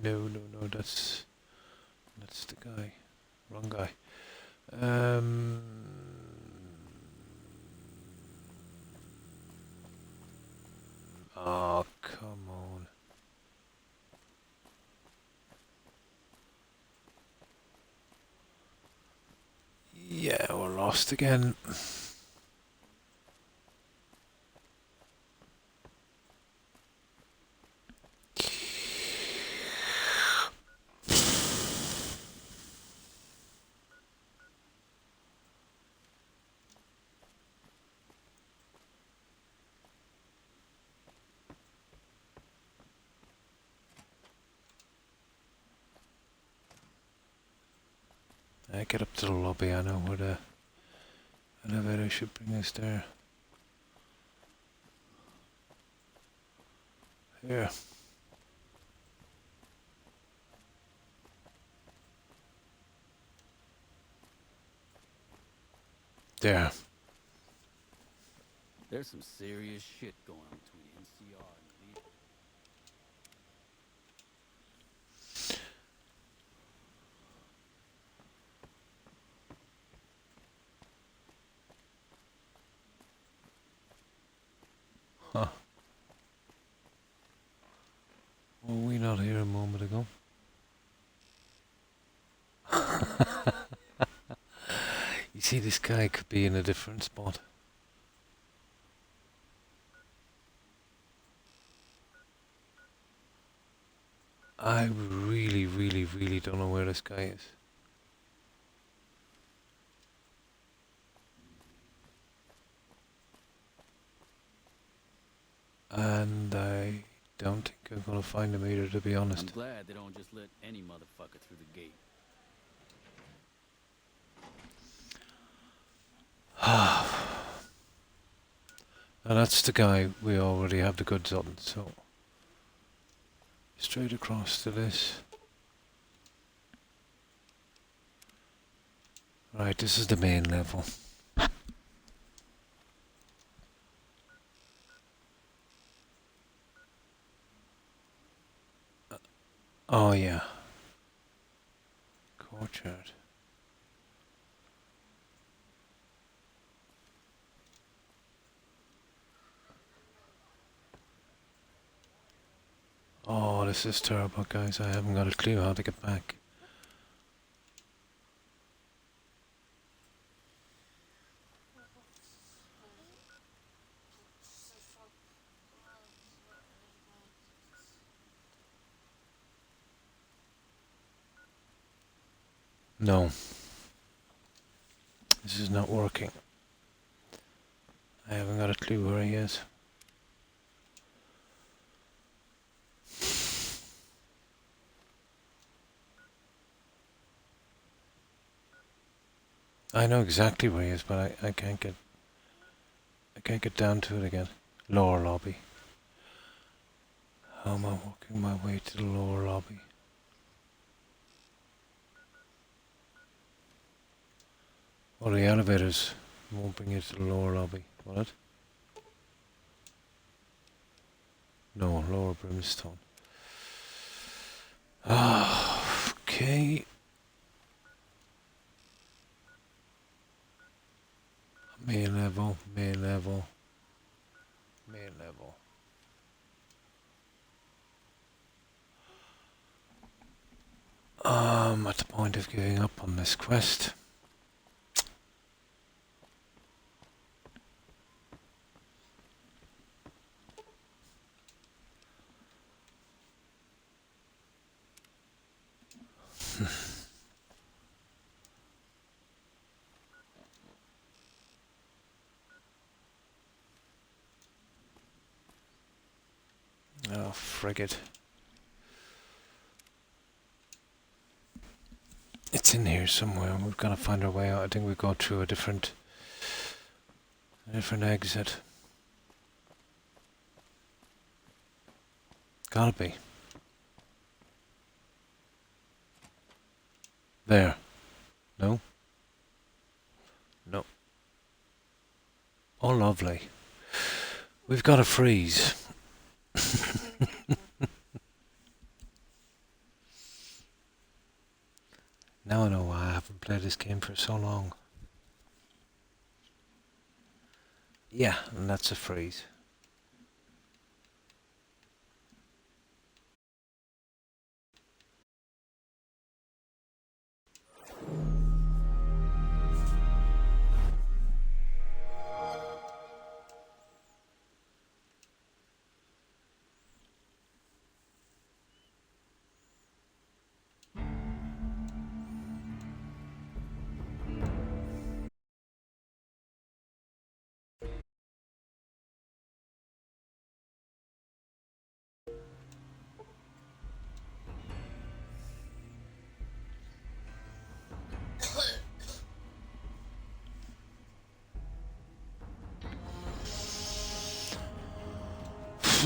No, that's the guy. Wrong guy. Oh, come on. Yeah, we're lost again. I get up to the lobby, I know where the elevator should bring us there. Here. There. There's some serious shit going on between NCR and the Huh. Were we not here a moment ago? You see, this guy could be in a different spot. I really, really, really don't know where this guy is. And I don't think I'm gonna find him either, to be honest. I'm glad they don't just let any motherfucker through the gate. Now that's the guy we already have the goods on, so straight across to this. Right, this is the main level. Oh yeah. Courtyard. Oh, this is terrible, guys. I haven't got a clue how to get back. No. This is not working. I haven't got a clue where he is. I know exactly where he is, but I can't get down to it again. Lower lobby. How am I walking my way to the lower lobby? Well, the elevators won't bring you to the lower lobby, will it? No, lower brimstone. Ah, okay. Main level, main level, main level. I'm at the point of giving up on this quest. Oh, frigate. It's in here somewhere. We've got to find our way out. I think we go through a different exit. Gotta be. There. No? No. Oh, lovely. We've got to freeze. Now I know why I haven't played this game for so long. Yeah, and that's a freeze.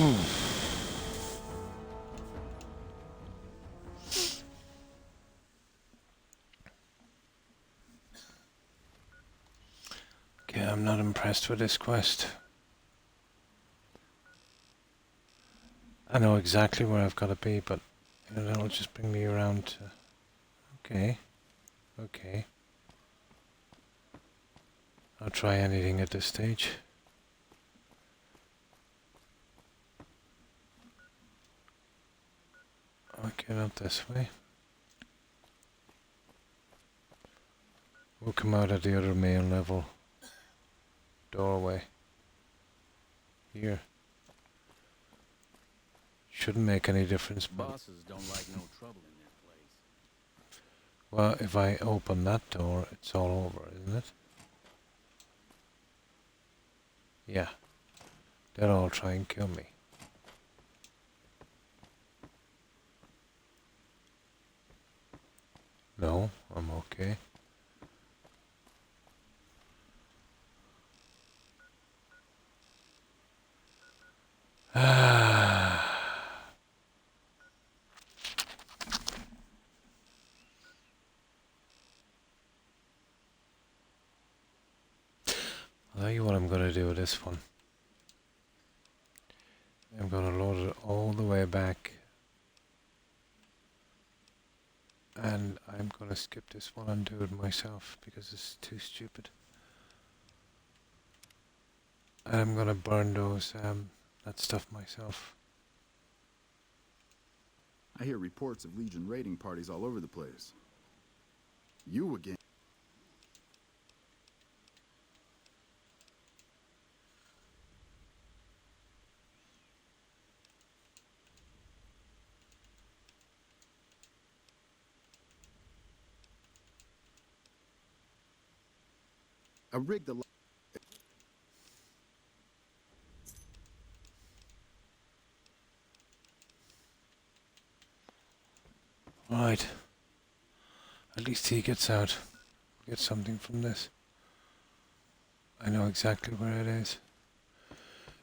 Okay, I'm not impressed with this quest. I know exactly where I've got to be, but that'll just bring me around to... Okay. Okay. I'll try anything at this stage. Okay, not this way. We'll come out at the other main level doorway. Here. Shouldn't make any difference. Bosses don't like no trouble in their place. Well, if I open that door, it's all over, isn't it? Yeah. They'll all try and kill me. No, I'm okay. I'll tell you what I'm going to do with this one. I'm going to load it all the way back. And I'm going to skip this one and do it myself because it's too stupid. And I'm going to burn those, that stuff myself. I hear reports of Legion raiding parties all over the place. You again. I rigged the... Right. At least he gets out. Get something from this. I know exactly where it is.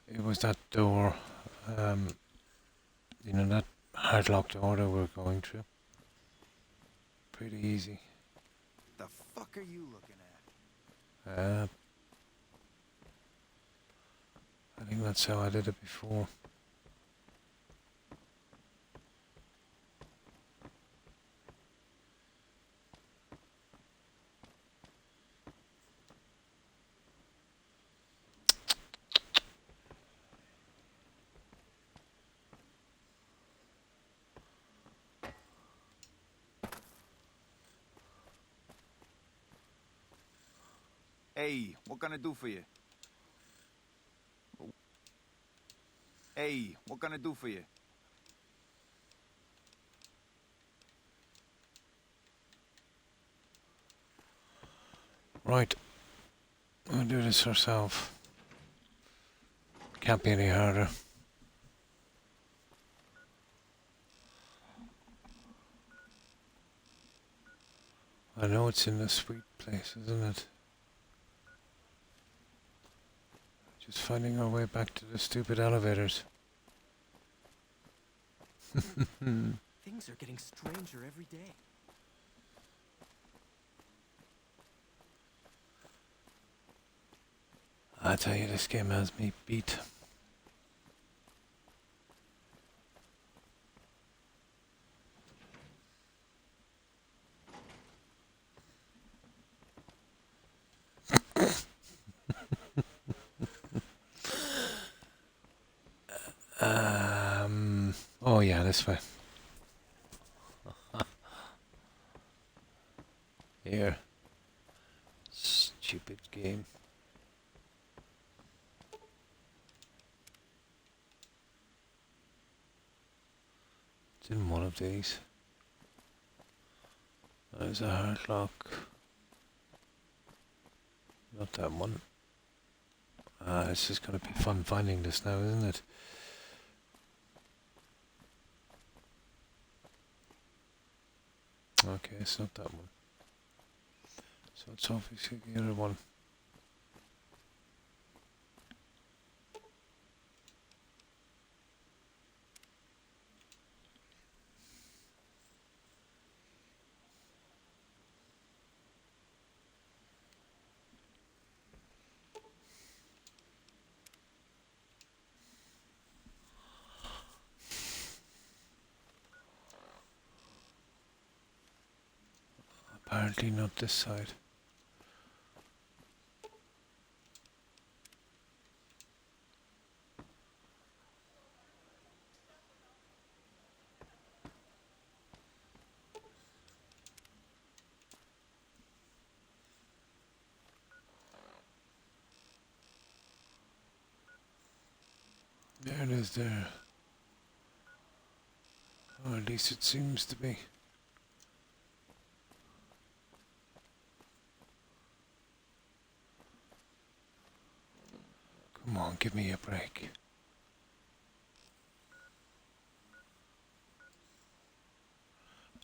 It was that door, you know, that hard-locked door that we're going through. Pretty easy. The fuck are you looking at? I think that's how I did it before. Hey, what can I do for you? Hey, what can I do for you? Right. We'll do this ourselves. Can't be any harder. I know it's in the sweet place, isn't it? Just finding our way back to the stupid elevators. Things are getting stranger every day. I tell you, this game has me beat. Oh yeah, this way. Here. Stupid game. It's in one of these. There's a hard lock. Not that one. It's just gonna be fun finding this now, isn't it? Okay, it's not that one. So it's obviously the other one. Apparently not this side. There it is there. Or at least it seems to be. Come on, give me a break.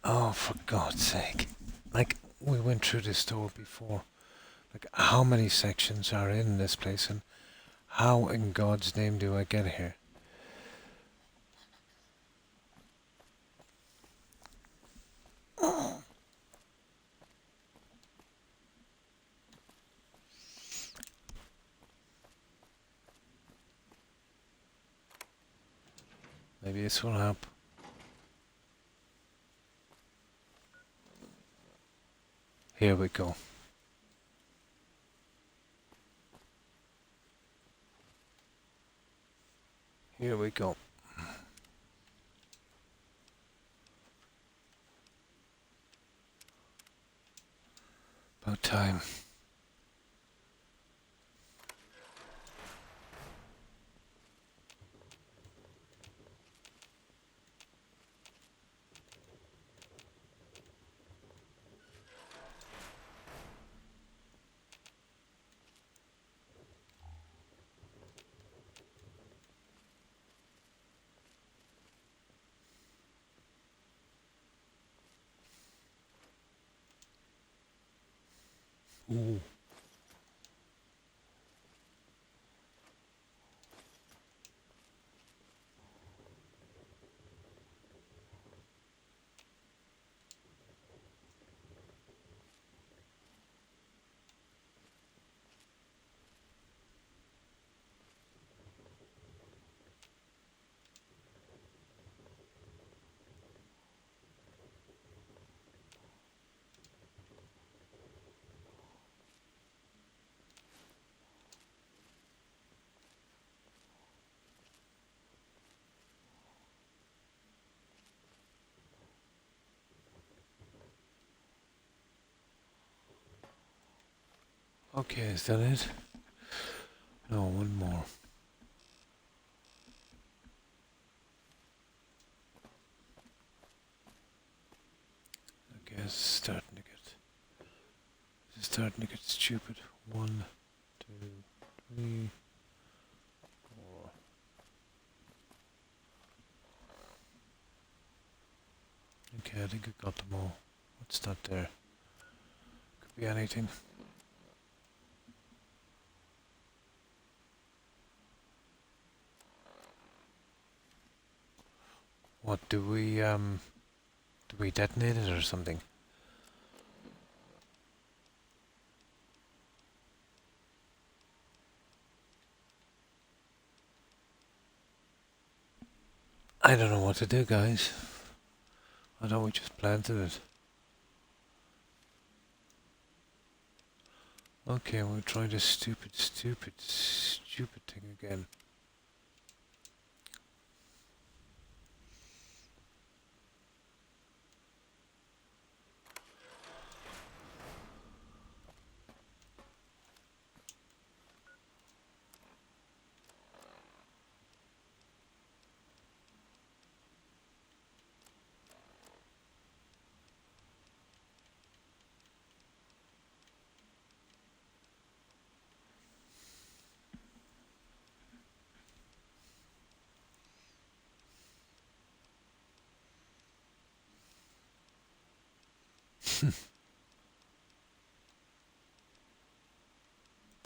Oh, for God's sake. Like, we went through this door before. Like, how many sections are in this place, and how in God's name do I get here? Maybe this will help. Here we go. Here we go. About time. Ooh. Okay, is that it? No, one more. Okay, it's starting to get stupid. 1, 2, 3, 4. Okay, I think I got them all. What's that there? Could be anything. What do we detonate it or something? I don't know what to do, guys. I thought we just planted it. Okay, we'll try this stupid thing again.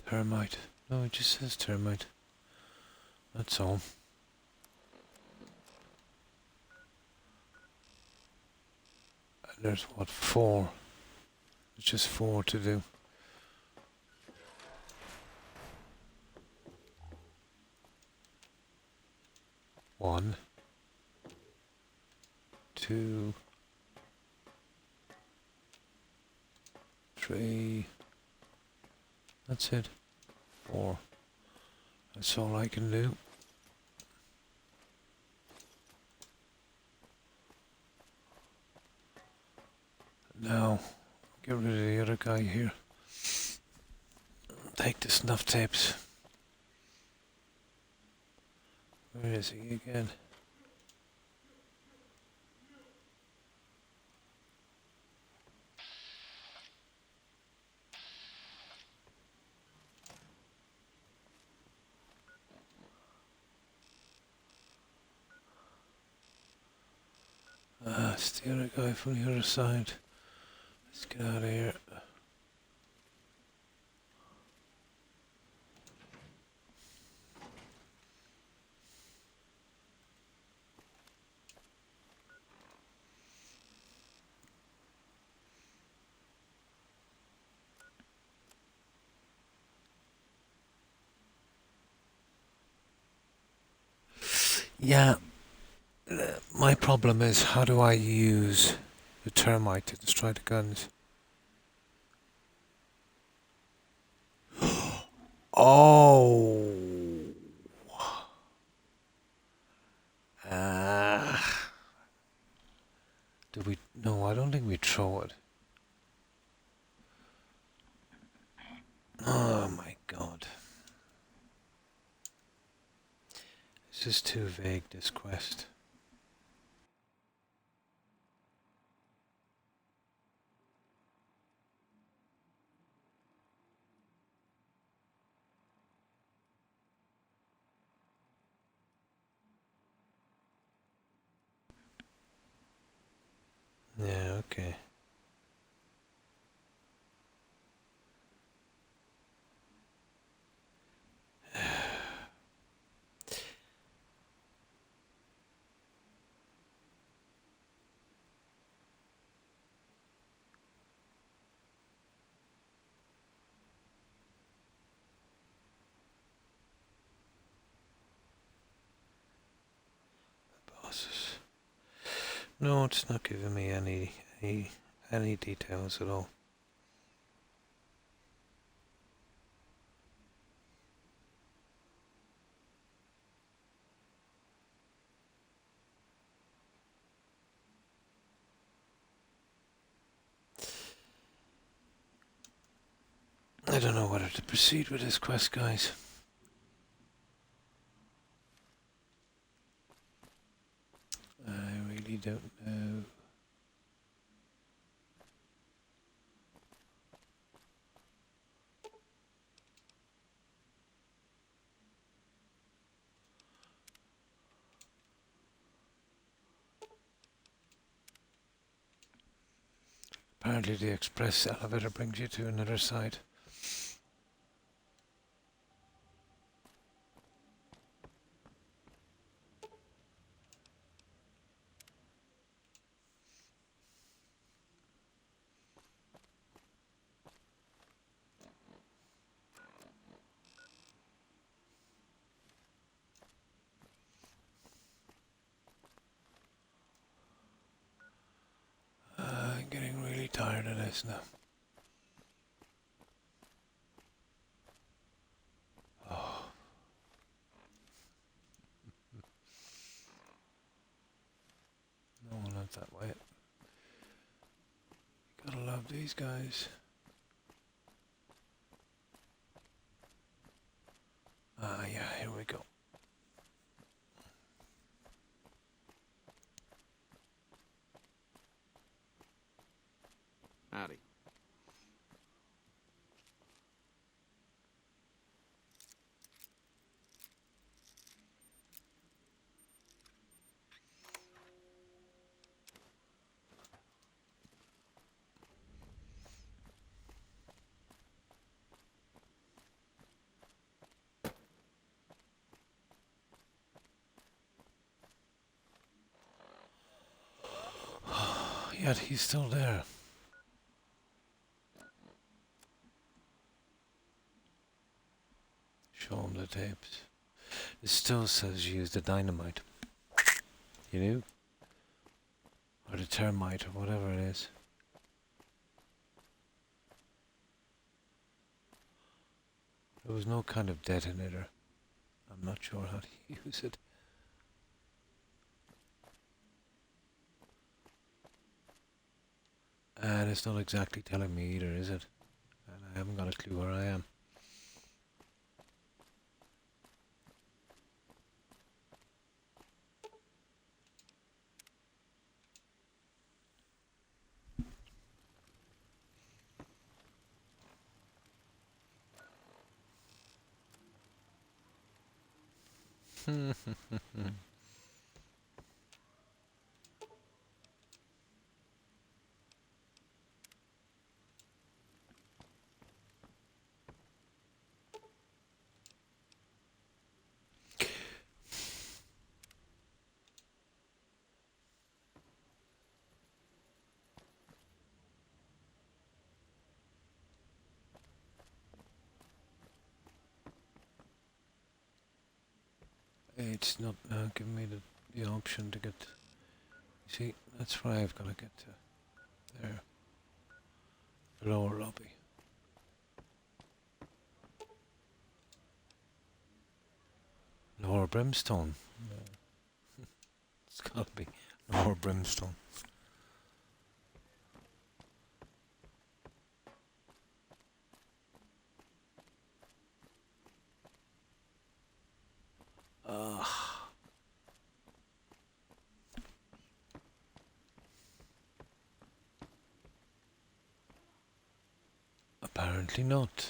Termite. No, it just says termite. That's all. And there's what, 4? It's just 4 to do. 1, 2, 3. That's it. 4. That's all I can do. Now, get rid of the other guy here. Take the snuff tapes. Where is he again? Ah, it's the other guy from the other side. Let's get out of here. Yeah, my problem is how do I use the termite to destroy the guns? Oh! Do we? No, I don't think we throw it. Oh my god. This is too vague, this quest. Yeah, okay. Bosses. No, it's not giving me any details at all. I don't know whether to proceed with this quest, guys. I really don't know. Apparently the express elevator brings you to another side. I'm getting really tired of this now. Oh. No, not that way. Gotta love these guys. Ah, yeah, here we go. Howdy. Yet he's still there. Show him the tapes. It still says use the dynamite. You know? Or the termite or whatever it is. There was no kind of detonator. I'm not sure how to use it. And it's not exactly telling me either, is it? And I haven't got a clue where I am. It's not giving me the option to get. See, that's where I've got to get to. There. The lower lobby. Lower Brimstone. It's got to be Lower Brimstone. Apparently not.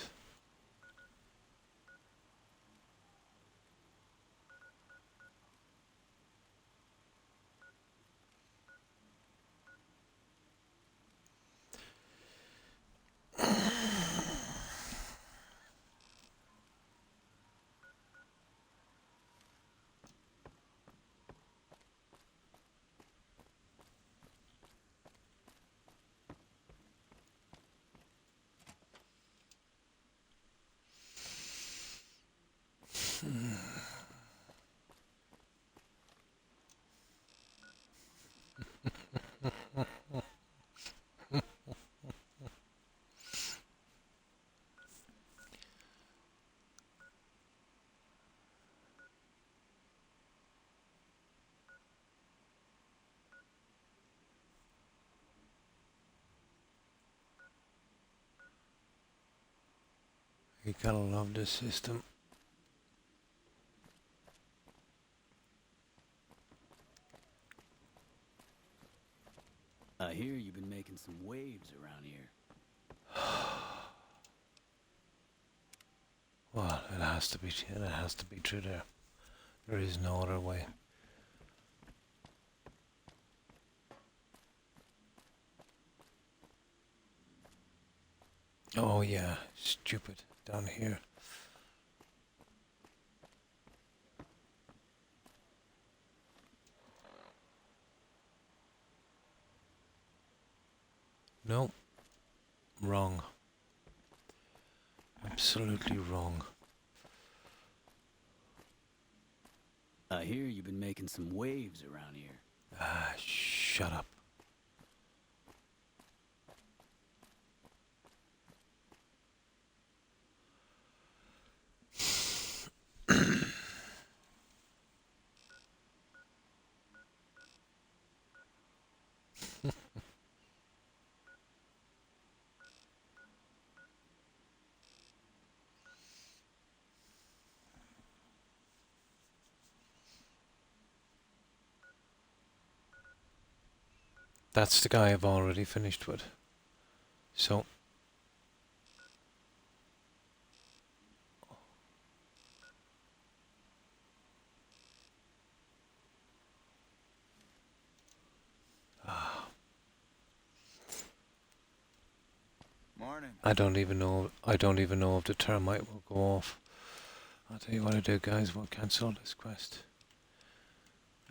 You gotta love this system. I hear you've been making some waves around here. Well, it has to be. It has to be true there. There is no other way. Oh yeah, stupid. Down here. No. Wrong. Absolutely wrong. I hear you've been making some waves around here. Ah, shut up. That's the guy I've already finished with. So. Morning. I don't even know if the termite will go off. I'll tell you what I do, guys. We'll cancel this quest.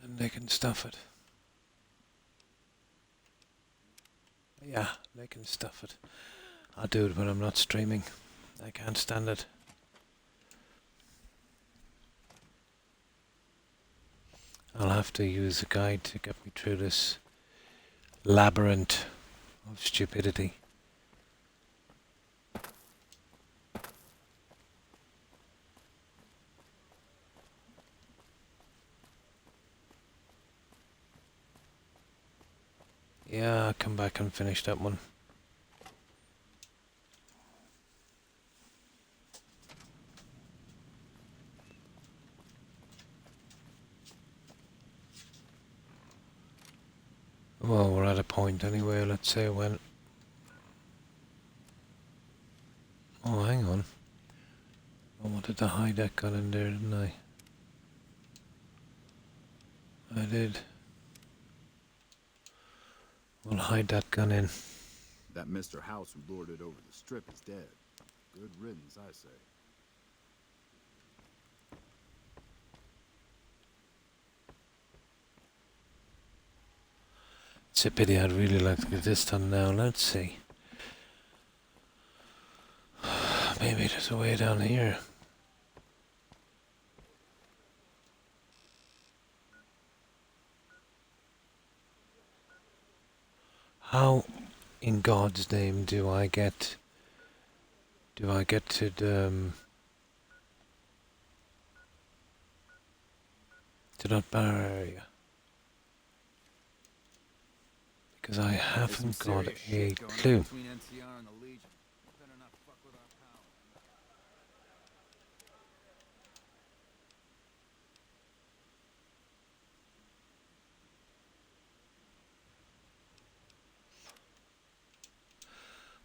And they can stuff it. Yeah, they can stuff it. I'll do it when I'm not streaming. I can't stand it. I'll have to use a guide to get me through this labyrinth of stupidity. Yeah, I'll come back and finish that one. Well, we're at a point anyway, let's say when... Oh, hang on. I wanted to hide that gun in there, didn't I? I did. We'll hide that gun in. That Mr. House who lorded over the strip is dead. Good riddance, I say. It's a pity, I'd really like to get this done now. Let's see. Maybe there's a way down here. How in God's name do I get to the to that bar area? Because I haven't got a clue.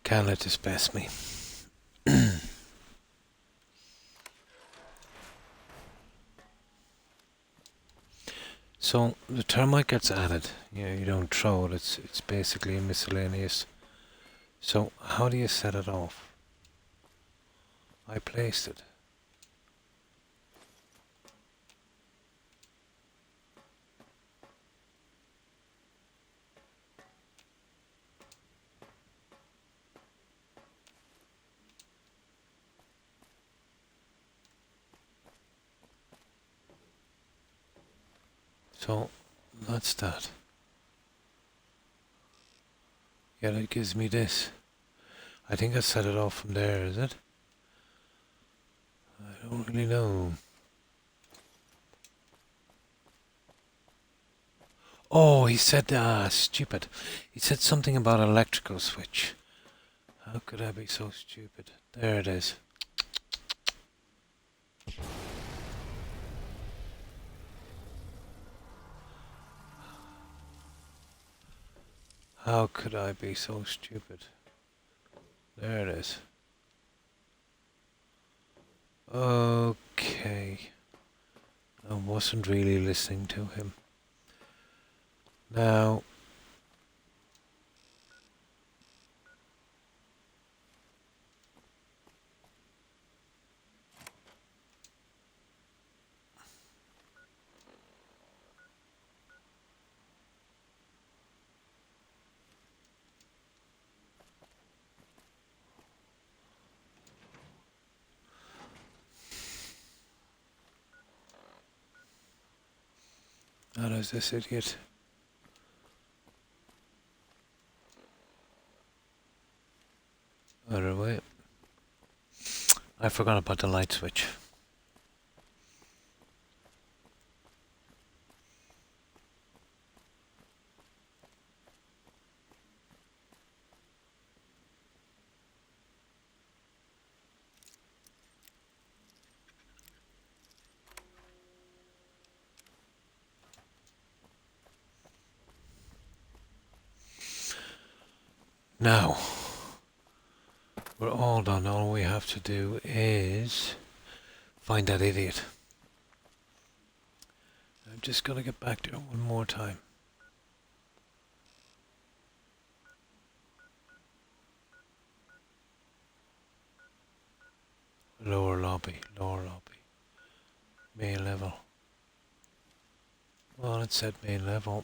Can't let this pass me. So the termite gets added. You don't throw it. It's basically a miscellaneous. So how do you set it off? I placed it. So that's that. Yeah, that gives me this. I think I set it off from there, is it? I don't really know. Oh, he said, stupid. He said something about electrical switch. How could I be so stupid? There it is. How could I be so stupid? There it is. Okay. I wasn't really listening to him. Now... How does this idiot? Other way. I forgot about the light switch. Now, we're all done. All we have to do is find that idiot. I'm just gonna get back there one more time. Lower lobby, main level. Well, it said main level.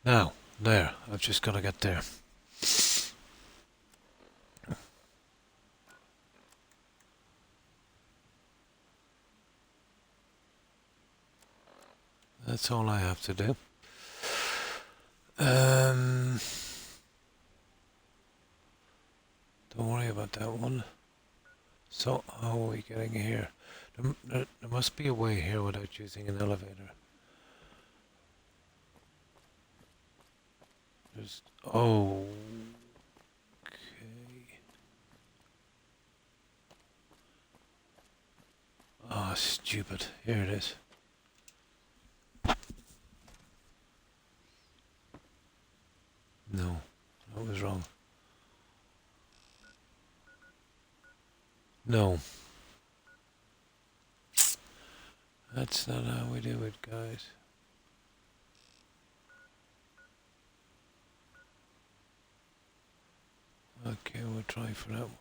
Now, there, I've just got to get there. That's all I have to do. There must be a way here without using an elevator. There's... Oh... Okay... Oh, stupid. Here it is. No, that was wrong. No. That's not how we do it, guys. Okay, we'll try for that one.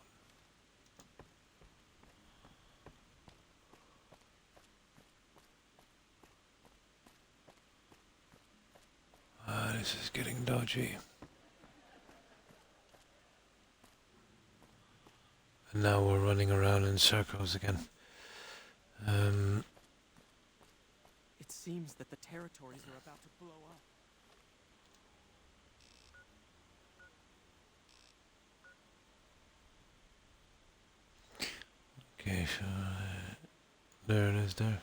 Ah, this is getting dodgy. And now we're running around in circles again. It seems that the territories are about to blow up. Okay, so... there it is there.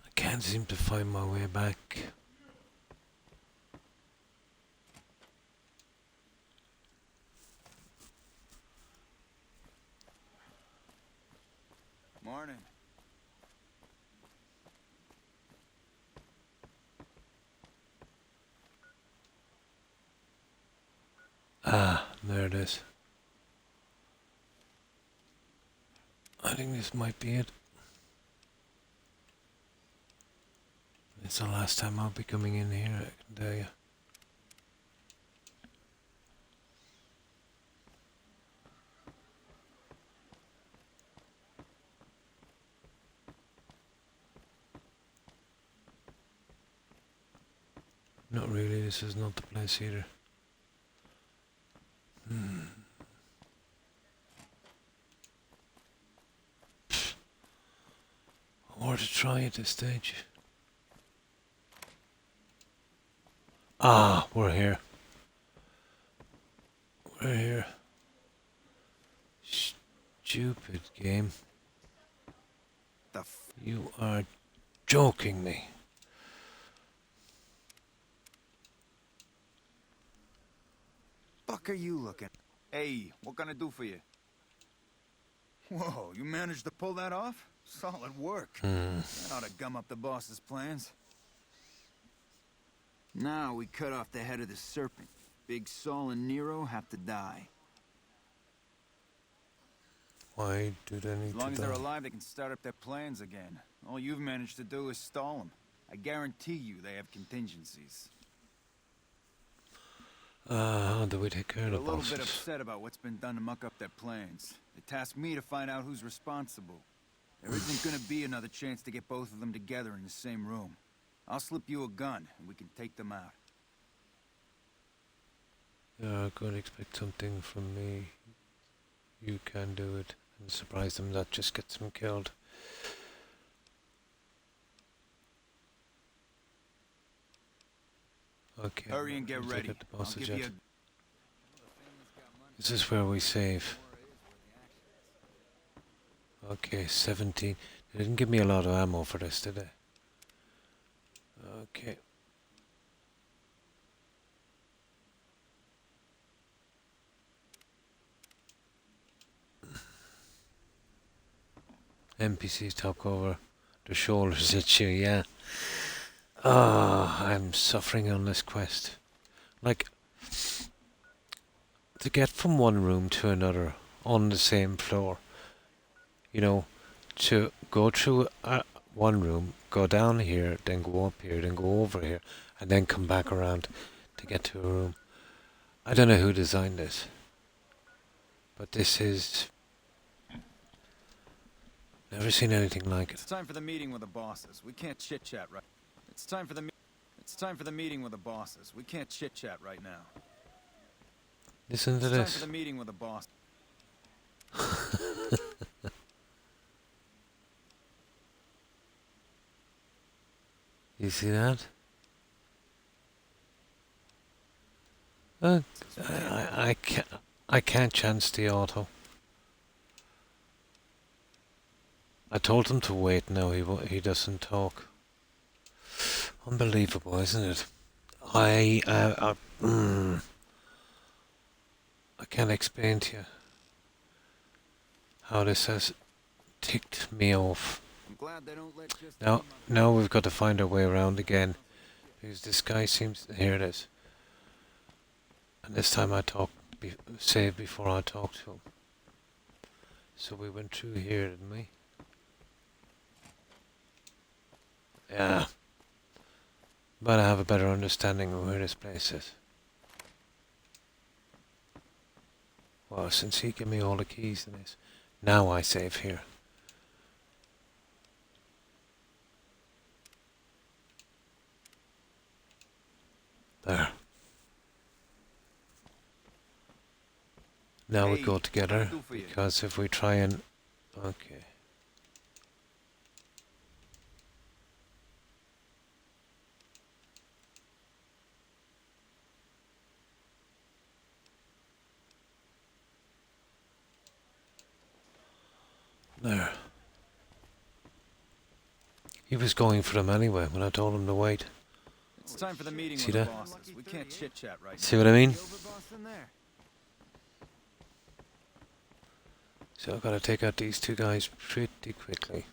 I can't seem to find my way back. Morning. Ah, there it is. I think this might be it. It's the last time I'll be coming in here, I can tell you. Not really, this is not the place either. Or to try at this stage. Ah, we're here. We're here. Stupid game. You are joking me. Fuck are you looking? Hey, what can I do for you? Whoa, you managed to pull that off? Solid work. That ought to gum up the boss's plans. Now we cut off the head of the serpent. Big Saul and Nero have to die. Why do they need As long to as they're die? alive, they can start up their plans again. All you've managed to do is stall them. I guarantee you they have contingencies. How do we take care of They're the a little bit bosses? upset about what's been done to muck up their plans. They tasked me to find out who's responsible. There isn't gonna be another chance to get both of them together in the same room. I'll slip you a gun, and we can take them out. You're going to expect something from me. You can do it. And surprise them, that just gets them killed. Okay. Hurry and get let's ready. look at the I'll bosses give you yet. a... This is where we save. Okay, 17. They didn't give me a lot of ammo for this, did they? Okay. NPCs talk over their shoulders at you, yeah. Ah, I'm suffering on this quest. Like, to get from one room to another on the same floor, you know, to go through one room, go down here, then go up here, then go over here, and then come back around to get to a room. I don't know who designed this, but this is... Never seen anything like it. It's time for the meeting with the bosses. We can't chit-chat right... It's time for the meeting with the bosses. We can't chit-chat right now. Listen to It's time this. for the meeting with the boss. You see that? I can't chance the auto. I told him to wait. No, he doesn't talk. Unbelievable, isn't it? I can't explain to you how this has ticked me off. I'm glad they don't let just Now we've got to find our way around again, because this guy seems. Here it is. And this time I save before I talk to him. So we went through here, didn't we? Yeah. But I have a better understanding of where this place is. Well, since he gave me all the keys to this, now I save here. There. Now we go together, because if we try and... Okay. There. He was going for them anyway when I told him to wait. It's time for the meeting See with the that? bosses. We can't chit-chat right now. See what I mean? The overboss in there. So I've got to take out these two guys pretty quickly.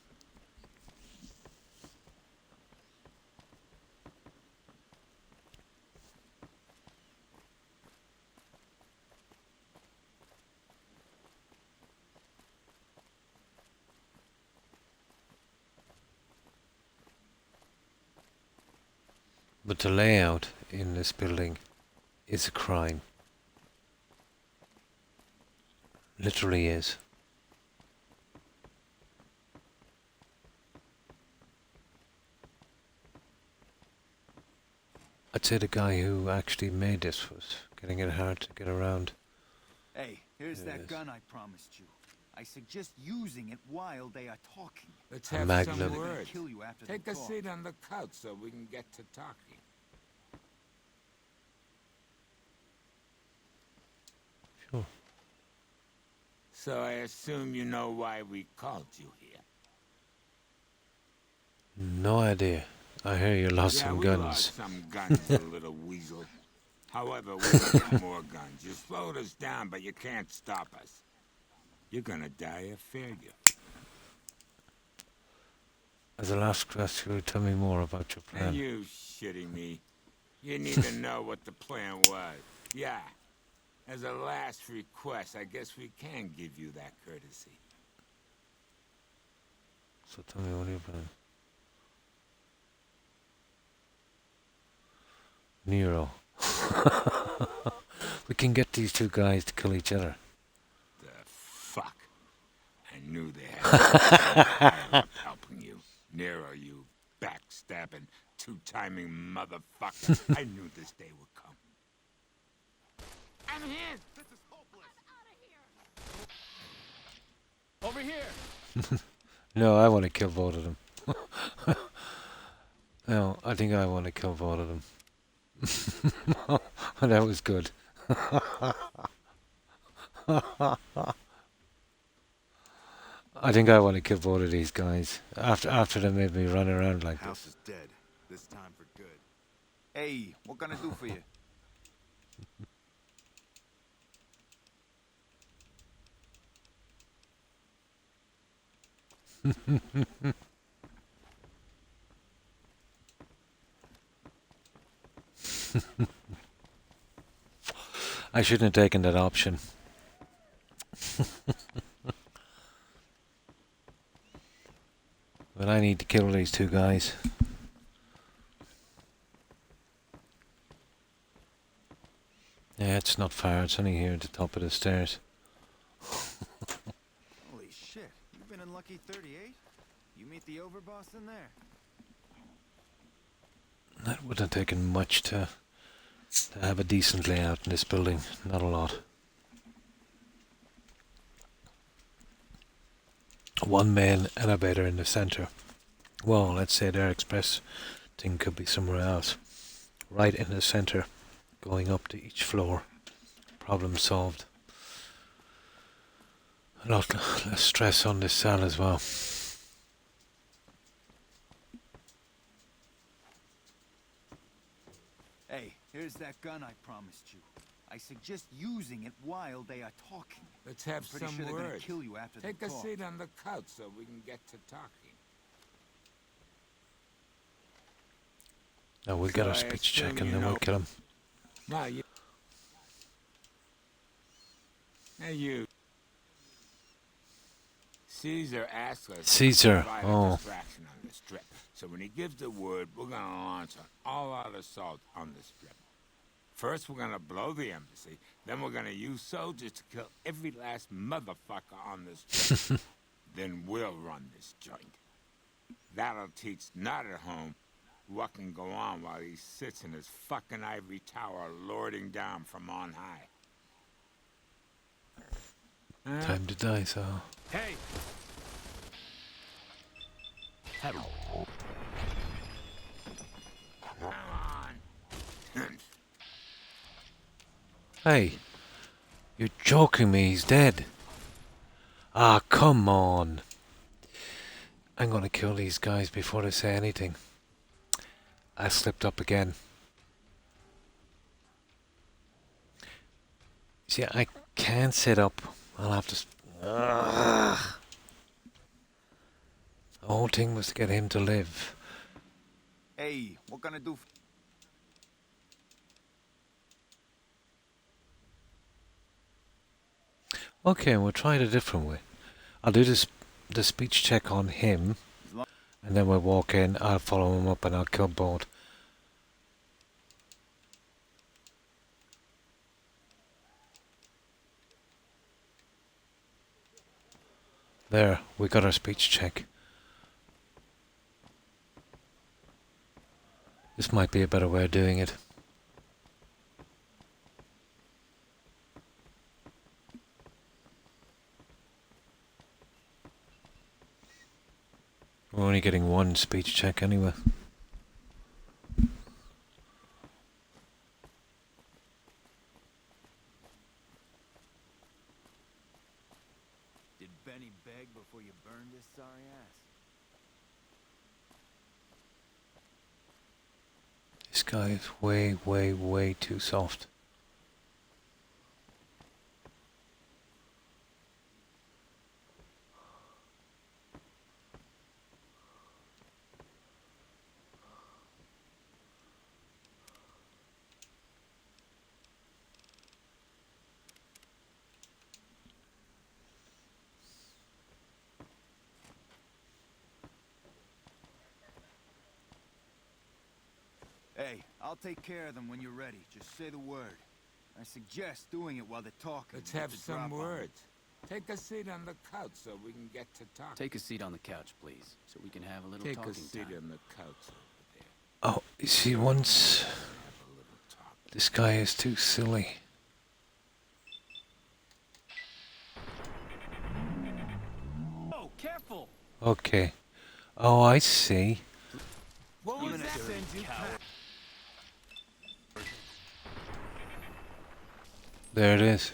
But the layout in this building is a crime. Literally is. I'd say the guy who actually made this was getting it hard to get around. Hey, here's There it that is. gun I promised you. I suggest using it while they are talking. Let's A have magnum. some They're gonna words. kill you after Take they a talk. seat on the couch so we can get to talking. Sure. So I assume you know why we called you here. No idea. I hear you lost some we guns. lost some guns, you little weasel. However, we got more guns. You slowed us down, but you can't stop us. You're gonna die of failure. As a last question, tell me more about your Are plan. you shitting me? You need to know what the plan was. Yeah. As a last request, I guess we can give you that courtesy. So tell me what your plan. Nero. We can get these two guys to kill each other. The fuck? I knew they had helping you. Nero, you backstabbing, two-timing motherfucker. I knew this day would come. I'm here. This is hopeless. Over here. No, I want to kill both of them. No, I think I want to kill both of them. That was good. I think I want to kill both of these guys after they made me run around like House this. is dead. This time for good. Hey, what can I do for you? I shouldn't have taken that option. But I need to kill these two guys. Yeah, it's not far. It's only here at the top of the stairs. Holy shit, you've been in Lucky 38? You meet the overboss in there? That wouldn't have taken much to have a decent layout in this building. Not a lot. One main elevator in the center. Well, let's say their express thing could be somewhere else. Right in the center. going up to each floor. Problem solved. A lot less stress on this cell as well. Hey, here's that gun I promised you. I suggest using it while they are talking. Let's have I'm pretty some sure they're gonna words. kill you after Take the a talk. seat on the couch so we can get to talking. Now we'll get our speech check and then we'll kill him. Now you. Hey, you. Caesar asked us Caesar, to provide a distraction on the strip. So when he gives the word, we're going to launch an all-out assault on the strip. First, we're going to blow the embassy. Then we're going to use soldiers to kill every last motherfucker on this strip. Then we'll run this joint. That'll teach not at home what can go on while he sits in his fucking ivory tower lording down from on high. Time to die, so... Hey! Come on. Hey! You're joking me, he's dead. Ah, come on. I'm gonna kill these guys before they say anything. I slipped up again. See, I can't sit up. I'll have to... The whole thing was to get him to live. Hey, what gonna do? Okay, we'll try it a different way. I'll do the speech check on him, and then we'll walk in, I'll follow him up and I'll kill both. There, we got our speech check. This might be a better way of doing it. We're only getting one speech check anyway. Did Benny beg before you burned his sorry ass? This guy is way, way, way too soft. Hey, I'll take care of them when you're ready. Just say the word. I suggest doing it while they're talking. Let's have To some drop on words. Take a seat on the couch so we can get to talking. Take a seat on the couch, please, so we can have a little Take talking a seat time. on the couch over there. Oh, you see, once Have a little talk. this guy is too silly. Oh, careful! Okay. Oh, I see. What was that? There it is.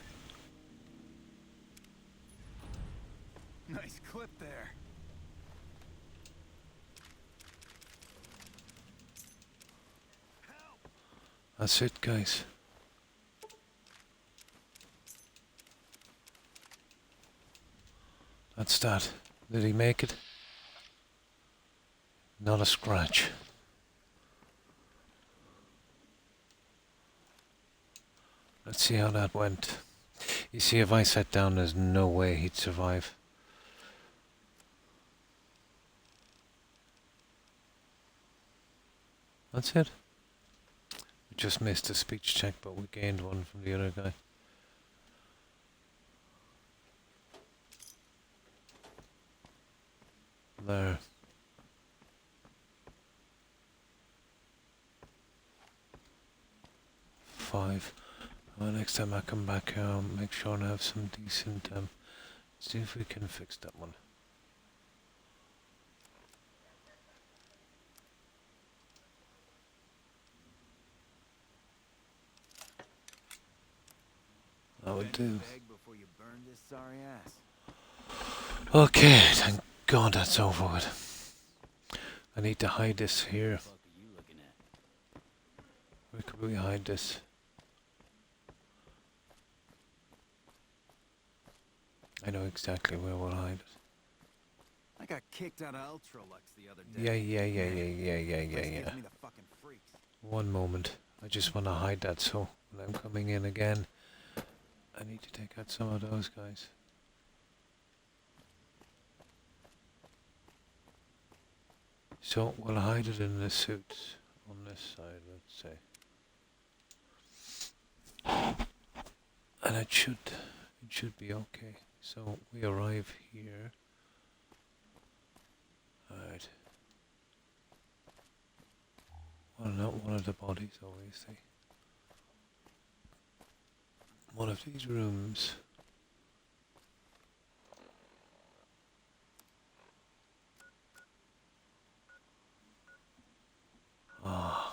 Nice clip there. That's it, guys. That's that. Did he make it? Not a scratch. Let's see how that went. You see, if I sat down, there's no way he'd survive. That's it. We just missed a speech check, but we gained one from the other guy. There. Five. Well, next time I come back, make sure and have some decent, see if we can fix that one. That would do. Beg before you burn this sorry ass. Okay, thank God that's over with. I need to hide this here. What are you looking at? Where could we hide this? I know exactly where we'll hide it. I got kicked out of Ultralux the other day. Yeah. Gives me the fucking freaks. One moment. I just want to hide that so when I'm coming in again, I need to take out some of those guys. So we'll hide it in the suits on this side, let's say. And it should be okay. So we arrive here. Alright. Well, not one of the bodies, obviously. One of these rooms. Ah.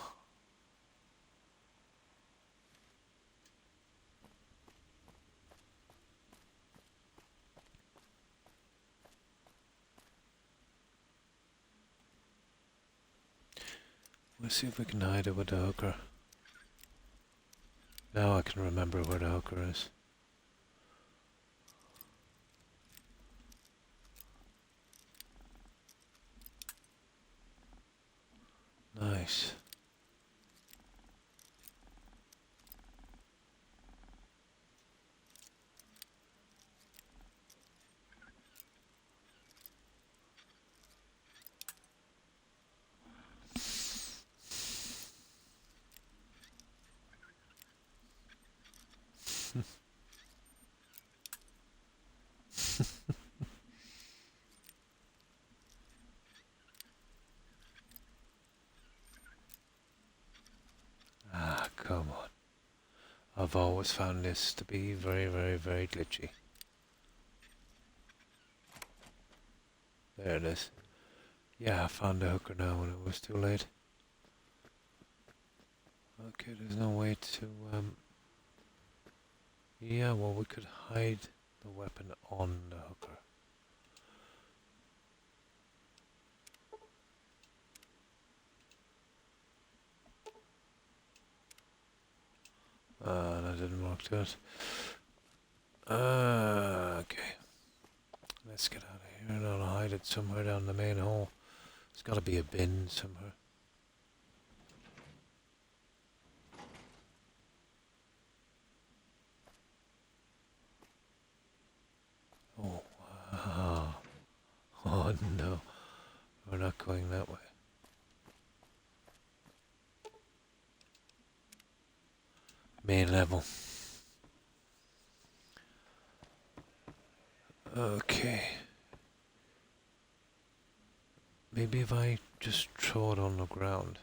Let's see if we can hide it with the hooker. Now I can remember where the hooker is. Nice. Ah, come on. I've always found this to be very, very, very glitchy. There it is. Yeah, I found the hooker now when it was too late. Okay, there's no way to, yeah, well, we could hide the weapon on the hooker. That didn't work good. Okay. Let's get out of here and I'll hide it somewhere down the main hall. There's gotta be a bin somewhere. Oh, wow. Oh no. We're not going that way. Main level. Okay. Maybe if I just throw it on the ground.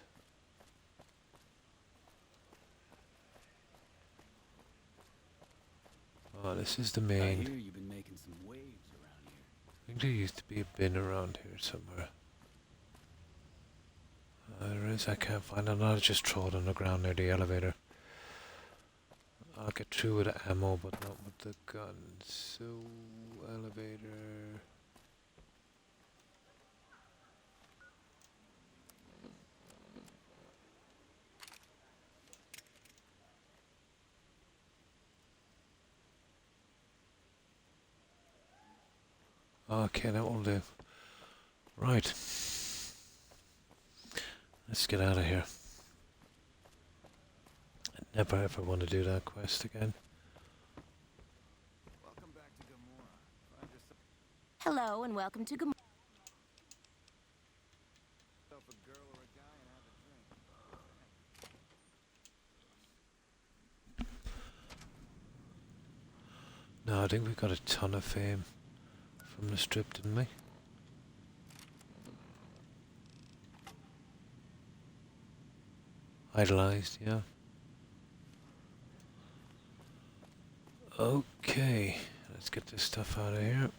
Oh, this is the I main. hear you've been making some waves around here. I think there used to be a bin around here somewhere. There is, I can't find it. I'll just throw it on the ground near the elevator. I'll get through with the ammo, but not with the gun. So, elevator. Okay, that will do. Right. Let's get out of here. I never ever want to do that quest again. Welcome back to Gamora. Find yourself Hello and welcome to Gamora. a girl or a guy and have a drink. No, I think we got a ton of fame from the strip, didn't we? Idolized, yeah. Okay, let's get this stuff out of here.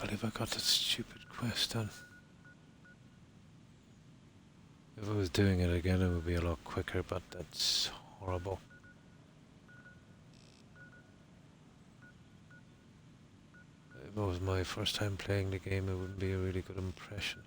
believe I got that stupid quest done. If I was doing it again, it would be a lot quicker, but that's horrible. If it was my first time playing the game, it wouldn't be a really good impression.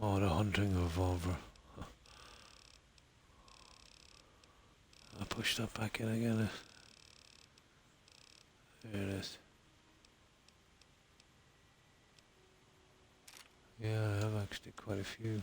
Oh, the hunting revolver. I pushed that back in again. There it is. Yeah, I have actually quite a few.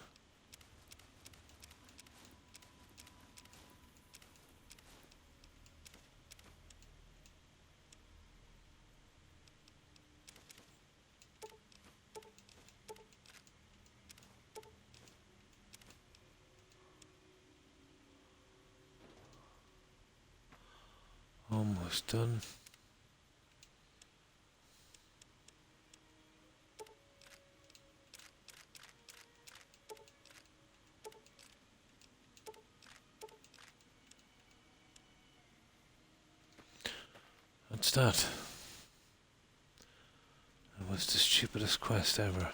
Almost done. What's that? That was the stupidest quest ever.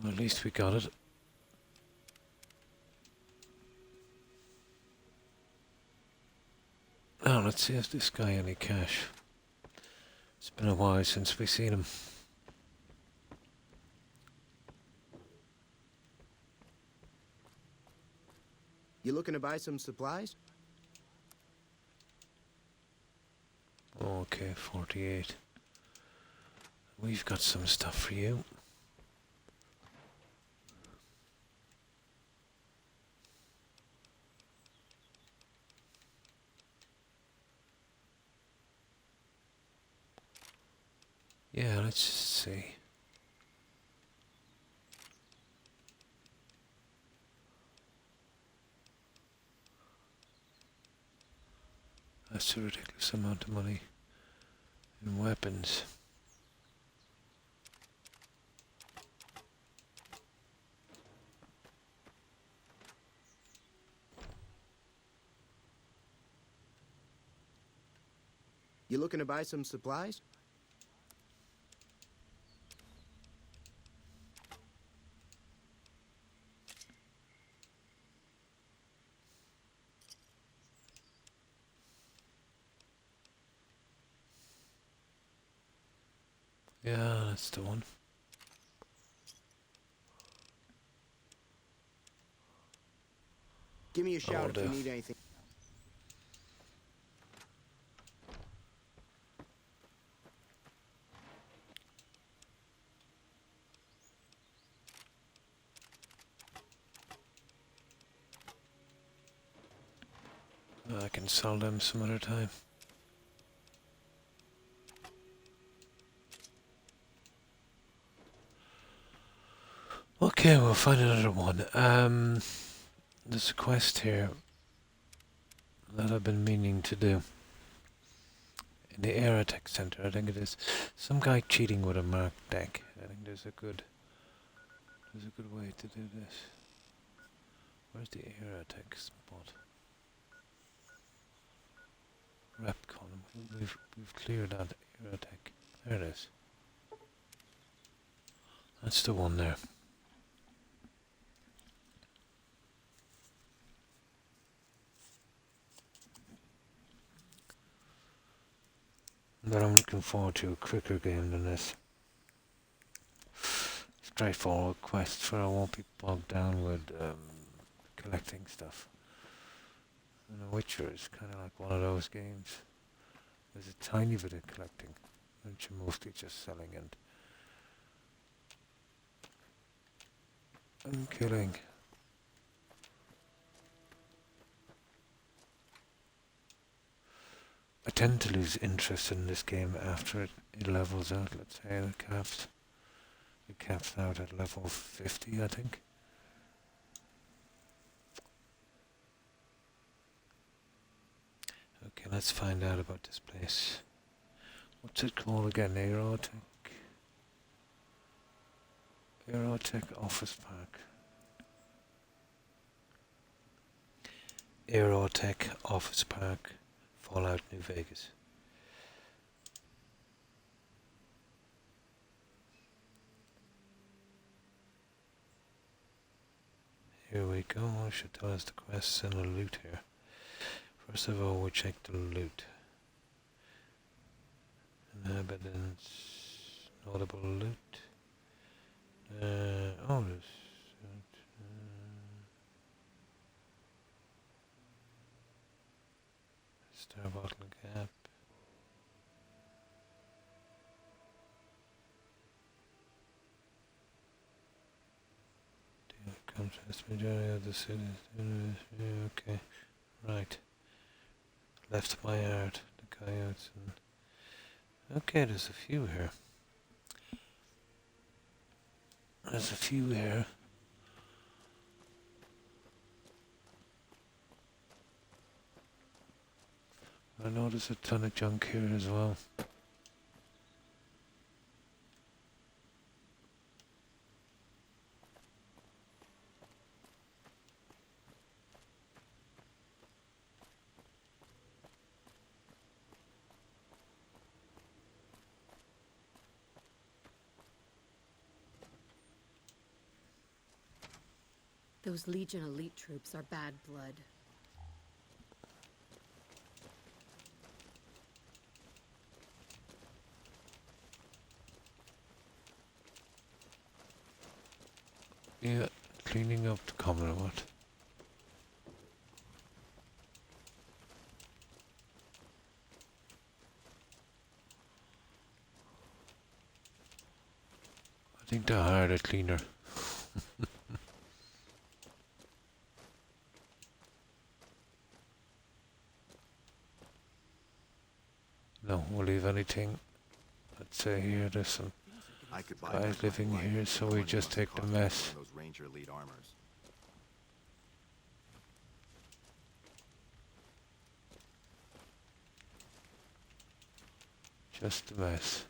Well, at least we got it. Now let's see if this guy any cash. It's been a while since we've seen him. You looking to buy some supplies? Okay, 48. We've got some stuff for you. Yeah, let's just see. That's a ridiculous amount of money in weapons. You looking to buy some supplies? Yeah, that's the one. Give me a shout if you do. need anything. I can sell them some other time. Okay, we'll find another one. There's a quest here that I've been meaning to do. In the Aerotech Center, I think it is. Some guy cheating with a marked deck. I think there's a good way to do this. Where's the Aerotech spot? Rep column. We've cleared that Aerotech. There it is. That's the one there. But I'm looking forward to a quicker game than this. Straightforward quest where I won't be bogged down with collecting stuff. And The Witcher is kind of like one of those games. There's a tiny bit of collecting, and you're mostly just selling and killing. I tend to lose interest in this game after it levels out. Let's say it caps out at level 50, I think. Okay, let's find out about this place. What's it called again? Aerotech Office Park. Aerotech Office Park, Fallout, New Vegas. Here we go. It should tell us the quests and the loot here. First of all, we check the loot. Evidence, notable loot. Oh, there's Star Bottle Gap. Contrast majority of the cities. Okay, right. Left my art, the coyotes. Okay, there's a few here. There's a few here. I know there's a ton of junk here as well. Those Legion elite troops are bad blood. Yeah, cleaning up the Commonwealth. I think they hired a cleaner. No, we'll leave anything. Let's say here there's some guys living here, so we just take the mess. Those Ranger elite armors. Just the mess.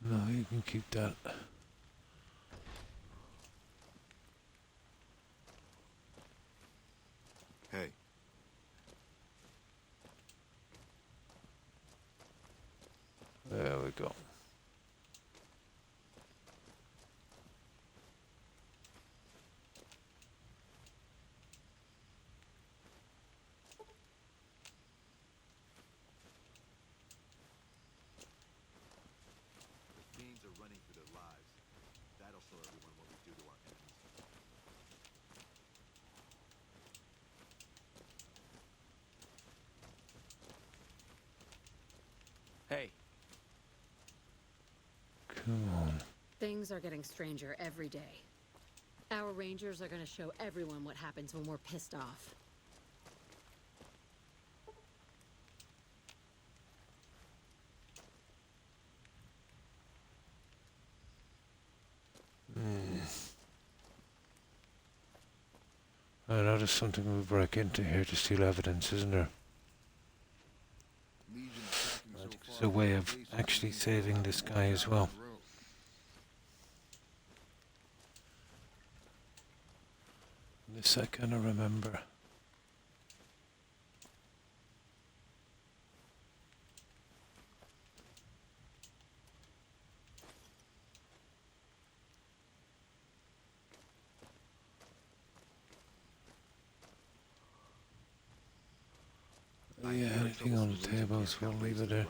No, you can keep that. Hey. There we go. The fiends are running for their lives. That'll show everyone what we do to our enemies. Hey. Come on. Things are getting stranger every day. Our rangers are gonna show everyone what happens when we're pissed off. I know there's something we break into here to steal evidence, isn't there? I think there's a way of actually saving this guy as well. This I kind of remember. Yeah, anything on the tables, we'll leave it there.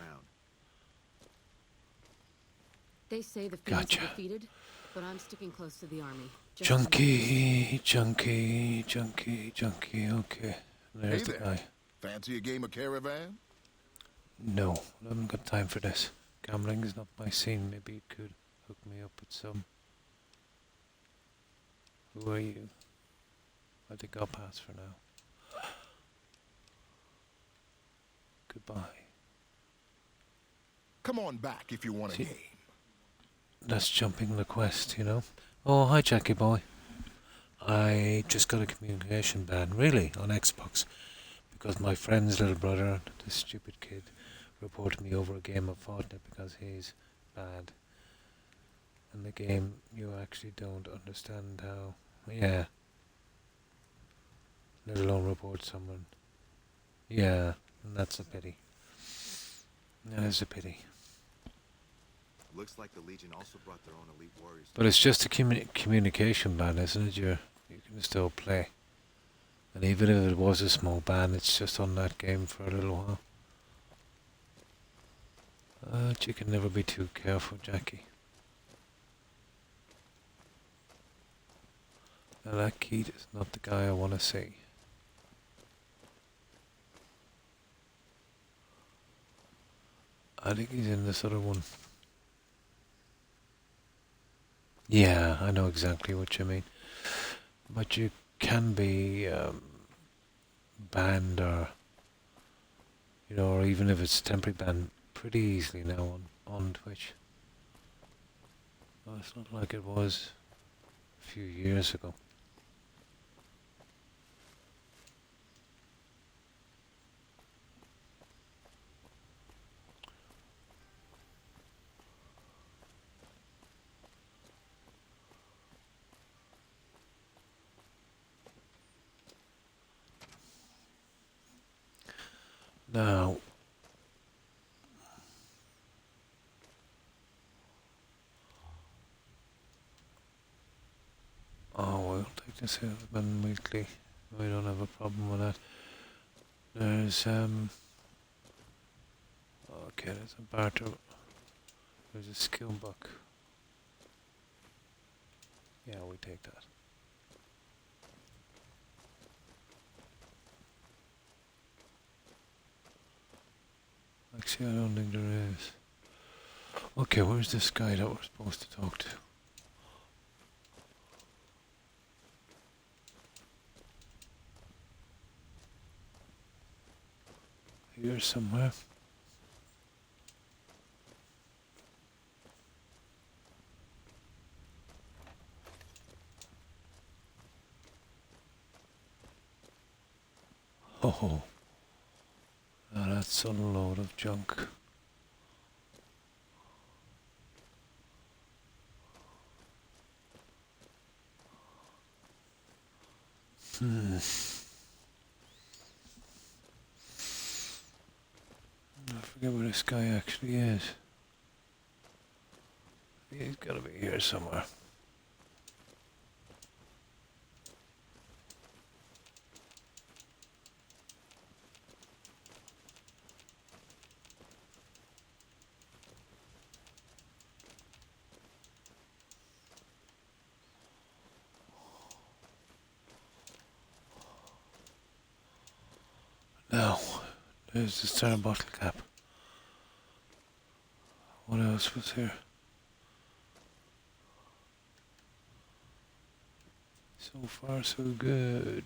They say the fiends Gotcha. are defeated, but I'm sticking close to the army. just Junkie. Okay, there's the there. guy. Fancy a game of Caravan? No, I haven't got time for this. Gambling is not my scene. Maybe it could. Hook me up with some. Who are you? I think I'll pass for now. Goodbye. Come on back if you want a game. That's jumping the quest, you know. Oh, hi Jackie boy. I just got a communication ban, really, on Xbox, because my friend's little brother, this stupid kid, reported me over a game of Fortnite because he's bad. And the game, you actually don't understand how. Yeah. Let alone report someone. Yeah, and that's a pity. That is a pity. Looks like the Legion also brought their own elite warriors. But it's just a communication ban, isn't it? You can still play. And even if it was a small ban, it's just on that game for a little while. But you can never be too careful, Jackie. Now that Keith is not the guy I want to see. I think he's in this other one. Yeah, I know exactly what you mean. But you can be banned or, you know, or even if it's temporary banned pretty easily now on Twitch. Well, it's not like it was a few years ago. Now, we'll take this out of Ben weekly. We don't have a problem with that. There's okay, there's a barter. There's a skill buck. Yeah, we take that. Actually, I don't think there is. Okay, where's this guy that we're supposed to talk to? Here somewhere. Oh, now that's a load of junk. I forget where this guy actually is. He's gotta be here somewhere. Now, there's the star bottle cap. What else was here? So far, so good.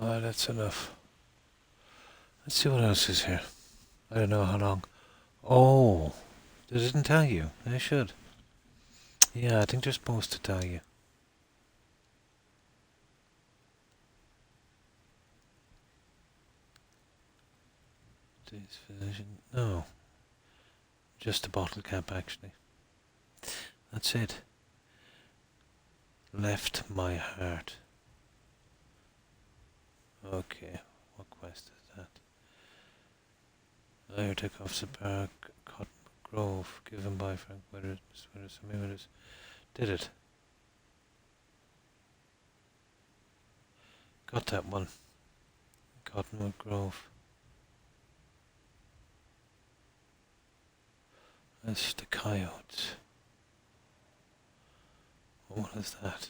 Alright, that's enough. Let's see what else is here. I don't know how long. Oh, they didn't tell you. They should. Yeah, I think they're supposed to tell you. Today's physician. No. Just a bottle cap, actually. That's it. Left my heart. Okay, what quest is that? Layer took off the park, Cotton Grove, given by Frank Withers, Did it? Got that one. Cottonwood Grove. That's the coyotes. What is that?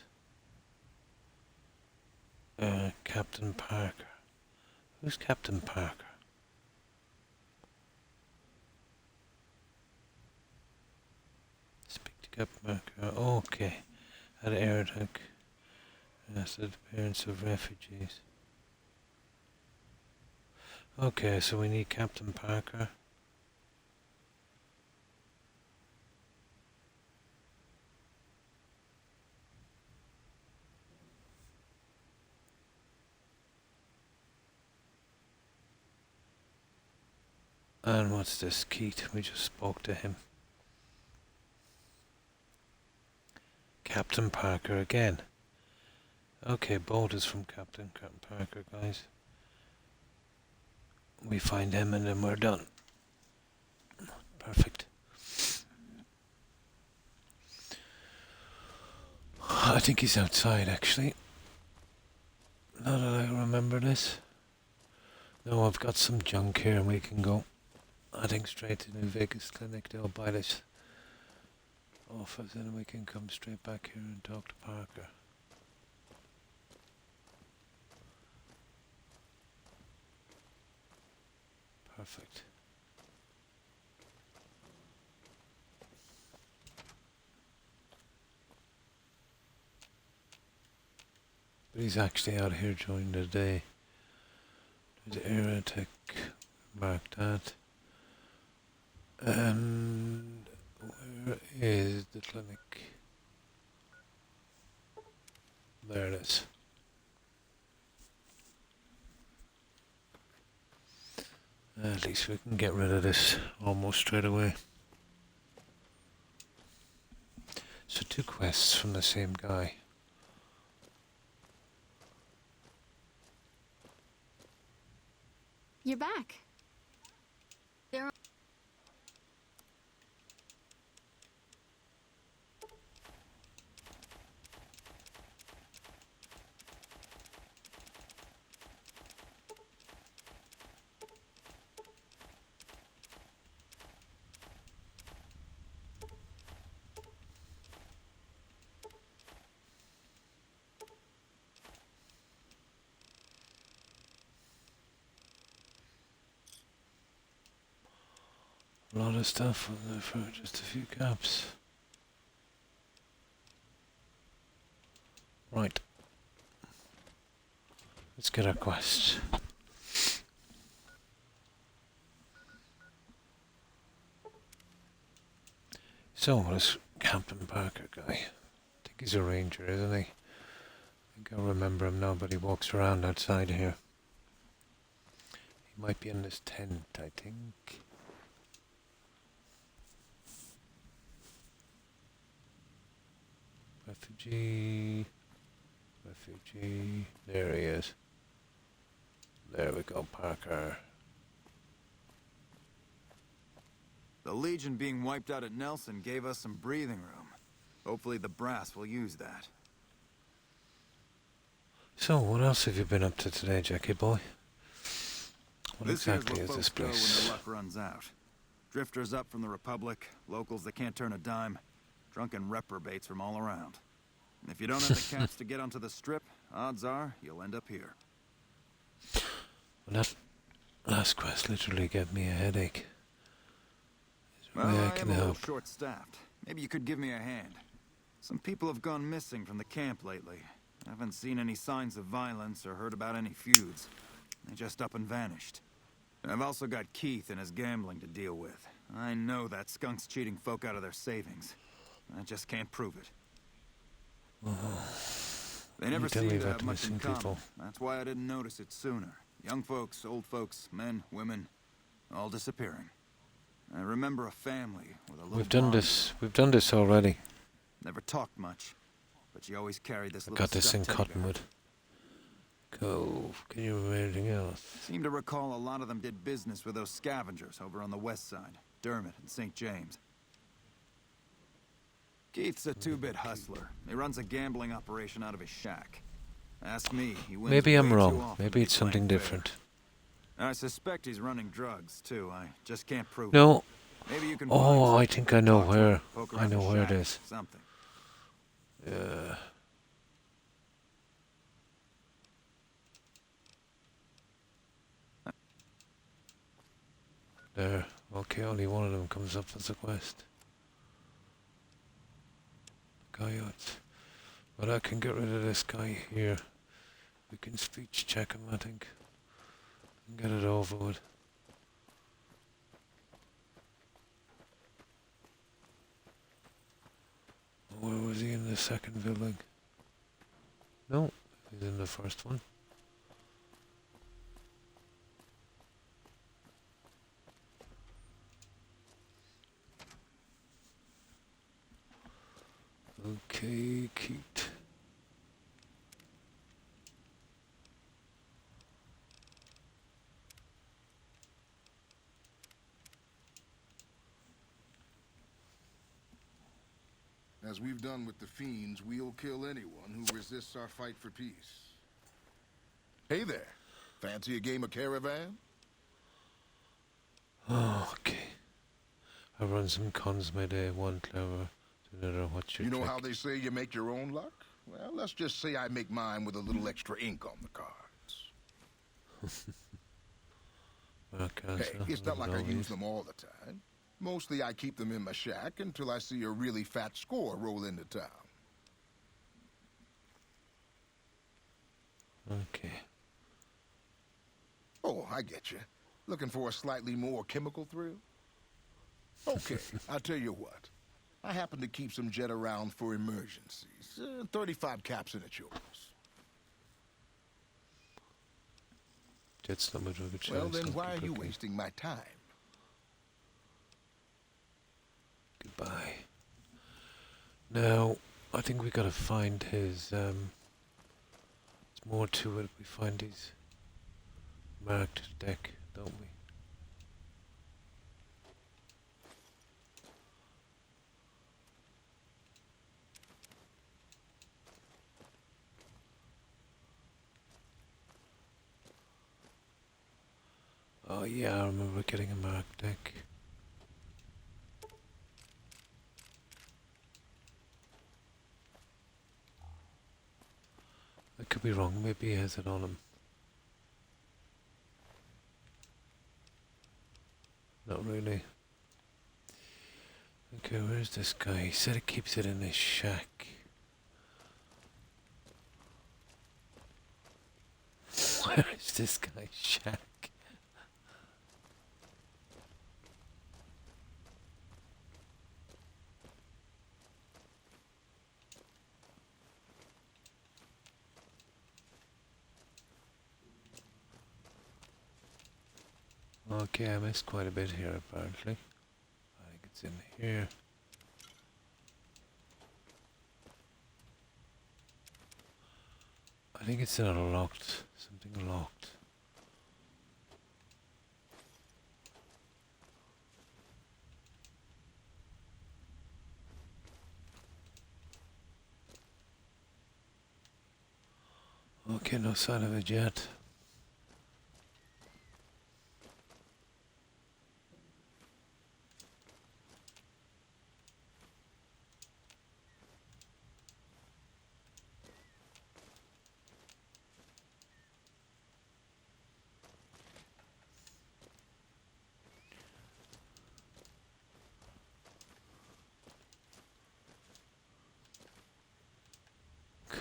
Captain Parker. Who's Captain Parker? Speak to Captain Parker. Okay. Had an air attack. Yes, the appearance of refugees. Okay, so we need Captain Parker. And what's this, Keith? We just spoke to him. Captain Parker again. Okay, boat is from Captain Parker, guys. We find him and then we're done. Perfect. I think he's outside, actually. Now that I remember this. No, I've got some junk here and we can go, I think, straight to New Vegas Clinic. They'll buy this office and then we can come straight back here and talk to Parker. Perfect. But he's actually out here during the day. There's air attack, mark that. And where is the clinic? There it is. At least we can get rid of this almost straight away. So 2 quests from the same guy. You're back. There are A lot of stuff on there for just a few caps. Right. Let's get our quest. So, this Captain Parker guy. I think he's a ranger, isn't he? I think I remember him now, but he walks around outside here. He might be in this tent, I think. Refugee. There he is. There we go, Parker. The Legion being wiped out at Nelson gave us some breathing room. Hopefully the brass will use that. So, what else have you been up to today, Jackie boy? What This exactly here's is where this folks go when place? their luck runs out. Drifters up from the Republic, locals that can't turn a dime, drunken reprobates from all around. And if you don't have the caps to get onto the Strip, odds are you'll end up here. Well, that last quest literally gave me a headache. Is there Well, a way I I am can a little help? short-staffed. Maybe you could give me a hand. Some people have gone missing from the camp lately. I haven't seen any signs of violence or heard about any feuds. They just up and vanished. And I've also got Keith and his gambling to deal with. I know that skunk's cheating folk out of their savings. I just can't prove it. They never You tell seem me to about have the much in missing common. people. That's why I didn't notice it sooner. Young folks, old folks, men, women, all disappearing. I remember a family with a little We've done blonde this. We've done this already. Never talked much, but she always carried this I little got this in stuffed teddy bear. Cottonwood Cove. Can you remember anything else? Seem to recall a lot of them did business with those scavengers over on the west side, Dermot and St. James. Keith's a two-bit hustler. He runs a gambling operation out of his shack. Ask me, he wins Maybe I'm way too wrong. often Maybe to be it's something playing fair. different. I suspect he's running drugs, too. I just can't prove No. it. Maybe you can Oh, find I something, think I know talk to where. him, poke I around know the where it shack, is. Something. Yeah. There. Okay, only one of them comes up as a quest. Coyotes. But I can get rid of this guy here. We can speech check him, I think. And get it over with. Where was he in the second building? No, he's in the first one. Okay, Keith. As we've done with the Fiends, we'll kill anyone who resists our fight for peace. Hey there. Fancy a game of Caravan? Oh, okay. I run some cons my day, one clever to another. What's your You know trick? how they say you make your own luck? Well, let's just say I make mine with a little extra ink on the cards. Okay, Hey, it's not like I use them all the time. Mostly I keep them in my shack until I see a really fat score roll into town. Okay. Oh, I get you. Looking for a slightly more chemical thrill? Okay, I'll tell you what. I happen to keep some jet around for emergencies. 35 caps and it's yours. Jet's not much of a Well, chance, then don't why are keep you looking. wasting my time? Goodbye. Now, I think we gotta find his, there's more to it. We find his marked deck, don't we? Oh yeah, I remember getting a marked deck. I could be wrong, maybe he has it on him. Not really. Okay, where's this guy? He said he keeps it in his shack. Where is this guy's shack? Okay, I missed quite a bit here apparently. I think it's in here. I think it's in a locked, something locked. Okay, no sign of it yet.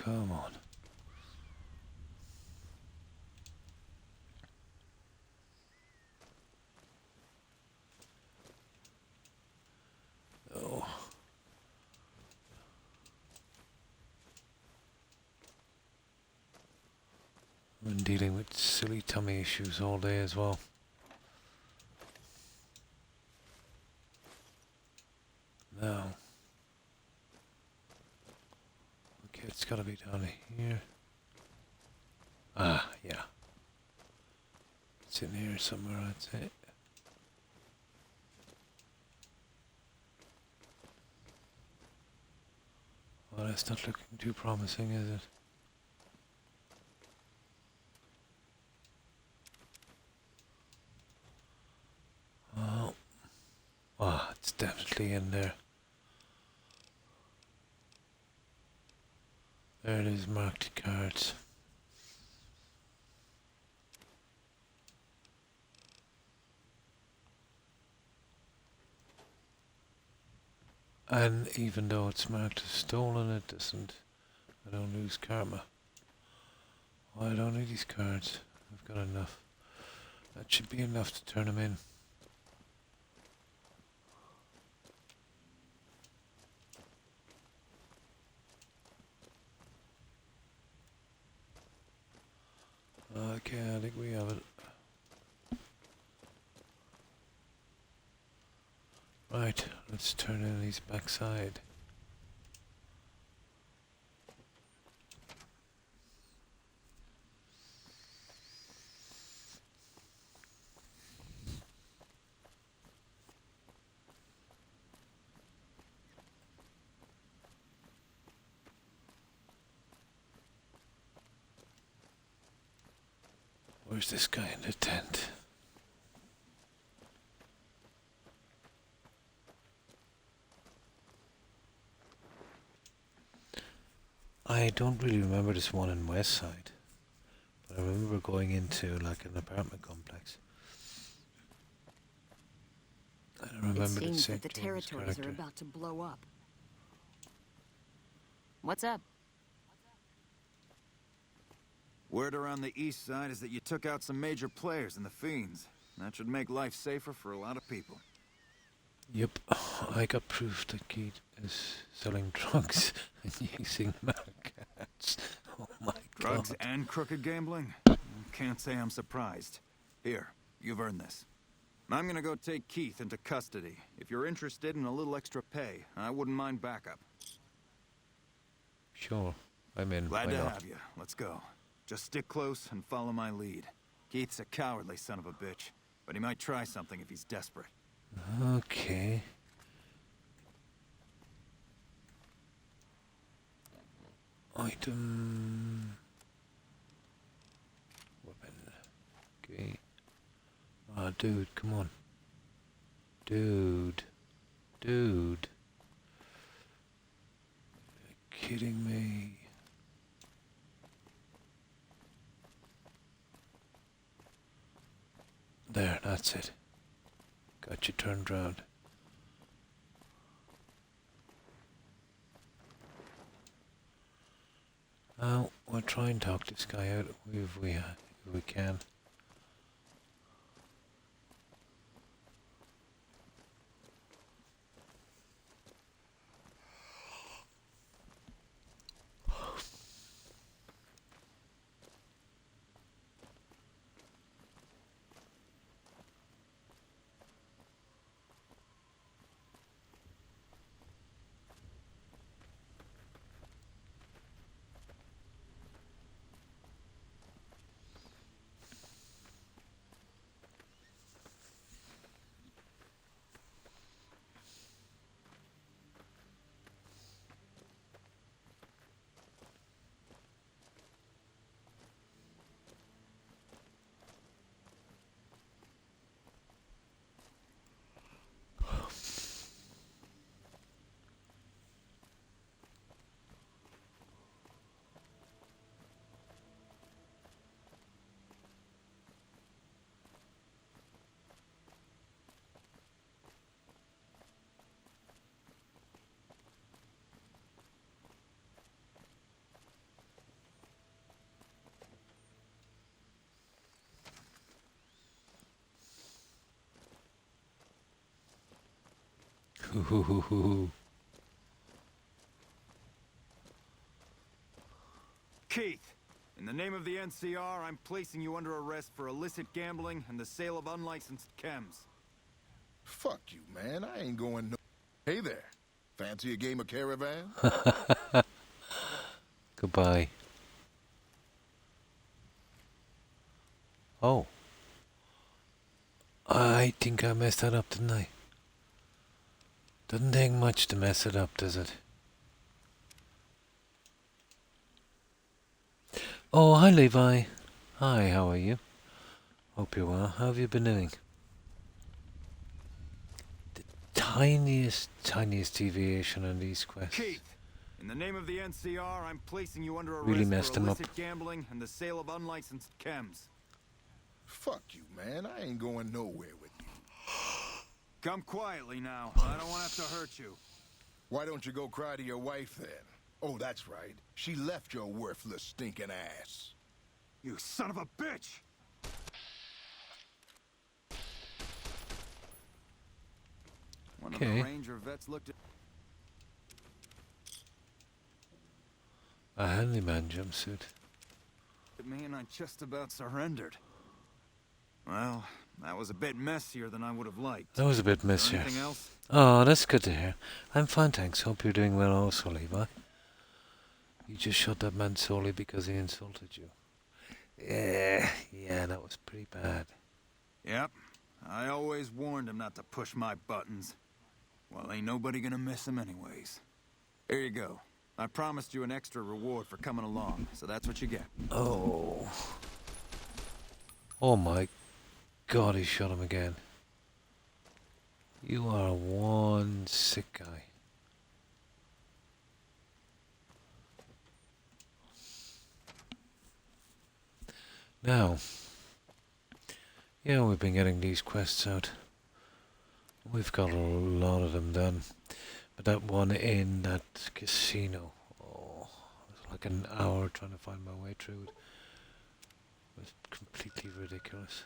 Come on. Oh. I've been dealing with silly tummy issues all day as well. Now. Okay, it's gotta be down here. Ah, yeah. It's in here somewhere, I'd say. Well, that's not looking too promising, is it? Oh. Ah, it's definitely in there. There it is, marked cards. And even though it's marked as stolen, it doesn't. I don't lose karma. Oh, I don't need these cards. I've got enough. That should be enough to turn them in. Okay, I think we have it. Right, let's turn in his backside. Where's this guy in the tent? I don't really remember this one in West Side, but I remember going into like an apartment complex. I don't remember It the seems St. that the James territories are character. about to blow up. What's up? Word around the east side is that you took out some major players in the Fiends. That should make life safer for a lot of people. Yep, I got proof that Keith is selling drugs and using markets. Oh my Drugs god. and crooked gambling? Can't say I'm surprised. Here, you've earned this. I'm gonna go take Keith into custody. If you're interested in a little extra pay, I wouldn't mind backup. Sure, I'm in. Glad Why to not? have you. Let's go. Just stick close and follow my lead. Keith's a cowardly son of a bitch, but he might try something if he's desperate. Okay. Item. Weapon. Okay. Ah, dude, come on. Dude. Dude. You're kidding me. There, that's it. Got you turned round. Now, we'll try and talk this guy out if we can. Keith, in the name of the NCR, I'm placing you under arrest for illicit gambling and the sale of unlicensed chems. Fuck you, man. I ain't going no... Hey there. Fancy a game of Caravan? Goodbye. Oh. I think I messed that up, didn't I? Doesn't take much to mess it up, does it? Oh, hi Levi. Hi, how are you? Hope you're well. How have you been doing? The tiniest deviation on these quests. Keith, in the name of the NCR, I'm placing you under arrest Really messed for him up. illicit gambling and the sale of unlicensed chems. Fuck you, man. I ain't going nowhere with you. Come quietly now. I don't want to have to hurt you. Why don't you go cry to your wife then? Oh, that's right. She left your worthless stinking ass. You son of a bitch! One of the Okay. ranger vets looked at A handyman jumpsuit. me and I just about surrendered. Well, that was a bit messier than I would have liked. That was a bit Is there messier. anything else? Oh, that's good to hear. I'm fine, thanks. Hope you're doing well also, Levi. You just shot that man solely because he insulted you. Yeah, that was pretty bad. Yep. I always warned him not to push my buttons. Well, ain't nobody gonna miss him anyways. Here you go. I promised you an extra reward for coming along, so that's what you get. Oh. Oh my God, he shot him again. You are one sick guy. Now, yeah, we've been getting these quests out. We've got a lot of them done. But that one in that casino, oh, it was like an hour trying to find my way through it. It was completely ridiculous.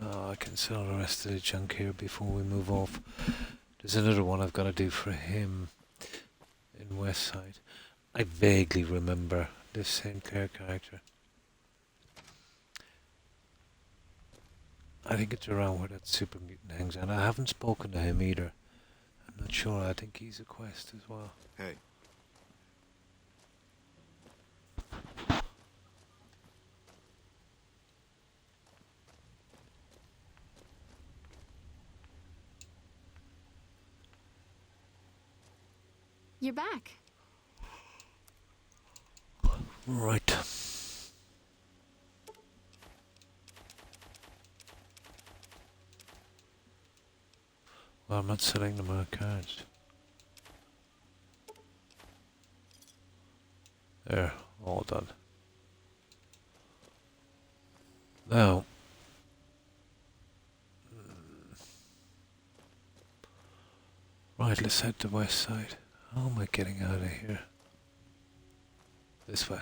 Oh, I can sell the rest of the junk here before we move off. There's another one I've got to do for him in Westside. I vaguely remember this St. Clair character. I think it's around where that super mutant hangs out. I haven't spoken to him either. I'm not sure. I think he's a quest as well. Hey. You're back. Right. Well, I'm not selling them our cards. There, all done. Now, right, let's head to West Side. How am I getting out of here? This way.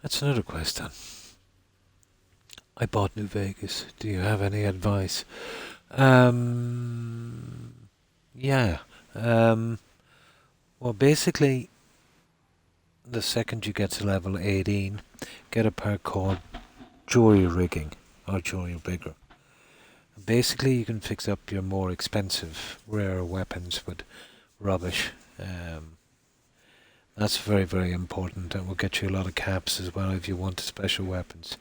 That's another quest done. I bought New Vegas. Do you have any advice? Yeah. Well, basically, the second you get to level 18, get a perk called Jury Rigging, or Jury Rigger. Basically, you can fix up your more expensive, rare weapons with rubbish. That's very, very important, and will get you a lot of caps as well if you want special weapons.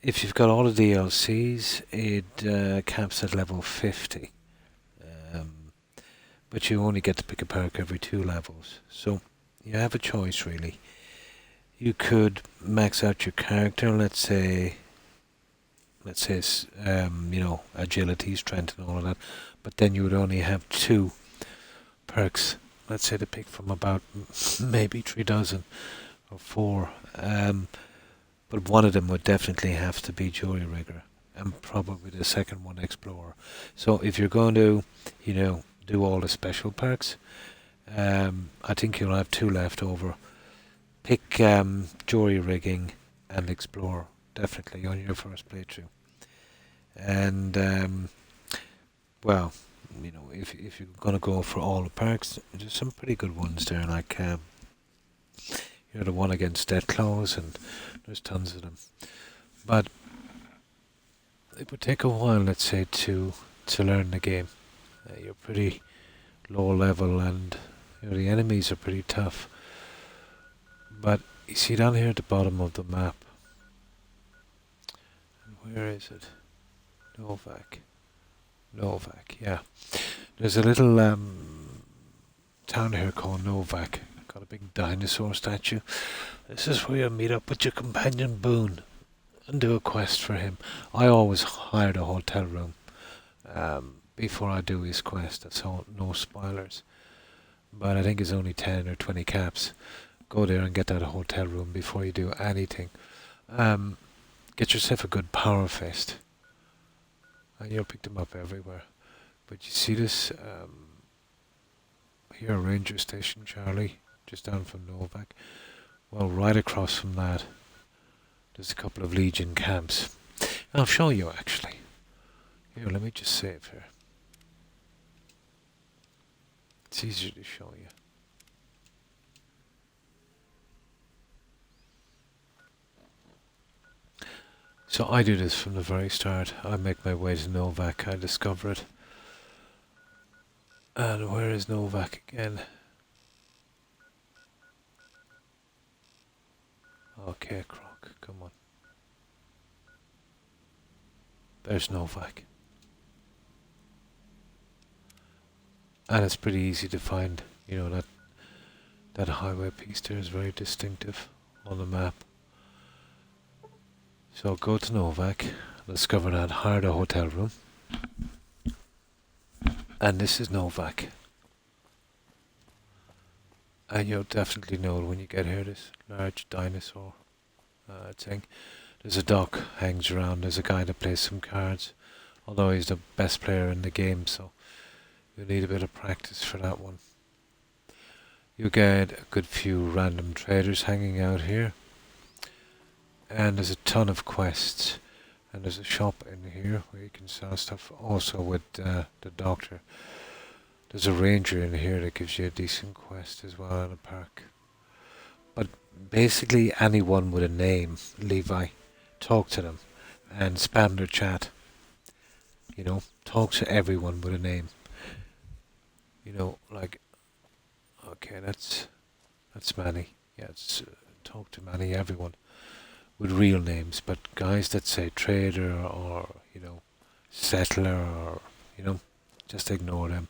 If you've got all the DLCs, it caps at level 50. But you only get to pick a perk every 2 levels. So you have a choice, really. You could max out your character, let's say, you know, agility, strength and all of that. But then you would only have 2 perks, let's say, to pick from about maybe 3 dozen or 4. But one of them would definitely have to be Jury Rigger, and probably the second one Explorer. So if you're going to, you know, do all the special perks, I think you'll have 2 left over. Pick Jury Rigging and Explorer, definitely, on your first playthrough. And, well, you know, if you're going to go for all the perks, there's some pretty good ones there, like, you know, the one against Death Claws, and there's tons of them. But it would take a while, let's say, to learn the game. You're pretty low level, and you know, the enemies are pretty tough. But you see down here at the bottom of the map, and where is it? Novak, yeah. There's a little town here called Novak. Got a big dinosaur statue. This is where you meet up with your companion Boone and do a quest for him. I always hired a hotel room before I do his quest, so no spoilers. but I think it's only 10 or 20 caps. Go there and get that hotel room before you do anything. Get yourself a good power fist, and you'll pick them up everywhere. But you see this here, Ranger Station Charlie, just down from Novak. Well, right across from that, there's a couple of Legion camps. I'll show you actually. Here, let me just save here. It's easier to show you. So I do this from the very start. I make my way to Novak, I discover it. And where is Novak again? Okay, Croc, come on. There's Novak. And it's pretty easy to find, you know, that highway piece there is very distinctive on the map. So go to Novak, discover that, hire the hotel room. And this is Novak. And you'll definitely know when you get here, this large dinosaur thing. There's a dock hangs around, there's a guy that plays some cards. Although he's the best player in the game, so you need a bit of practice for that one. You get a good few random traders hanging out here. And there's a ton of quests. And there's a shop in here where you can sell stuff. Also with the doctor. There's a ranger in here that gives you a decent quest as well in a park. But basically anyone with a name, Levi, talk to them and spam their chat. You know, talk to everyone with a name. You know, like, okay, that's Manny. Yeah, it's talk to Manny, everyone with real names. But guys that say trader or, you know, settler or, you know, just ignore them.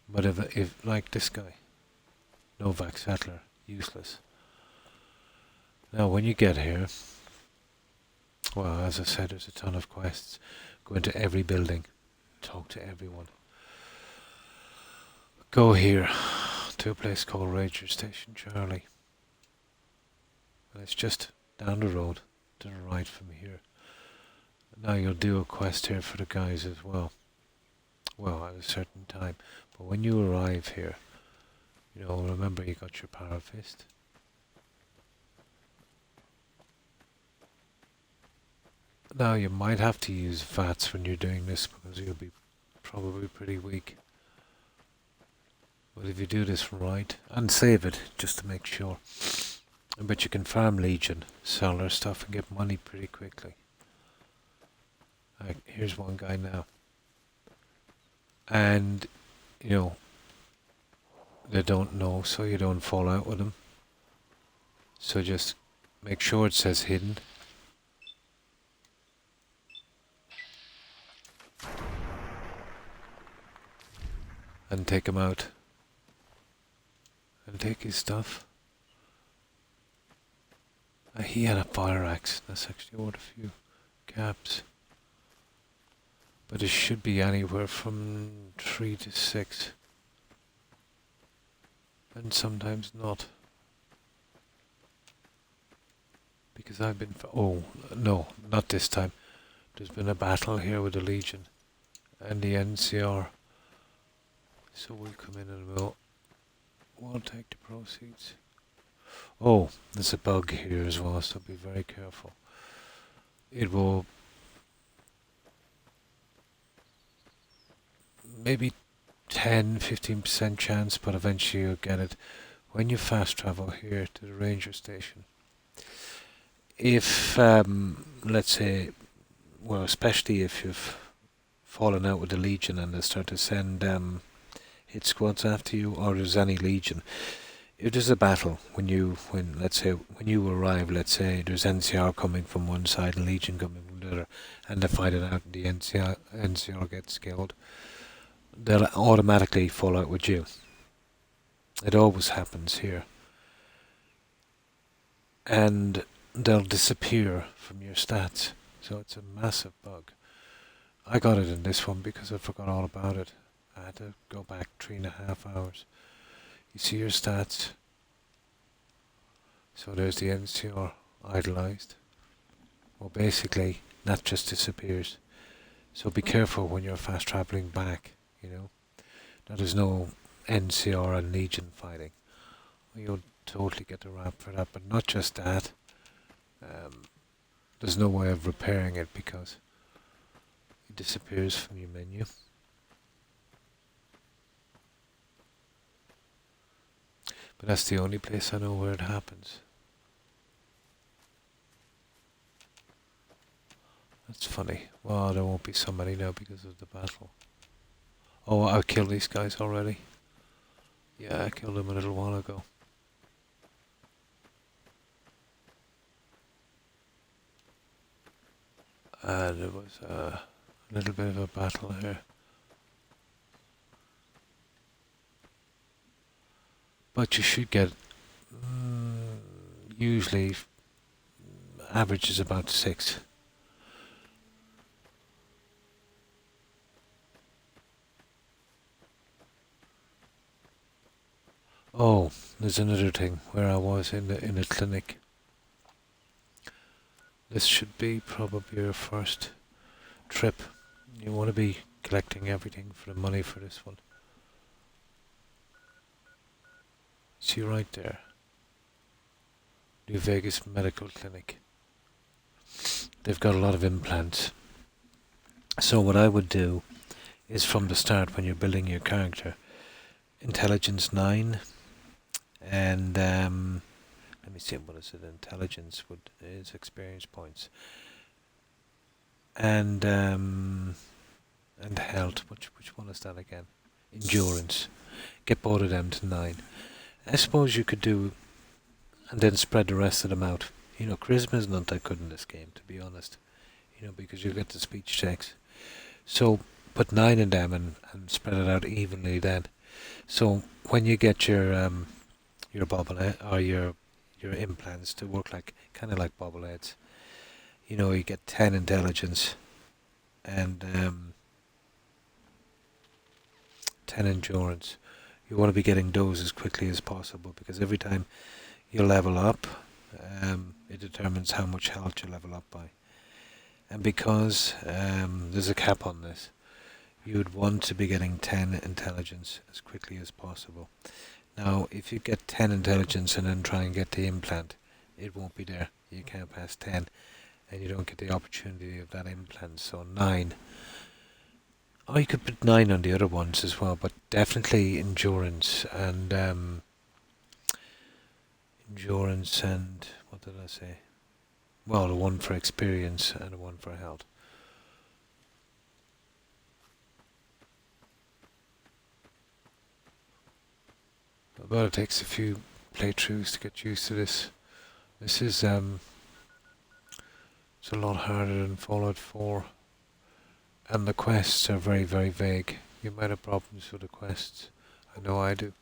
But if like this guy, Novak Settler, useless. Now when you get here, well, as I said, there's a ton of quests. Go into every building, talk to everyone. Go here to a place called Ranger Station Charlie. And it's just down the road to the right from here. Now you'll do a quest here for the guys as well. Well, at a certain time. But when you arrive here, you know, remember you got your power fist. Now you might have to use VATS when you're doing this because you'll be probably pretty weak. But if you do this right, and save it just to make sure. But you can farm Legion, sell their stuff and get money pretty quickly. Here's one guy now. And, you know, they don't know, so you don't fall out with them. So just make sure it says hidden. And take him out. And take his stuff. He had a fire axe. That's actually worth a few caps. But it should be anywhere from 3 to 6. And sometimes not. Because I've been... oh, no, not this time. There's been a battle here with the Legion and the NCR. So we'll come in and we'll take the proceeds. Oh, there's a bug here as well, so be very careful. It will maybe 10-15% chance, but eventually you'll get it when you fast travel here to the ranger station. If let's say, well, especially if you've fallen out with the Legion and they start to send hit squads after you, or there's any Legion. If there's a battle, when you arrive, let's say there's NCR coming from one side and Legion coming from the other, and they fight it out and the NCR gets killed, they'll automatically fall out with you. It always happens here. And they'll disappear from your stats. So it's a massive bug. I got it in this one because I forgot all about it. I had to go back 3.5 hours. You see your stats. So there's the NCR idolized. Well, basically, that just disappears. So be careful when you're fast traveling back, you know. Now there's no NCR and Legion fighting. You'll totally get the rap for that, but not just that. There's no way of repairing it because it disappears from your menu. But that's the only place I know where it happens. That's funny. Well, there won't be so many now because of the battle. Oh, I've killed these guys already. Yeah, I killed them a little while ago. And it was a little bit of a battle here. But you should get, usually, average is about 6. Oh, there's another thing where I was in the clinic. This should be probably your first trip. You want to be collecting everything for the money for this one. See right there. New Vegas Medical Clinic. They've got a lot of implants. So what I would do is from the start when you're building your character, Intelligence 9 and let me see, what is it? Intelligence is experience points. And health. Which one is that again? Endurance. Get both of them to 9. I suppose you could do, and then spread the rest of them out. You know, charisma is not that good in this game, to be honest. You know, because you get the speech checks. So put 9 in them and spread it out evenly then. So when you get your bobblehead or your implants to work like kind of like bobbleheads, you know, you get 10 intelligence and 10 endurance. You want to be getting those as quickly as possible because every time you level up, it determines how much health you level up by. And because there's a cap on this, you would want to be getting 10 intelligence as quickly as possible. Now, if you get 10 intelligence and then try and get the implant, it won't be there. You can't pass 10, and you don't get the opportunity of that implant. So 9. Oh, you could put 9 on the other ones as well, but definitely endurance and what did I say? Well, the one for experience and the one for health. But it takes a few playthroughs to get used to this. This is it's a lot harder than Fallout 4. And the quests are very, very vague. You might have problems with the quests. I know I do.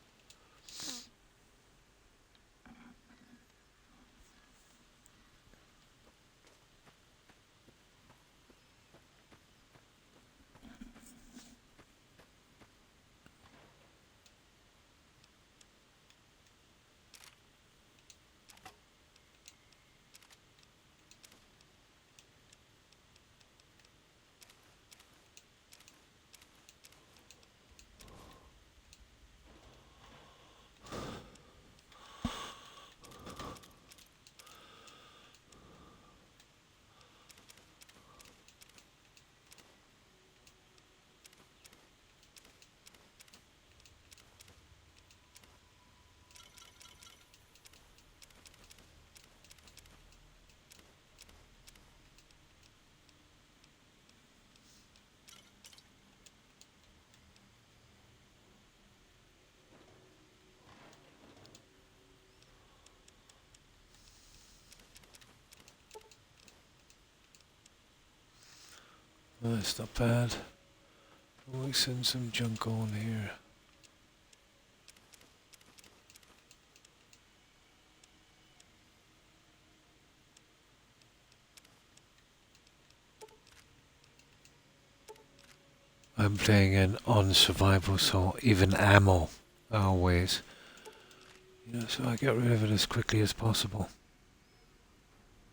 That's not bad. We send some junk on here. I'm playing on survival, so even ammo always You know, so I get rid of it as quickly as possible.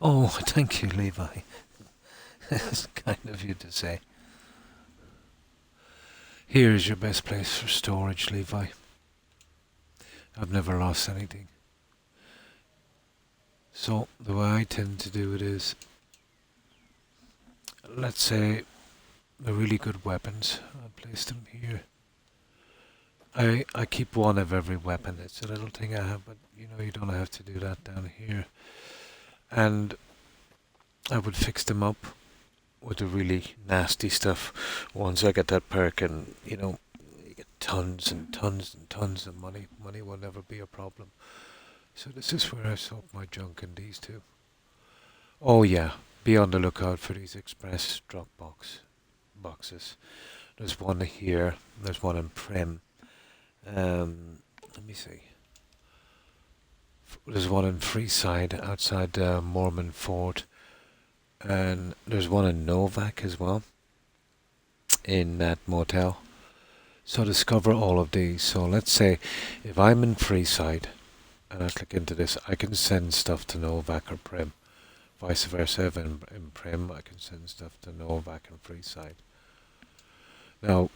Oh, thank you, Levi. That's kind of you to say. Here is your best place for storage, Levi. I've never lost anything. So, the way I tend to do it is, let's say, the really good weapons, I'll place them here. I keep one of every weapon. It's a little thing I have, but you know, you don't have to do that down here. And I would fix them up with the really nasty stuff once I get that perk, and you know, you get tons and tons and tons of money. Money will never be a problem. So this is where I sort my junk in these two. Oh yeah, be on the lookout for these express drop boxes. There's one here, there's one in Prim. Let me see. There's one in Freeside outside Mormon Fort. And there's one in Novak as well, in that motel. So discover all of these. So let's say if I'm in Freeside and I click into this, I can send stuff to Novak or Prim. Vice versa, if in Prim, I can send stuff to Novak and Freeside. Now,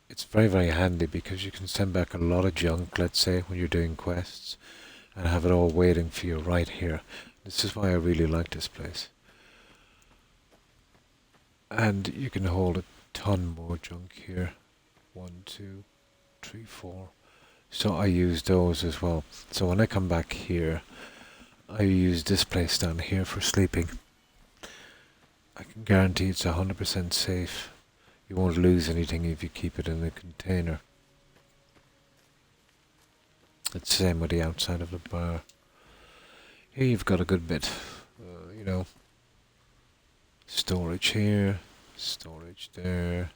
it's very, very handy because you can send back a lot of junk, let's say, when you're doing quests, and have it all waiting for you right here. This is why I really like this place. And you can hold a ton more junk here. 1, 2, 3, 4. So I use those as well. So when I come back here, I use this place down here for sleeping. I can guarantee it's 100% safe. You won't lose anything if you keep it in a container. It's the same with the outside of the bar. Here you've got a good bit, you know. Storage here, storage there,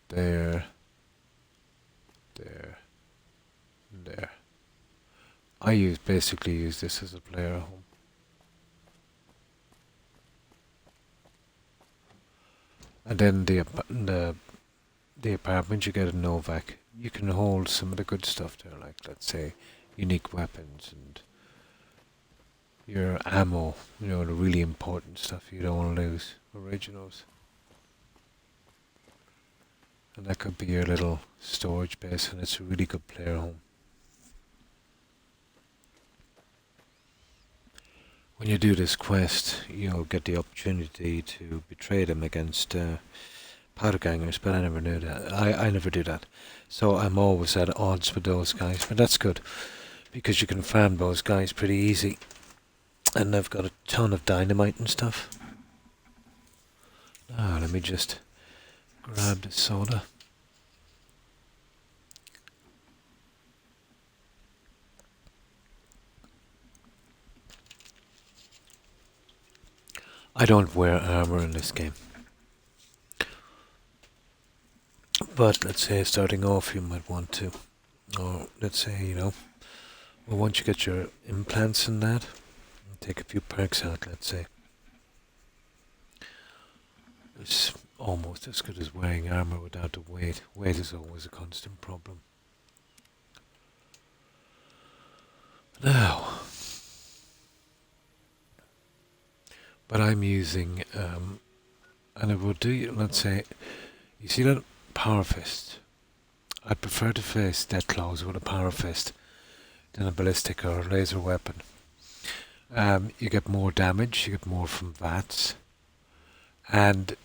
there, there, and there. I basically use this as a player home. And then the apartment you get in Novak, you can hold some of the good stuff there, like let's say unique weapons and your ammo, you know, the really important stuff you don't want to lose, originals. And that could be your little storage base, and it's a really good player home. When you do this quest, you'll get the opportunity to betray them against powder gangers, but I never knew that. I never do that. So I'm always at odds with those guys, but that's good, because you can farm those guys pretty easy. And I've got a ton of dynamite and stuff. Now let me just grab the soda. I don't wear armor in this game. But let's say starting off you might want to. Or let's say, you know, well, once you get your implants in that, take a few perks out, let's say. It's almost as good as wearing armor without the weight. Weight is always a constant problem. Now, but I'm using, and it will do, let's say, you see that power fist? I prefer to face Deathclaws with a power fist than a ballistic or a laser weapon. You get more damage, you get more from VATS, and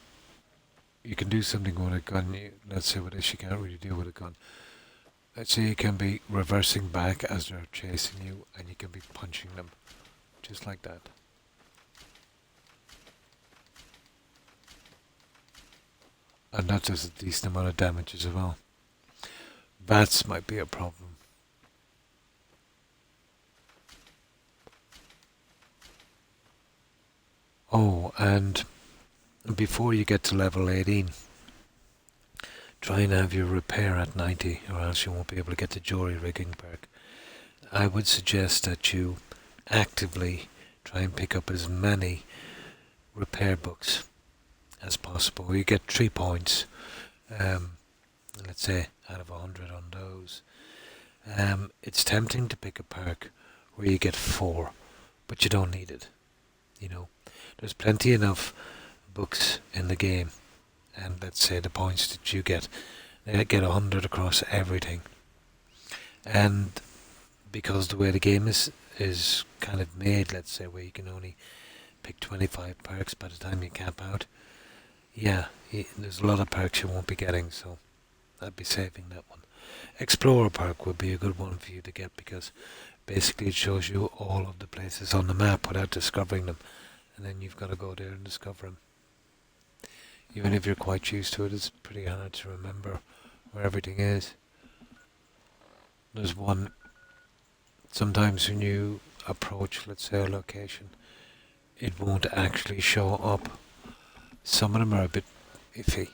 you can do something with a gun. Let's say with this you can't really do with a gun. Let's say you can be reversing back as they're chasing you, and you can be punching them, just like that. And that does a decent amount of damage as well. VATS might be a problem. Oh, and before you get to level 18, try and have your repair at 90, or else you won't be able to get the jury rigging perk. I would suggest that you actively try and pick up as many repair books as possible. You get 3 points, let's say, out of 100 on those. It's tempting to pick a perk where you get 4, but you don't need it. You know, there's plenty enough books in the game, and let's say the points that you get, they get 100 across everything. And because the way the game is kind of made, let's say, where you can only pick 25 perks by the time you cap out, yeah, there's a lot of perks you won't be getting, so I'd be saving that one. Explorer perk would be a good one for you to get, because basically it shows you all of the places on the map without discovering them, and then you've got to go there and discover them. Even if you're quite used to it, it's pretty hard to remember where everything is. There's one, sometimes when you approach, let's say, a location, it won't actually show up. Some of them are a bit iffy.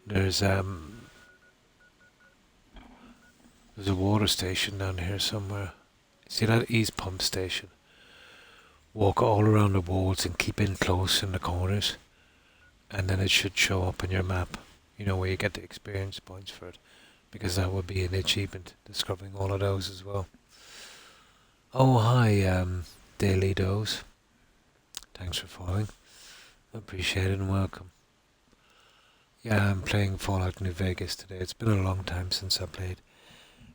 There's a water station down here somewhere. See that east pump station? Walk all around the walls and keep in close in the corners, and then it should show up on your map, you know, where you get the experience points for it, because that would be an achievement, discovering all of those as well. Oh, hi, Daily Doze. Thanks for following. Appreciate it and welcome. Yeah, I'm playing Fallout New Vegas today. It's been a long time since I played,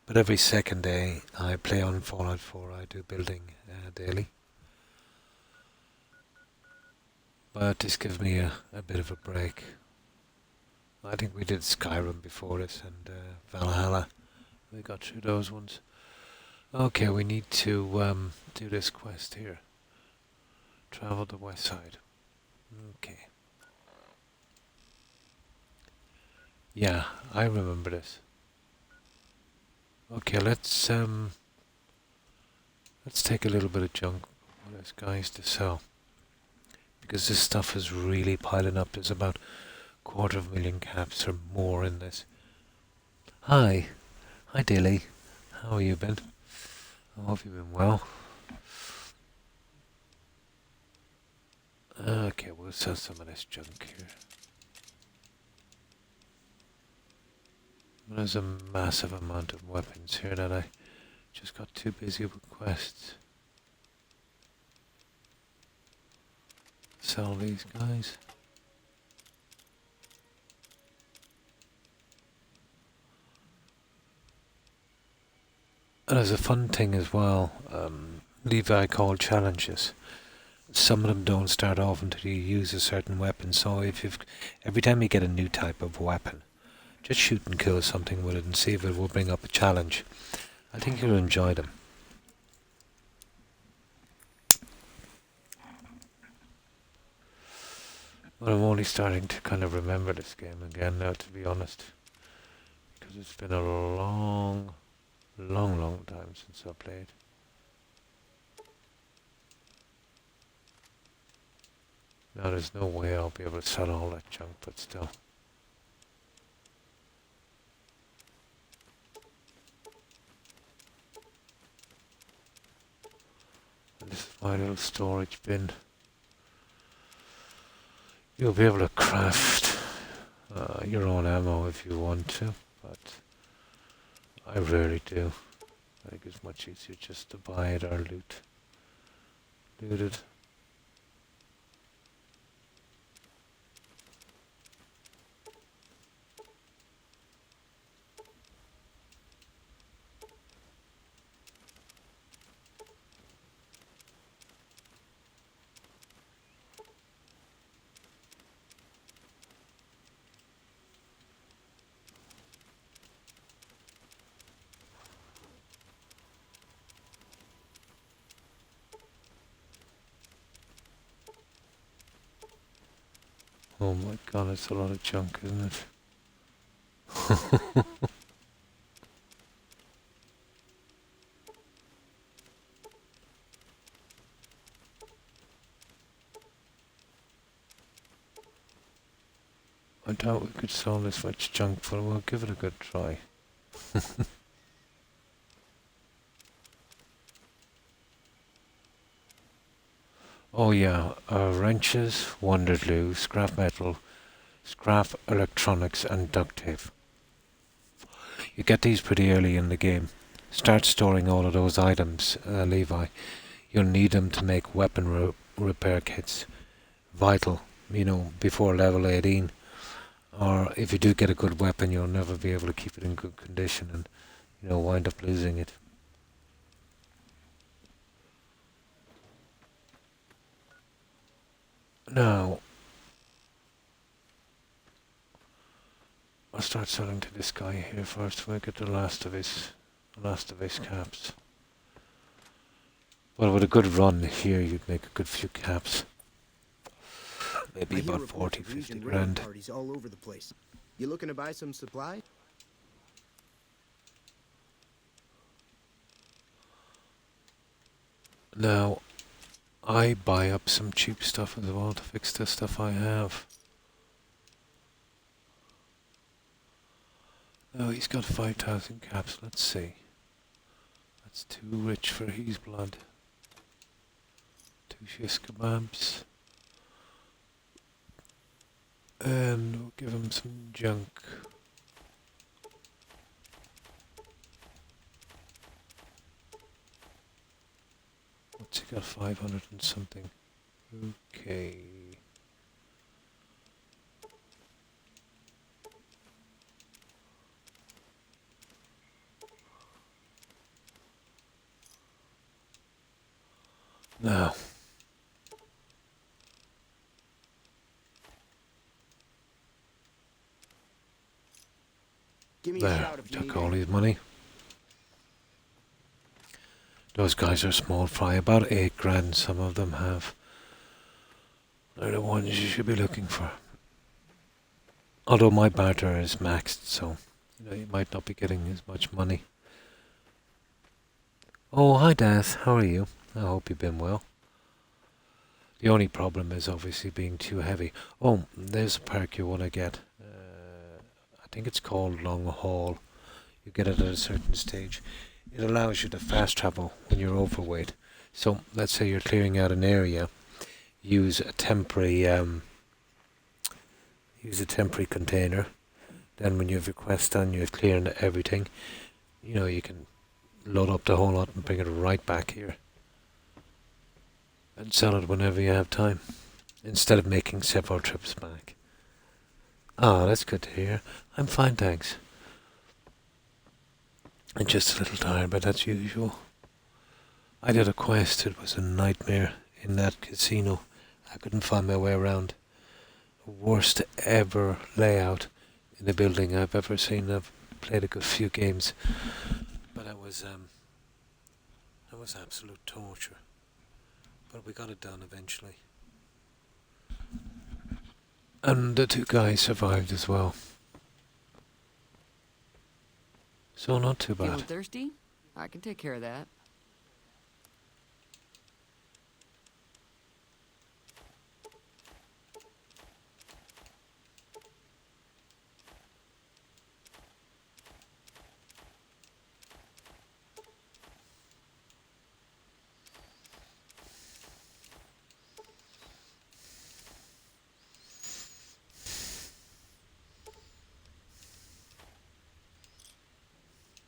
but every second day I play on Fallout 4. I do building daily. But this gives me a bit of a break. I think we did Skyrim before this, and Valhalla. We got through those ones. Okay, we need to do this quest here. Travel the west side. Okay. Yeah, I remember this. Okay, let's take a little bit of junk. What else, guys, to sell? Because this stuff is really piling up. There's about 250,000 caps or more in this. Hi Dilly. How have you been? I hope you've been well. Okay, we'll sell some of this junk here. There's a massive amount of weapons here that I just got too busy with quests. Sell these guys. And there's a fun thing as well, Levi called challenges. Some of them don't start off until you use a certain weapon, so every time you get a new type of weapon, just shoot and kill something with it and see if it will bring up a challenge. I think you'll enjoy them. But I'm only starting to kind of remember this game again now, to be honest. Because it's been a long time since I played. Now there's no way I'll be able to sell all that junk, but still. And this is my little storage bin. You'll be able to craft your own ammo if you want to, but I rarely do. I think it's much easier just to buy it or loot it. Oh my god, it's a lot of junk, isn't it? I doubt we could sell this much junk, but we'll give it a good try. Oh yeah, wrenches, wonder glue, scrap metal, scrap electronics and duct tape. You get these pretty early in the game, Start storing all of those items, Levi. You'll need them to make weapon repair kits. Vital, before level 18. Or if you do get a good weapon, you'll never be able to keep it in good condition and, wind up losing it. Now, I'll start selling to this guy here first. We'll get the last of his caps. Well, with a good run here, you'd make a good few caps. Maybe about 40, 50 grand. Parties all over the place. You looking to buy some supply? Now, I buy up some cheap stuff as well to fix the stuff I have. Oh, he's got 5,000 caps. Let's see. That's too rich for his blood. 2 shish kebabs. And we'll give him some junk. What's he got? 500 and something. Okay. Now. Give me a There, shout if you took need all anything. his money. Those guys are small fry, about 8 grand some of them have. They're the ones you should be looking for. Although my barter is maxed, so you might not be getting as much money. Oh, hi Daz, how are you? I hope you've been well. The only problem is obviously being too heavy. Oh, there's a perk you want to get. I think it's called Long Haul. You get it at a certain stage. It allows you to fast travel when you're overweight. So let's say you're clearing out an area. Use a temporary container. Then when you have your quest done, you're clearing everything. You can load up the whole lot and bring it right back here. And sell it whenever you have time. Instead of making several trips back. Ah, that's good to hear. I'm fine, thanks. I'm just a little tired, but that's usual. I did a quest. It was a nightmare in that casino. I couldn't find my way around. Worst ever layout in a building I've ever seen. I've played a good few games, but that was absolute torture. But we got it done eventually. And the 2 guys survived as well. So not too bad. Feeling thirsty? I can take care of that.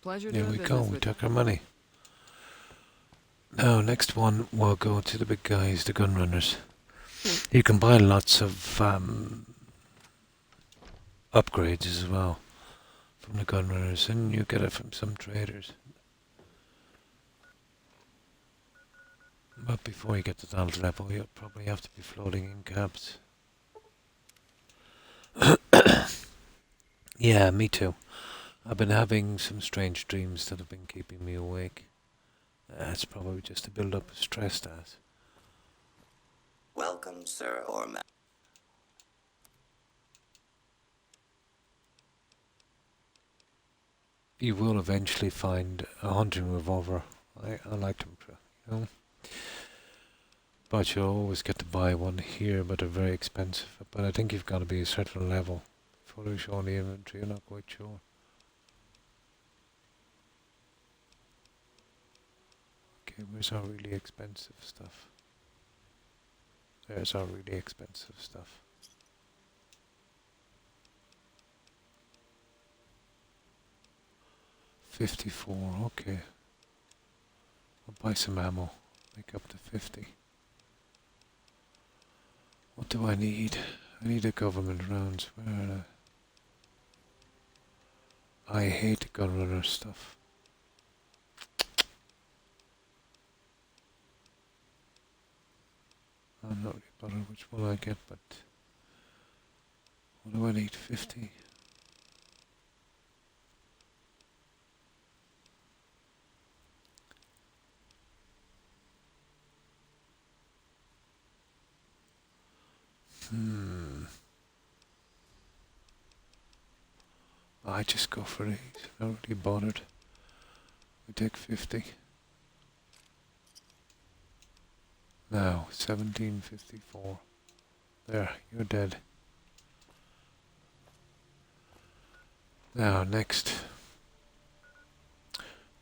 Pleasure There doing we business go, we with took our money. Now, next one, we'll go to the big guys, the gun runners. You can buy lots of upgrades as well from the gun runners, and you get it from some traders. But before you get to that level, you'll probably have to be floating in cabs. Yeah, me too. I've been having some strange dreams that have been keeping me awake. It's probably just a build-up of stress, Daz. Welcome, sir or ma'am. You will eventually find a hunting revolver. I like them, But you'll always get to buy one here, but they're very expensive. But I think you've got to be a certain level. Fully show the inventory, I'm not quite sure. Okay, where's our really expensive stuff? There's our really expensive stuff. 54, okay. I'll buy some ammo, make up to 50. What do I need? I need a government rounds. Where are they? I hate gunrunner stuff. I'm not really bothered which one I get, but what do I need? 50? I just go for these. Not really bothered. We take 50. Now, 1754. There, you're dead. Now, next.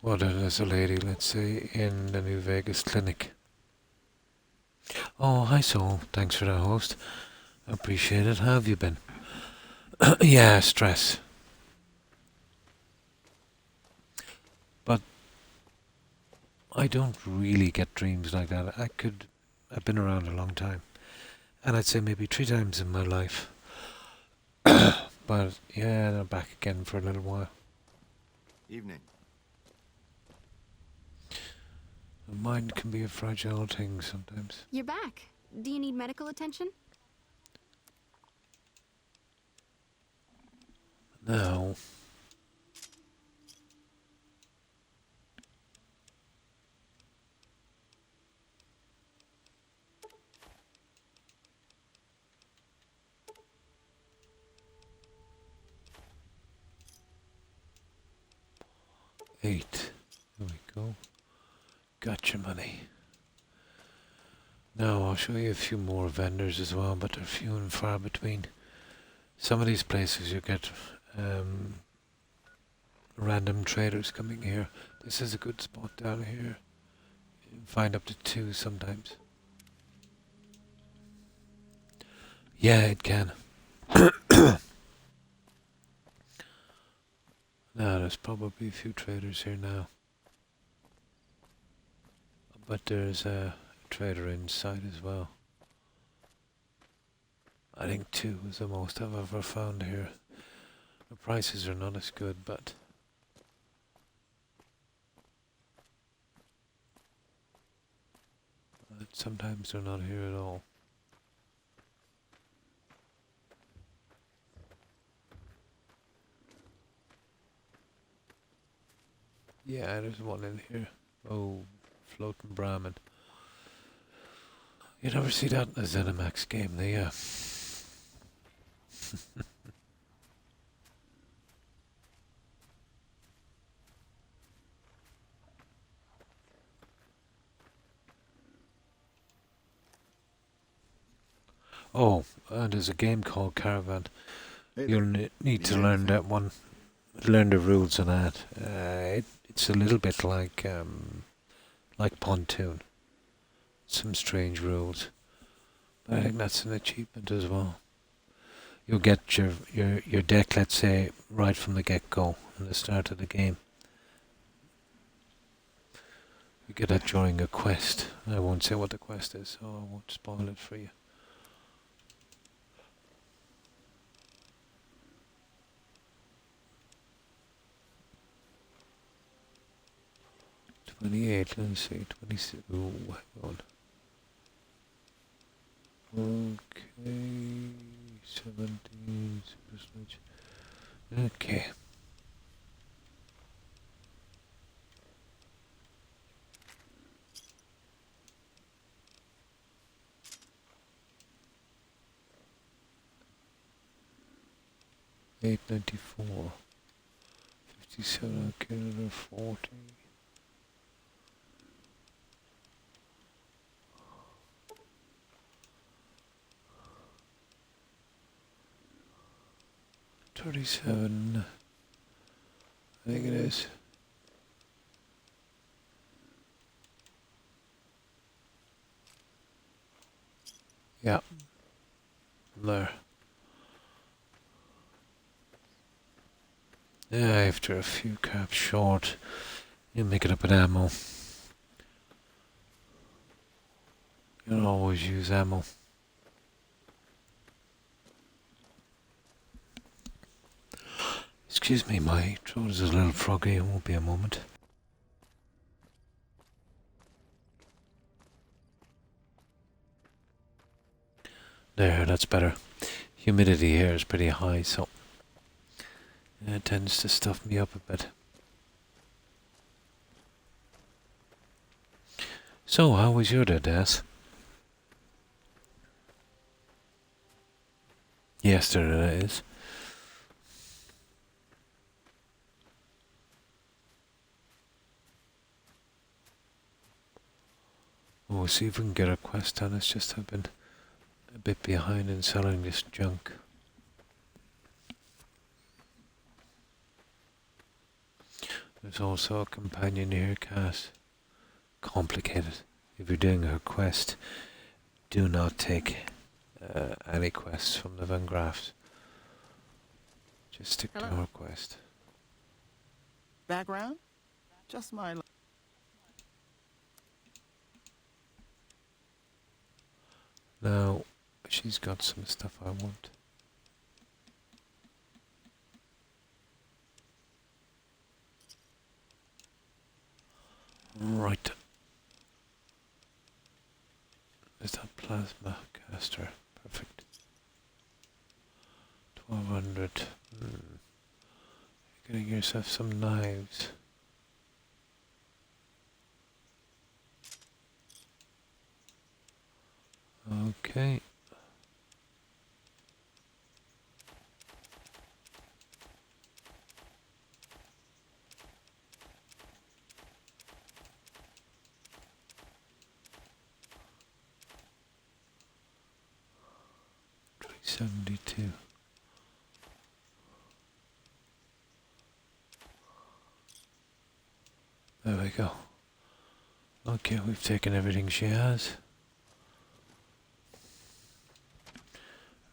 Well, there's a lady, let's say, in the New Vegas clinic. Oh, hi, Soul. Thanks for that, host. Appreciate it. How have you been? Yeah, stress. But I don't really get dreams like that. I've been around a long time. And I'd say maybe 3 times in my life. But yeah, they're back again for a little while. Evening. The mind can be a fragile thing sometimes. You're back. Do you need medical attention? Now, eight. There we go. Gotcha money. Now I'll show you a few more vendors as well, but they're few and far between. Some of these places you get random traders coming here. This is a good spot down here. You can find up to 2 sometimes. Yeah, it can. Now there's probably a few traders here now. But there's a trader inside as well. I think 2 is the most I've ever found here. The prices are not as good, but sometimes they're not here at all. Yeah, there's one in here. Oh, floating Brahmin. You never see that in a ZeniMax game, do you? Oh, and there's a game called Caravan. You'll need to learn that one. Learn the rules of that. It's a little bit like Pontoon. Some strange rules. But I think that's an achievement as well. You'll get your deck, let's say, right from the get-go, at the start of the game. You get that during a quest. I won't say what the quest is, so I won't spoil it for you. $28, let's see, 26. Ooh, hang on. Okay, 17. Okay. $8.94. 57. Okay, another 40. $37. I think it is. Yeah. There. Yeah, after a few caps short, you make it up with ammo. You don't always use ammo. Excuse me, my throat is a little froggy. It won't be a moment. There, that's better. Humidity here is pretty high, so it tends to stuff me up a bit. So, how was your day, Des? Yesterday, that is. We'll see if we can get a quest done. It's just I've been a bit behind in selling this junk. There's also a companion here, Cass. Complicated. If you're doing a quest, do not take any quests from the Van Grafs. Just stick to our quest. Background? Just my... Now, she's got some stuff I want. Right. Is that plasma caster? Perfect. 1200. You're getting yourself some knives. Okay. $372. There we go. Okay, we've taken everything she has.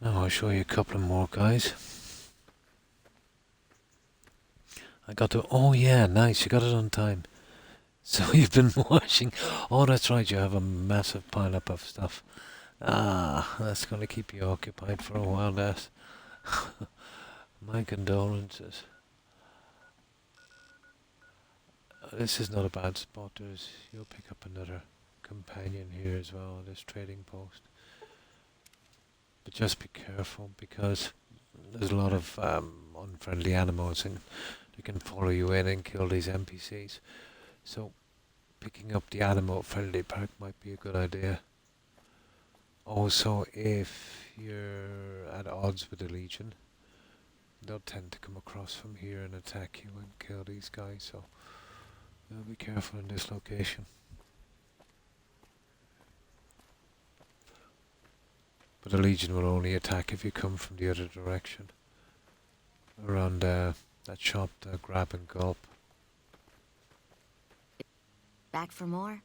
Now I'll show you a couple of more guys. I got to... Oh yeah, nice, you got it on time. So you've been washing... Oh, that's right, you have a massive pile-up of stuff. Ah, that's going to keep you occupied for a while, that. My condolences. This is not a bad spot. You'll pick up another companion here as well on this trading post. But just be careful, because there's a lot of unfriendly animals and they can follow you in and kill these NPCs. So picking up the animal-friendly pack might be a good idea. Also, if you're at odds with the Legion, they'll tend to come across from here and attack you and kill these guys, so be careful in this location. But the Legion will only attack if you come from the other direction. Around that shop, the grab and gulp. Back for more?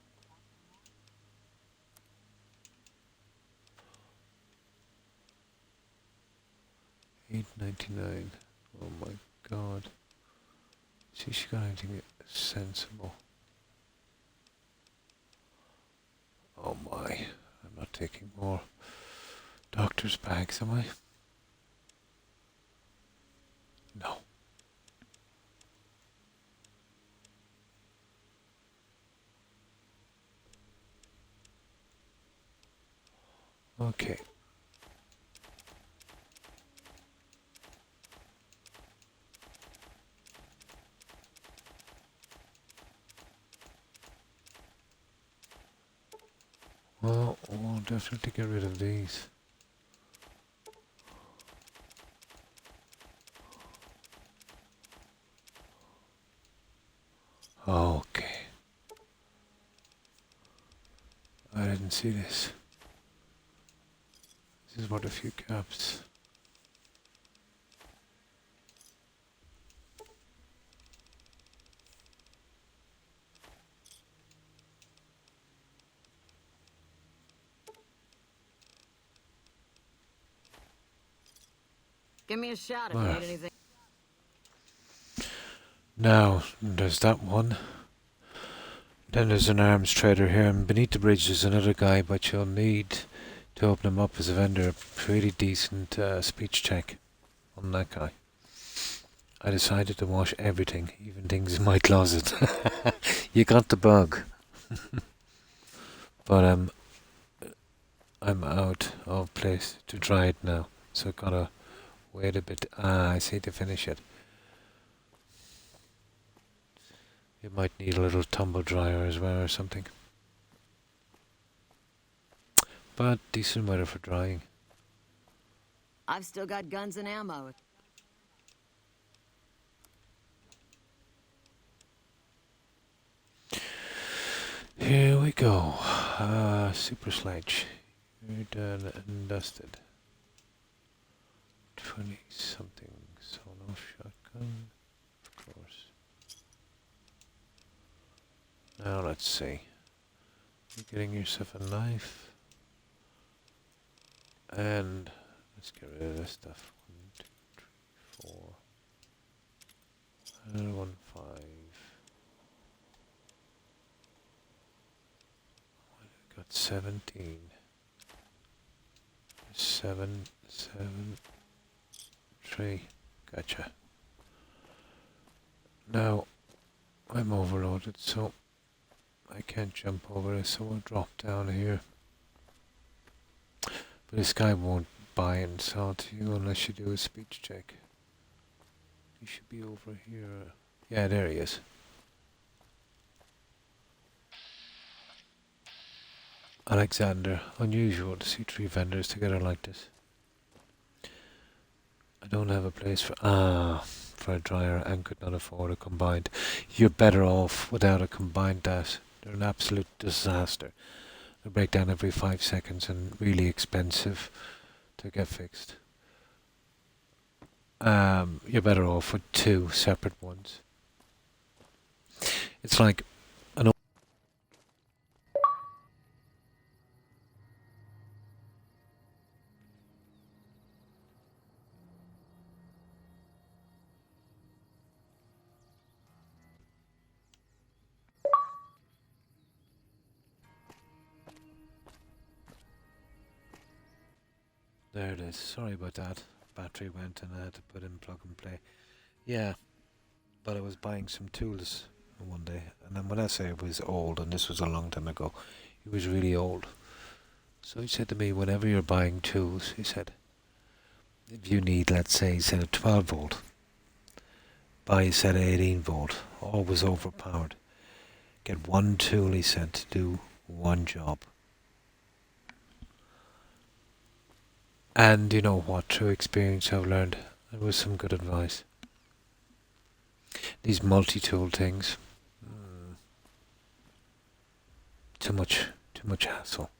$8.99. Oh my god. See, she got anything sensible. Oh my. I'm not taking more doctor's bags, am I? No. Okay. Well, we'll definitely get rid of these. Okay. I didn't see this. This is worth a few caps. Give me a shot if you Well. need anything. Now, there's that one. Then there's an arms trader here, and beneath the bridge there's another guy, but you'll need to open him up as a vendor. A pretty decent speech check on that guy. I decided to wash everything, even things in my closet. You got the bug. But I'm out of place to dry it now, so I've gotta wait a bit. I see, to finish it. You might need a little tumble dryer as well or something. But decent weather for drying. I've still got guns and ammo. Here we go. Super sledge. You're done and dusted. 20 something solo shotgun. Of course. Now let's see. You're getting yourself a knife. And let's get rid of this stuff. 1, 2, 3, 4. Another 1, 5. Got 17. 7, 7, 3. Gotcha. Now, I'm overloaded, so I can't jump over this, so I'll drop down here. But this guy won't buy and sell to you unless you do a speech check. He should be over here. Yeah, there he is. Alexander, unusual to see 3 vendors together like this. I don't have a place for a dryer and could not afford a combined. You're better off without a combined dash. They're an absolute disaster. They break down every 5 seconds and really expensive to get fixed. You're better off with 2 separate ones. It's like an There it is. Sorry about that. Battery went and I had to put in plug and play. Yeah, but I was buying some tools one day, and then when I say it was old, and this was a long time ago, it was really old. So he said to me, whenever you're buying tools, he said, if you need, let's say, he said a 12 volt, buy a set of 18 volt, always overpowered. Get one tool, he said, to do one job. And you know what, through experience I've learned, it was some good advice. These multi-tool things, too much hassle.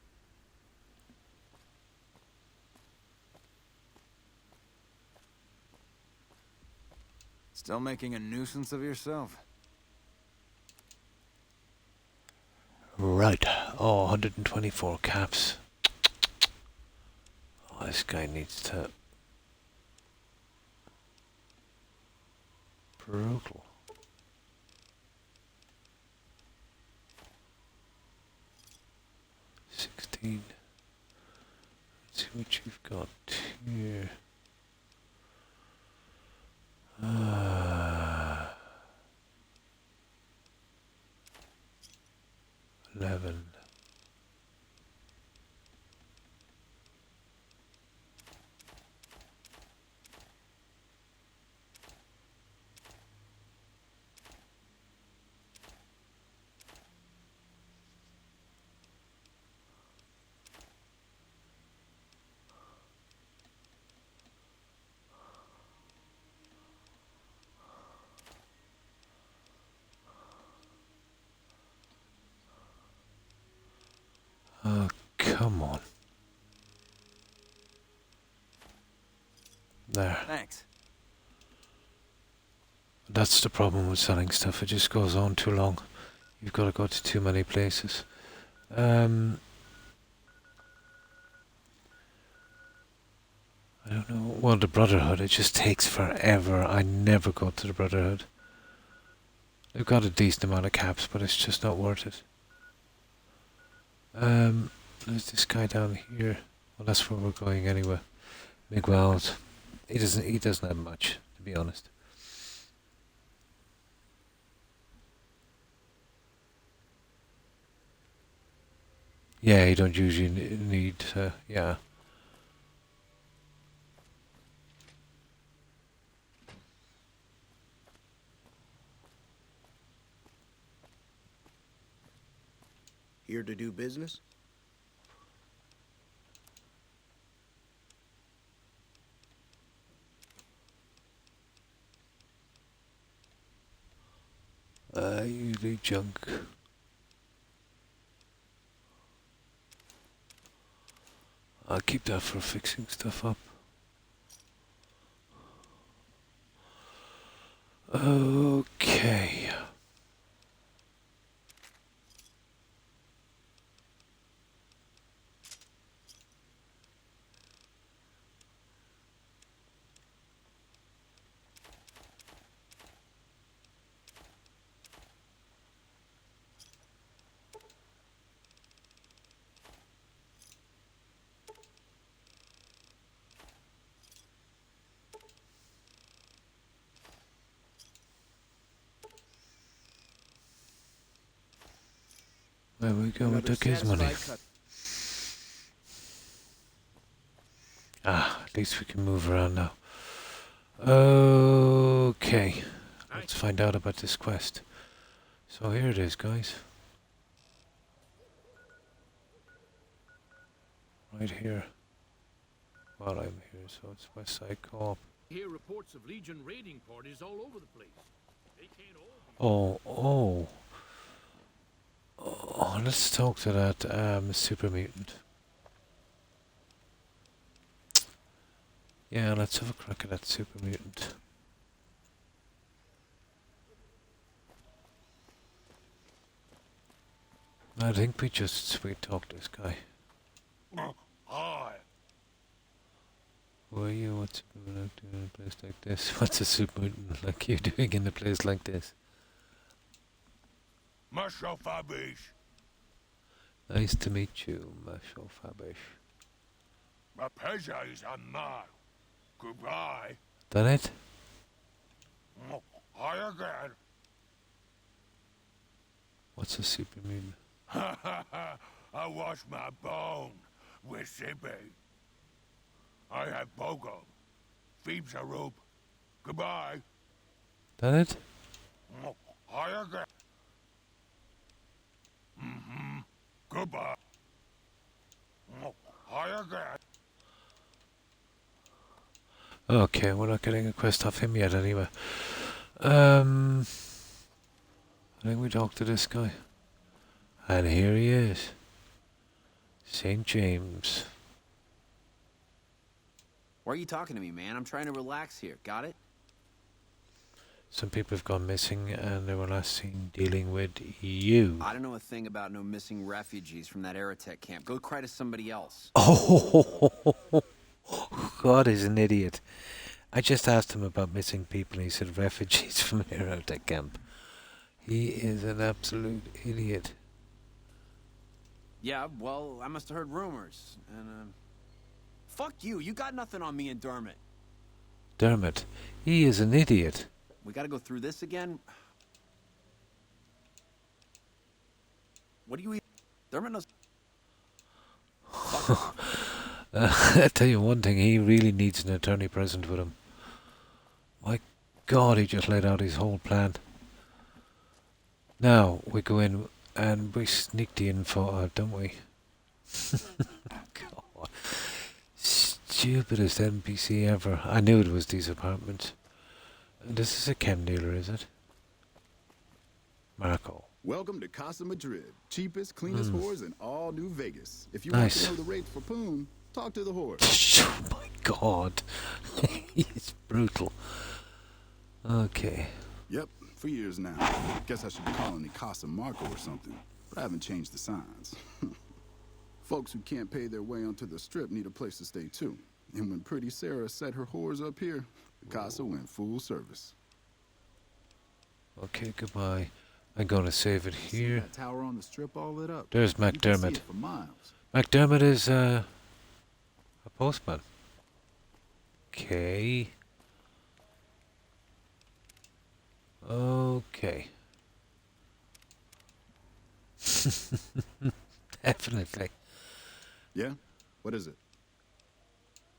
Still making a nuisance of yourself? Right, 124 caps. Oh, this guy needs to... Brutal. Let's see what you've got here. 11. Oh, come on. There. Thanks. That's the problem with selling stuff. It just goes on too long. You've got to go to too many places. I don't know. Well, the Brotherhood, it just takes forever. I never go to the Brotherhood. They've got a decent amount of caps, but it's just not worth it. There's this guy down here. Well, that's where we're going anyway. Miguel's. He doesn't have much, to be honest. Yeah, you don't usually need, yeah. Here to do business? Usually junk. I'll keep that for fixing stuff up. Okay. There we go, we took his money. At least we can move around now. Okay, let's find out about this quest. So here it is, guys. Right here. While I'm here, so it's West Side Co-op. Hear reports of Legion raiding parties all over the place. They can't all be... Oh, let's talk to that super mutant. Yeah, let's have a crack at that super mutant. I think we just sweet talk this guy. Hi. Who are you? What's a mutant doing in a place like this? What's a super mutant like you doing in a place like this? Marshal Fabish. Nice to meet you, Marshal Fabish. My pleasure is on mine. Goodbye. Done it? Hi again. What's a super mutant? I wash my bone with Sippy. I have Bogo. Phoebes a rope. Goodbye. Done it? Hi again. Goodbye. Hi again. Okay, we're not getting a quest off him yet anyway. I think we talked to this guy. And here he is. St. James. Why are you talking to me, man? I'm trying to relax here. Got it? Some people have gone missing and they were last seen dealing with you. I don't know a thing about no missing refugees from that Aerotech camp. Go cry to somebody else. Oh, God is an idiot. I just asked him about missing people and he said refugees from Aerotech camp. He is an absolute idiot. Yeah, well, I must have heard rumors. And, fuck you. You got nothing on me and Dermot. Dermot, he is an idiot. We gotta go through this again? What do you eat? Dermot knows... I tell you one thing, he really needs an attorney present with him. My God, he just laid out his whole plan. Now, we go in and we sneak the info out, don't we? God. Stupidest NPC ever. I knew it was these apartments. This is a chem dealer, is it? Marco. Welcome to Casa Madrid. Cheapest, cleanest whores in all New Vegas. If you Nice. want to know the rates for Poon, talk to the whore. Oh my God. He's brutal. Okay. Yep, for years now. Guess I should be calling it Casa Marco or something. But I haven't changed the signs. Folks who can't pay their way onto the strip need a place to stay too. And when Pretty Sarah set her whores up here, the Casa went full service. Okay, goodbye. I'm gonna save it See here. that tower on the strip all lit up? There's You can see McDermott. it for miles. McDermott is a postman. Okay. Okay. Definitely. Yeah? What is it?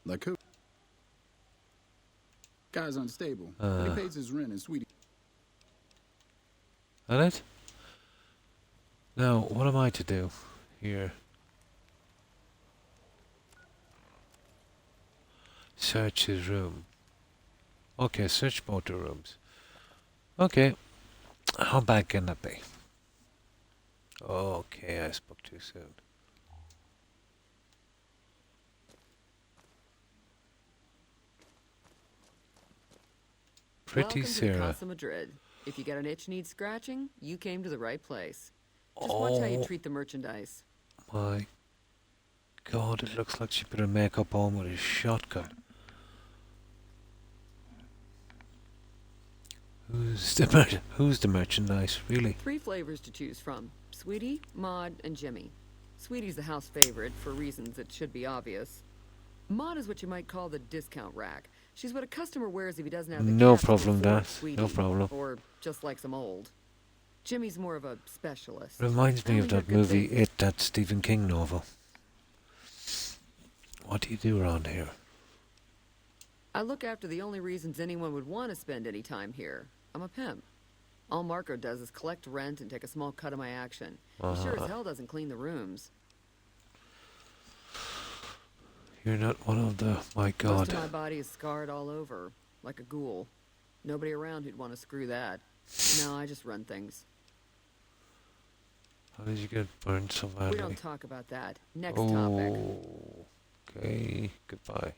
Like who? Guy's unstable, but he pays his rent and sweetie. That it? Now, what am I to do here? Search his room. Okay, search both the rooms. Okay. How bad can that be? Okay, I spoke too soon. Pretty Welcome to Sarah. Casa Madrid. If you got an itch needs scratching, you came to the right place. Just watch how you treat the merchandise. My God, it looks like she put her makeup on with a shotgun. Who's the merchandise, really? 3 flavors to choose from: Sweetie, Maud, and Jimmy. Sweetie's the house favorite for reasons that should be obvious. Maud is what you might call the discount rack. She's what a customer wears if he doesn't have the No cash to problem, afford that. Sweetie, No problem. or just likes them old. Jimmy's more of a specialist. Reminds me of Only hear that good movie, things. It, that Stephen King novel. What do you do around here? I look after the only reasons anyone would want to spend any time here. I'm a pimp. All Marco does is collect rent and take a small cut of my action. He sure as hell doesn't clean the rooms. You're not one of the... My God. Most of my body is scarred all over, like a ghoul. Nobody around who'd want to screw that. No, I just run things. How did you get burned so badly? We don't talk about that. Next topic. Okay, goodbye.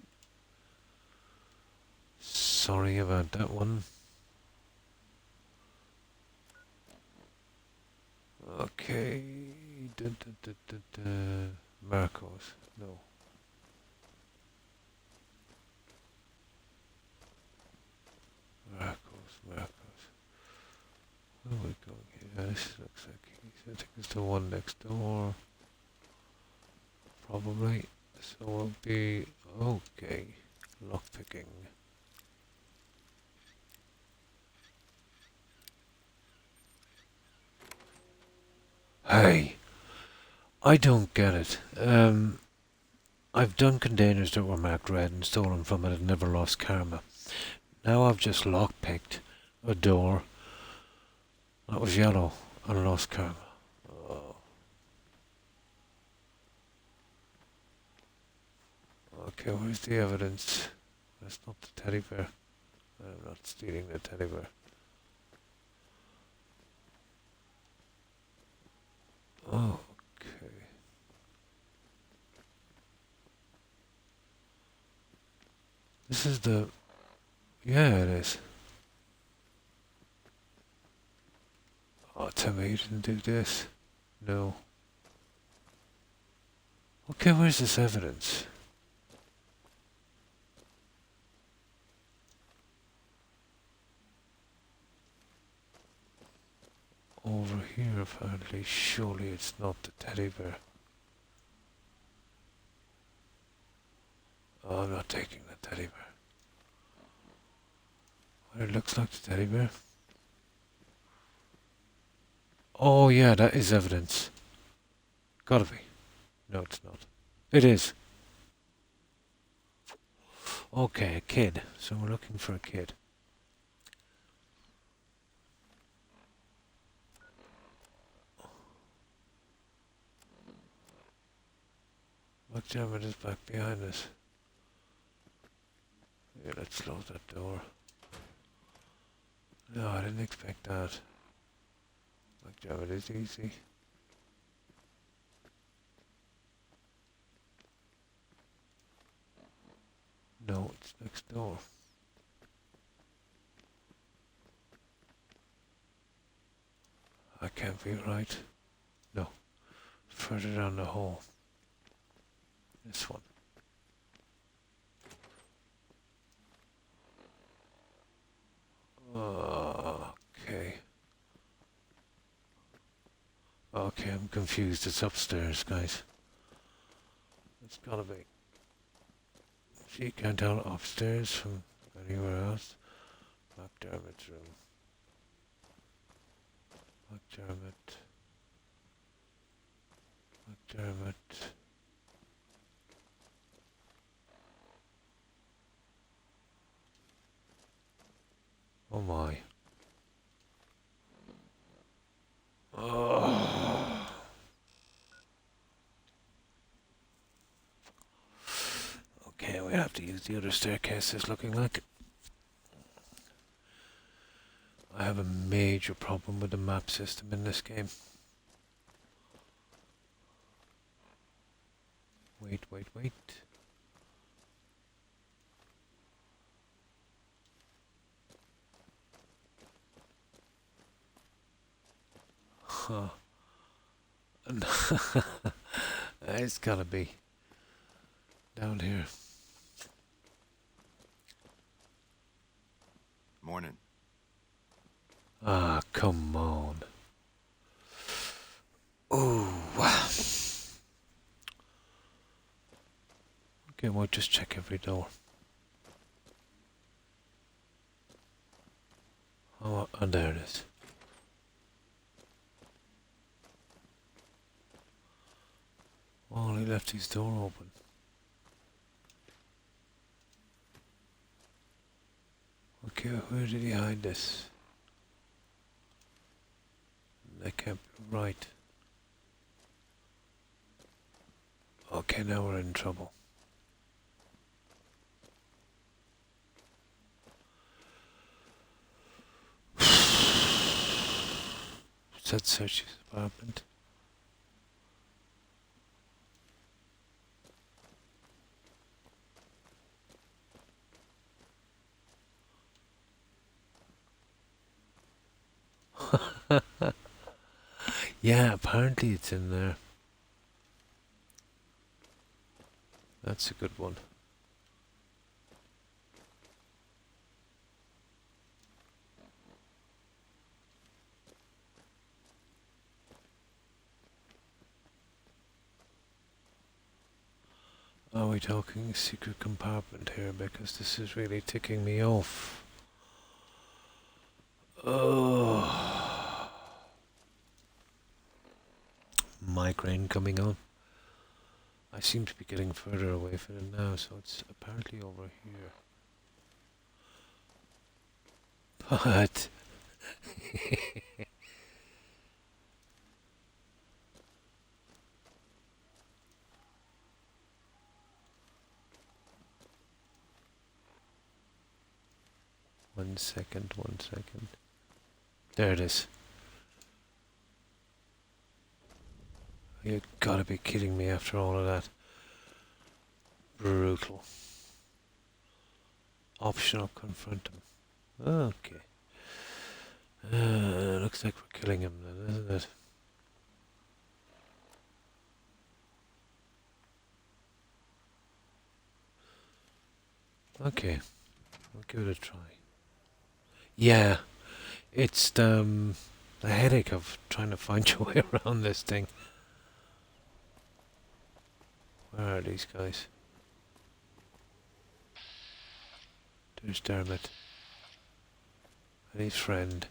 Sorry about that one. Okay. Marcos. No. Marcos. Where are we going here? This looks like I think it's the one next door. Probably. So it'll be okay. Lockpicking. Hey, I don't get it. I've done containers that were marked red and stolen from it and never lost karma. Now I've just lockpicked a door that was yellow and lost karma. Oh. Okay, where's the evidence? That's not the teddy bear. I'm not stealing the teddy bear. Okay. This is the... Yeah, it is. Oh, tell me you didn't do this. No. Okay, where's this evidence? Over here, apparently. Surely it's not the teddy bear. Oh, I'm not taking the teddy bear. Well, it looks like the teddy bear. Oh yeah, that is evidence. Gotta be. No, it's not. It is. Okay, a kid. So we're looking for a kid. McDermott is back behind us. Yeah, let's close that door. No, I didn't expect that. McDermott is easy. No, it's next door. I can't be right. No. Further down the hall. This one. Okay. Okay, I'm confused. It's upstairs, guys. It's gotta be. So you can't tell upstairs from anywhere else. McDermott's room. McDermott. McDermott. Oh my. Oh. Okay, we have to use the other staircase, it's looking like. I have a major problem with the map system in this game. Wait. Huh. It's gotta be down here. Morning. Ah, come on. Ooh. Okay, we'll just check every door. Oh, and there it is. Oh, he left his door open. Okay, where did he hide this? That can't be right. Okay, now we're in trouble. Said search his apartment. Yeah, apparently it's in there. That's a good one. Are we talking secret compartment here? Because this is really ticking me off. Oh. Migraine coming on. I seem to be getting further away from it now, so it's apparently over here. But... One second. There it is. You gotta be kidding me after all of that. Brutal. Optional confront him. Okay. Looks like we're killing him then, isn't it? Okay. We'll give it a try. Yeah. It's the headache of trying to find your way around this thing. Where are these guys? There's Dermot. And his friend.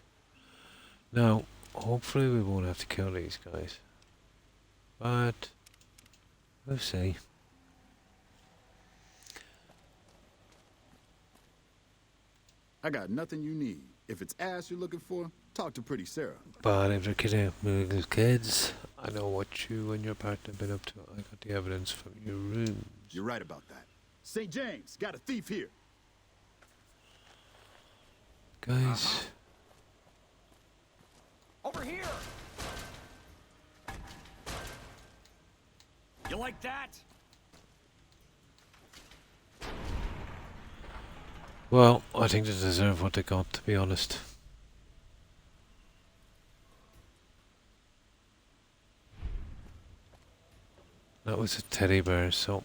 Now, hopefully we won't have to kill these guys. But, we'll see. I got nothing you need. If it's ass you're looking for, talk to Pretty Sarah. But if they're killing little kids, I know what you and your partner have been up to. I got the evidence from your rooms. You're right about that. St. James, got a thief here. Guys. Over here! You like that? Well, I think they deserve what they got, to be honest. That was a teddy bear, so...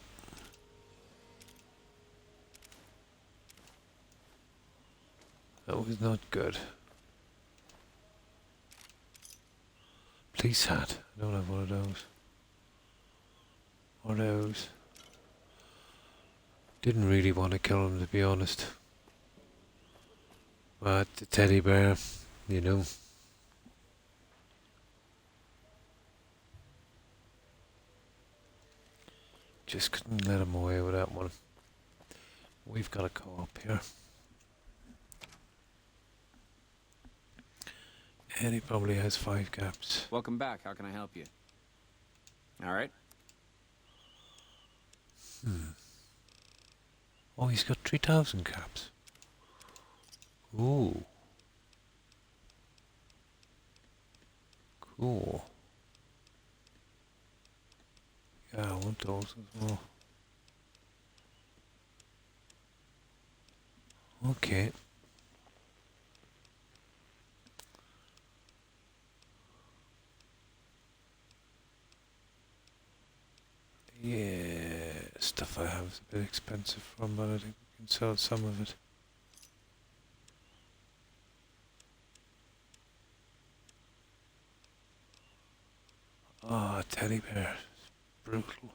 that was not good. Police hat. I don't have one of those. Or those. Didn't really want to kill him, to be honest. But the teddy bear, you know. Just couldn't let him away with that one. We've got a co-op here. And he probably has 5 caps. Welcome back. How can I help you? All right. Oh, he's got 3,000 caps. Ooh. Cool. Yeah, I want those as well. Okay. Yeah, stuff I have is a bit expensive from, but I think we can sell some of it. Ah, teddy bear. Brutal.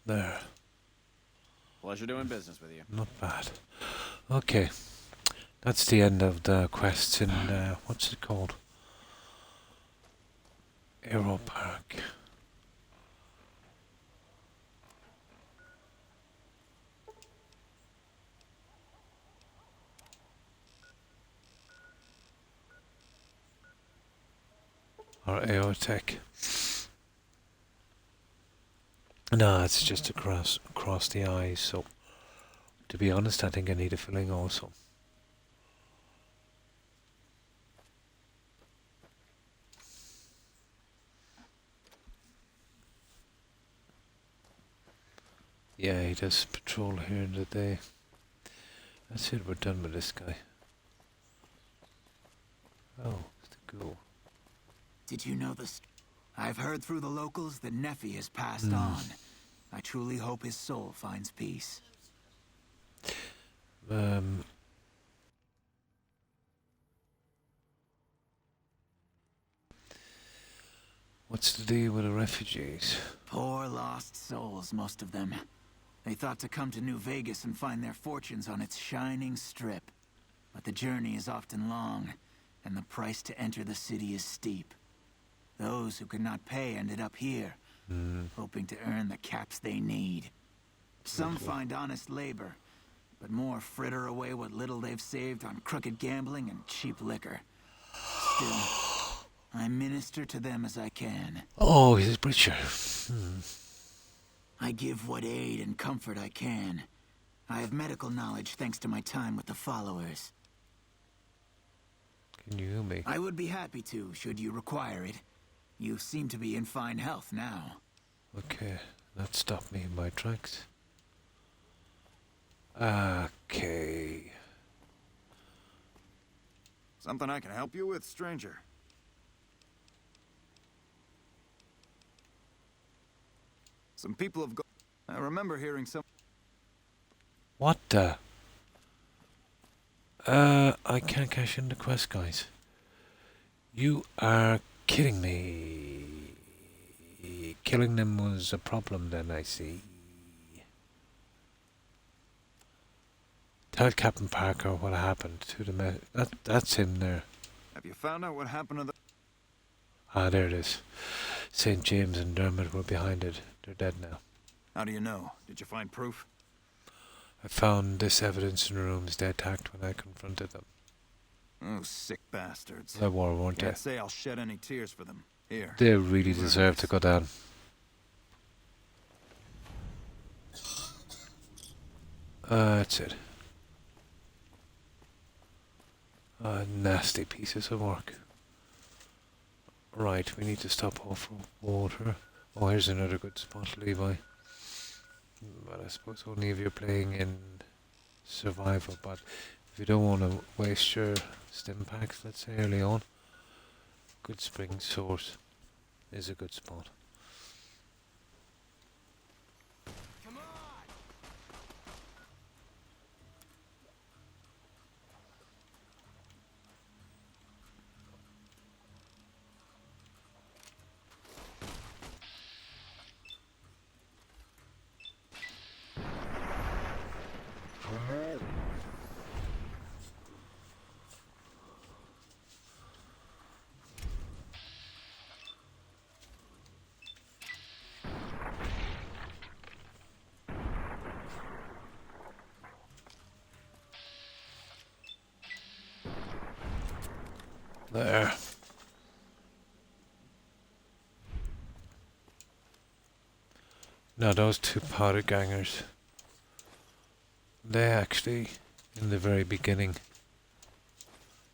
There. Pleasure doing business with you. Not bad. Okay. That's the end of the quests in, what's it called? Aero Park. Or Aerotech. No, it's just across the eyes, so to be honest I think I need a filling also. Yeah, he does patrol here in the day. That's it, we're done with this guy. Oh, it's the ghoul. Did you know this? I've heard through the locals that Nephi has passed on. I truly hope his soul finds peace. What's the deal with the refugees? Poor lost souls, most of them. They thought to come to New Vegas and find their fortunes on its shining strip. But the journey is often long, and the price to enter the city is steep. Those who could not pay ended up here, hoping to earn the caps they need. Some find honest labor, but more fritter away what little they've saved on crooked gambling and cheap liquor. Still, I minister to them as I can. Oh, he's a preacher. I give what aid and comfort I can. I have medical knowledge thanks to my time with the followers. Can you hear me? I would be happy to, should you require it. You seem to be in fine health now. Okay, that stopped me in my tracks. Okay. Something I can help you with, stranger? Some people have I remember hearing some... What the? I can't cash in the quest, guys. You are kidding me. Killing them was a problem then, I see. Tell Captain Parker what happened to the that's him there. Have you found out what happened to the... Ah, there it is. St. James and Dermot were behind it. They're dead now. How do you know? Did you find proof? I found this evidence in the rooms they attacked when I confronted them. Oh, sick bastards. They were, weren't they? Can't say I'll shed any tears for them. Here. They really deserve to go down. That's it. Nasty pieces of work. Right, we need to stop off for water. Oh, here's another good spot, Levi. But I suppose only if you're playing in survival, but if you don't want to waste your stim packs, let's say early on, good spring source is a good spot. There. Now those two powder gangers, they actually, in the very beginning,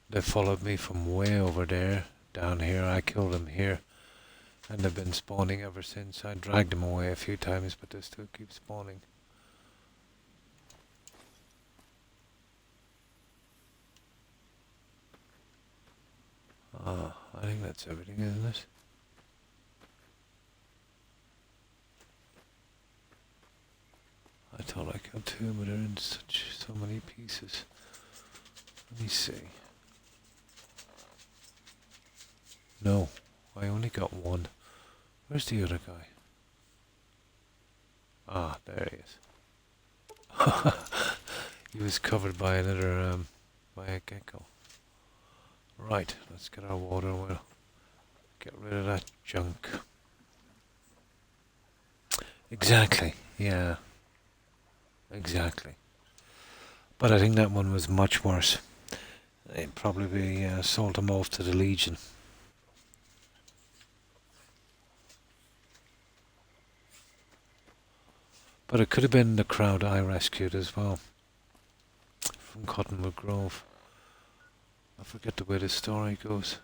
they followed me from way over there, down here. I killed them here, and they've been spawning ever since. I dragged them away a few times, but they still keep spawning. I think that's everything, isn't it? I thought I killed two, but they're in so many pieces. Let me see. No, I only got one. Where's the other guy? Ah, there he is. He was covered by another, by a gecko. Right, let's get our water and we'll get rid of that junk. Exactly, yeah. Exactly. But I think that one was much worse. They'd probably sold him off to the Legion. But it could have been the crowd I rescued as well. From Cottonwood Grove. I forget the way the story goes.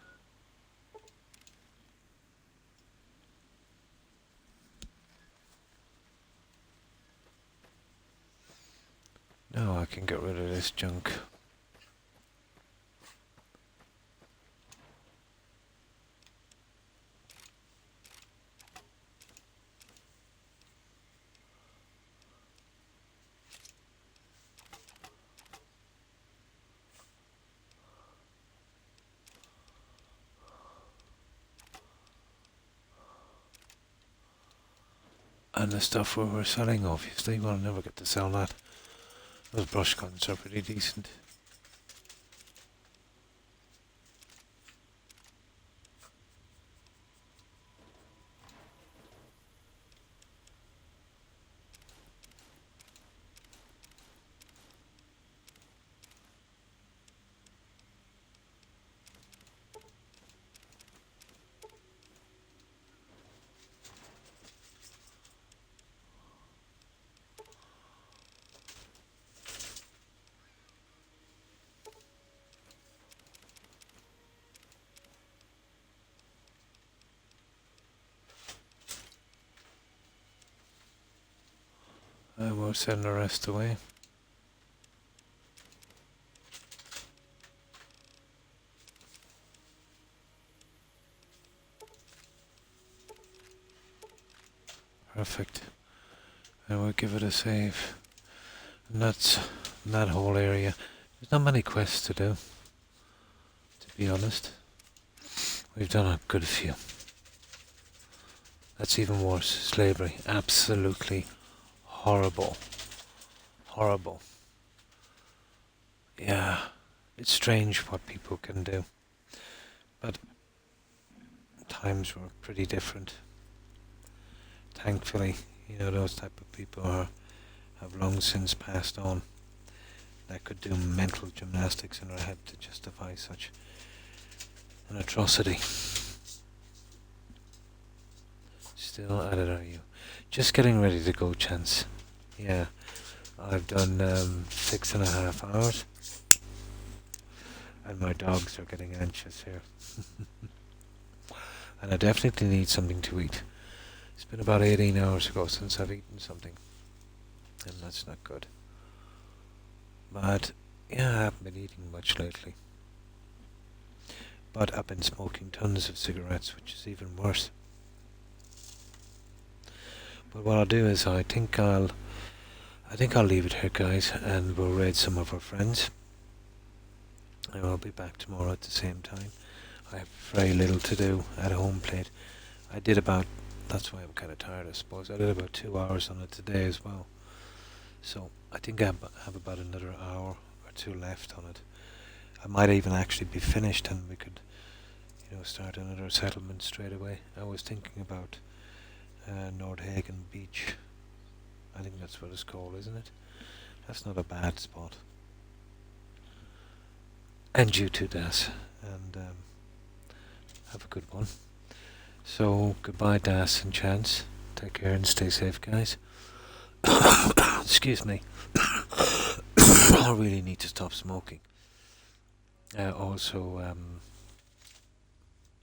Now I can get rid of this junk. And the stuff we were selling, obviously, we'll never get to sell that. Those brush guns are pretty decent. And we'll send the rest away. Perfect. And we'll give it a save. And that's that whole area. There's not many quests to do, to be honest. We've done a good few. That's even worse. Slavery. Absolutely horrible. Horrible. Yeah. It's strange what people can do. But times were pretty different. Thankfully, those type of people have long since passed on. That could do mental gymnastics in their head to justify such an atrocity. Still at it, are you? Just getting ready to go, Chance. Yeah, I've done 6.5 hours. And my dogs are getting anxious here. And I definitely need something to eat. It's been about 18 hours ago since I've eaten something. And that's not good. But, yeah, I haven't been eating much lately. But I've been smoking tons of cigarettes, which is even worse. But what I'll do is I think I'll leave it here, guys, and we'll raid some of our friends. And I'll be back tomorrow at the same time. I have very little to do at home plate. That's why I'm kind of tired, I suppose. I did about 2 hours on it today as well. So I think I have about another hour or two left on it. I might even actually be finished and we could, start another settlement straight away. I was thinking about Nordhagen Beach. I think that's what it's called, isn't it? That's not a bad spot. And you too, Das. And have a good one. So, goodbye, Das and Chance. Take care and stay safe, guys. Excuse me. I really need to stop smoking. Also,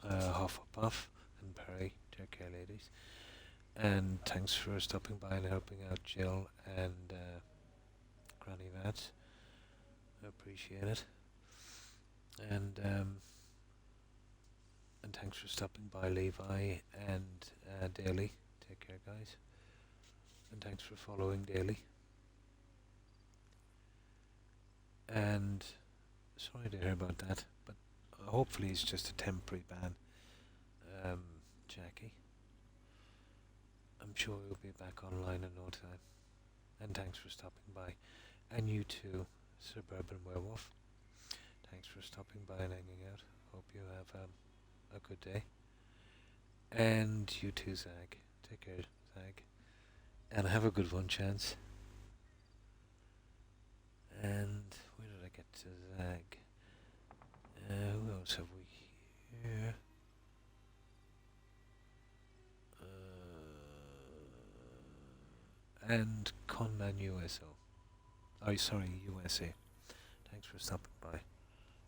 Huff or Puff and Perry. Take care, ladies. And thanks for stopping by and helping out Jill and Granny Vats. I appreciate it. And thanks for stopping by, Levi and Daly. Take care, guys. And thanks for following Daly. And sorry to hear about that, but hopefully it's just a temporary ban, Jackie. I'm sure you'll be back online in no time. And thanks for stopping by. And you too, Suburban Werewolf. Thanks for stopping by and hanging out. Hope you have a good day. And you too, Zag. Take care, Zag. And have a good one, Chance. And where did I get to Zag? Who else have we here? And Conman USO. Oh, sorry, USA. Thanks for stopping by.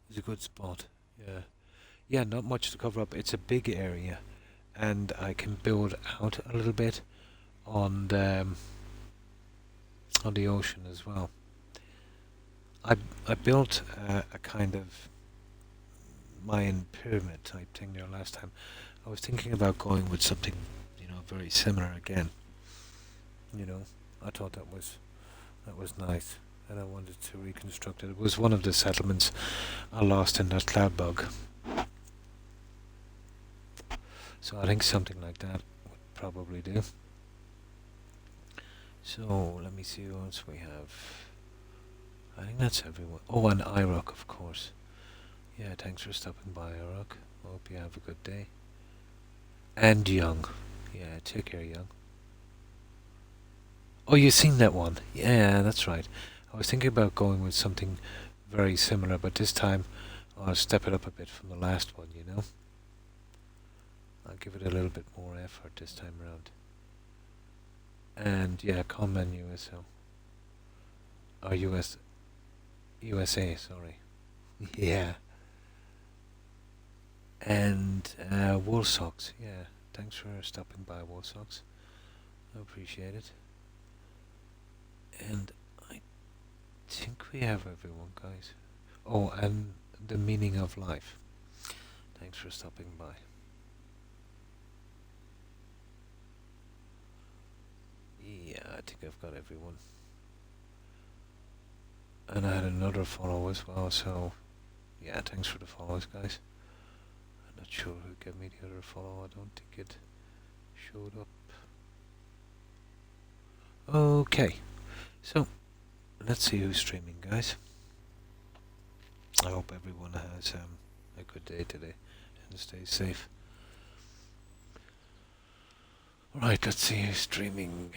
It's a good spot. Yeah. Yeah, not much to cover up. It's a big area, and I can build out a little bit on the ocean as well. I built a kind of Mayan pyramid type thing there last time. I was thinking about going with something, very similar again. I thought that was nice, and I wanted to reconstruct it. It was one of the settlements I lost in that cloud bug. So I think something like that would probably do. So let me see who else we have. I think that's everyone. Oh, and Irock, of course. Yeah, thanks for stopping by, Irock. Hope you have a good day. And Young. Yeah, take care, Young. Oh, you've seen that one? Yeah, that's right. I was thinking about going with something very similar, but this time I'll step it up a bit from the last one, I'll give it a little bit more effort this time around. And yeah, Conman USO. Or USA, sorry. Yeah. And Wool Socks, yeah. Thanks for stopping by, Wool Socks. I appreciate it. And I think we have everyone, guys. Oh, and The Meaning of Life. Thanks for stopping by. Yeah, I think I've got everyone. And I had another follow as well, so yeah, thanks for the follows, guys. I'm not sure who gave me the other follow. I don't think it showed up. Okay, so let's see who's streaming, guys. I hope everyone has a good day today and stays safe. Alright, let's see who's streaming.